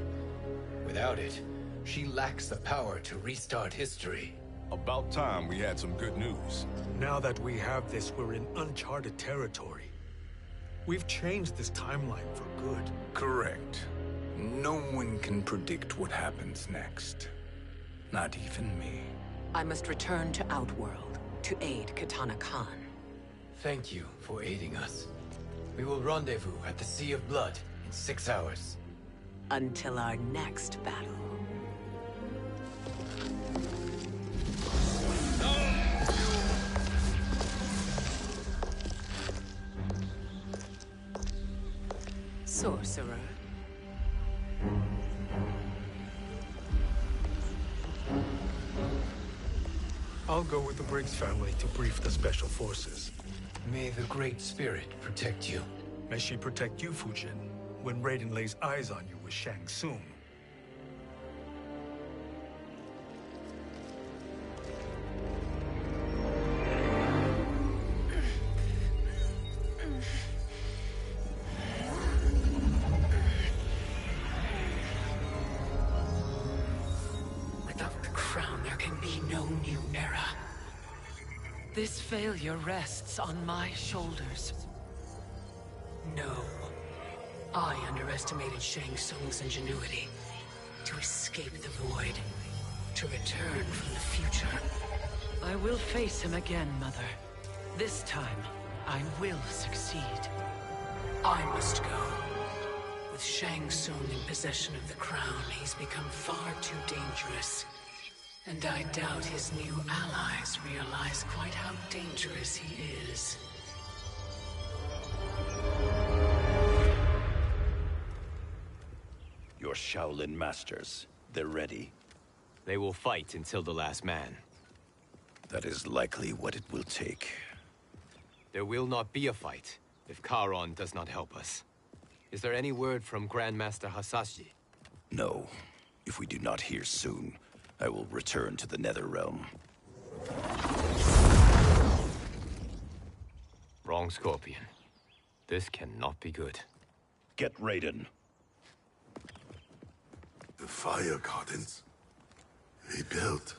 Without it, she lacks the power to restart history. About time we had some good news. Now that we have this, we're in uncharted territory. We've changed this timeline for good. Correct. No one can predict what happens next. Not even me. I must return to Outworld to aid Katana Khan. Thank you for aiding us. We will rendezvous at the Sea of Blood in 6 hours. Until our next battle. Sorcerer. I'll go with the Briggs family to brief the Special Forces. May the Great Spirit protect you. May she protect you, Fujin, when Raiden lays eyes on you with Shang Tsung. Without the crown, there can be no new era. This failure rests on my shoulders. No. I underestimated Shang Tsung's ingenuity. To escape the void. To return from the future. I will face him again, Mother. This time, I will succeed. I must go. With Shang Tsung in possession of the crown, he's become far too dangerous. And I doubt his new allies realize quite how dangerous he is. Your Shaolin masters, they're ready. They will fight until the last man. That is likely what it will take. There will not be a fight if Charon does not help us. Is there any word from Grandmaster Hasashi? No. If we do not hear soon, I will return to the Netherrealm. Wrong, Scorpion. This cannot be good. Get Raiden. The fire gardens. Rebuilt.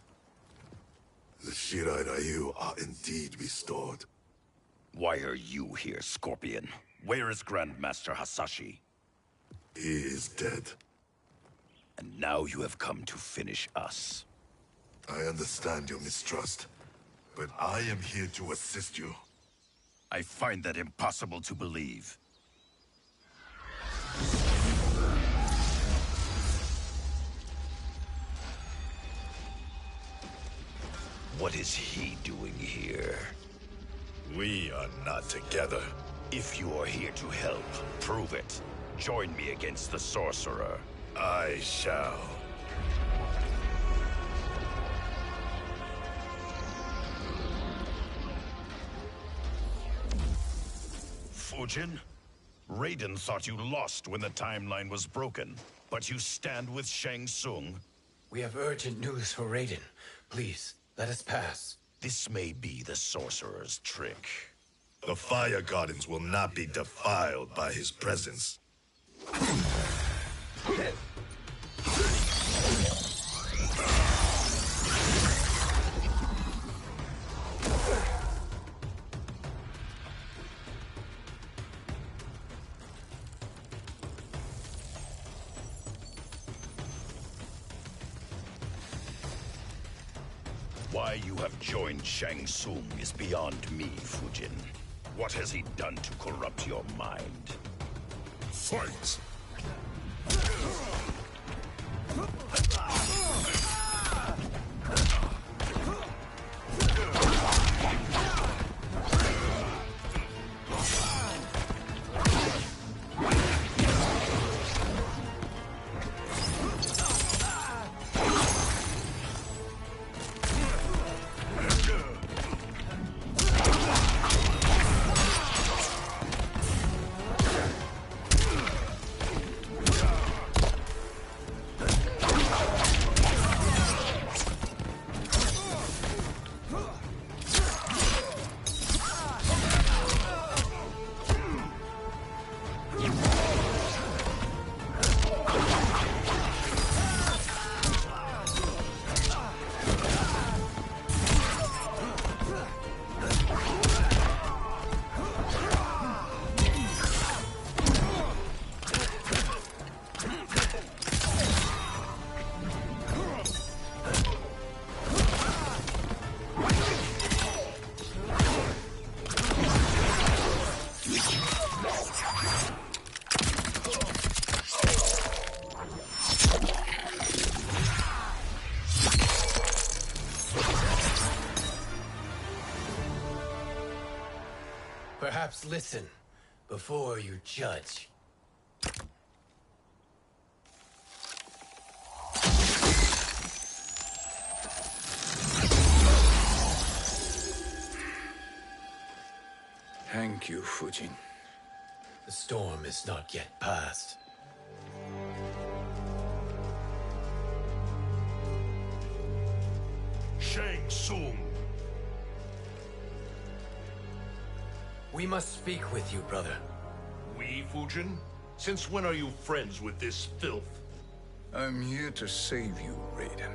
The Shirai Ryu are indeed restored. Why are you here, Scorpion? Where is Grandmaster Hasashi? He is dead. And now you have come to finish us. I understand your mistrust, but I am here to assist you. I find that impossible to believe. What is he doing here? We are not together. If you are here to help, prove it. Join me against the sorcerer. I shall. Fujin? Raiden thought you lost when the timeline was broken, but you stand with Shang Tsung. We have urgent news for Raiden. Please, let us pass. This may be the sorcerer's trick. The Fire Gardens will not be defiled by his presence. Why you have joined Shang Tsung is beyond me, Fujin. What has he done to corrupt your mind? Fight! Perhaps listen before you judge. Thank you, Fujin. The storm is not yet past. Shang Tsung! We must speak with you, brother. We, Fujin? Since when are you friends with this filth? I'm here to save you, Raiden.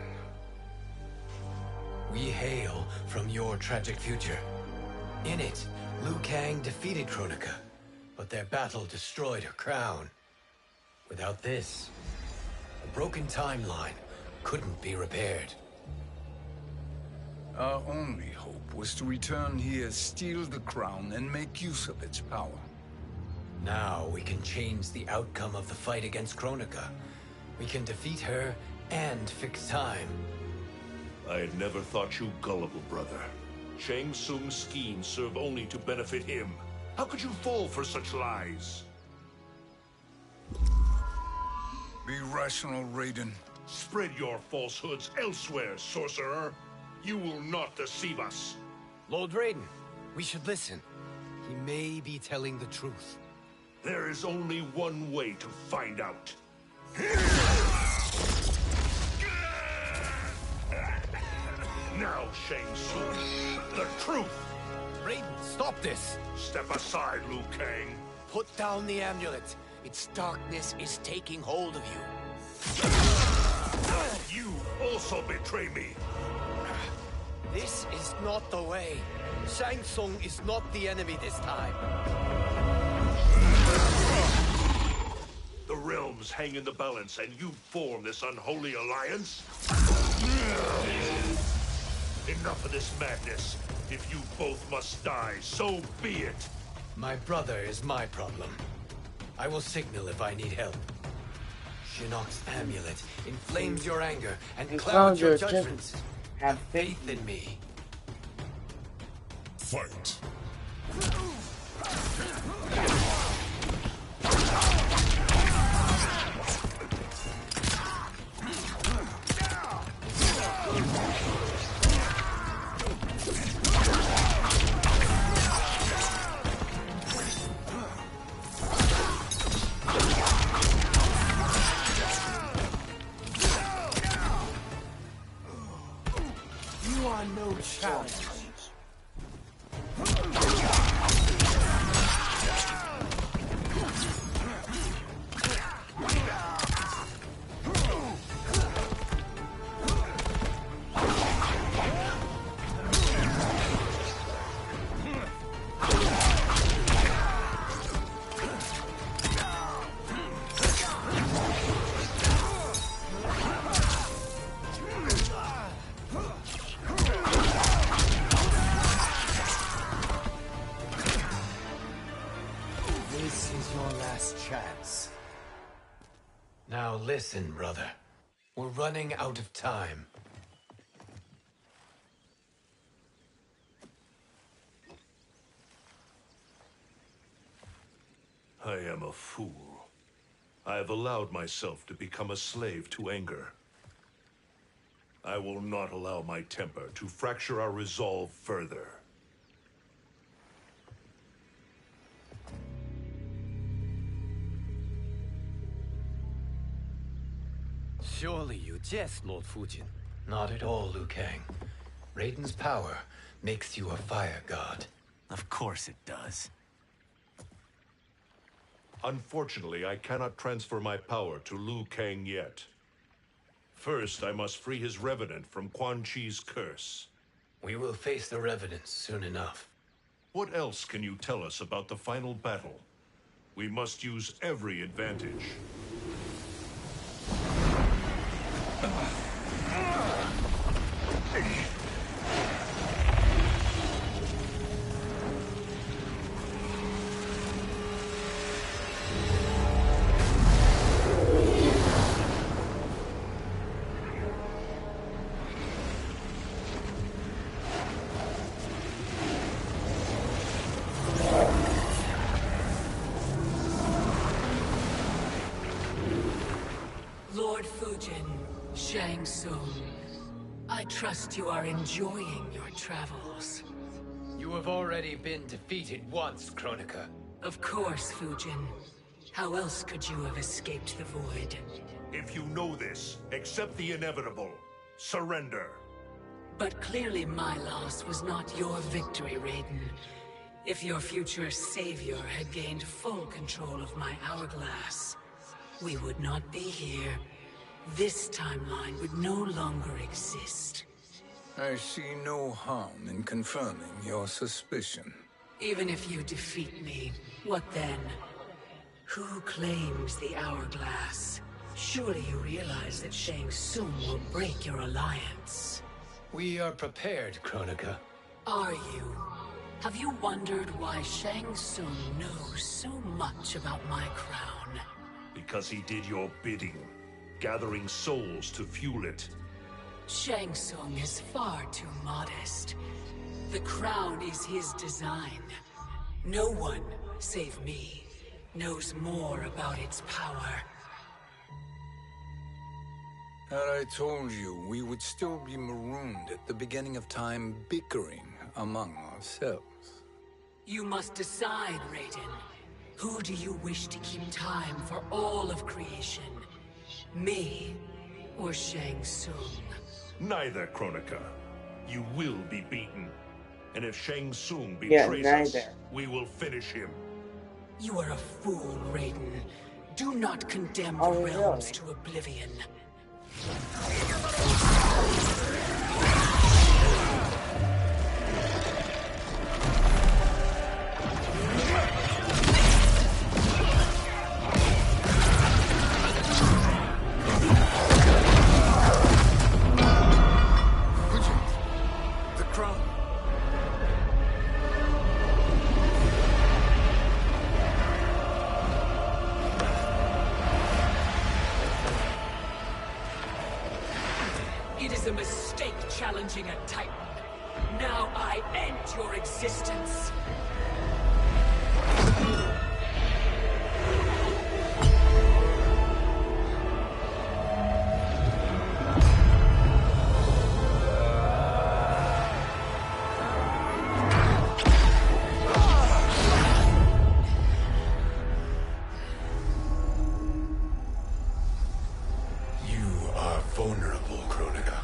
We hail from your tragic future. In it, Liu Kang defeated Kronika, but their battle destroyed her crown. Without this, a broken timeline couldn't be repaired. Our only hope was to return here, steal the crown, and make use of its power. Now we can change the outcome of the fight against Kronika. We can defeat her and fix time. I had never thought you gullible, brother. Shang Tsung's schemes serve only to benefit him. How could you fall for such lies? Be rational, Raiden. Spread your falsehoods elsewhere, sorcerer. You will not deceive us. Lord Raiden, we should listen. He may be telling the truth. There is only one way to find out. Now, Shang Tsung, the truth! Raiden, stop this! Step aside, Liu Kang. Put down the amulet. Its darkness is taking hold of you. You also betray me. This is not the way. Shang Tsung is not the enemy this time. The realms hang in the balance, and you form this unholy alliance? Enough of this madness. If you both must die, so be it. My brother is my problem. I will signal if I need help. Shinnok's amulet inflames your anger and clouds your judgment. Have faith in me. Fight. You are no challenge. This is your last chance. Now listen, brother. We're running out of time. I am a fool. I have allowed myself to become a slave to anger. I will not allow my temper to fracture our resolve further. Surely you jest, Lord Fujin. Not at all, Liu Kang. Raiden's power makes you a fire god. Of course it does. Unfortunately, I cannot transfer my power to Liu Kang yet. First, I must free his Revenant from Quan Chi's curse. We will face the Revenants soon enough. What else can you tell us about the final battle? We must use every advantage. Lord Fujin, Shang Tsung, I trust you are enjoying your travels. You have already been defeated once, Kronika. Of course, Fujin. How else could you have escaped the void? If you know this, accept the inevitable. Surrender. But clearly my loss was not your victory, Raiden. If your future savior had gained full control of my hourglass, we would not be here. This timeline would no longer exist. I see no harm in confirming your suspicion. Even if you defeat me, what then? Who claims the hourglass? Surely you realize that Shang Tsung will break your alliance. We are prepared, Kronika. Are you? Have you wondered why Shang Tsung knows so much about my crown? Because he did your bidding, gathering souls to fuel it. Shang Tsung is far too modest. The crown is his design. No one, save me, knows more about its power. Had I told you, we would still be marooned at the beginning of time, bickering among ourselves. You must decide, Raiden. Who do you wish to keep time for all of creation? Me or Shang Tsung? Neither, Kronika. You will be beaten. And if Shang Tsung betrays us, we will finish him. You are a fool, Raiden. Do not condemn the realms to oblivion. The crown. It is a mistake challenging a Titan. Now I end your existence. You are vulnerable, Kronika.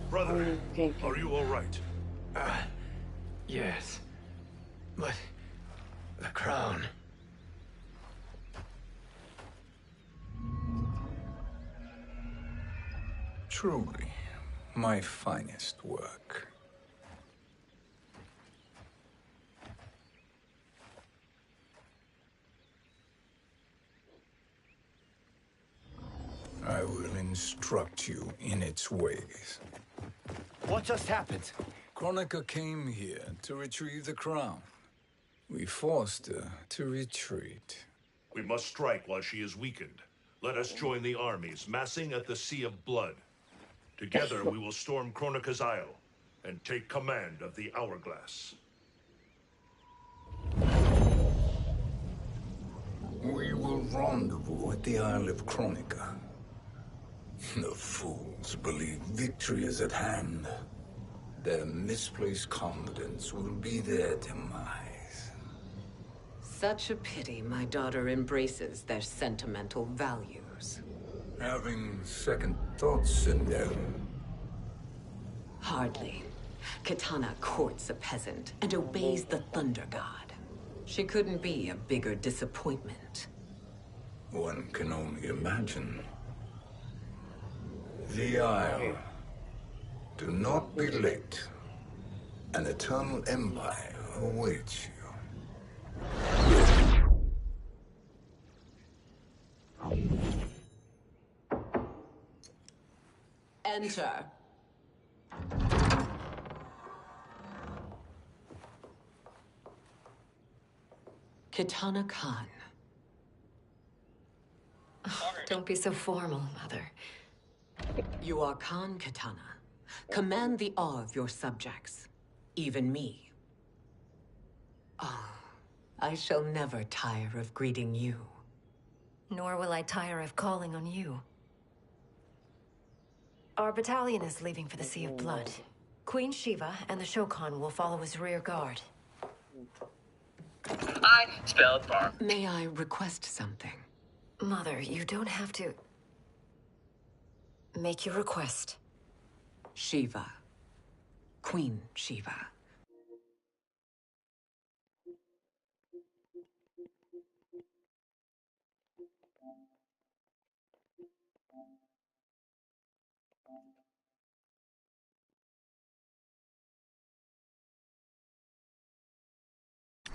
Brother, are you all right? Yes. But the crown. Truly, my finest work. I will instruct you in its ways. What just happened? Kronika came here to retrieve the crown. We forced her to retreat. We must strike while she is weakened. Let us join the armies, massing at the Sea of Blood. Together we will storm Kronika's Isle and take command of the Hourglass. We will rendezvous at the Isle of Kronika. The fools believe victory is at hand. Their misplaced confidence will be their demise. Such a pity my daughter embraces their sentimental values. Having second thoughts in them. Hardly. Kitana courts a peasant and obeys the Thunder God. She couldn't be a bigger disappointment. One can only imagine. The Isle. Do not be late. An eternal empire awaits you. Enter. Kitana Khan. Don't be so formal, Mother. You are Khan Kitana. Command the awe of your subjects. Even me. I shall never tire of greeting you. Nor will I tire of calling on you. Our battalion is leaving for the Sea of Blood. Queen Shiva and the Shokan will follow as rear guard. I spelled bar. May I request something? Mother, you don't have to... Make your request. Shiva. Queen Shiva.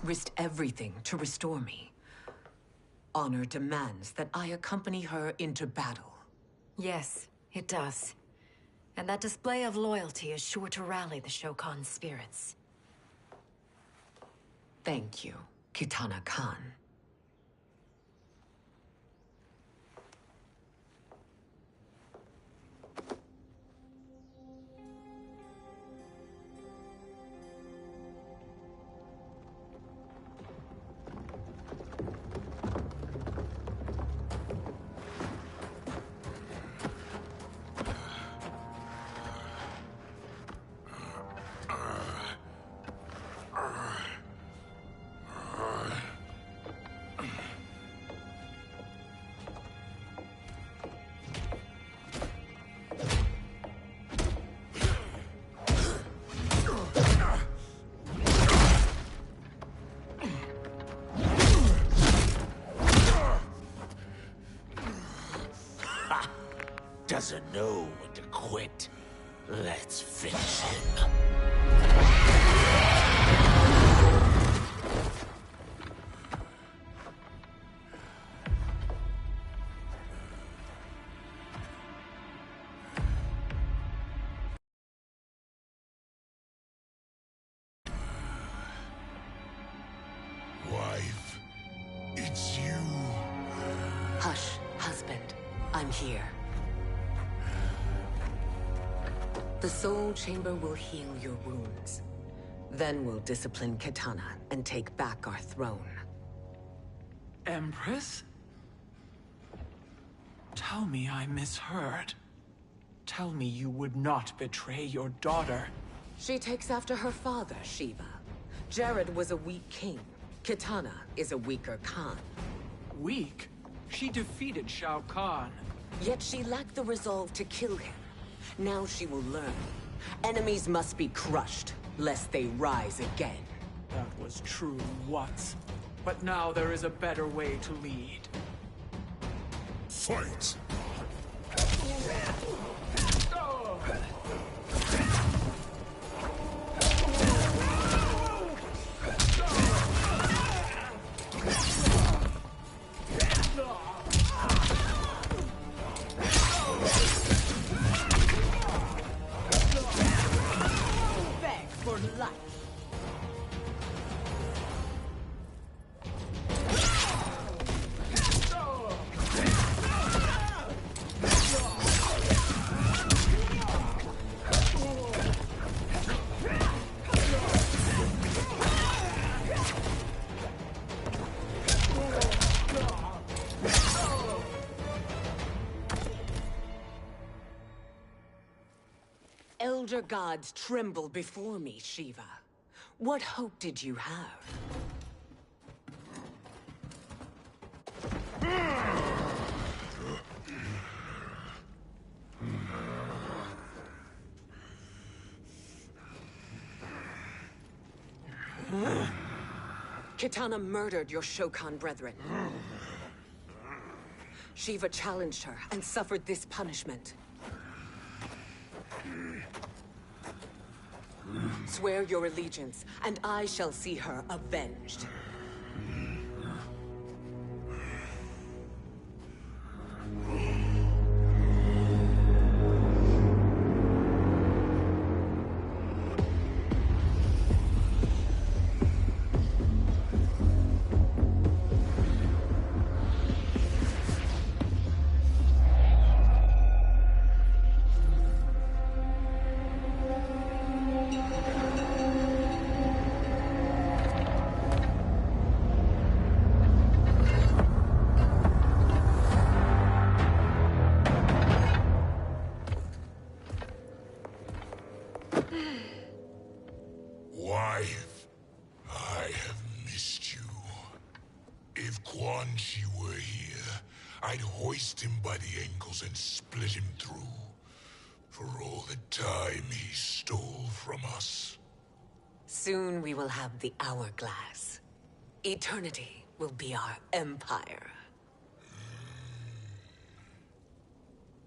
Risked everything to restore me. Honor demands that I accompany her into battle. Yes, it does. And that display of loyalty is sure to rally the Shokan's spirits. Thank you, Kitana Khan. know when to quit. Let's finish him. Wife, it's you. Hush, husband. I'm here. The Soul Chamber will heal your wounds. Then we'll discipline Kitana and take back our throne. Empress? Tell me I misheard. Tell me you would not betray your daughter. She takes after her father, Shiva. Jared was a weak king. Kitana is a weaker Khan. Weak? She defeated Shao Kahn. Yet she lacked the resolve to kill him. Now she will learn. Enemies must be crushed, lest they rise again. That was true once. But now there is a better way to lead. Fight! Beg for life. Elder gods tremble before me, Shiva. What hope did you have? Kitana murdered your Shokan brethren. Shiva challenged her and suffered this punishment. Swear your allegiance, and I shall see her avenged. Wife, I have missed you. If Quan Chi were here, I'd hoist him by the ankles and split him through. For all the time he stole from us. Soon we will have the hourglass. Eternity will be our empire.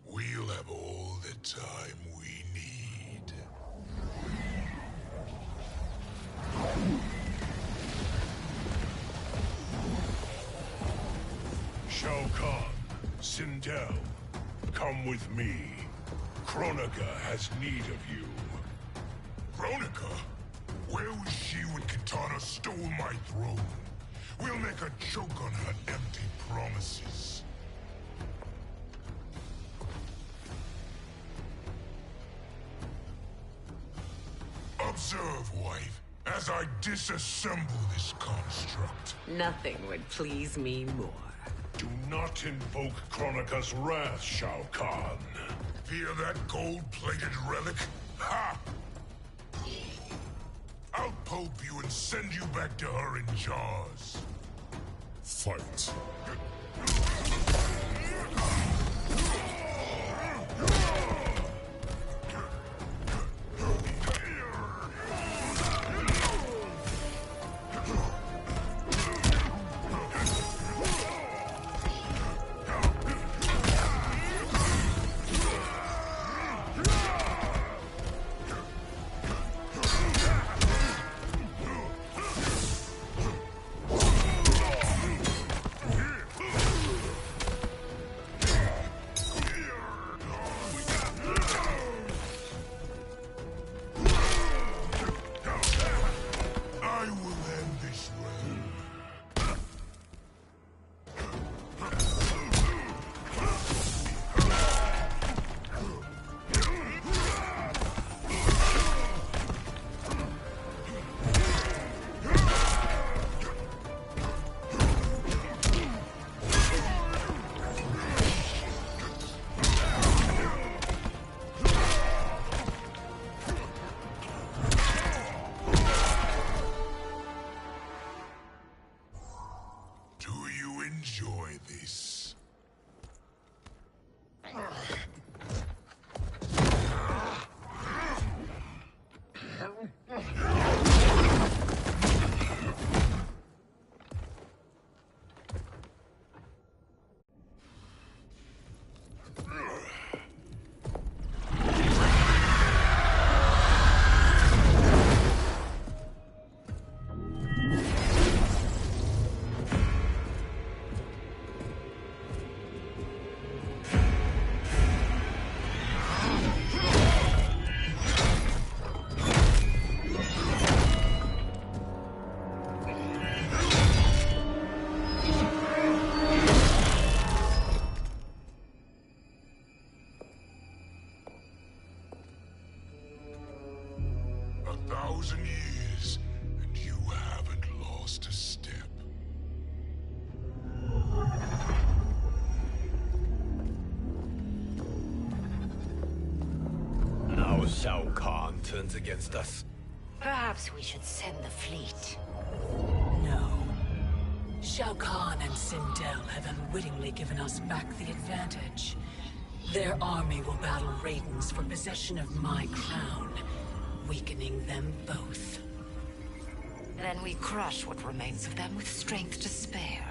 We'll have all the time we need. Shao Kahn, Sindel, come with me. Kronika has need of you. Kronika? Where was she when Kitana stole my throne? We'll make a joke on her empty promises. Observe, wife, as I disassemble this construct. Nothing would please me more. Do not invoke Kronika's wrath, Shao Kahn. Fear that gold-plated relic? Ha! I'll pulp you and send you back to her in jars. Fight. 1,000 years, and you haven't lost a step. Now Shao Kahn turns against us. Perhaps we should send the fleet. No. Shao Kahn and Sindel have unwittingly given us back the advantage. Their army will battle Raidens for possession of my crown, weakening them both. Then we crush what remains of them with strength to spare.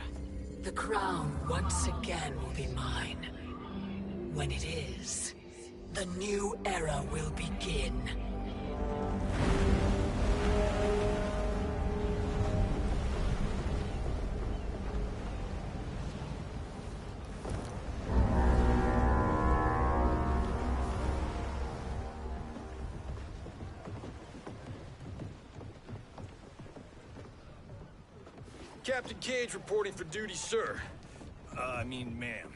The crown once again will be mine. When it is, the new era will begin. Captain Cage reporting for duty, sir. I mean, ma'am.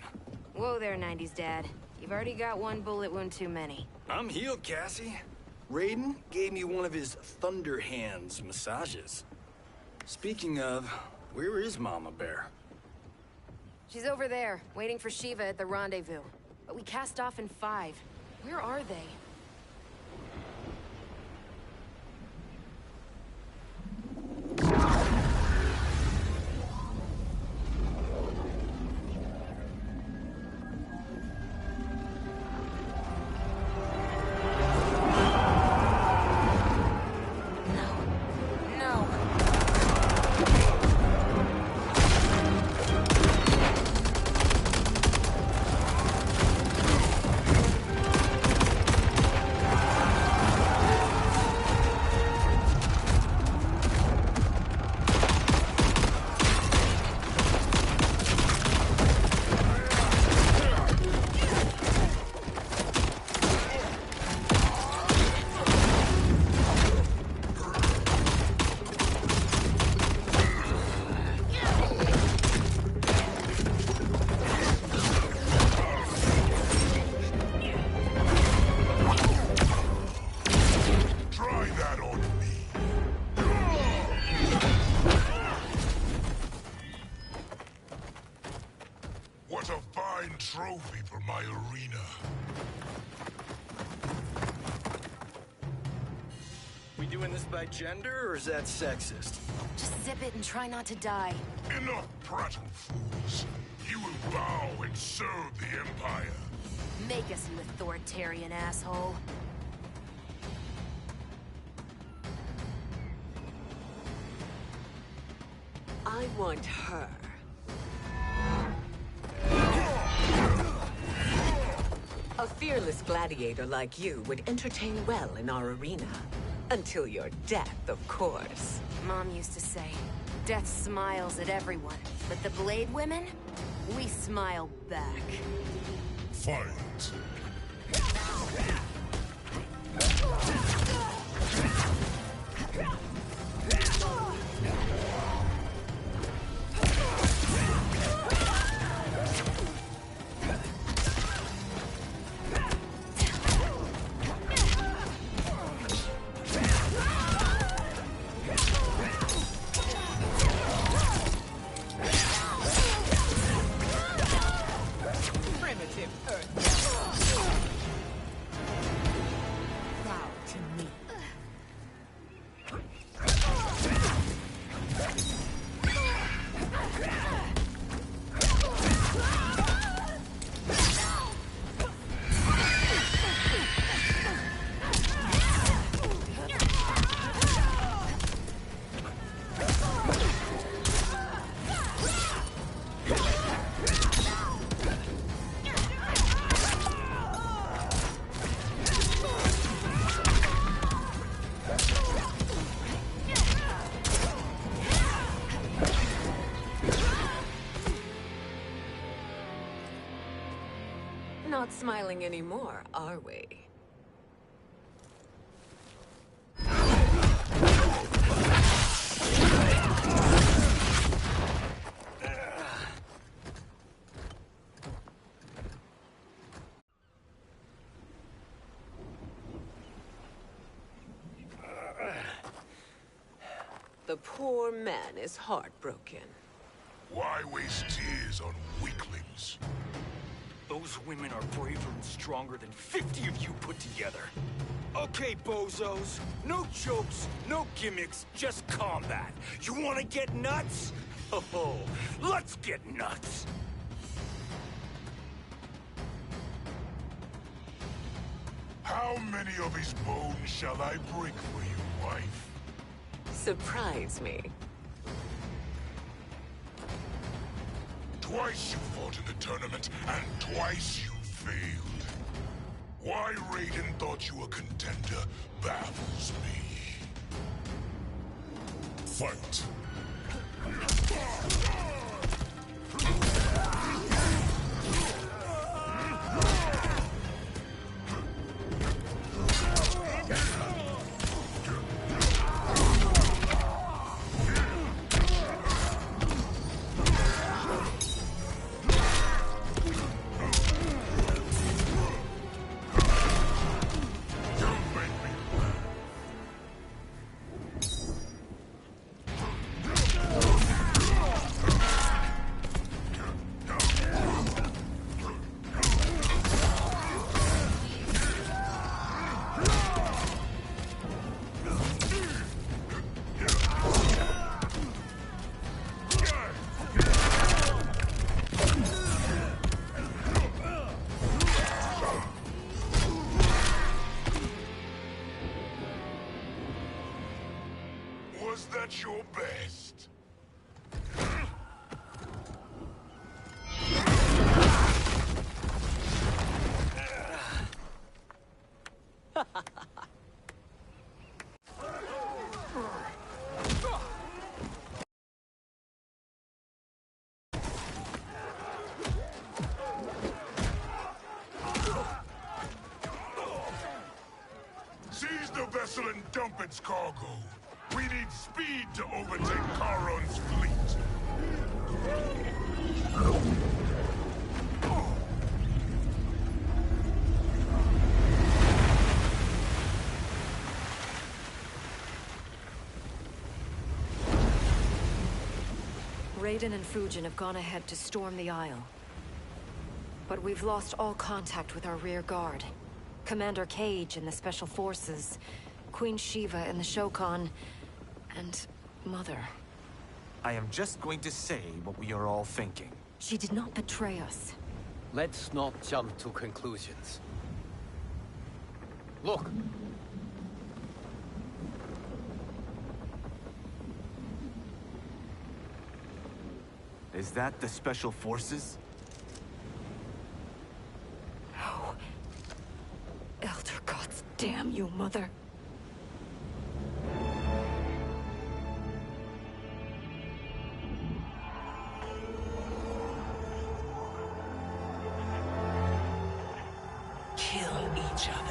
Whoa there, 90s dad. You've already got one bullet wound too many. I'm healed, Cassie. Raiden gave me one of his Thunder Hands massages. Speaking of, where is Mama Bear? She's over there, waiting for Shiva at the rendezvous. But we cast off in 5. Where are they? What a fine trophy for my arena. We doing this by gender, or is that sexist? Just zip it and try not to die. Enough prattle, fools. You will bow and serve the Empire. Make us, you authoritarian asshole. I want her. A fearless gladiator like you would entertain well in our arena. Until your death, of course. Mom used to say, death smiles at everyone, but the Blade women, we smile back. Fight. Primitive Earth. Proud to not smiling anymore, are we? The poor man is heartbroken. Why waste tears on weaklings? Those women are braver and stronger than 50 of you put together. Okay, bozos. No jokes, no gimmicks, just combat. You wanna get nuts? Oh, let's get nuts! How many of his bones shall I break for you, wife? Surprise me. Twice you fought in the tournament, and twice you failed. Why Raiden thought you a contender baffles me. Fight! Was that your best? Seize the vessel and dump its cargo. We need speed to overtake Charon's fleet. Raiden and Fujin have gone ahead to storm the Isle. But we've lost all contact with our rear guard. Commander Cage and the Special Forces, Queen Shiva and the Shokan, and Mother. I am just going to say what we are all thinking. She did not betray us. Let's not jump to conclusions. Look! Is that the Special Forces? No. Elder gods damn you, Mother. Kill each other.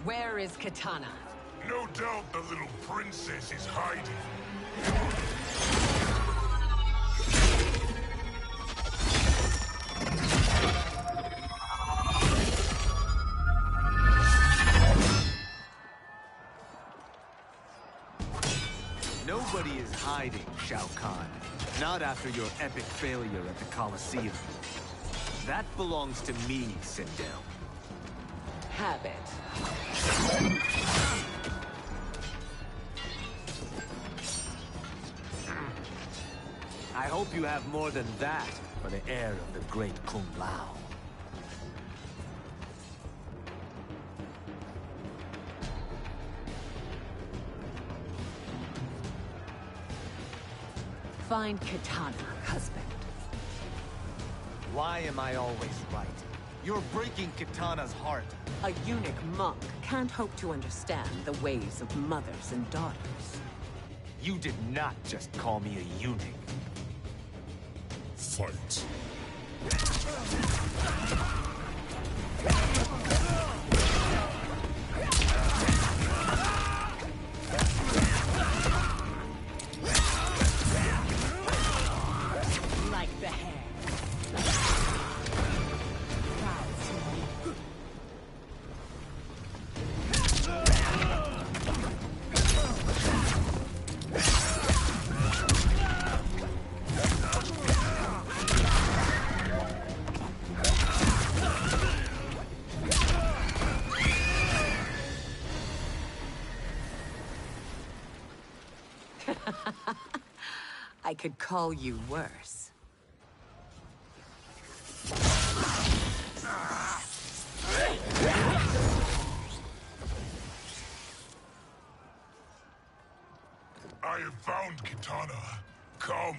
Where is Katana? No doubt the little princess is hiding. Nobody is hiding, Shao Kahn. Not after your epic failure at the Colosseum. That belongs to me, Sindel. Have it. I hope you have more than that for the heir of the great Kung Lao. Find Kitana, husband. Why am I always right? You're breaking Kitana's heart. A eunuch monk can't hope to understand the ways of mothers and daughters. You did not just call me a eunuch. Fight. Like the hair. I could call you worse. I have found Kitana. Come.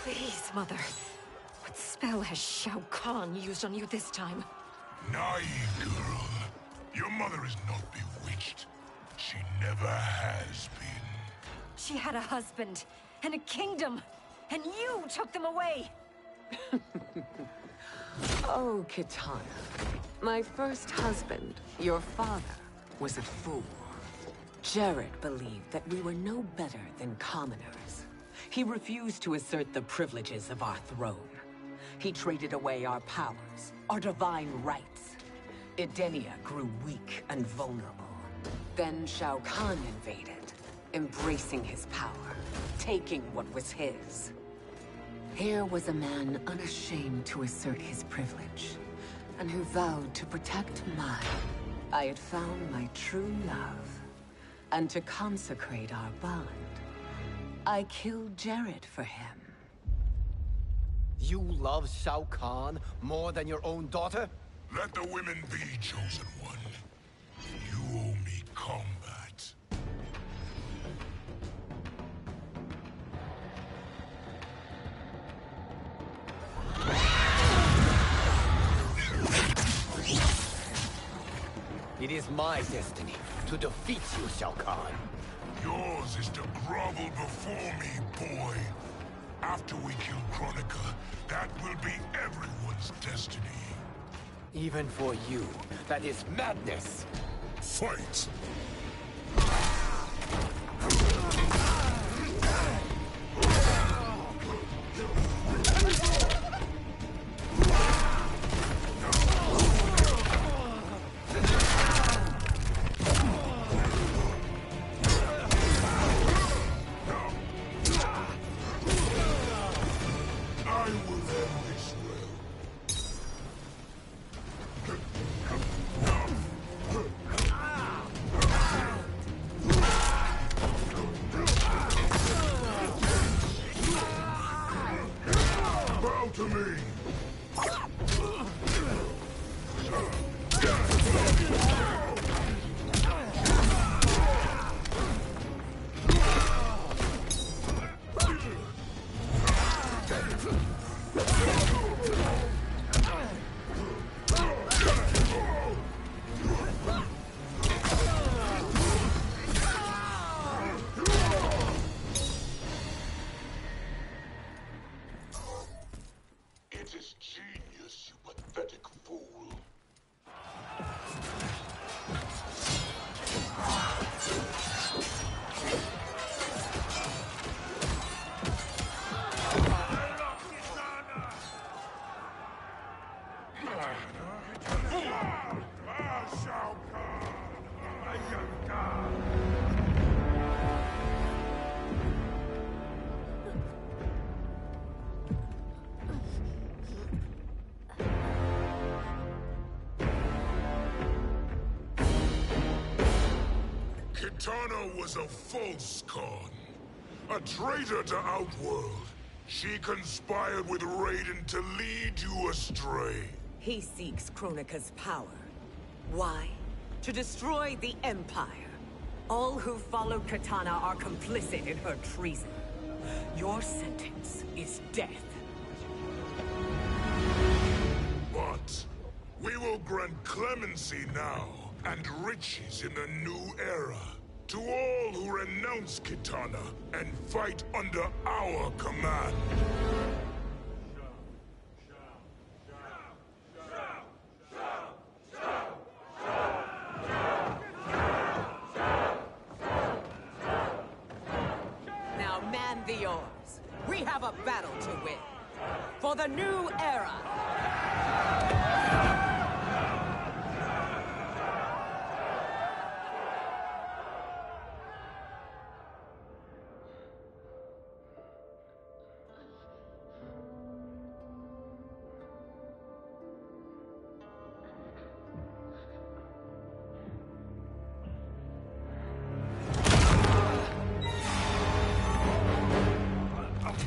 Please, Mother. What spell has Shao Kahn used on you this time? Naive girl. Your mother is not bewitched. She never has been. She had a husband and a kingdom, and you took them away! Oh, Kitana. My first husband, your father, was a fool. Jared believed that we were no better than commoners. He refused to assert the privileges of our throne. He traded away our powers, our divine rights. Edenia grew weak and vulnerable. Then Shao Kahn invaded, embracing his power, taking what was his. Here was a man unashamed to assert his privilege, and who vowed to protect mine. I had found my true love, and to consecrate our bond, I killed Jared for him. You love Shao Kahn more than your own daughter? Let the women be, chosen one. You owe me combat. It is my destiny to defeat you, Shao Kahn. Yours is to grovel before me, boy. After we kill Kronika, that will be everyone's destiny. Even for you, that is madness. Fight! Kitana was a false Khan, a traitor to Outworld. She conspired with Raiden to lead you astray. He seeks Kronika's power. Why? To destroy the Empire. All who followed Kitana are complicit in her treason. Your sentence is death. But we will grant clemency now and riches in the new era to all who renounce Kitana and fight under our command. Now man the oars. We have a battle to win. For the new era.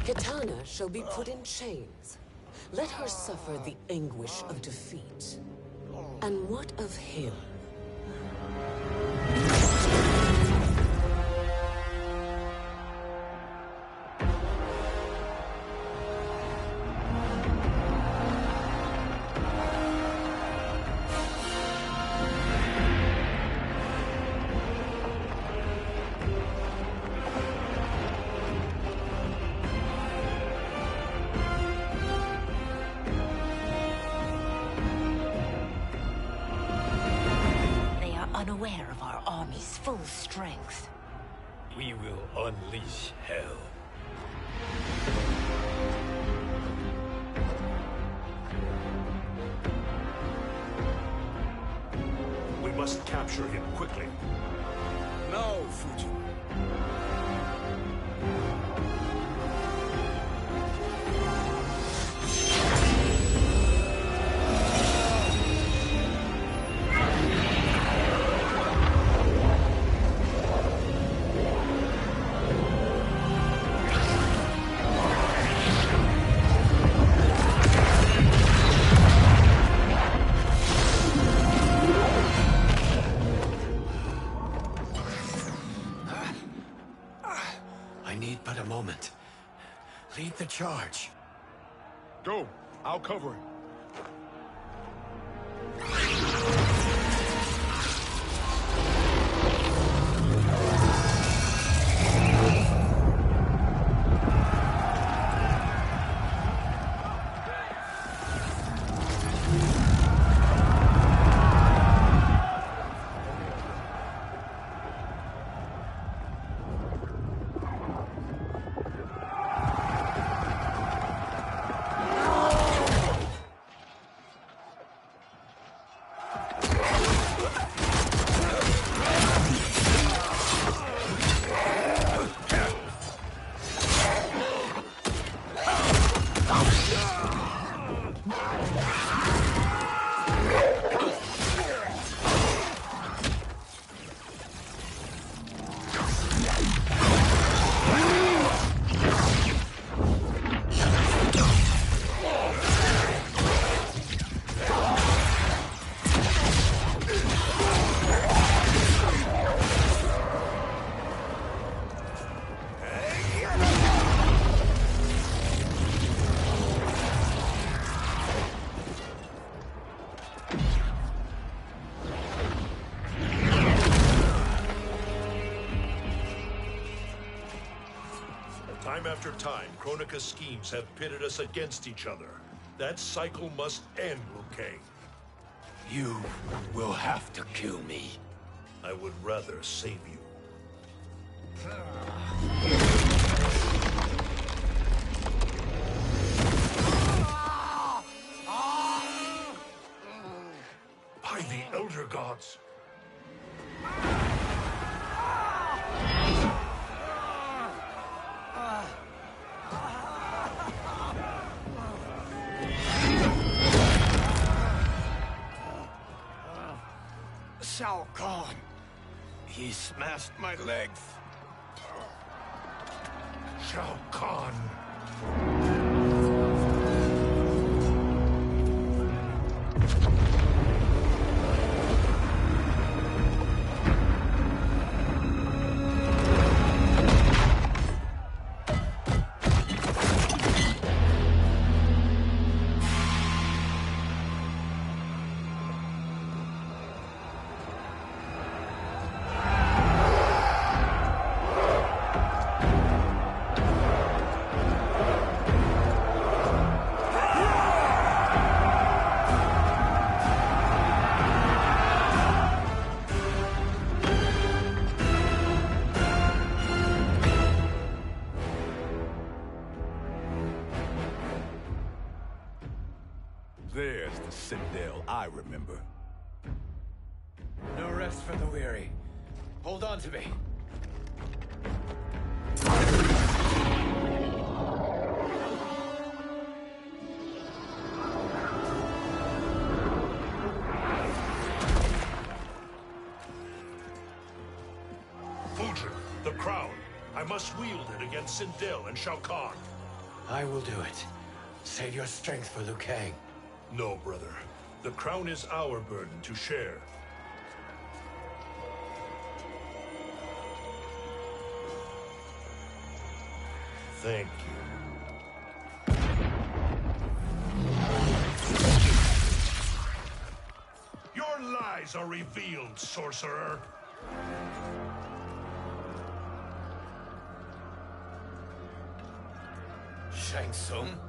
Kitana shall be put in chains. Let her suffer the anguish of defeat. And what of him? Unaware of our army's full strength. We will unleash hell. We must capture him quickly. No, Fujin. I need but a moment. Lead the charge. Go. I'll cover him. Time after time, Kronika's schemes have pitted us against each other. That cycle must end, Liu Kang. You will have to kill me. I would rather save you. By the Elder Gods. Shao Kahn. He smashed my legs. Shao Kahn. There's the Citadel I remember. No rest for the weary. Hold on to me. Fulgen, the crown. I must wield it against Sindel and Shao Kahn. I will do it. Save your strength for Liu Kang. No, brother. The crown is our burden to share. Thank you. Your lies are revealed, sorcerer. Shang Tsung?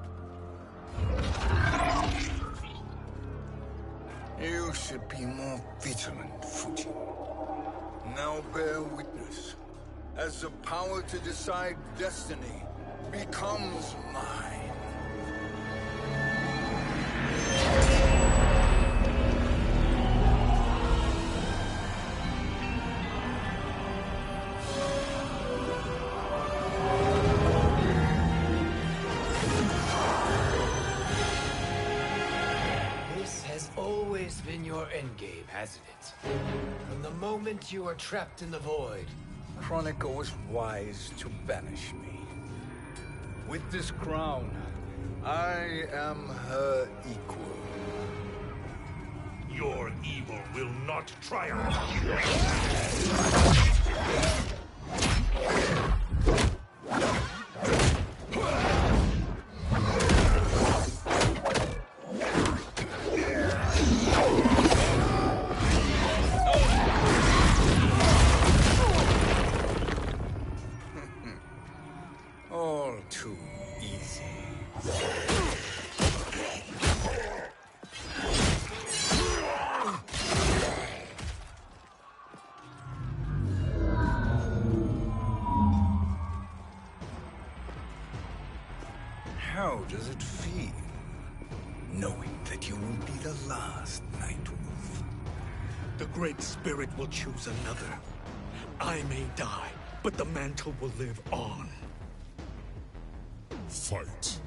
You should be more vigilant, Fujin. Now bear witness, as the power to decide destiny becomes mine. Been your endgame, hasn't it? From the moment you are trapped in the void. Kronika was wise to banish me. With this crown, I am her equal. Your evil will not triumph. All too easy. How does it feel, knowing that you will be the last Nightwolf? The Great Spirit will choose another. I may die, but the mantle will live on. Fight.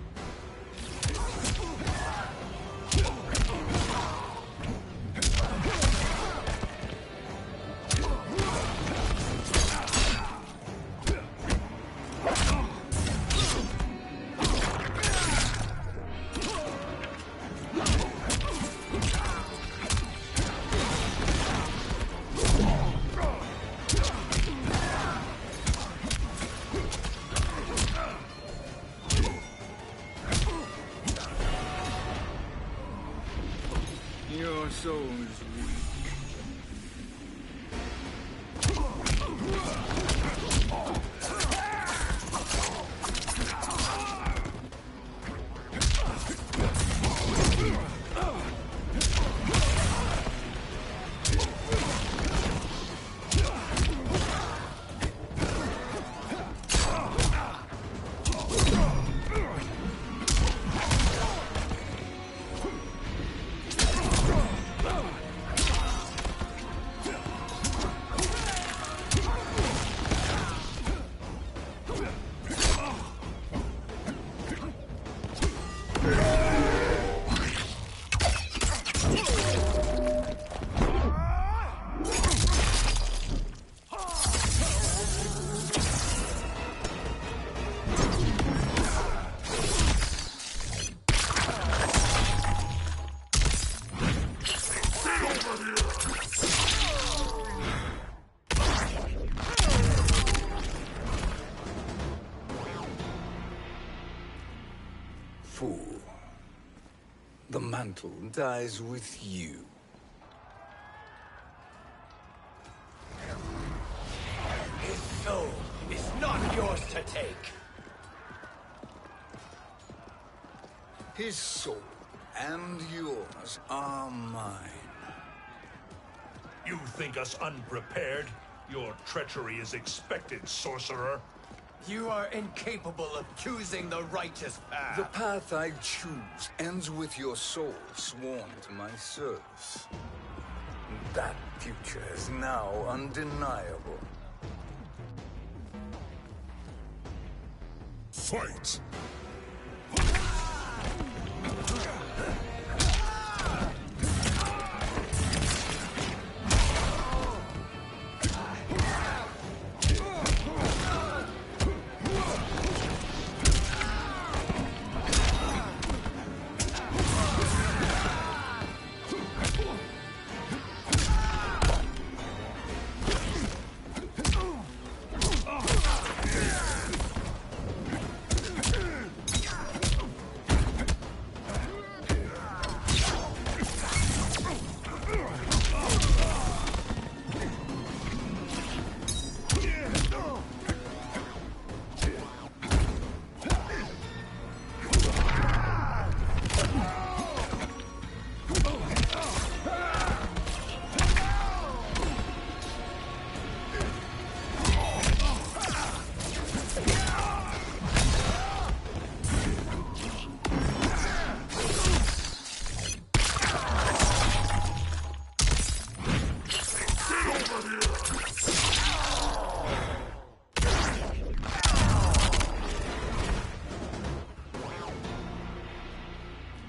Your soul is weak. mantle dies with you. His soul is not yours to take. His soul and yours are mine. You think us unprepared? Your treachery is expected, sorcerer. You are incapable of choosing the righteous path. The path I choose ends with your soul sworn to my service. That future is now undeniable. Fight!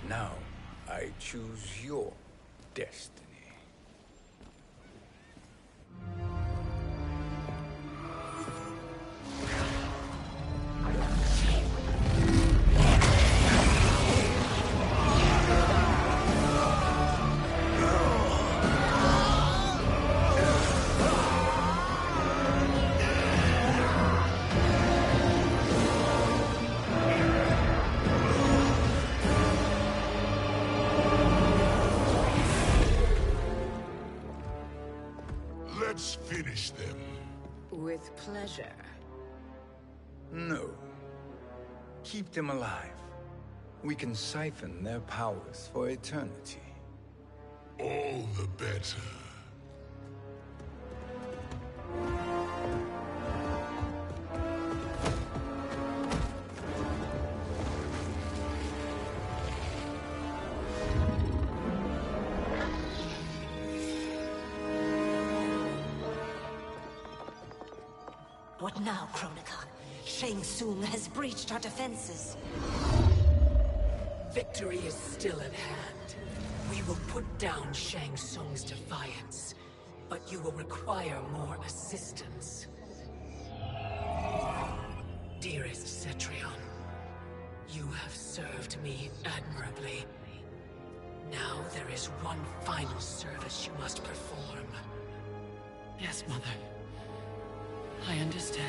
Now, I choose your destiny. Let's finish them. With pleasure. No. Keep them alive. We can siphon their powers for eternity. All the better. What now, Kronika? Shang Tsung has breached our defenses. Victory is still at hand. We will put down Shang Tsung's defiance, but you will require more assistance. Dearest Cetrion, you have served me admirably. Now there is one final service you must perform. Yes, Mother. I understand.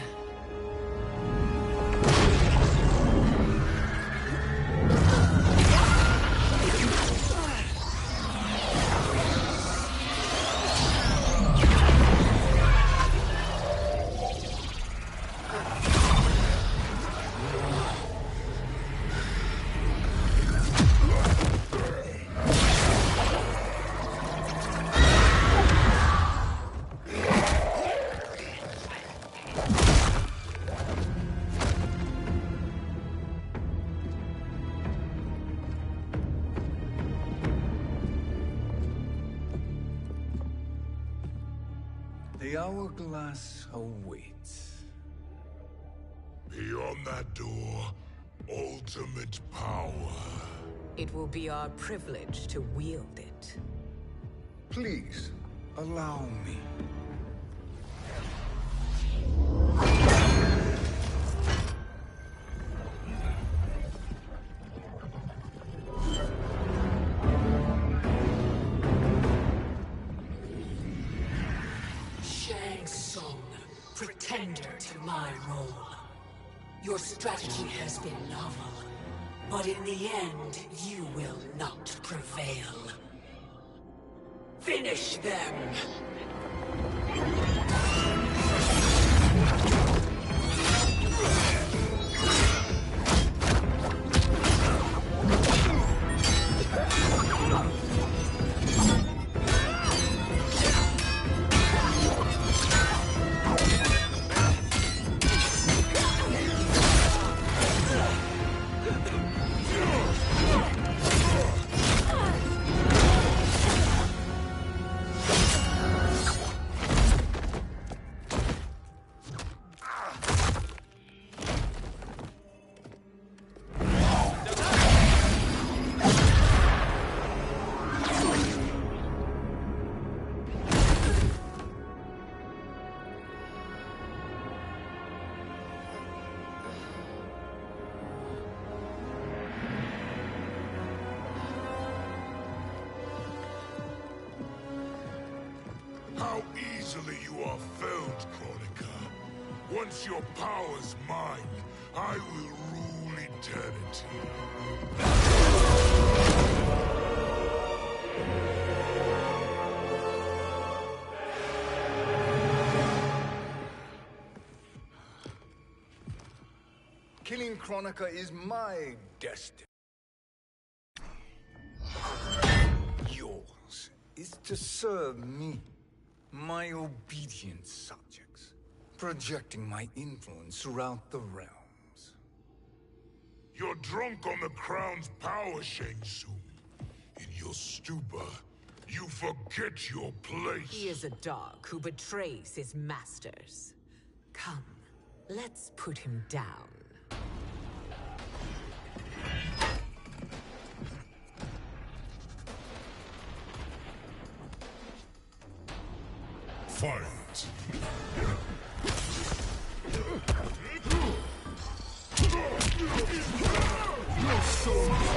The hourglass awaits. Beyond that door, ultimate power. It will be our privilege to wield it. Please, allow me. Shang Tsung, pretender to my role. Your strategy has been novel, But in the end, you will not prevail. Finish them! How easily you are felled, Kronika. Once your power's mine, I will rule eternity. Killing Kronika is my destiny. Yours is to serve me, my obedient subjects, projecting my influence throughout the realms. You're drunk on the crown's power, Shang Tsung. In your stupor, you forget your place. He is a dog who betrays his masters. Come, let's put him down. Fight! No soul!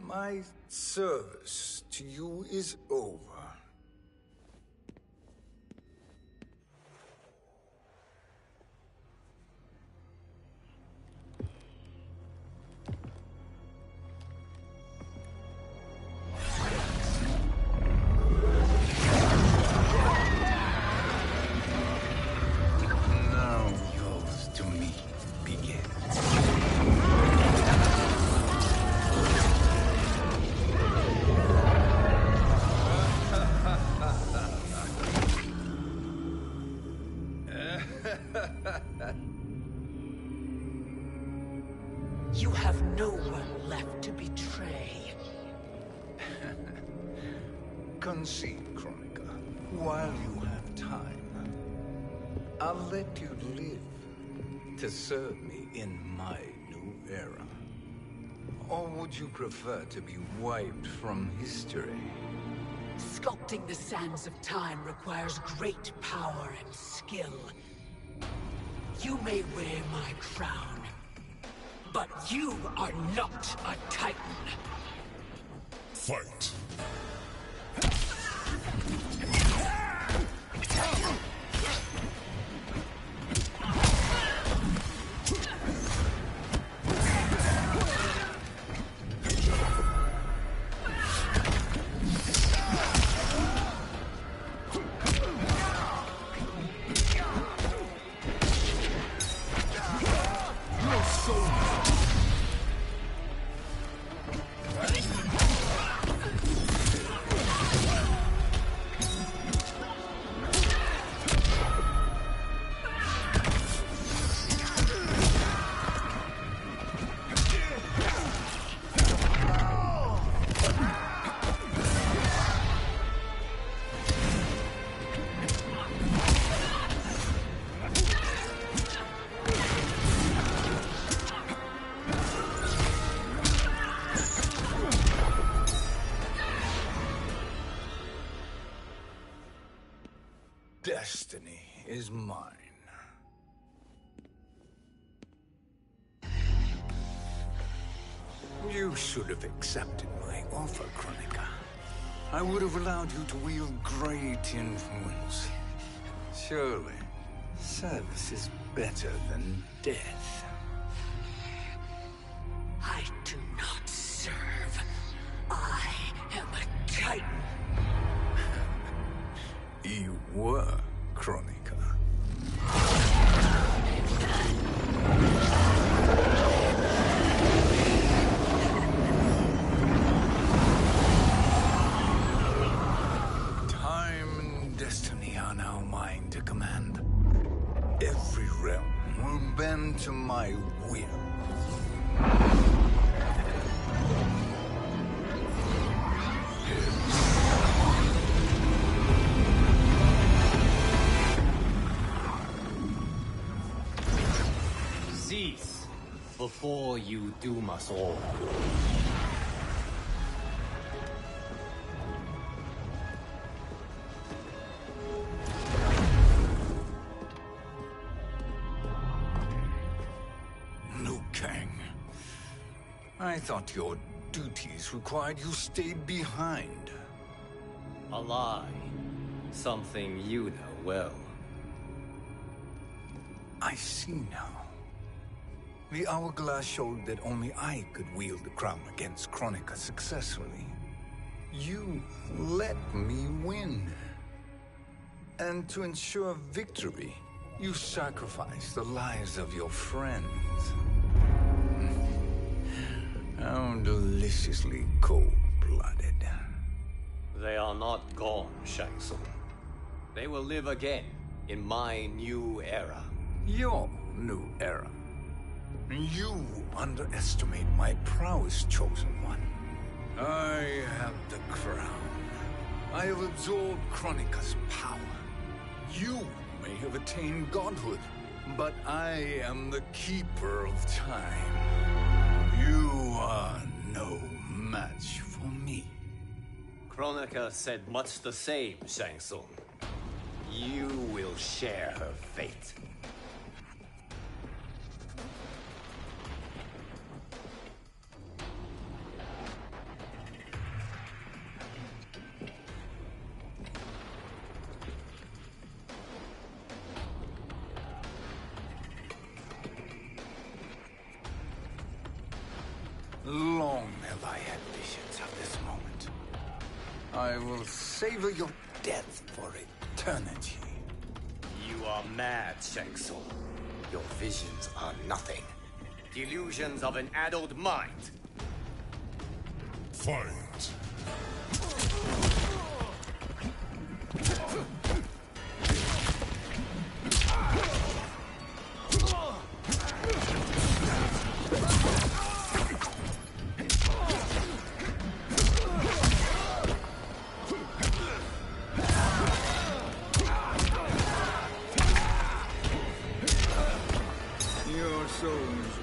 My service to you is over. Now yours to me begins. You have no one left to betray. Concede, Kronika, while you have time. I'll let you live to serve me in my new era. Or would you prefer to be wiped from history? Sculpting the sands of time requires great power and skill. You may wear my crown, but you are not a Titan. Fight! soul. Destiny is mine. You should have accepted my offer, Kronika. I would have allowed you to wield great influence. Surely, service is better than death. I do not serve. I am a Titan. You were, Kronika. Time and destiny are now mine to command. Every realm will bend to my will. Cease before you doom us all. Liu Kang. I thought your duties required you stayed behind. A lie. Something you know well. I see now. The hourglass showed that only I could wield the crown against Kronika successfully. You let me win. And to ensure victory, you sacrificed the lives of your friends. How deliciously cold-blooded. They are not gone, Shang Tsung. They will live again in my new era. Your new era. You underestimate my prowess, Chosen One. I have the crown. I have absorbed Kronika's power. You may have attained godhood, but I am the keeper of time. You are no match for me. Kronika said much the same, Shang Tsung. You will share her fate. Long have I had visions of this moment. I will savor your death for eternity. You are mad, Shang Tsung. Your visions are nothing. Delusions of an addled mind. Fight. Your soul is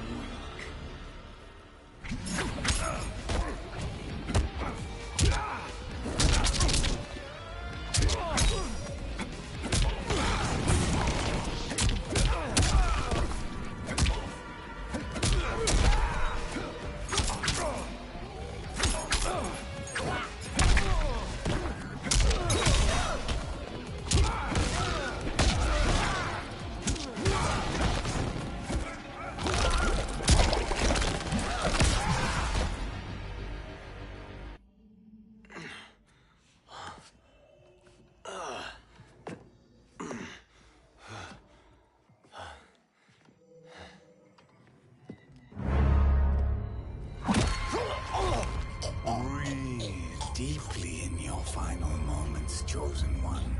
deeply in your final moments, Chosen One.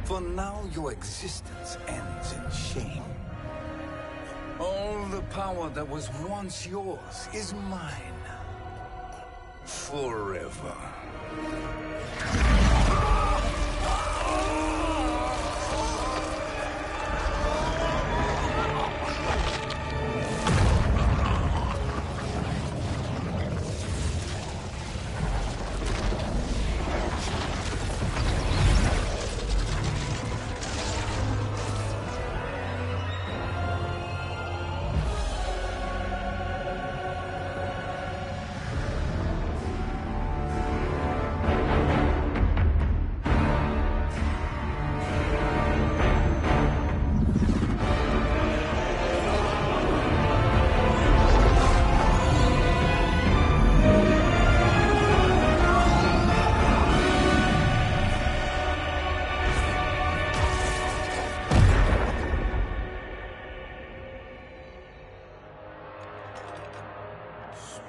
For now, your existence ends in shame. All the power that was once yours is mine. Forever.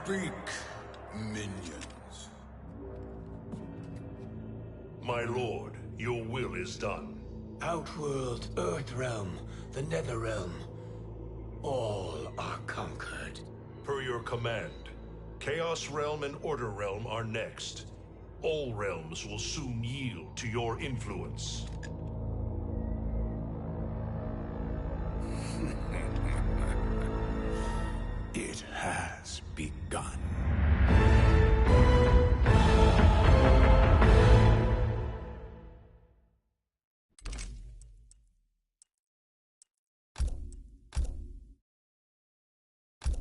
Speak, minions. My lord, your will is done. Outworld, Earthrealm, the Netherrealm. All are conquered. Per your command, Chaos Realm and Order Realm are next. All realms will soon yield to your influence. It has begun.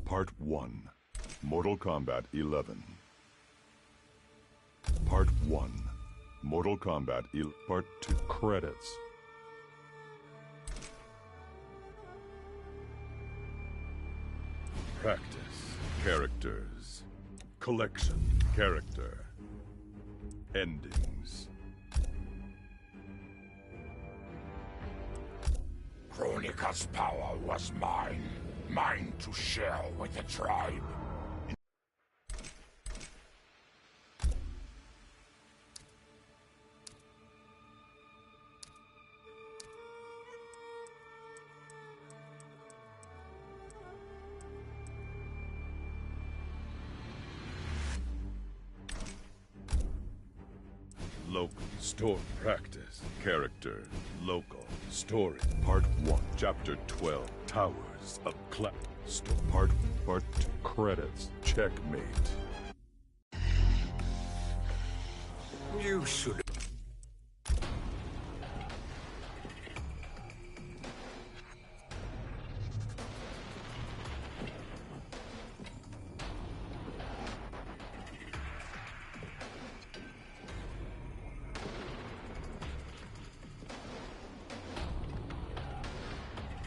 Part 1, Mortal Kombat 11. Part 1, Mortal Kombat Part 2, credits. Practice, characters. Collection, character. Endings. Kronika's power was mine. Mine to share with the tribe. Local, store, practice, character, local, story. Part 1, Chapter 12, Towers of Clap. Part 2, credits, checkmate. You should.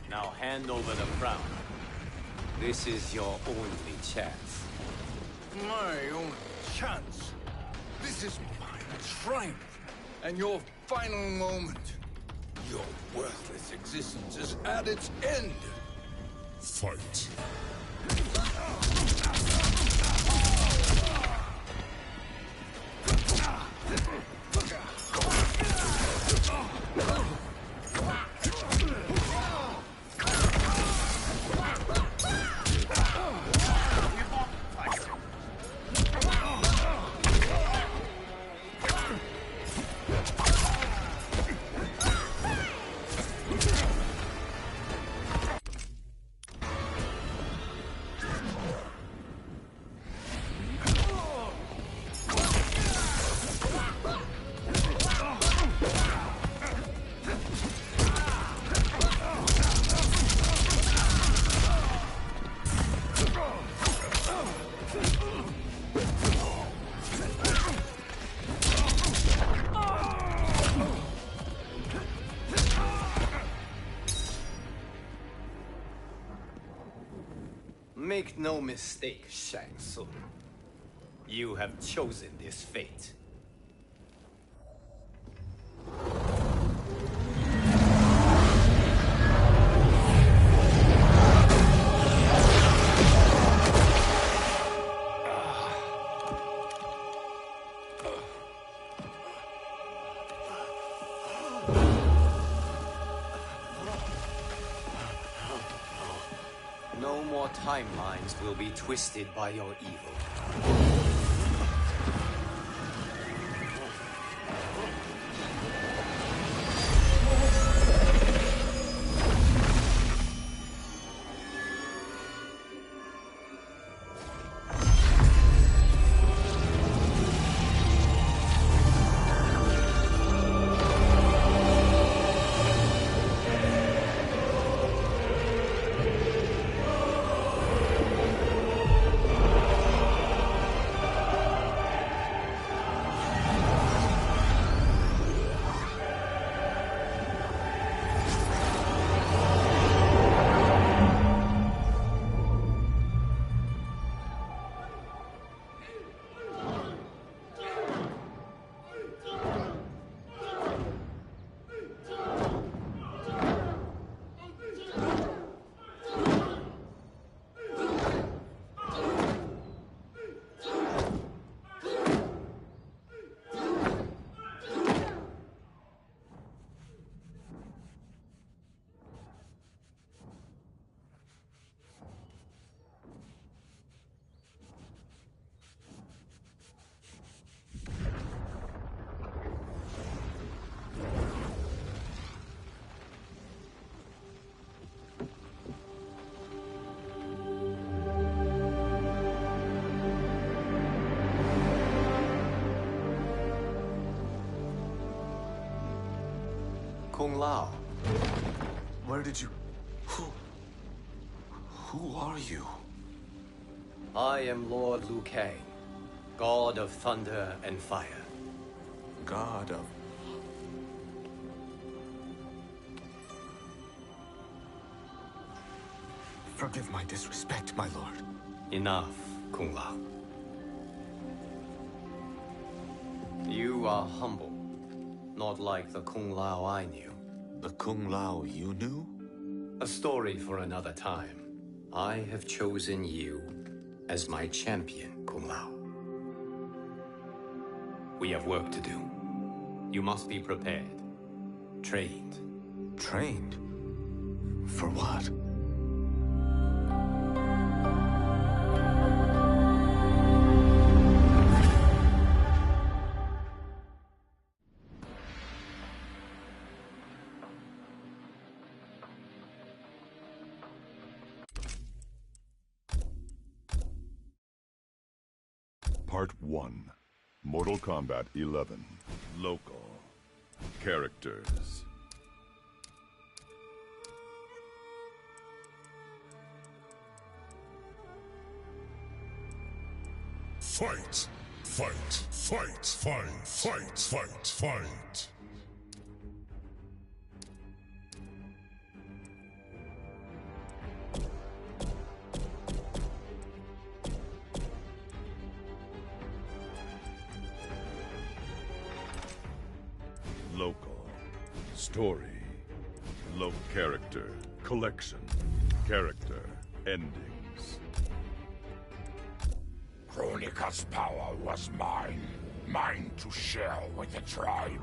Now hand over the crown. This is your only chance. My only chance. This is my triumph. And your final moment. Your worthless existence is at its end. Fight. Make no mistake, Shang Tsung. You have chosen this fate. No more timelines will be twisted by your evil. Kung Lao. Where did you... Who are you? I am Lord Liu Kang, God of Thunder and Fire. God of... Forgive my disrespect, my lord. Enough, Kung Lao. You are humble, not like the Kung Lao I knew. The Kung Lao you knew? A story for another time. I have chosen you as my champion, Kung Lao. We have work to do. You must be prepared. Trained. Trained? For what? Part 1. Mortal Kombat 11. Local. Characters. Fight! Fight! Fight! Fight! Fight! Fight! Fight! Local. Story. Low character. Collection. Character. Endings. Kronika's power was mine. Mine to share with the tribe.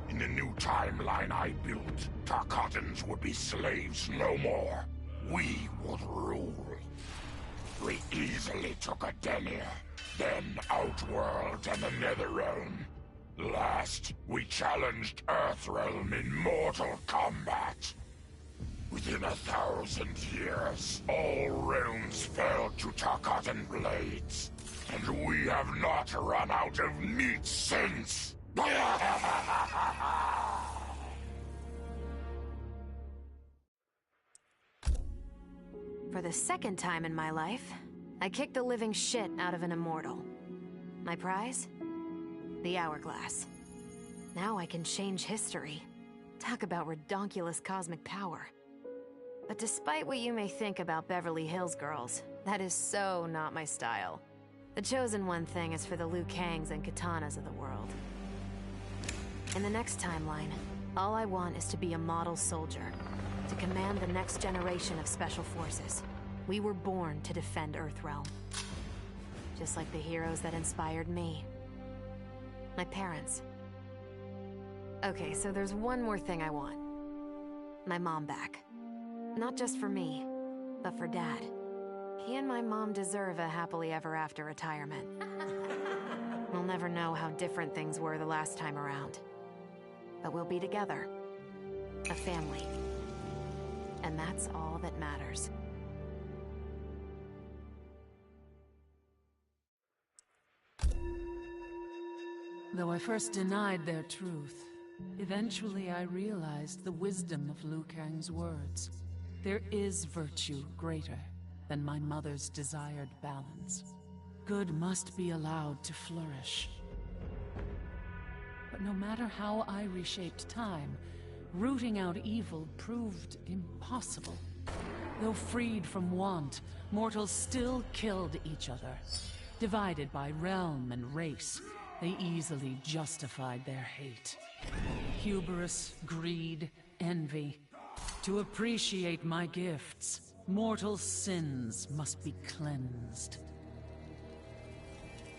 In the new timeline I built, Tarkatans would be slaves no more. We would rule. We easily took Adenia, then Outworld and the Netherrealm. Last, we challenged Earthrealm in mortal combat. Within 1,000 years, all realms fell to Tarkatan blades. And we have not run out of meat since! For the second time in my life, I kicked the living shit out of an immortal. My prize? The hourglass. Now I can change history. Talk about redonkulous cosmic power. But despite what you may think about Beverly Hills girls, that is so not my style. The chosen one thing is for the Liu Kangs and Katanas of the world. In the next timeline, all I want is to be a model soldier, to command the next generation of special forces. We were born to defend Earthrealm. Just like the heroes that inspired me. My parents. Okay, so there's one more thing I want. My mom back. Not just for me, but for Dad. He and my mom deserve a happily ever after retirement. We'll never know how different things were the last time around. But we'll be together. A family. And that's all that matters. Though I first denied their truth, eventually I realized the wisdom of Liu Kang's words. There is virtue greater than my mother's desired balance. Good must be allowed to flourish. But no matter how I reshaped time, rooting out evil proved impossible. Though freed from want, mortals still killed each other. Divided by realm and race, they easily justified their hate. Hubris, greed, envy. To appreciate my gifts, mortal sins must be cleansed.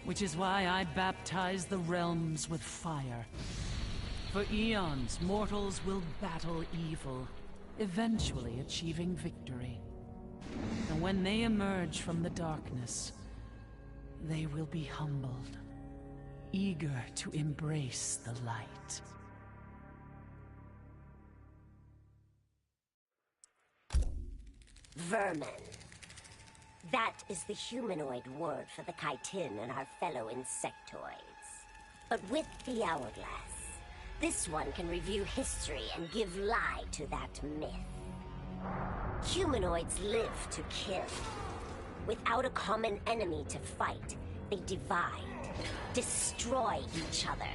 Which is why I baptize the realms with fire. For eons, mortals will battle evil, eventually achieving victory. And when they emerge from the darkness, they will be humbled, eager to embrace the light. Vermin. That is the humanoid word for the chitin and our fellow insectoids. But with the hourglass, this one can review history and give lie to that myth. Humanoids live to kill. Without a common enemy to fight, they divide, destroy each other.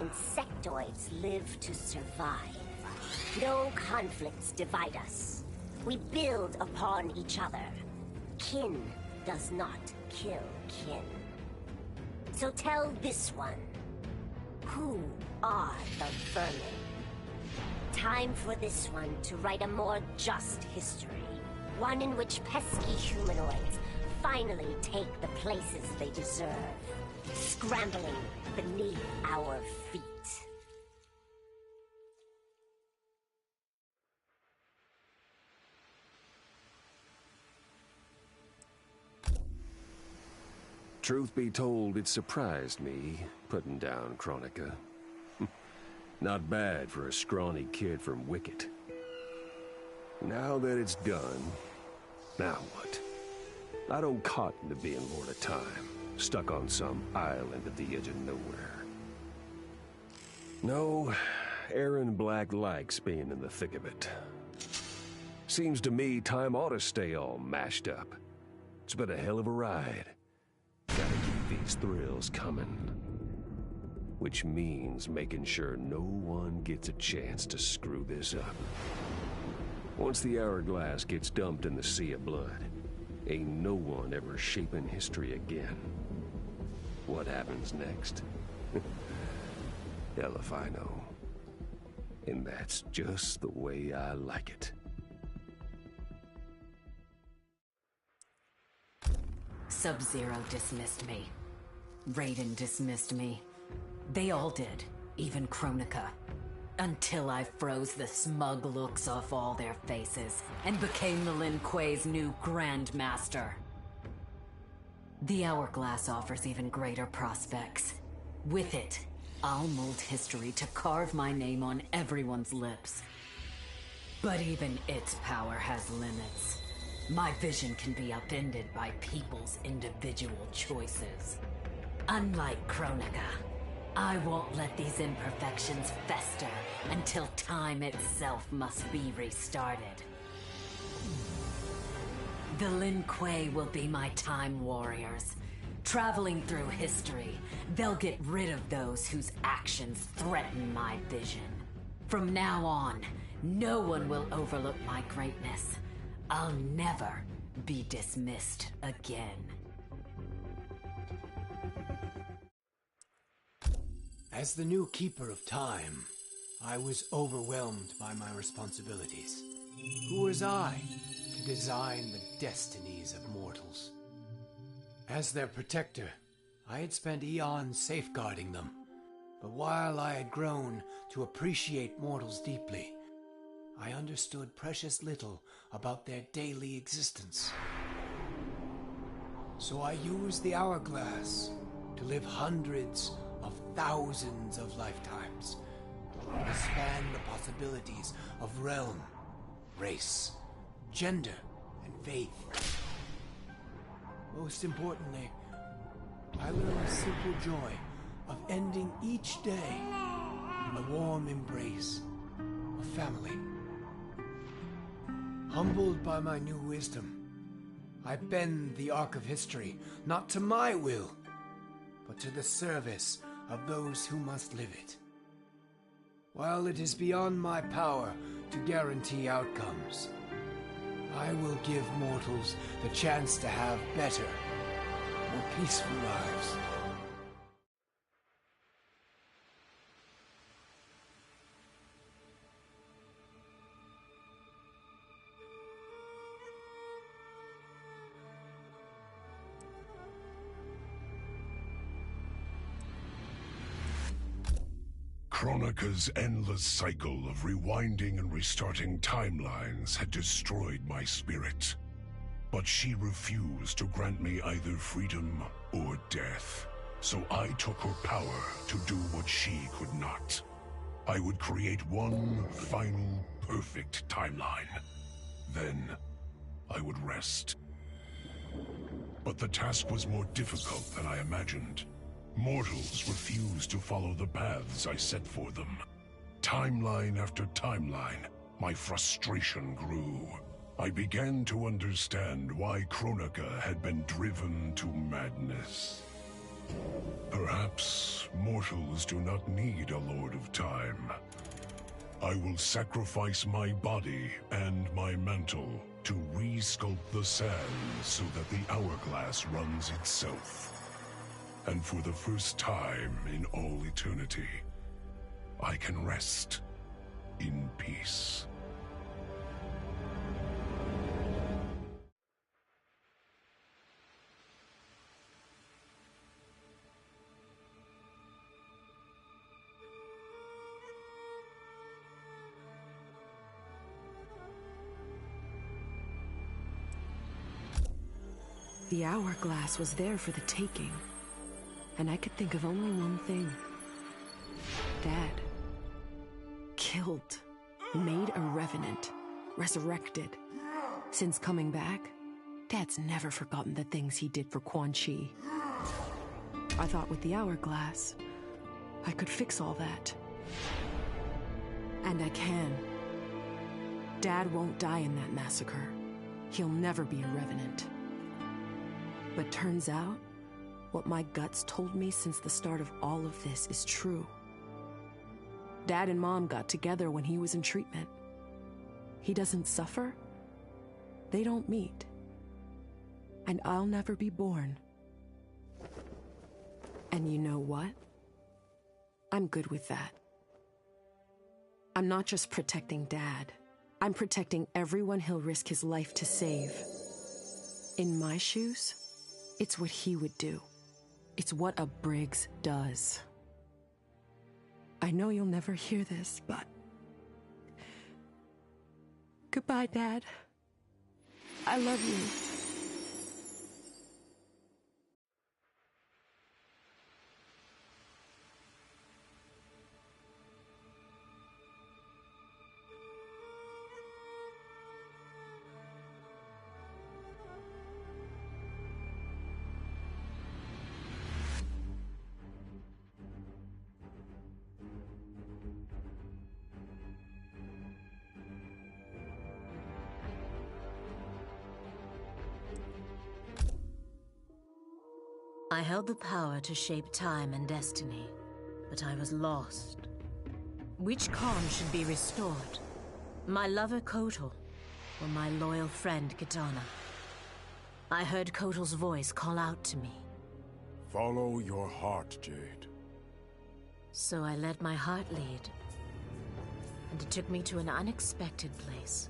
Insectoids live to survive. No conflicts divide us. We build upon each other. Kin does not kill kin. So tell this one, who are the vermin? Time for this one to write a more just history. One in which pesky humanoids finally take the places they deserve, scrambling beneath our feet. Truth be told, it surprised me, putting down Kronika. Not bad for a scrawny kid from Wicket. Now that it's done, now what? I don't cotton to being Lord of Time, stuck on some island at the edge of nowhere. No, Aaron Black likes being in the thick of it. Seems to me time ought to stay all mashed up. It's been a hell of a ride. Gotta keep these thrills coming. Which means making sure no one gets a chance to screw this up. Once the hourglass gets dumped in the sea of blood, ain't no one ever shaping history again. What happens next? Hell if I know. And that's just the way I like it. Sub-Zero dismissed me. Raiden dismissed me. They all did, even Kronika. Until I froze the smug looks off all their faces and became the Lin Kuei's new Grandmaster. The Hourglass offers even greater prospects. With it, I'll mold history to carve my name on everyone's lips. But even its power has limits. My vision can be upended by people's individual choices. Unlike Kronika, I won't let these imperfections fester until time itself must be restarted. The Lin Kuei will be my time warriors. Traveling through history, they'll get rid of those whose actions threaten my vision. From now on, no one will overlook my greatness. I'll never be dismissed again. As the new Keeper of Time, I was overwhelmed by my responsibilities. Who was I to design the destinies of mortals? As their protector, I had spent eons safeguarding them. But while I had grown to appreciate mortals deeply, I understood precious little about their daily existence. So I used the hourglass to live hundreds of thousands of lifetimes. To span the possibilities of realm, race, gender, and faith. Most importantly, I learned the simple joy of ending each day in the warm embrace of family. Humbled by my new wisdom, I bend the arc of history, not to my will, but to the service of those who must live it. While it is beyond my power to guarantee outcomes, I will give mortals the chance to have better, more peaceful lives. Kronika's endless cycle of rewinding and restarting timelines had destroyed my spirit. But she refused to grant me either freedom or death. So I took her power to do what she could not. I would create one final, perfect timeline. Then, I would rest. But the task was more difficult than I imagined. Mortals refused to follow the paths I set for them. Timeline after timeline, my frustration grew. I began to understand why Kronika had been driven to madness. Perhaps mortals do not need a Lord of Time. I will sacrifice my body and my mantle to re-sculpt the sands so that the hourglass runs itself. And for the first time in all eternity, I can rest in peace. The hourglass was there for the taking. And I could think of only one thing. Dad. Killed. Made a revenant. Resurrected. Since coming back, Dad's never forgotten the things he did for Quan Chi. I thought with the hourglass, I could fix all that. And I can. Dad won't die in that massacre. He'll never be a revenant. But turns out, what my guts told me since the start of all of this is true. Dad and Mom got together when he was in treatment. He doesn't suffer. They don't meet. And I'll never be born. And you know what? I'm good with that. I'm not just protecting Dad. I'm protecting everyone he'll risk his life to save. In my shoes, it's what he would do. It's what a Briggs does. I know you'll never hear this, but... Goodbye, Dad. I love you. I held the power to shape time and destiny, but I was lost. Which Khan should be restored? My lover Kotal, or my loyal friend Kitana? I heard Kotal's voice call out to me. Follow your heart, Jade. So I let my heart lead, and it took me to an unexpected place.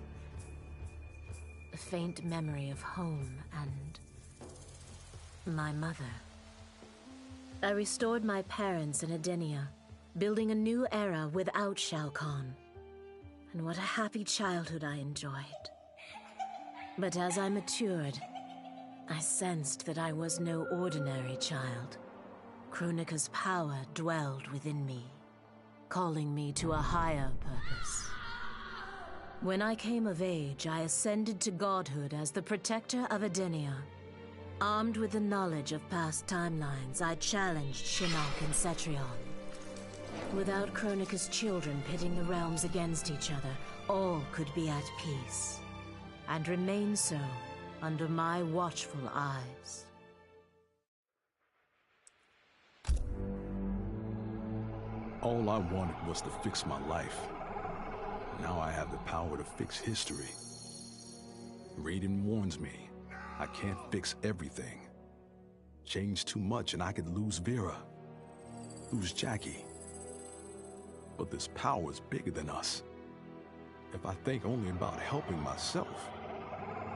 A faint memory of home and my mother. I restored my parents in Edenia, building a new era without Shao Kahn. And what a happy childhood I enjoyed. But as I matured, I sensed that I was no ordinary child. Kronika's power dwelled within me, calling me to a higher purpose. When I came of age, I ascended to godhood as the protector of Edenia. Armed with the knowledge of past timelines, I challenged Shinnok and Cetrion. Without Kronika's children pitting the realms against each other, all could be at peace, and remain so under my watchful eyes. All I wanted was to fix my life. Now I have the power to fix history. Raiden warns me, I can't fix everything. Change too much and I could lose Vera, lose Jackie. But this power is bigger than us. If I think only about helping myself,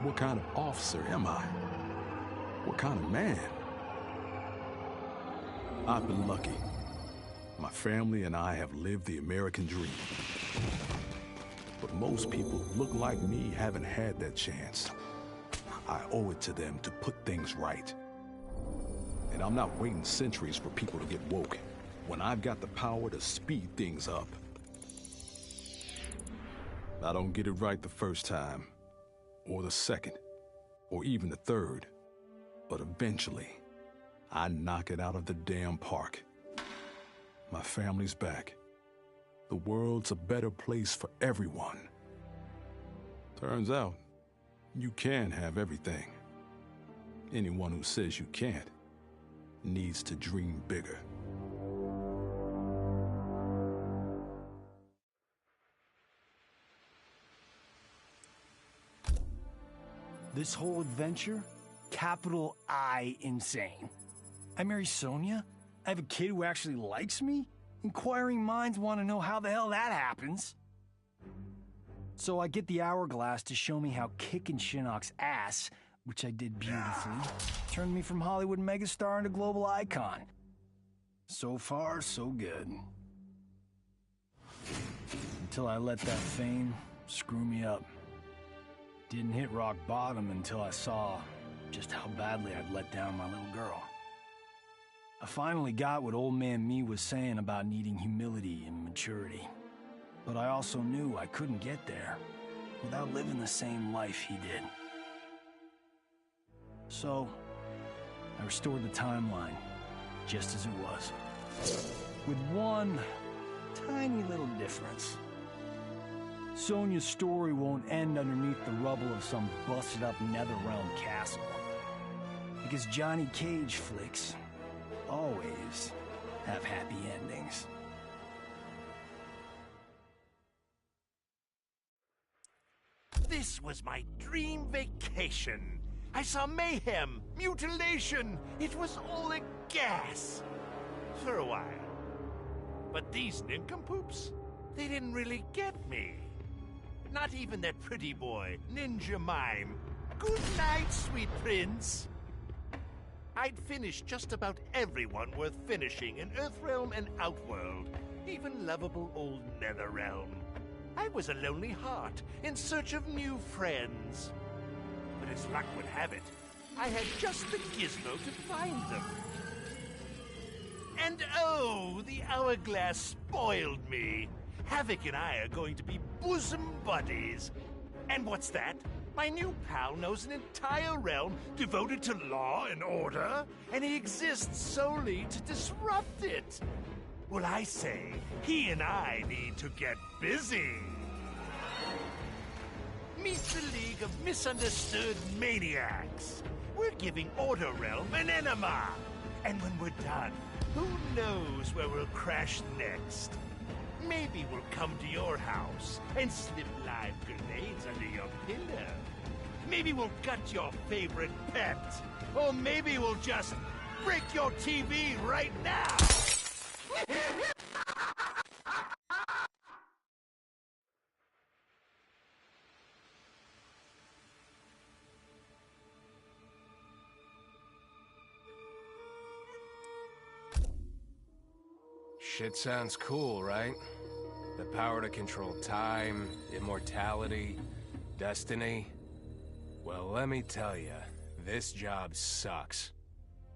what kind of officer am I? What kind of man? I've been lucky. My family and I have lived the American dream. But most people who look like me haven't had that chance. I owe it to them to put things right. And I'm not waiting centuries for people to get woke when I've got the power to speed things up. I don't get it right the first time, or the second, or even the third. But eventually, I knock it out of the damn park. My family's back. The world's a better place for everyone. Turns out, you can have everything. Anyone who says you can't needs to dream bigger. This whole adventure, capital I insane. I marry Sonya? I have a kid who actually likes me? Inquiring minds want to know how the hell that happens. So I get the hourglass to show me how kicking Shinnok's ass, which I did beautifully, turned me from Hollywood megastar into global icon. So far, so good. Until I let that fame screw me up. Didn't hit rock bottom until I saw just how badly I'd let down my little girl. I finally got what old man me was saying about needing humility and maturity. But I also knew I couldn't get there without living the same life he did. So, I restored the timeline just as it was. With one tiny little difference. Sonya's story won't end underneath the rubble of some busted-up Netherrealm castle. Because Johnny Cage flicks always have happy endings. This was my dream vacation. I saw mayhem, mutilation. It was all a gas. For a while. But these nincompoops, they didn't really get me. Not even that pretty boy, Ninja Mime. Good night, sweet prince. I'd finished just about everyone worth finishing in Earthrealm and Outworld, even lovable old Netherrealm. I was a lonely heart in search of new friends. But as luck would have it, I had just the gizmo to find them. And oh, the hourglass spoiled me. Havoc and I are going to be bosom buddies. And what's that? My new pal knows an entire realm devoted to law and order, and he exists solely to disrupt it. Well, I say, he and I need to get busy. Meet the League of Misunderstood Maniacs. We're giving Order Realm an enema. And when we're done, who knows where we'll crash next? Maybe we'll come to your house and slip live grenades under your pillow. Maybe we'll gut your favorite pet. Or maybe we'll just break your TV right now. Shit sounds cool, right? The power to control time, immortality, destiny. Well, let me tell you, This job sucks.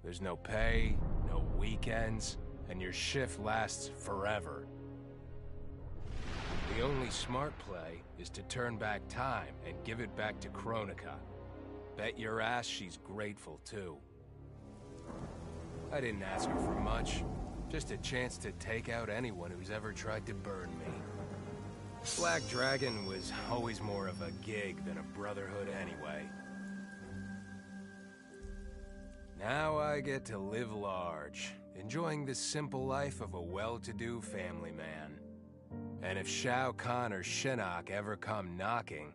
There's no pay, no weekends, and your shift lasts forever. The only smart play is to turn back time and give it back to Kronika. Bet your ass she's grateful, too. I didn't ask her for much. Just a chance to take out anyone who's ever tried to burn me. Black Dragon was always more of a gig than a brotherhood anyway. Now I get to live large, enjoying the simple life of a well-to-do family man. And if Shao Kahn or Shinnok ever come knocking,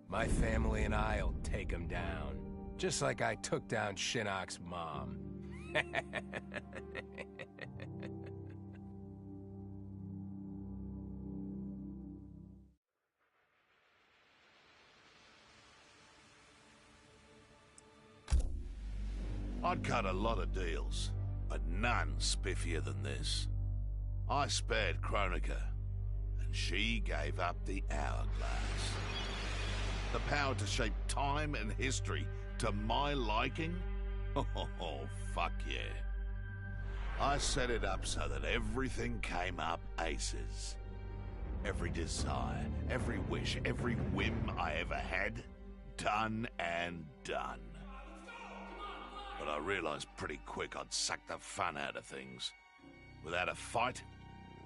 my family and I'll take them down. Just like I took down Shinnok's mom. I'd cut a lot of deals, but none spiffier than this. I spared Kronika, and she gave up the hourglass. The power to shape time and history to my liking? Oh, fuck yeah. I set it up so that everything came up aces. Every desire, every wish, every whim I ever had, done and done. But I realized pretty quick I'd suck the fun out of things. Without a fight,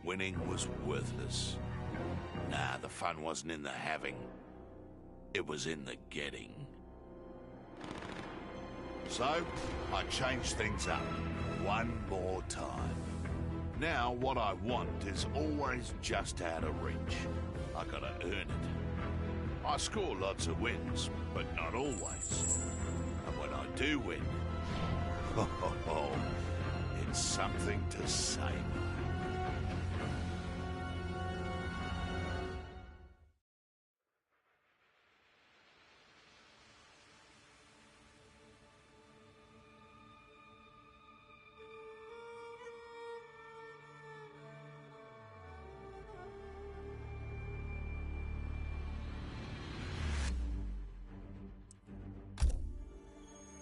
winning was worthless. Nah, the fun wasn't in the having. It was in the getting. So, I changed things up one more time. Now, what I want is always just out of reach. I gotta earn it. I score lots of wins, but not always. And when I do win, it's something to savor.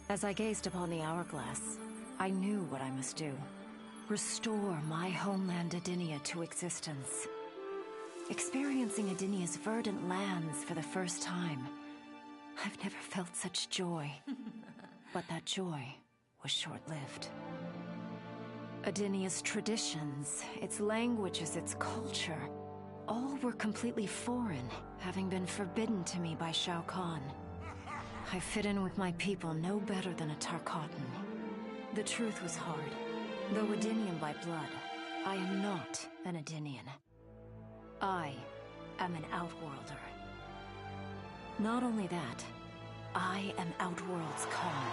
As I gazed upon the hourglass, I knew what I must do. Restore my homeland Edinia to existence. Experiencing Edinia's verdant lands for the first time, I've never felt such joy. But that joy was short-lived. Edinia's traditions, its languages, its culture, all were completely foreign, having been forbidden to me by Shao Kahn. I fit in with my people no better than a Tarkatan. The truth was hard. Though Edinian by blood, I am not an Edinian. I am an Outworlder. Not only that, I am Outworld's Khan.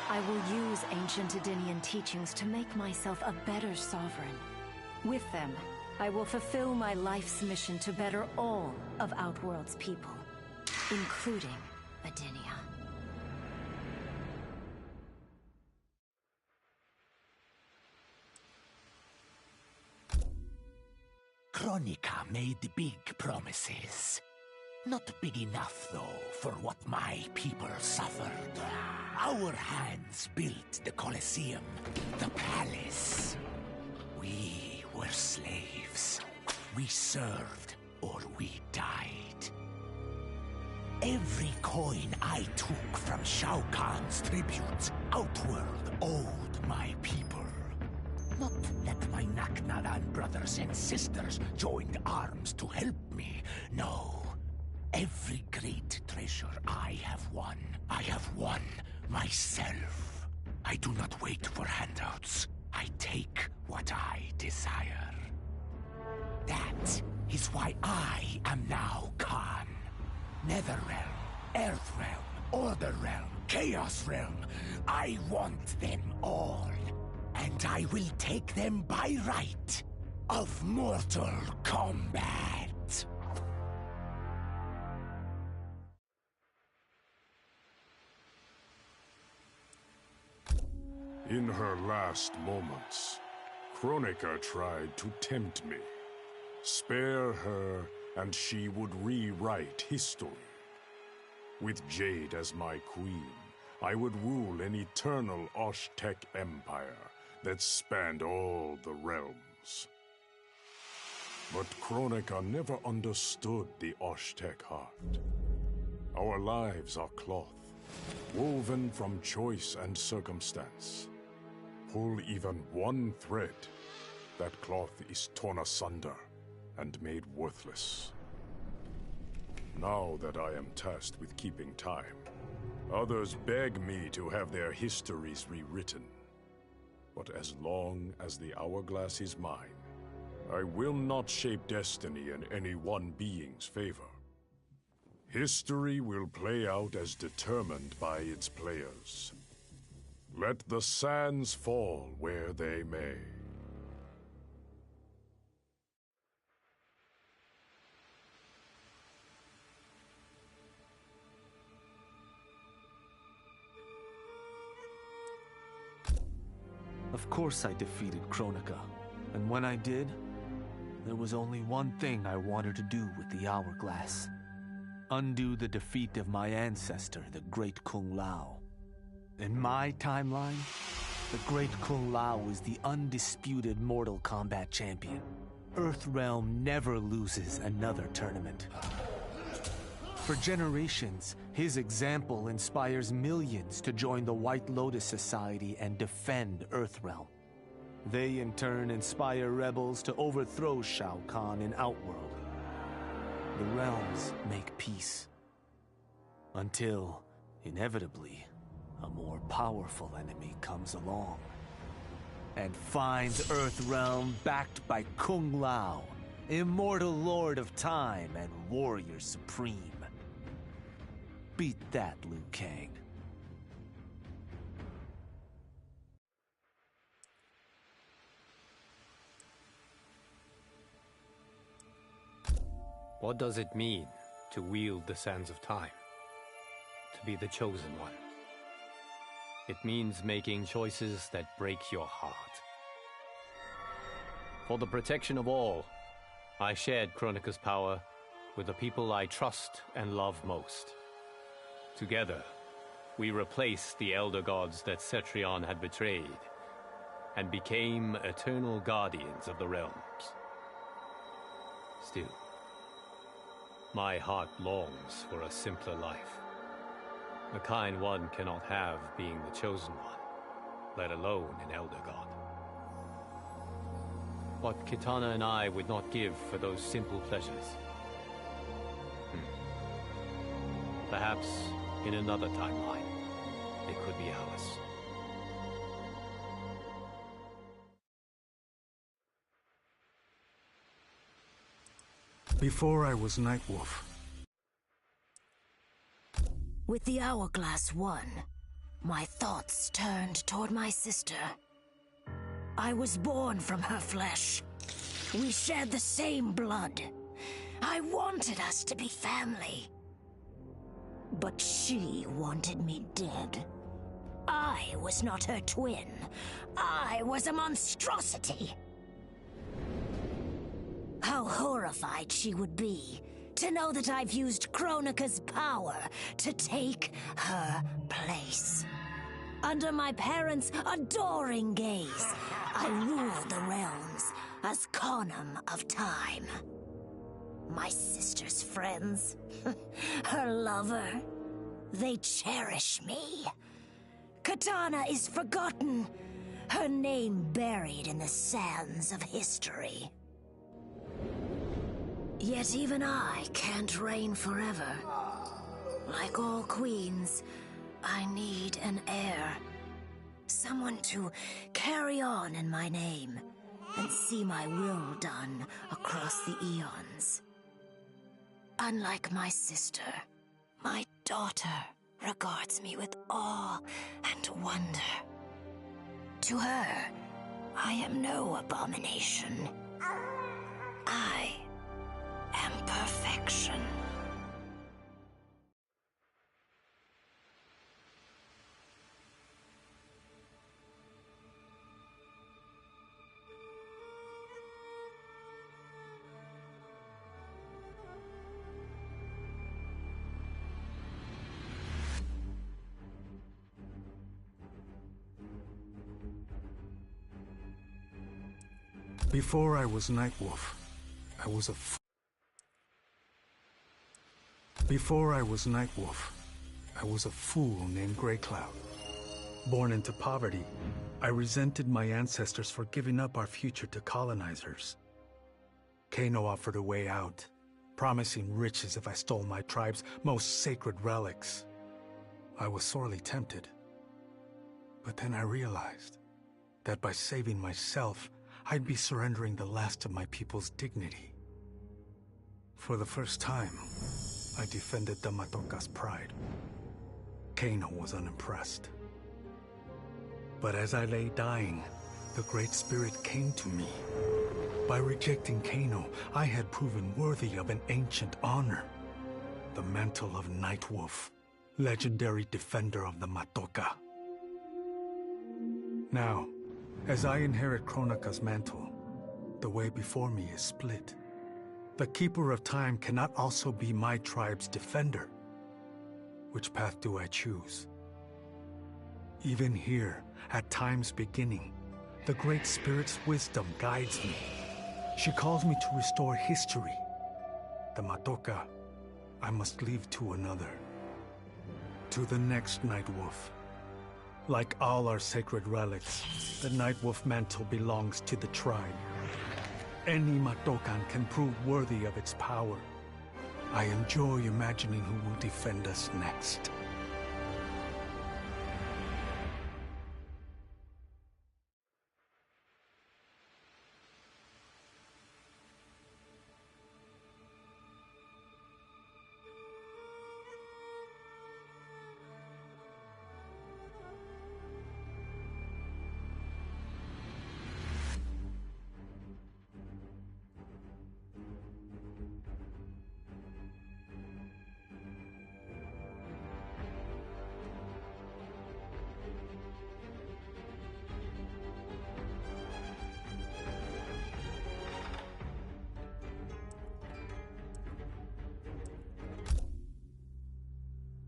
I will use ancient Edinian teachings to make myself a better sovereign. With them, I will fulfill my life's mission to better all of Outworld's people, including Edinia. Kronika made big promises. Not big enough, though, for what my people suffered. Our hands built the Colosseum, the palace. We were slaves. We served or we died. Every coin I took from Shao Kahn's tributes, Outworld owed my people. Not that my Naknaran brothers and sisters joined arms to help me, no. Every great treasure I have won myself. I do not wait for handouts. I take what I desire. That is why I am now Khan. Netherrealm, Earthrealm, Order Realm, Chaos Realm. I want them all. And I will take them by right of Mortal Kombat. In her last moments, Kronika tried to tempt me. Spare her, and she would rewrite history. With Jade as my queen, I would rule an eternal Osh-Tech empire that spanned all the realms. But Kronika never understood the Osh-Tech heart. Our lives are cloth, woven from choice and circumstance. Pull even one thread, that cloth is torn asunder and made worthless. Now that I am tasked with keeping time, others beg me to have their histories rewritten. But as long as the hourglass is mine, I will not shape destiny in any one being's favor. History will play out as determined by its players. Let the sands fall where they may. Of course I defeated Kronika, and when I did, there was only one thing I wanted to do with the hourglass. Undo the defeat of my ancestor, the Great Kung Lao. In my timeline, the Great Kung Lao is the undisputed Mortal Kombat champion. Earthrealm never loses another tournament. For generations, his example inspires millions to join the White Lotus Society and defend Earthrealm. They in turn inspire rebels to overthrow Shao Kahn in Outworld. The realms make peace. Until, inevitably, a more powerful enemy comes along and finds Earthrealm backed by Kung Lao, immortal lord of time and warrior supreme. Beat that, Liu Kang. What does it mean to wield the sands of time? To be the chosen one? It means making choices that break your heart. For the protection of all, I shared Kronika's power with the people I trust and love most. Together, we replaced the elder gods that Cetrion had betrayed, and became eternal guardians of the realms. Still, my heart longs for a simpler life. The kind one cannot have being the chosen one, let alone an elder god. What Kitana and I would not give for those simple pleasures. Perhaps in another timeline, it could be ours. Before I was Nightwolf. With the hourglass won, my thoughts turned toward my sister. I was born from her flesh. We shared the same blood. I wanted us to be family. But she wanted me dead. I was not her twin. I was a monstrosity. How horrified she would be to know that I've used Kronika's power to take her place. Under my parents' adoring gaze, I ruled the realms as Khanum of Time. My sister's friends, her lover, they cherish me. Kitana is forgotten, her name buried in the sands of history. Yet even I can't reign forever. Like all queens, I need an heir. Someone to carry on in my name and see my will done across the eons. Unlike my sister, my daughter regards me with awe and wonder. To her, I am no abomination. I am perfection. Before I was Nightwolf, I was a fool. Before I was Nightwolf, I was a fool named Greycloud. Born into poverty, I resented my ancestors for giving up our future to colonizers. Kano offered a way out, promising riches if I stole my tribe's most sacred relics. I was sorely tempted. But then I realized that by saving myself, I'd be surrendering the last of my people's dignity. For the first time, I defended the Matoka's pride. Kano was unimpressed. But as I lay dying, the Great Spirit came to me. By rejecting Kano, I had proven worthy of an ancient honor. The mantle of Nightwolf, legendary defender of the Matoka. Now, as I inherit Kronika's mantle, the way before me is split. The Keeper of Time cannot also be my tribe's defender. Which path do I choose? Even here, at time's beginning, the Great Spirit's wisdom guides me. She calls me to restore history. The Matoka, I must leave to another. To the next Nightwolf. Like all our sacred relics, the Nightwolf mantle belongs to the tribe. Any Matokan can prove worthy of its power. I enjoy imagining who will defend us next.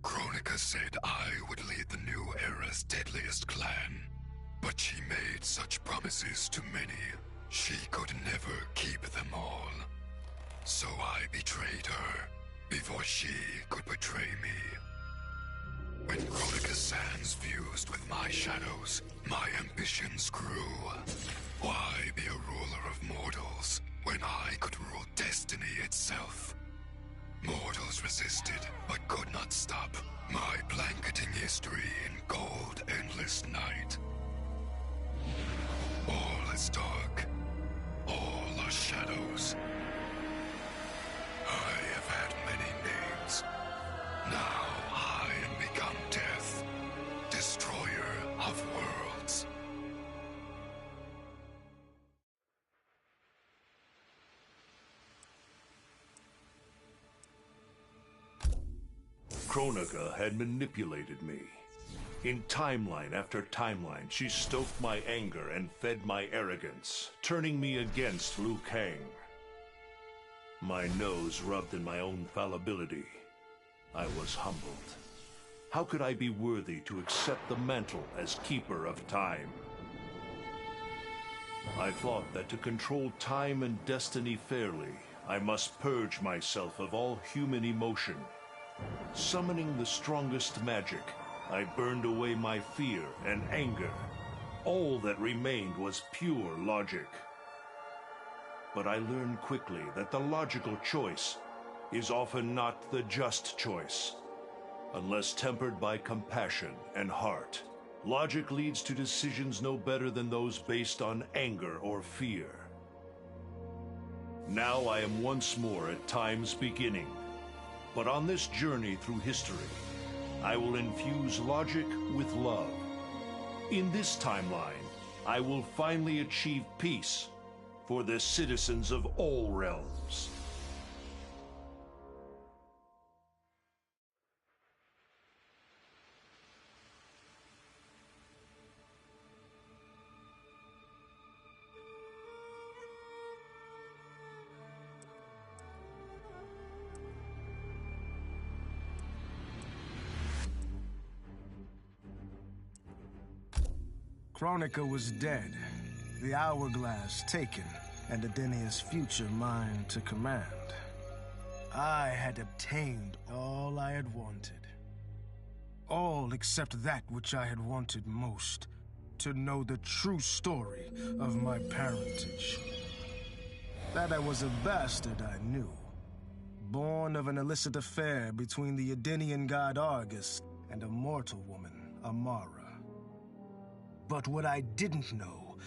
Kronika said I would lead the new era's deadliest clan. But she made such promises to many, she could never keep them all. So I betrayed her, before she could betray me. When Kronika's sands fused with my shadows, my ambitions grew. Why be a ruler of mortals, when I could rule destiny itself? Mortals resisted, but could not stop my blanketing history in cold, endless night. All is dark. All are shadows. I have had many names. Now I am become death, destroyer of worlds. Kronika had manipulated me. In timeline after timeline, she stoked my anger and fed my arrogance, turning me against Liu Kang. My nose rubbed in my own fallibility. I was humbled. How could I be worthy to accept the mantle as Keeper of Time? I thought that to control time and destiny fairly, I must purge myself of all human emotion. Summoning the strongest magic, I burned away my fear and anger. All that remained was pure logic. But I learned quickly that the logical choice is often not the just choice. Unless tempered by compassion and heart, logic leads to decisions no better than those based on anger or fear. Now I am once more at time's beginning. But on this journey through history, I will infuse logic with love. In this timeline, I will finally achieve peace for the citizens of all realms. Kronika was dead, the hourglass taken, and Adenia's future mine to command. I had obtained all I had wanted. All except that which I had wanted most, to know the true story of my parentage. That I was a bastard I knew, born of an illicit affair between the Edenian god Argus and a mortal woman, Amara. But what I didn't know,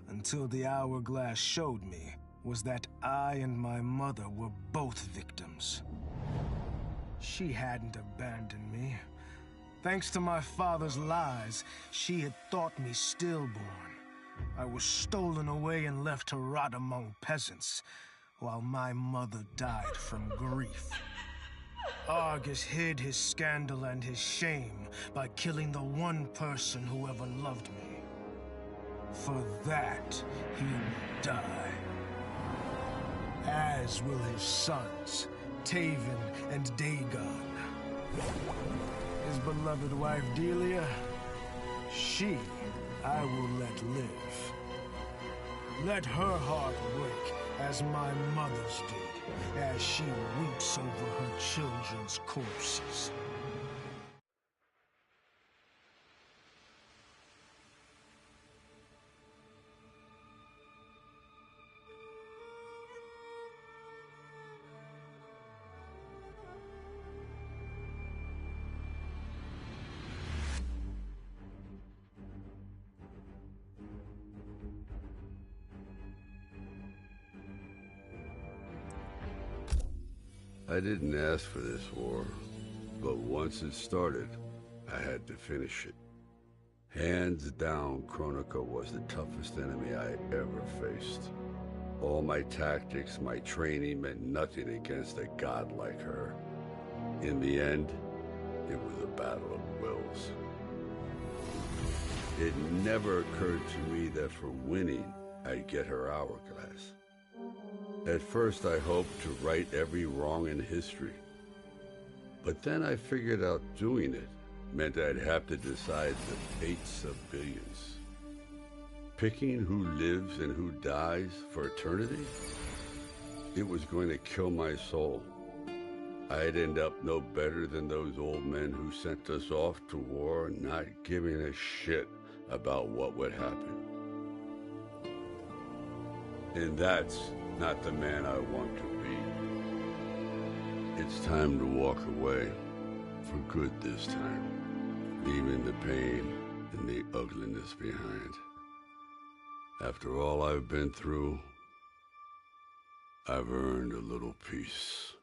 until the hourglass showed me, was that I and my mother were both victims. She hadn't abandoned me. Thanks to my father's lies, she had thought me stillborn. I was stolen away and left to rot among peasants, while my mother died from grief. Argus hid his scandal and his shame by killing the one person who ever loved me. For that, he will die. As will his sons, Taven and Dagon. His beloved wife Delia, she I will let live. Let her heart break as my mother's did, as she weeps over her children's corpses. I didn't ask for this war, but once it started, I had to finish it. Hands down, Kronika was the toughest enemy I ever faced. All my tactics, my training meant nothing against a god like her. In the end, it was a battle of wills. It never occurred to me that for winning, I'd get her hourglass. At first, I hoped to right every wrong in history. But then I figured out doing it meant I'd have to decide the fates of billions. Picking who lives and who dies for eternity? It was going to kill my soul. I'd end up no better than those old men who sent us off to war, not giving a shit about what would happen. And that's not the man I want to be. It's time to walk away, for good this time, leaving the pain and the ugliness behind. After all I've been through, I've earned a little peace.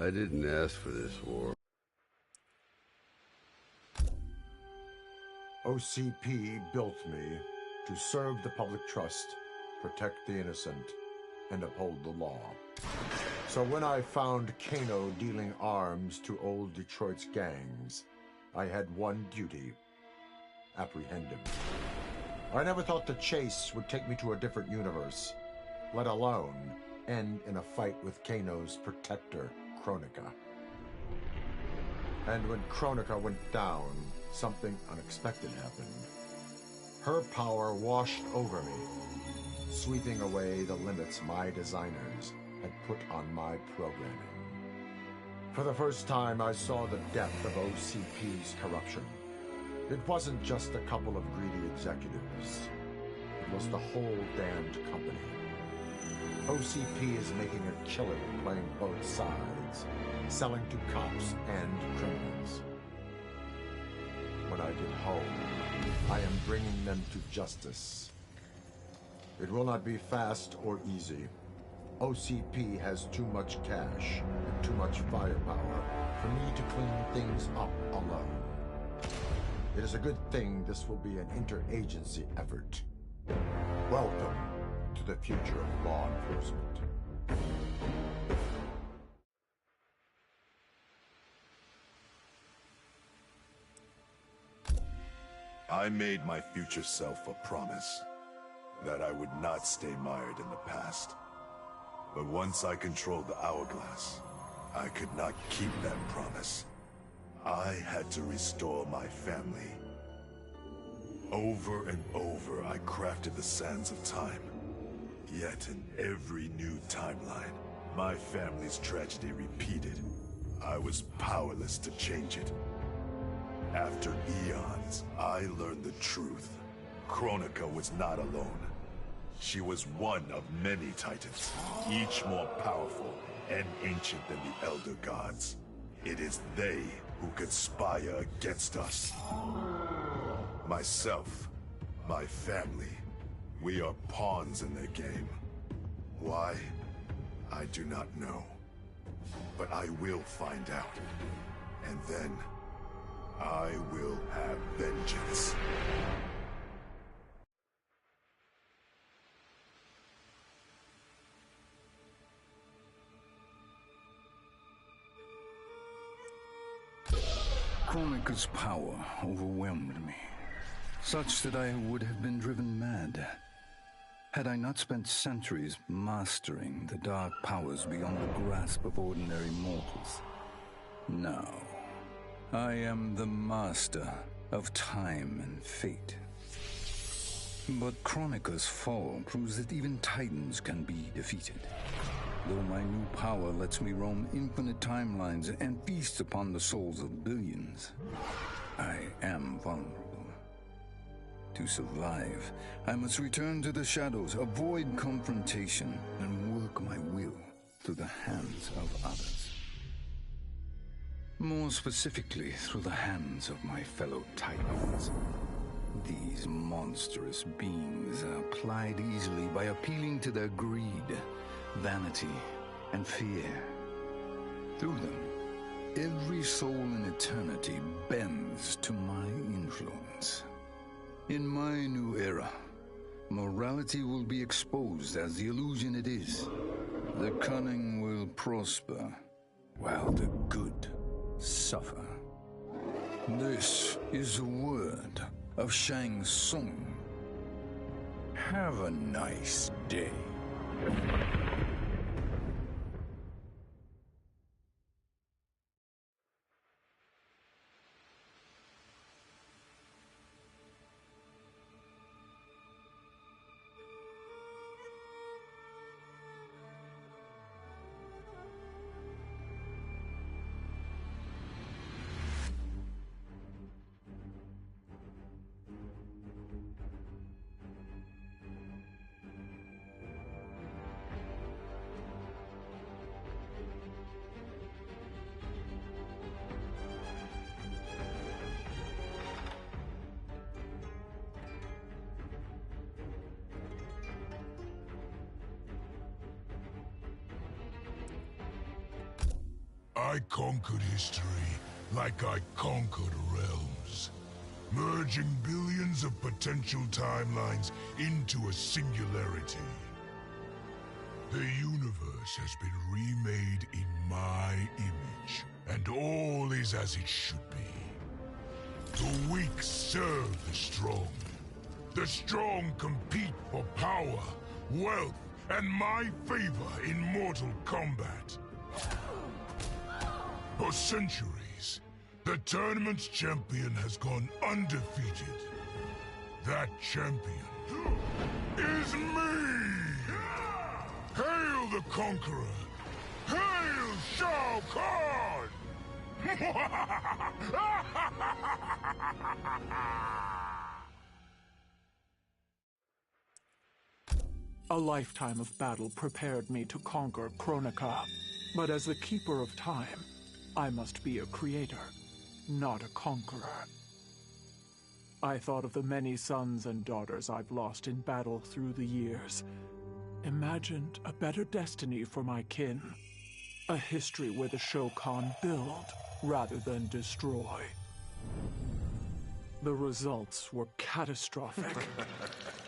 I didn't ask for this war. OCP built me to serve the public trust, protect the innocent, and uphold the law. So when I found Kano dealing arms to old Detroit's gangs, I had one duty: apprehend him. I never thought the chase would take me to a different universe, let alone end in a fight with Kano's protector, Kronika. And when Kronika went down, something unexpected happened. Her power washed over me, sweeping away the limits my designers had put on my programming. For the first time, I saw the depth of OCP's corruption. It wasn't just a couple of greedy executives. It was the whole damned company. OCP is making a killing playing both sides, selling to cops and criminals. When I get home, I am bringing them to justice. It will not be fast or easy. OCP has too much cash and too much firepower for me to clean things up alone. It is a good thing this will be an interagency effort. Welcome to the future of law enforcement. I made my future self a promise that I would not stay mired in the past. But once I controlled the hourglass, I could not keep that promise. I had to restore my family. Over and over, I crafted the sands of time. Yet in every new timeline, my family's tragedy repeated. I was powerless to change it. After eons, I learned the truth. Kronika was not alone. She was one of many titans, each more powerful and ancient than the Elder Gods. It is they who conspire against us. Myself, my family, we are pawns in their game. Why? I do not know. But I will find out. And then, I will have vengeance. Kronika's power overwhelmed me, such that I would have been driven mad had I not spent centuries mastering the dark powers beyond the grasp of ordinary mortals. Now, I am the master of time and fate. But Kronika's fall proves that even titans can be defeated. Though my new power lets me roam infinite timelines and feast upon the souls of billions, I am vulnerable. To survive, I must return to the shadows, avoid confrontation, and work my will through the hands of others. More specifically, through the hands of my fellow titans. These monstrous beings are plied easily by appealing to their greed, vanity, and fear. Through them, every soul in eternity bends to my influence. In my new era, morality will be exposed as the illusion it is. The cunning will prosper, while the good suffer. This is the word of Shang Tsung. Have a nice day. I conquered history like I conquered realms, merging billions of potential timelines into a singularity. The universe has been remade in my image, and all is as it should be. The weak serve the strong. The strong compete for power, wealth, and my favor in mortal combat. For centuries, the tournament's champion has gone undefeated. That champion is me! Hail the Conqueror! Hail Shao Kahn! A lifetime of battle prepared me to conquer Kronika. But as the Keeper of Time, I must be a creator, not a conqueror. I thought of the many sons and daughters I've lost in battle through the years. Imagined a better destiny for my kin. A history where the Shokan build rather than destroy. The results were catastrophic.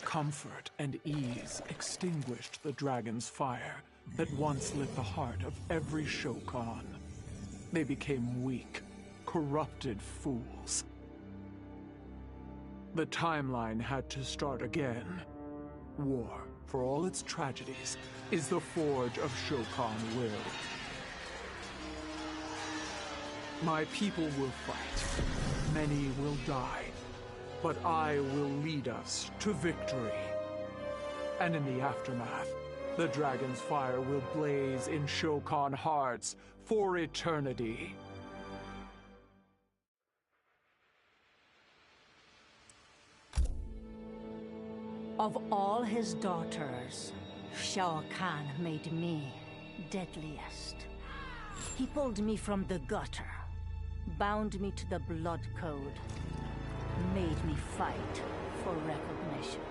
Comfort and ease extinguished the dragon's fire that once lit the heart of every Shokan. They became weak, corrupted fools. The timeline had to start again. War, for all its tragedies, is the forge of Shokan will. My people will fight. Many will die. But I will lead us to victory. And in the aftermath, the dragon's fire will blaze in Shokan hearts for eternity. Of all his daughters, Shao Kahn made me deadliest. He pulled me from the gutter, bound me to the blood code, made me fight for recognition.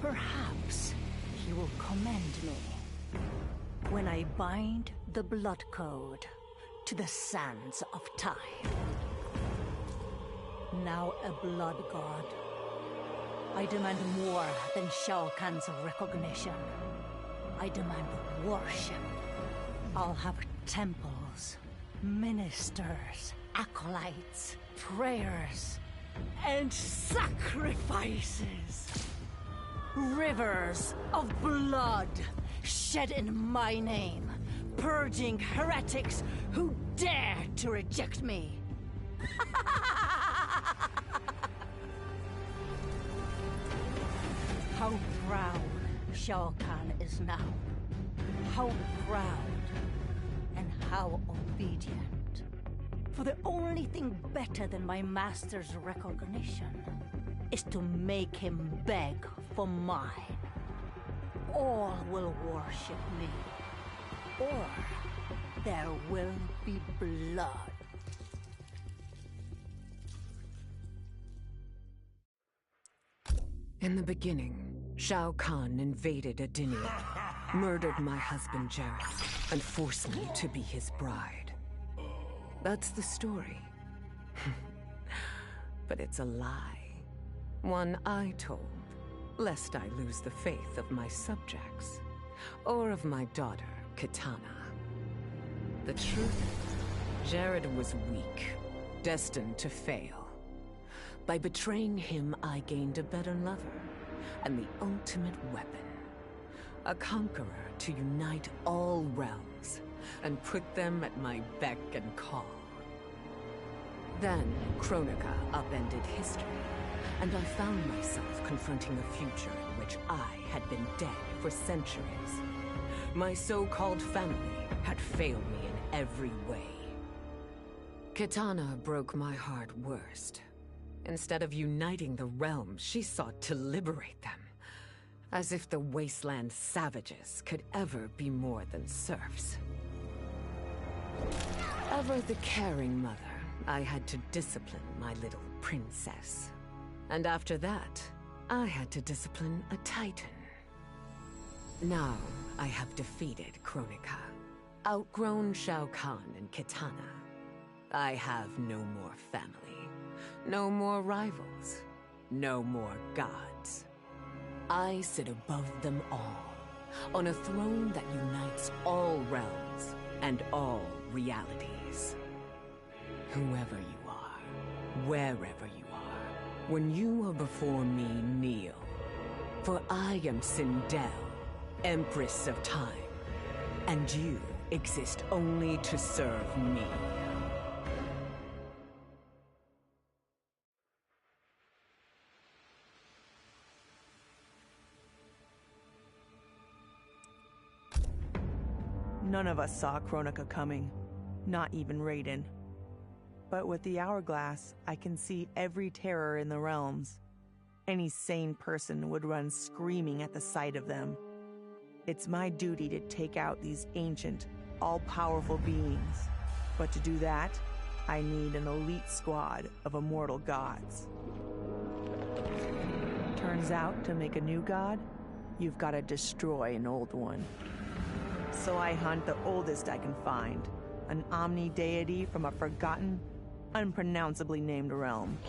Perhaps he will commend me when I bind the blood code to the sands of time. Now a blood god, I demand more than Shao Kahn's recognition. I demand worship. I'll have temples, ministers, acolytes, prayers, and sacrifices. Rivers of blood shed in my name, purging heretics who dare to reject me. How proud Shao Kahn is now. How proud and how obedient. For the only thing better than my master's recognition is to make him beg for mine. All will worship me, or there will be blood. In the beginning, Shao Kahn invaded Adinia, murdered my husband Jared, and forced me to be his bride. That's the story. But it's a lie. One I told, lest I lose the faith of my subjects, or of my daughter, Kitana. The truth, Jared was weak, destined to fail. By betraying him, I gained a better lover, and the ultimate weapon. A conqueror to unite all realms, and put them at my beck and call. Then, Kronika upended history, and I found myself confronting a future in which I had been dead for centuries. My so-called family had failed me in every way. Kitana broke my heart worst. Instead of uniting the realms, she sought to liberate them. As if the wasteland savages could ever be more than serfs. Ever the caring mother, I had to discipline my little princess. And after that, I had to discipline a titan. Now, I have defeated Kronika, outgrown Shao Kahn and Kitana. I have no more family. No more rivals. No more gods. I sit above them all, on a throne that unites all realms and all realities. Whoever you are, wherever you are, when you are before me, kneel. For I am Sindel, Empress of Time, and you exist only to serve me. None of us saw Kronika coming, not even Raiden. But with the hourglass, I can see every terror in the realms. Any sane person would run screaming at the sight of them. It's my duty to take out these ancient, all-powerful beings. But to do that, I need an elite squad of immortal gods. Turns out, to make a new god, you've got to destroy an old one. So I hunt the oldest I can find, an omni-deity from a forgotten, unpronounceably named realm.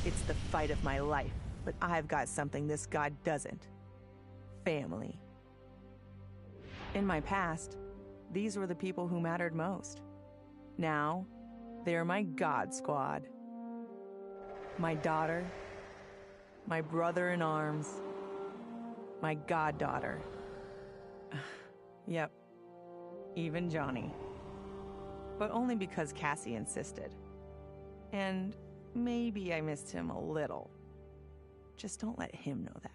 It's the fight of my life, but I've got something this god doesn't. Family. In my past, these were the people who mattered most. Now, they are my god squad. My daughter, my brother in arms, my goddaughter. Yep, even Johnny. But only because Cassie insisted. And maybe I missed him a little. Just don't let him know that.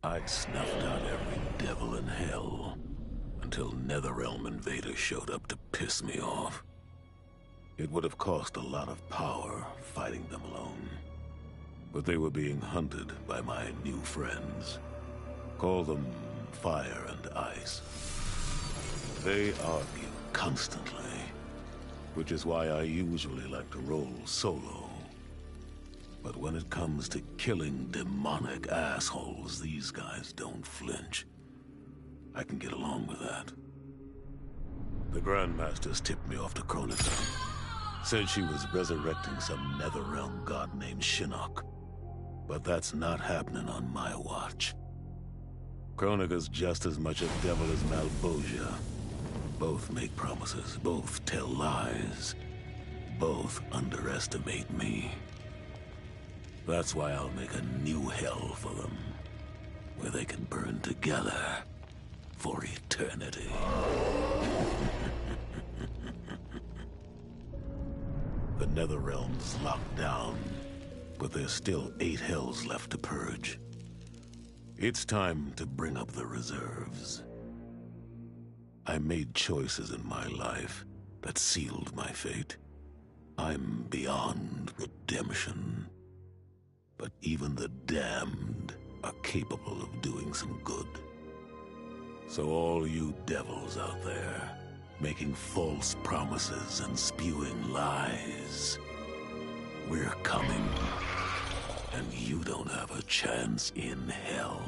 I'd snuffed out every devil in hell until Netherrealm invaders showed up to piss me off. It would have cost a lot of power fighting them alone. But they were being hunted by my new friends. Call them Fire and Ice. They argue constantly, which is why I usually like to roll solo. But when it comes to killing demonic assholes, these guys don't flinch. I can get along with that. The Grandmasters tipped me off to Kronika. Said she was resurrecting some Netherrealm god named Shinnok. But that's not happening on my watch. Kronika's just as much a devil as Malbosia. Both make promises, both tell lies. Both underestimate me. That's why I'll make a new hell for them, where they can burn together for eternity. The Netherrealm's locked down, but there's still 8 hells left to purge. It's time to bring up the reserves. I made choices in my life that sealed my fate. I'm beyond redemption. But even the damned are capable of doing some good. So all you devils out there, making false promises and spewing lies, we're coming. And you don't have a chance in hell.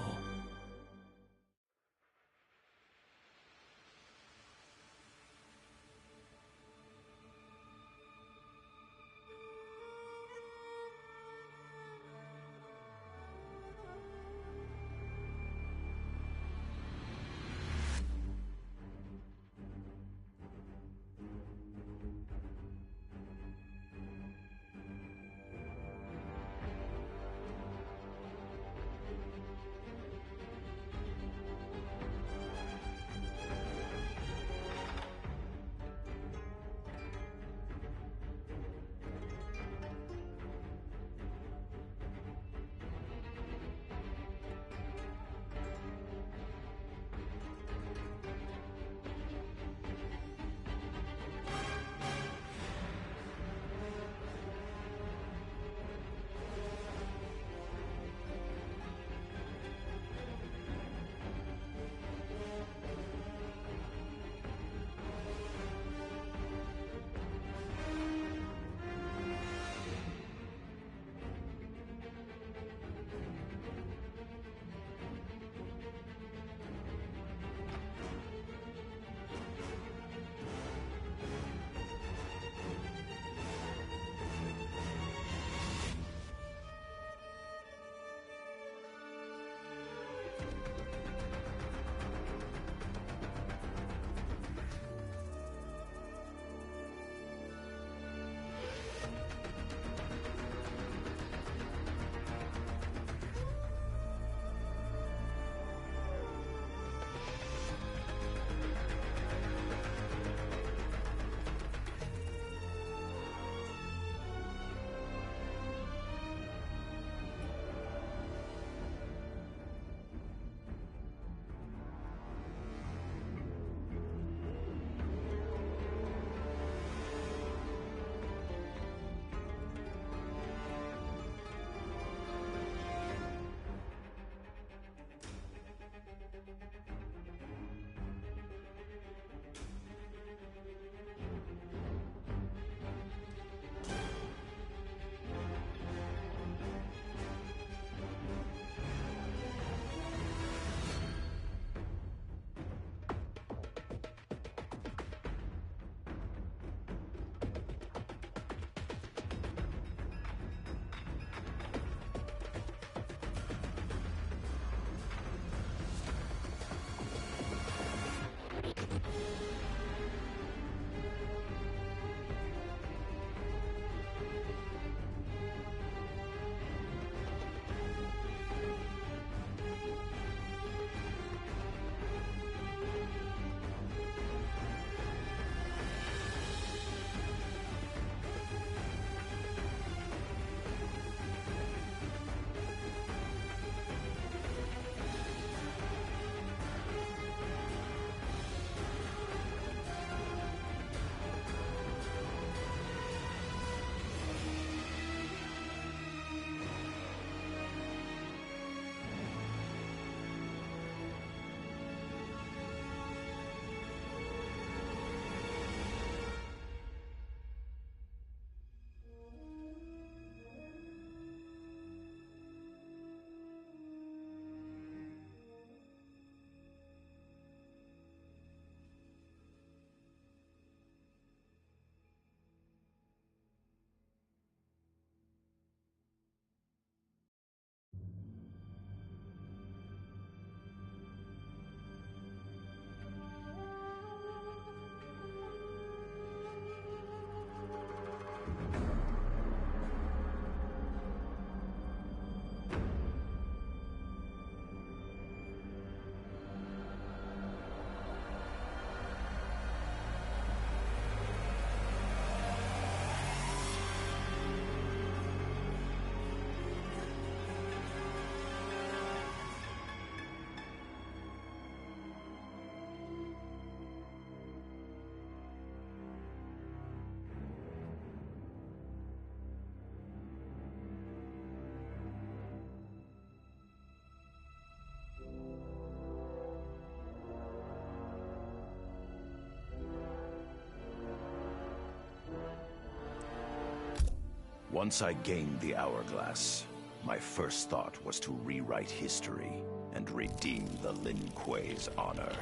Once I gained the Hourglass, my first thought was to rewrite history and redeem the Lin Kuei's honor.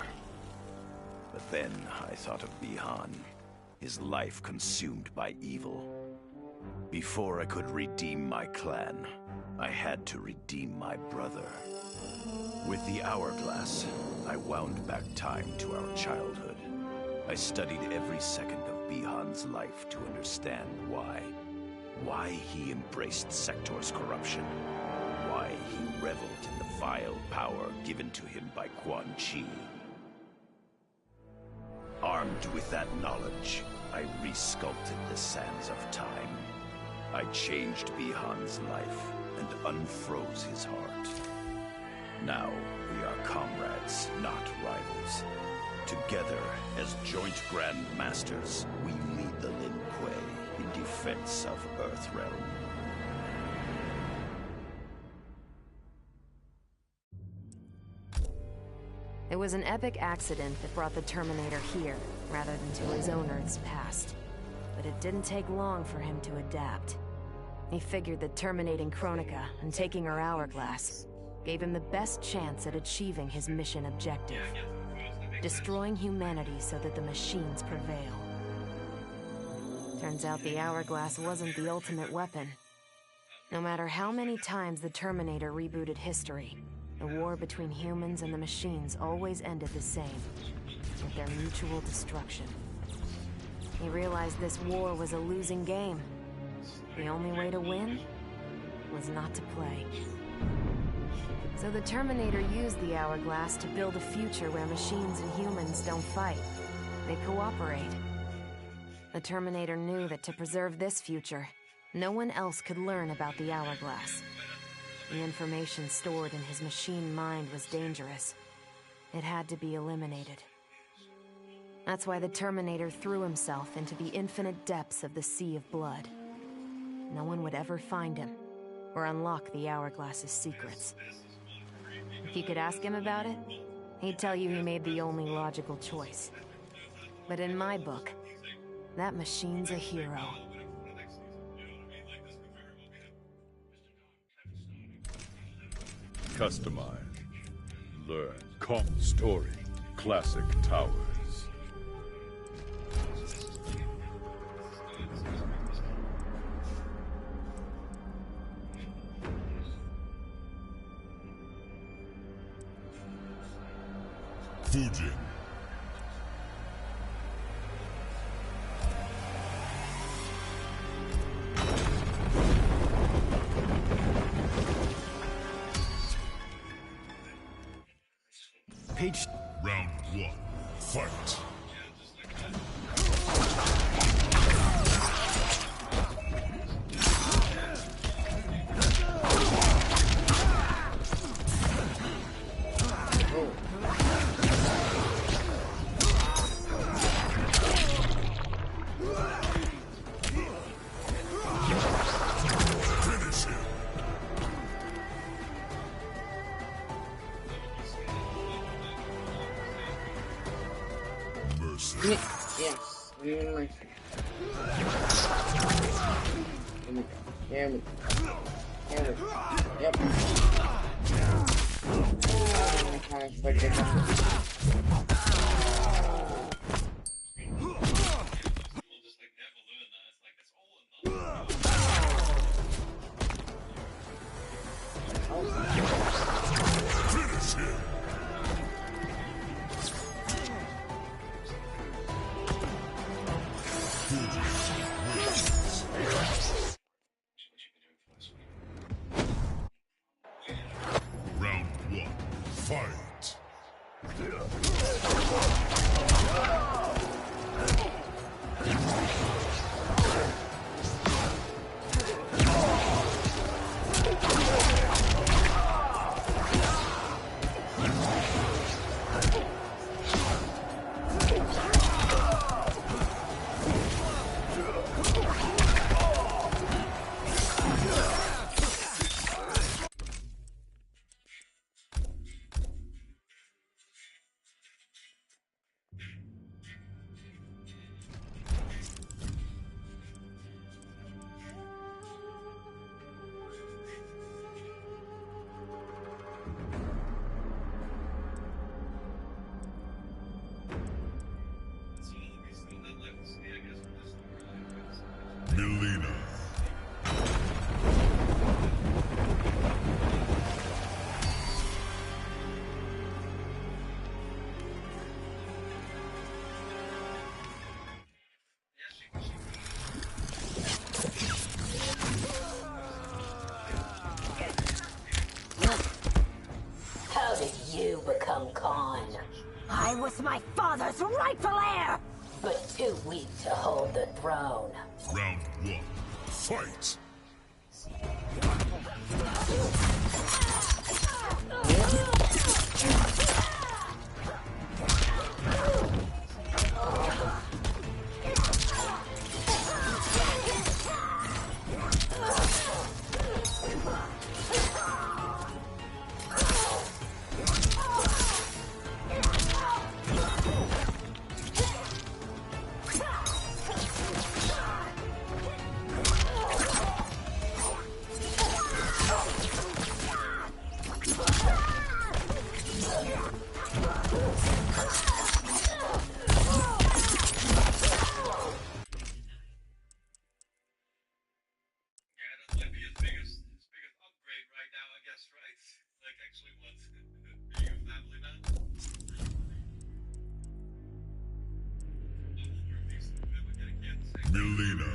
But then I thought of Bihan, his life consumed by evil. Before I could redeem my clan, I had to redeem my brother. With the Hourglass, I wound back time to our childhood. I studied every second of Bihan's life to understand why. Why he embraced Sector's corruption. Why he reveled in the vile power given to him by Quan Chi. Armed with that knowledge, I resculpted the sands of time. I changed Bihan's life and unfroze his heart. Now we are comrades, not rivals. Together, as joint Grand Masters, we lead the Lin Kuei in defense of Earthrealm. It was an epic accident that brought the Terminator here, rather than to his own Earth's past. But it didn't take long for him to adapt. He figured that terminating Kronika and taking her Hourglass gave him the best chance at achieving his mission objective. Destroying humanity so that the machines prevail. Turns out the Hourglass wasn't the ultimate weapon. No matter how many times the Terminator rebooted history, the war between humans and the machines always ended the same, with their mutual destruction. He realized this war was a losing game. The only way to win was not to play. So the Terminator used the Hourglass to build a future where machines and humans don't fight. They cooperate. The Terminator knew that to preserve this future, no one else could learn about the Hourglass. The information stored in his machine mind was dangerous. It had to be eliminated. That's why the Terminator threw himself into the infinite depths of the Sea of Blood. No one would ever find him, or unlock the Hourglass's secrets. If you could ask him about it, he'd tell you he made the only logical choice. But in my book, that machine's a hero. Customize. Learn. Story. Classic Towers. Fujin. Page. Round 1. Fight. Yes, I'm mercy. Here we go. Here we go. Yep. Oh, kind of forget Finish him. Round 1. Fight. young Khan. I was my father's rightful heir! But too weak to hold the throne. Round 1. Fight! Melina.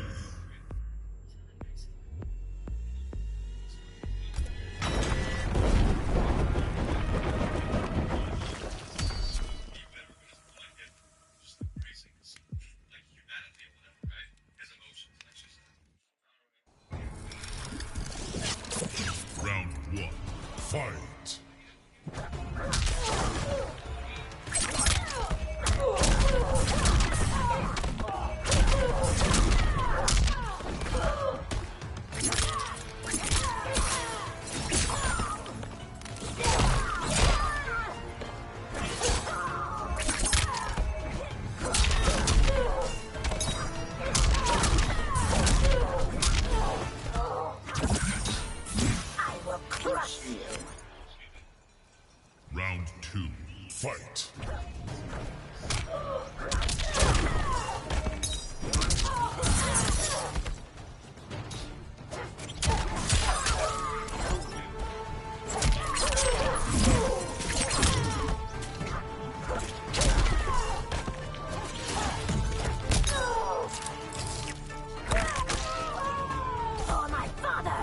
Round 1. Fight! Round 2. Fight! For my father!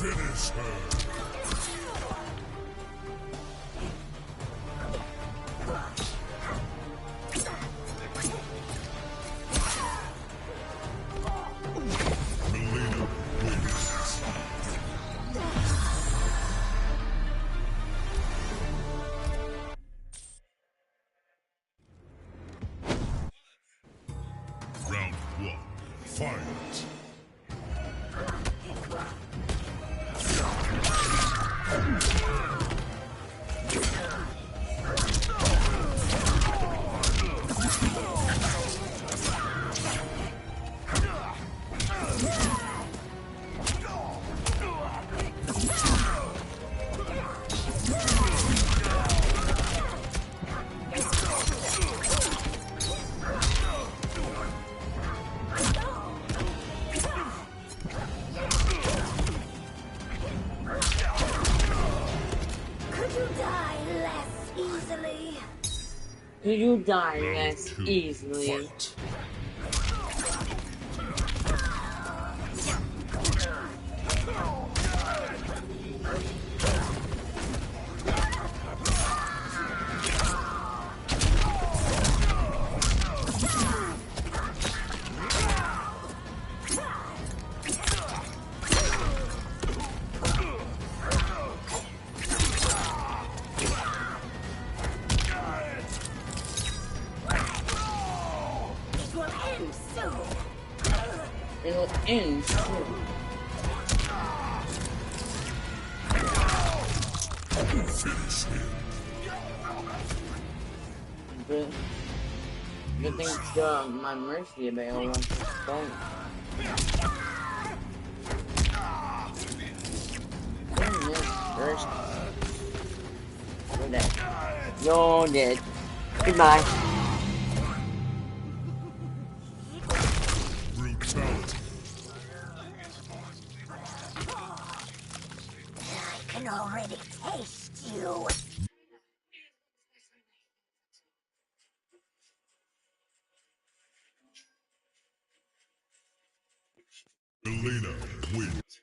Finish her! Melina wins. Round 1. Fight! Could you die less easily? Could you die less easily? It will end soon. It'll end soon. Finish him. Good thing still have my mercy available. Don't. First. You're dead. You're dead. Goodbye. Brutality. I can already taste you. Selena wins.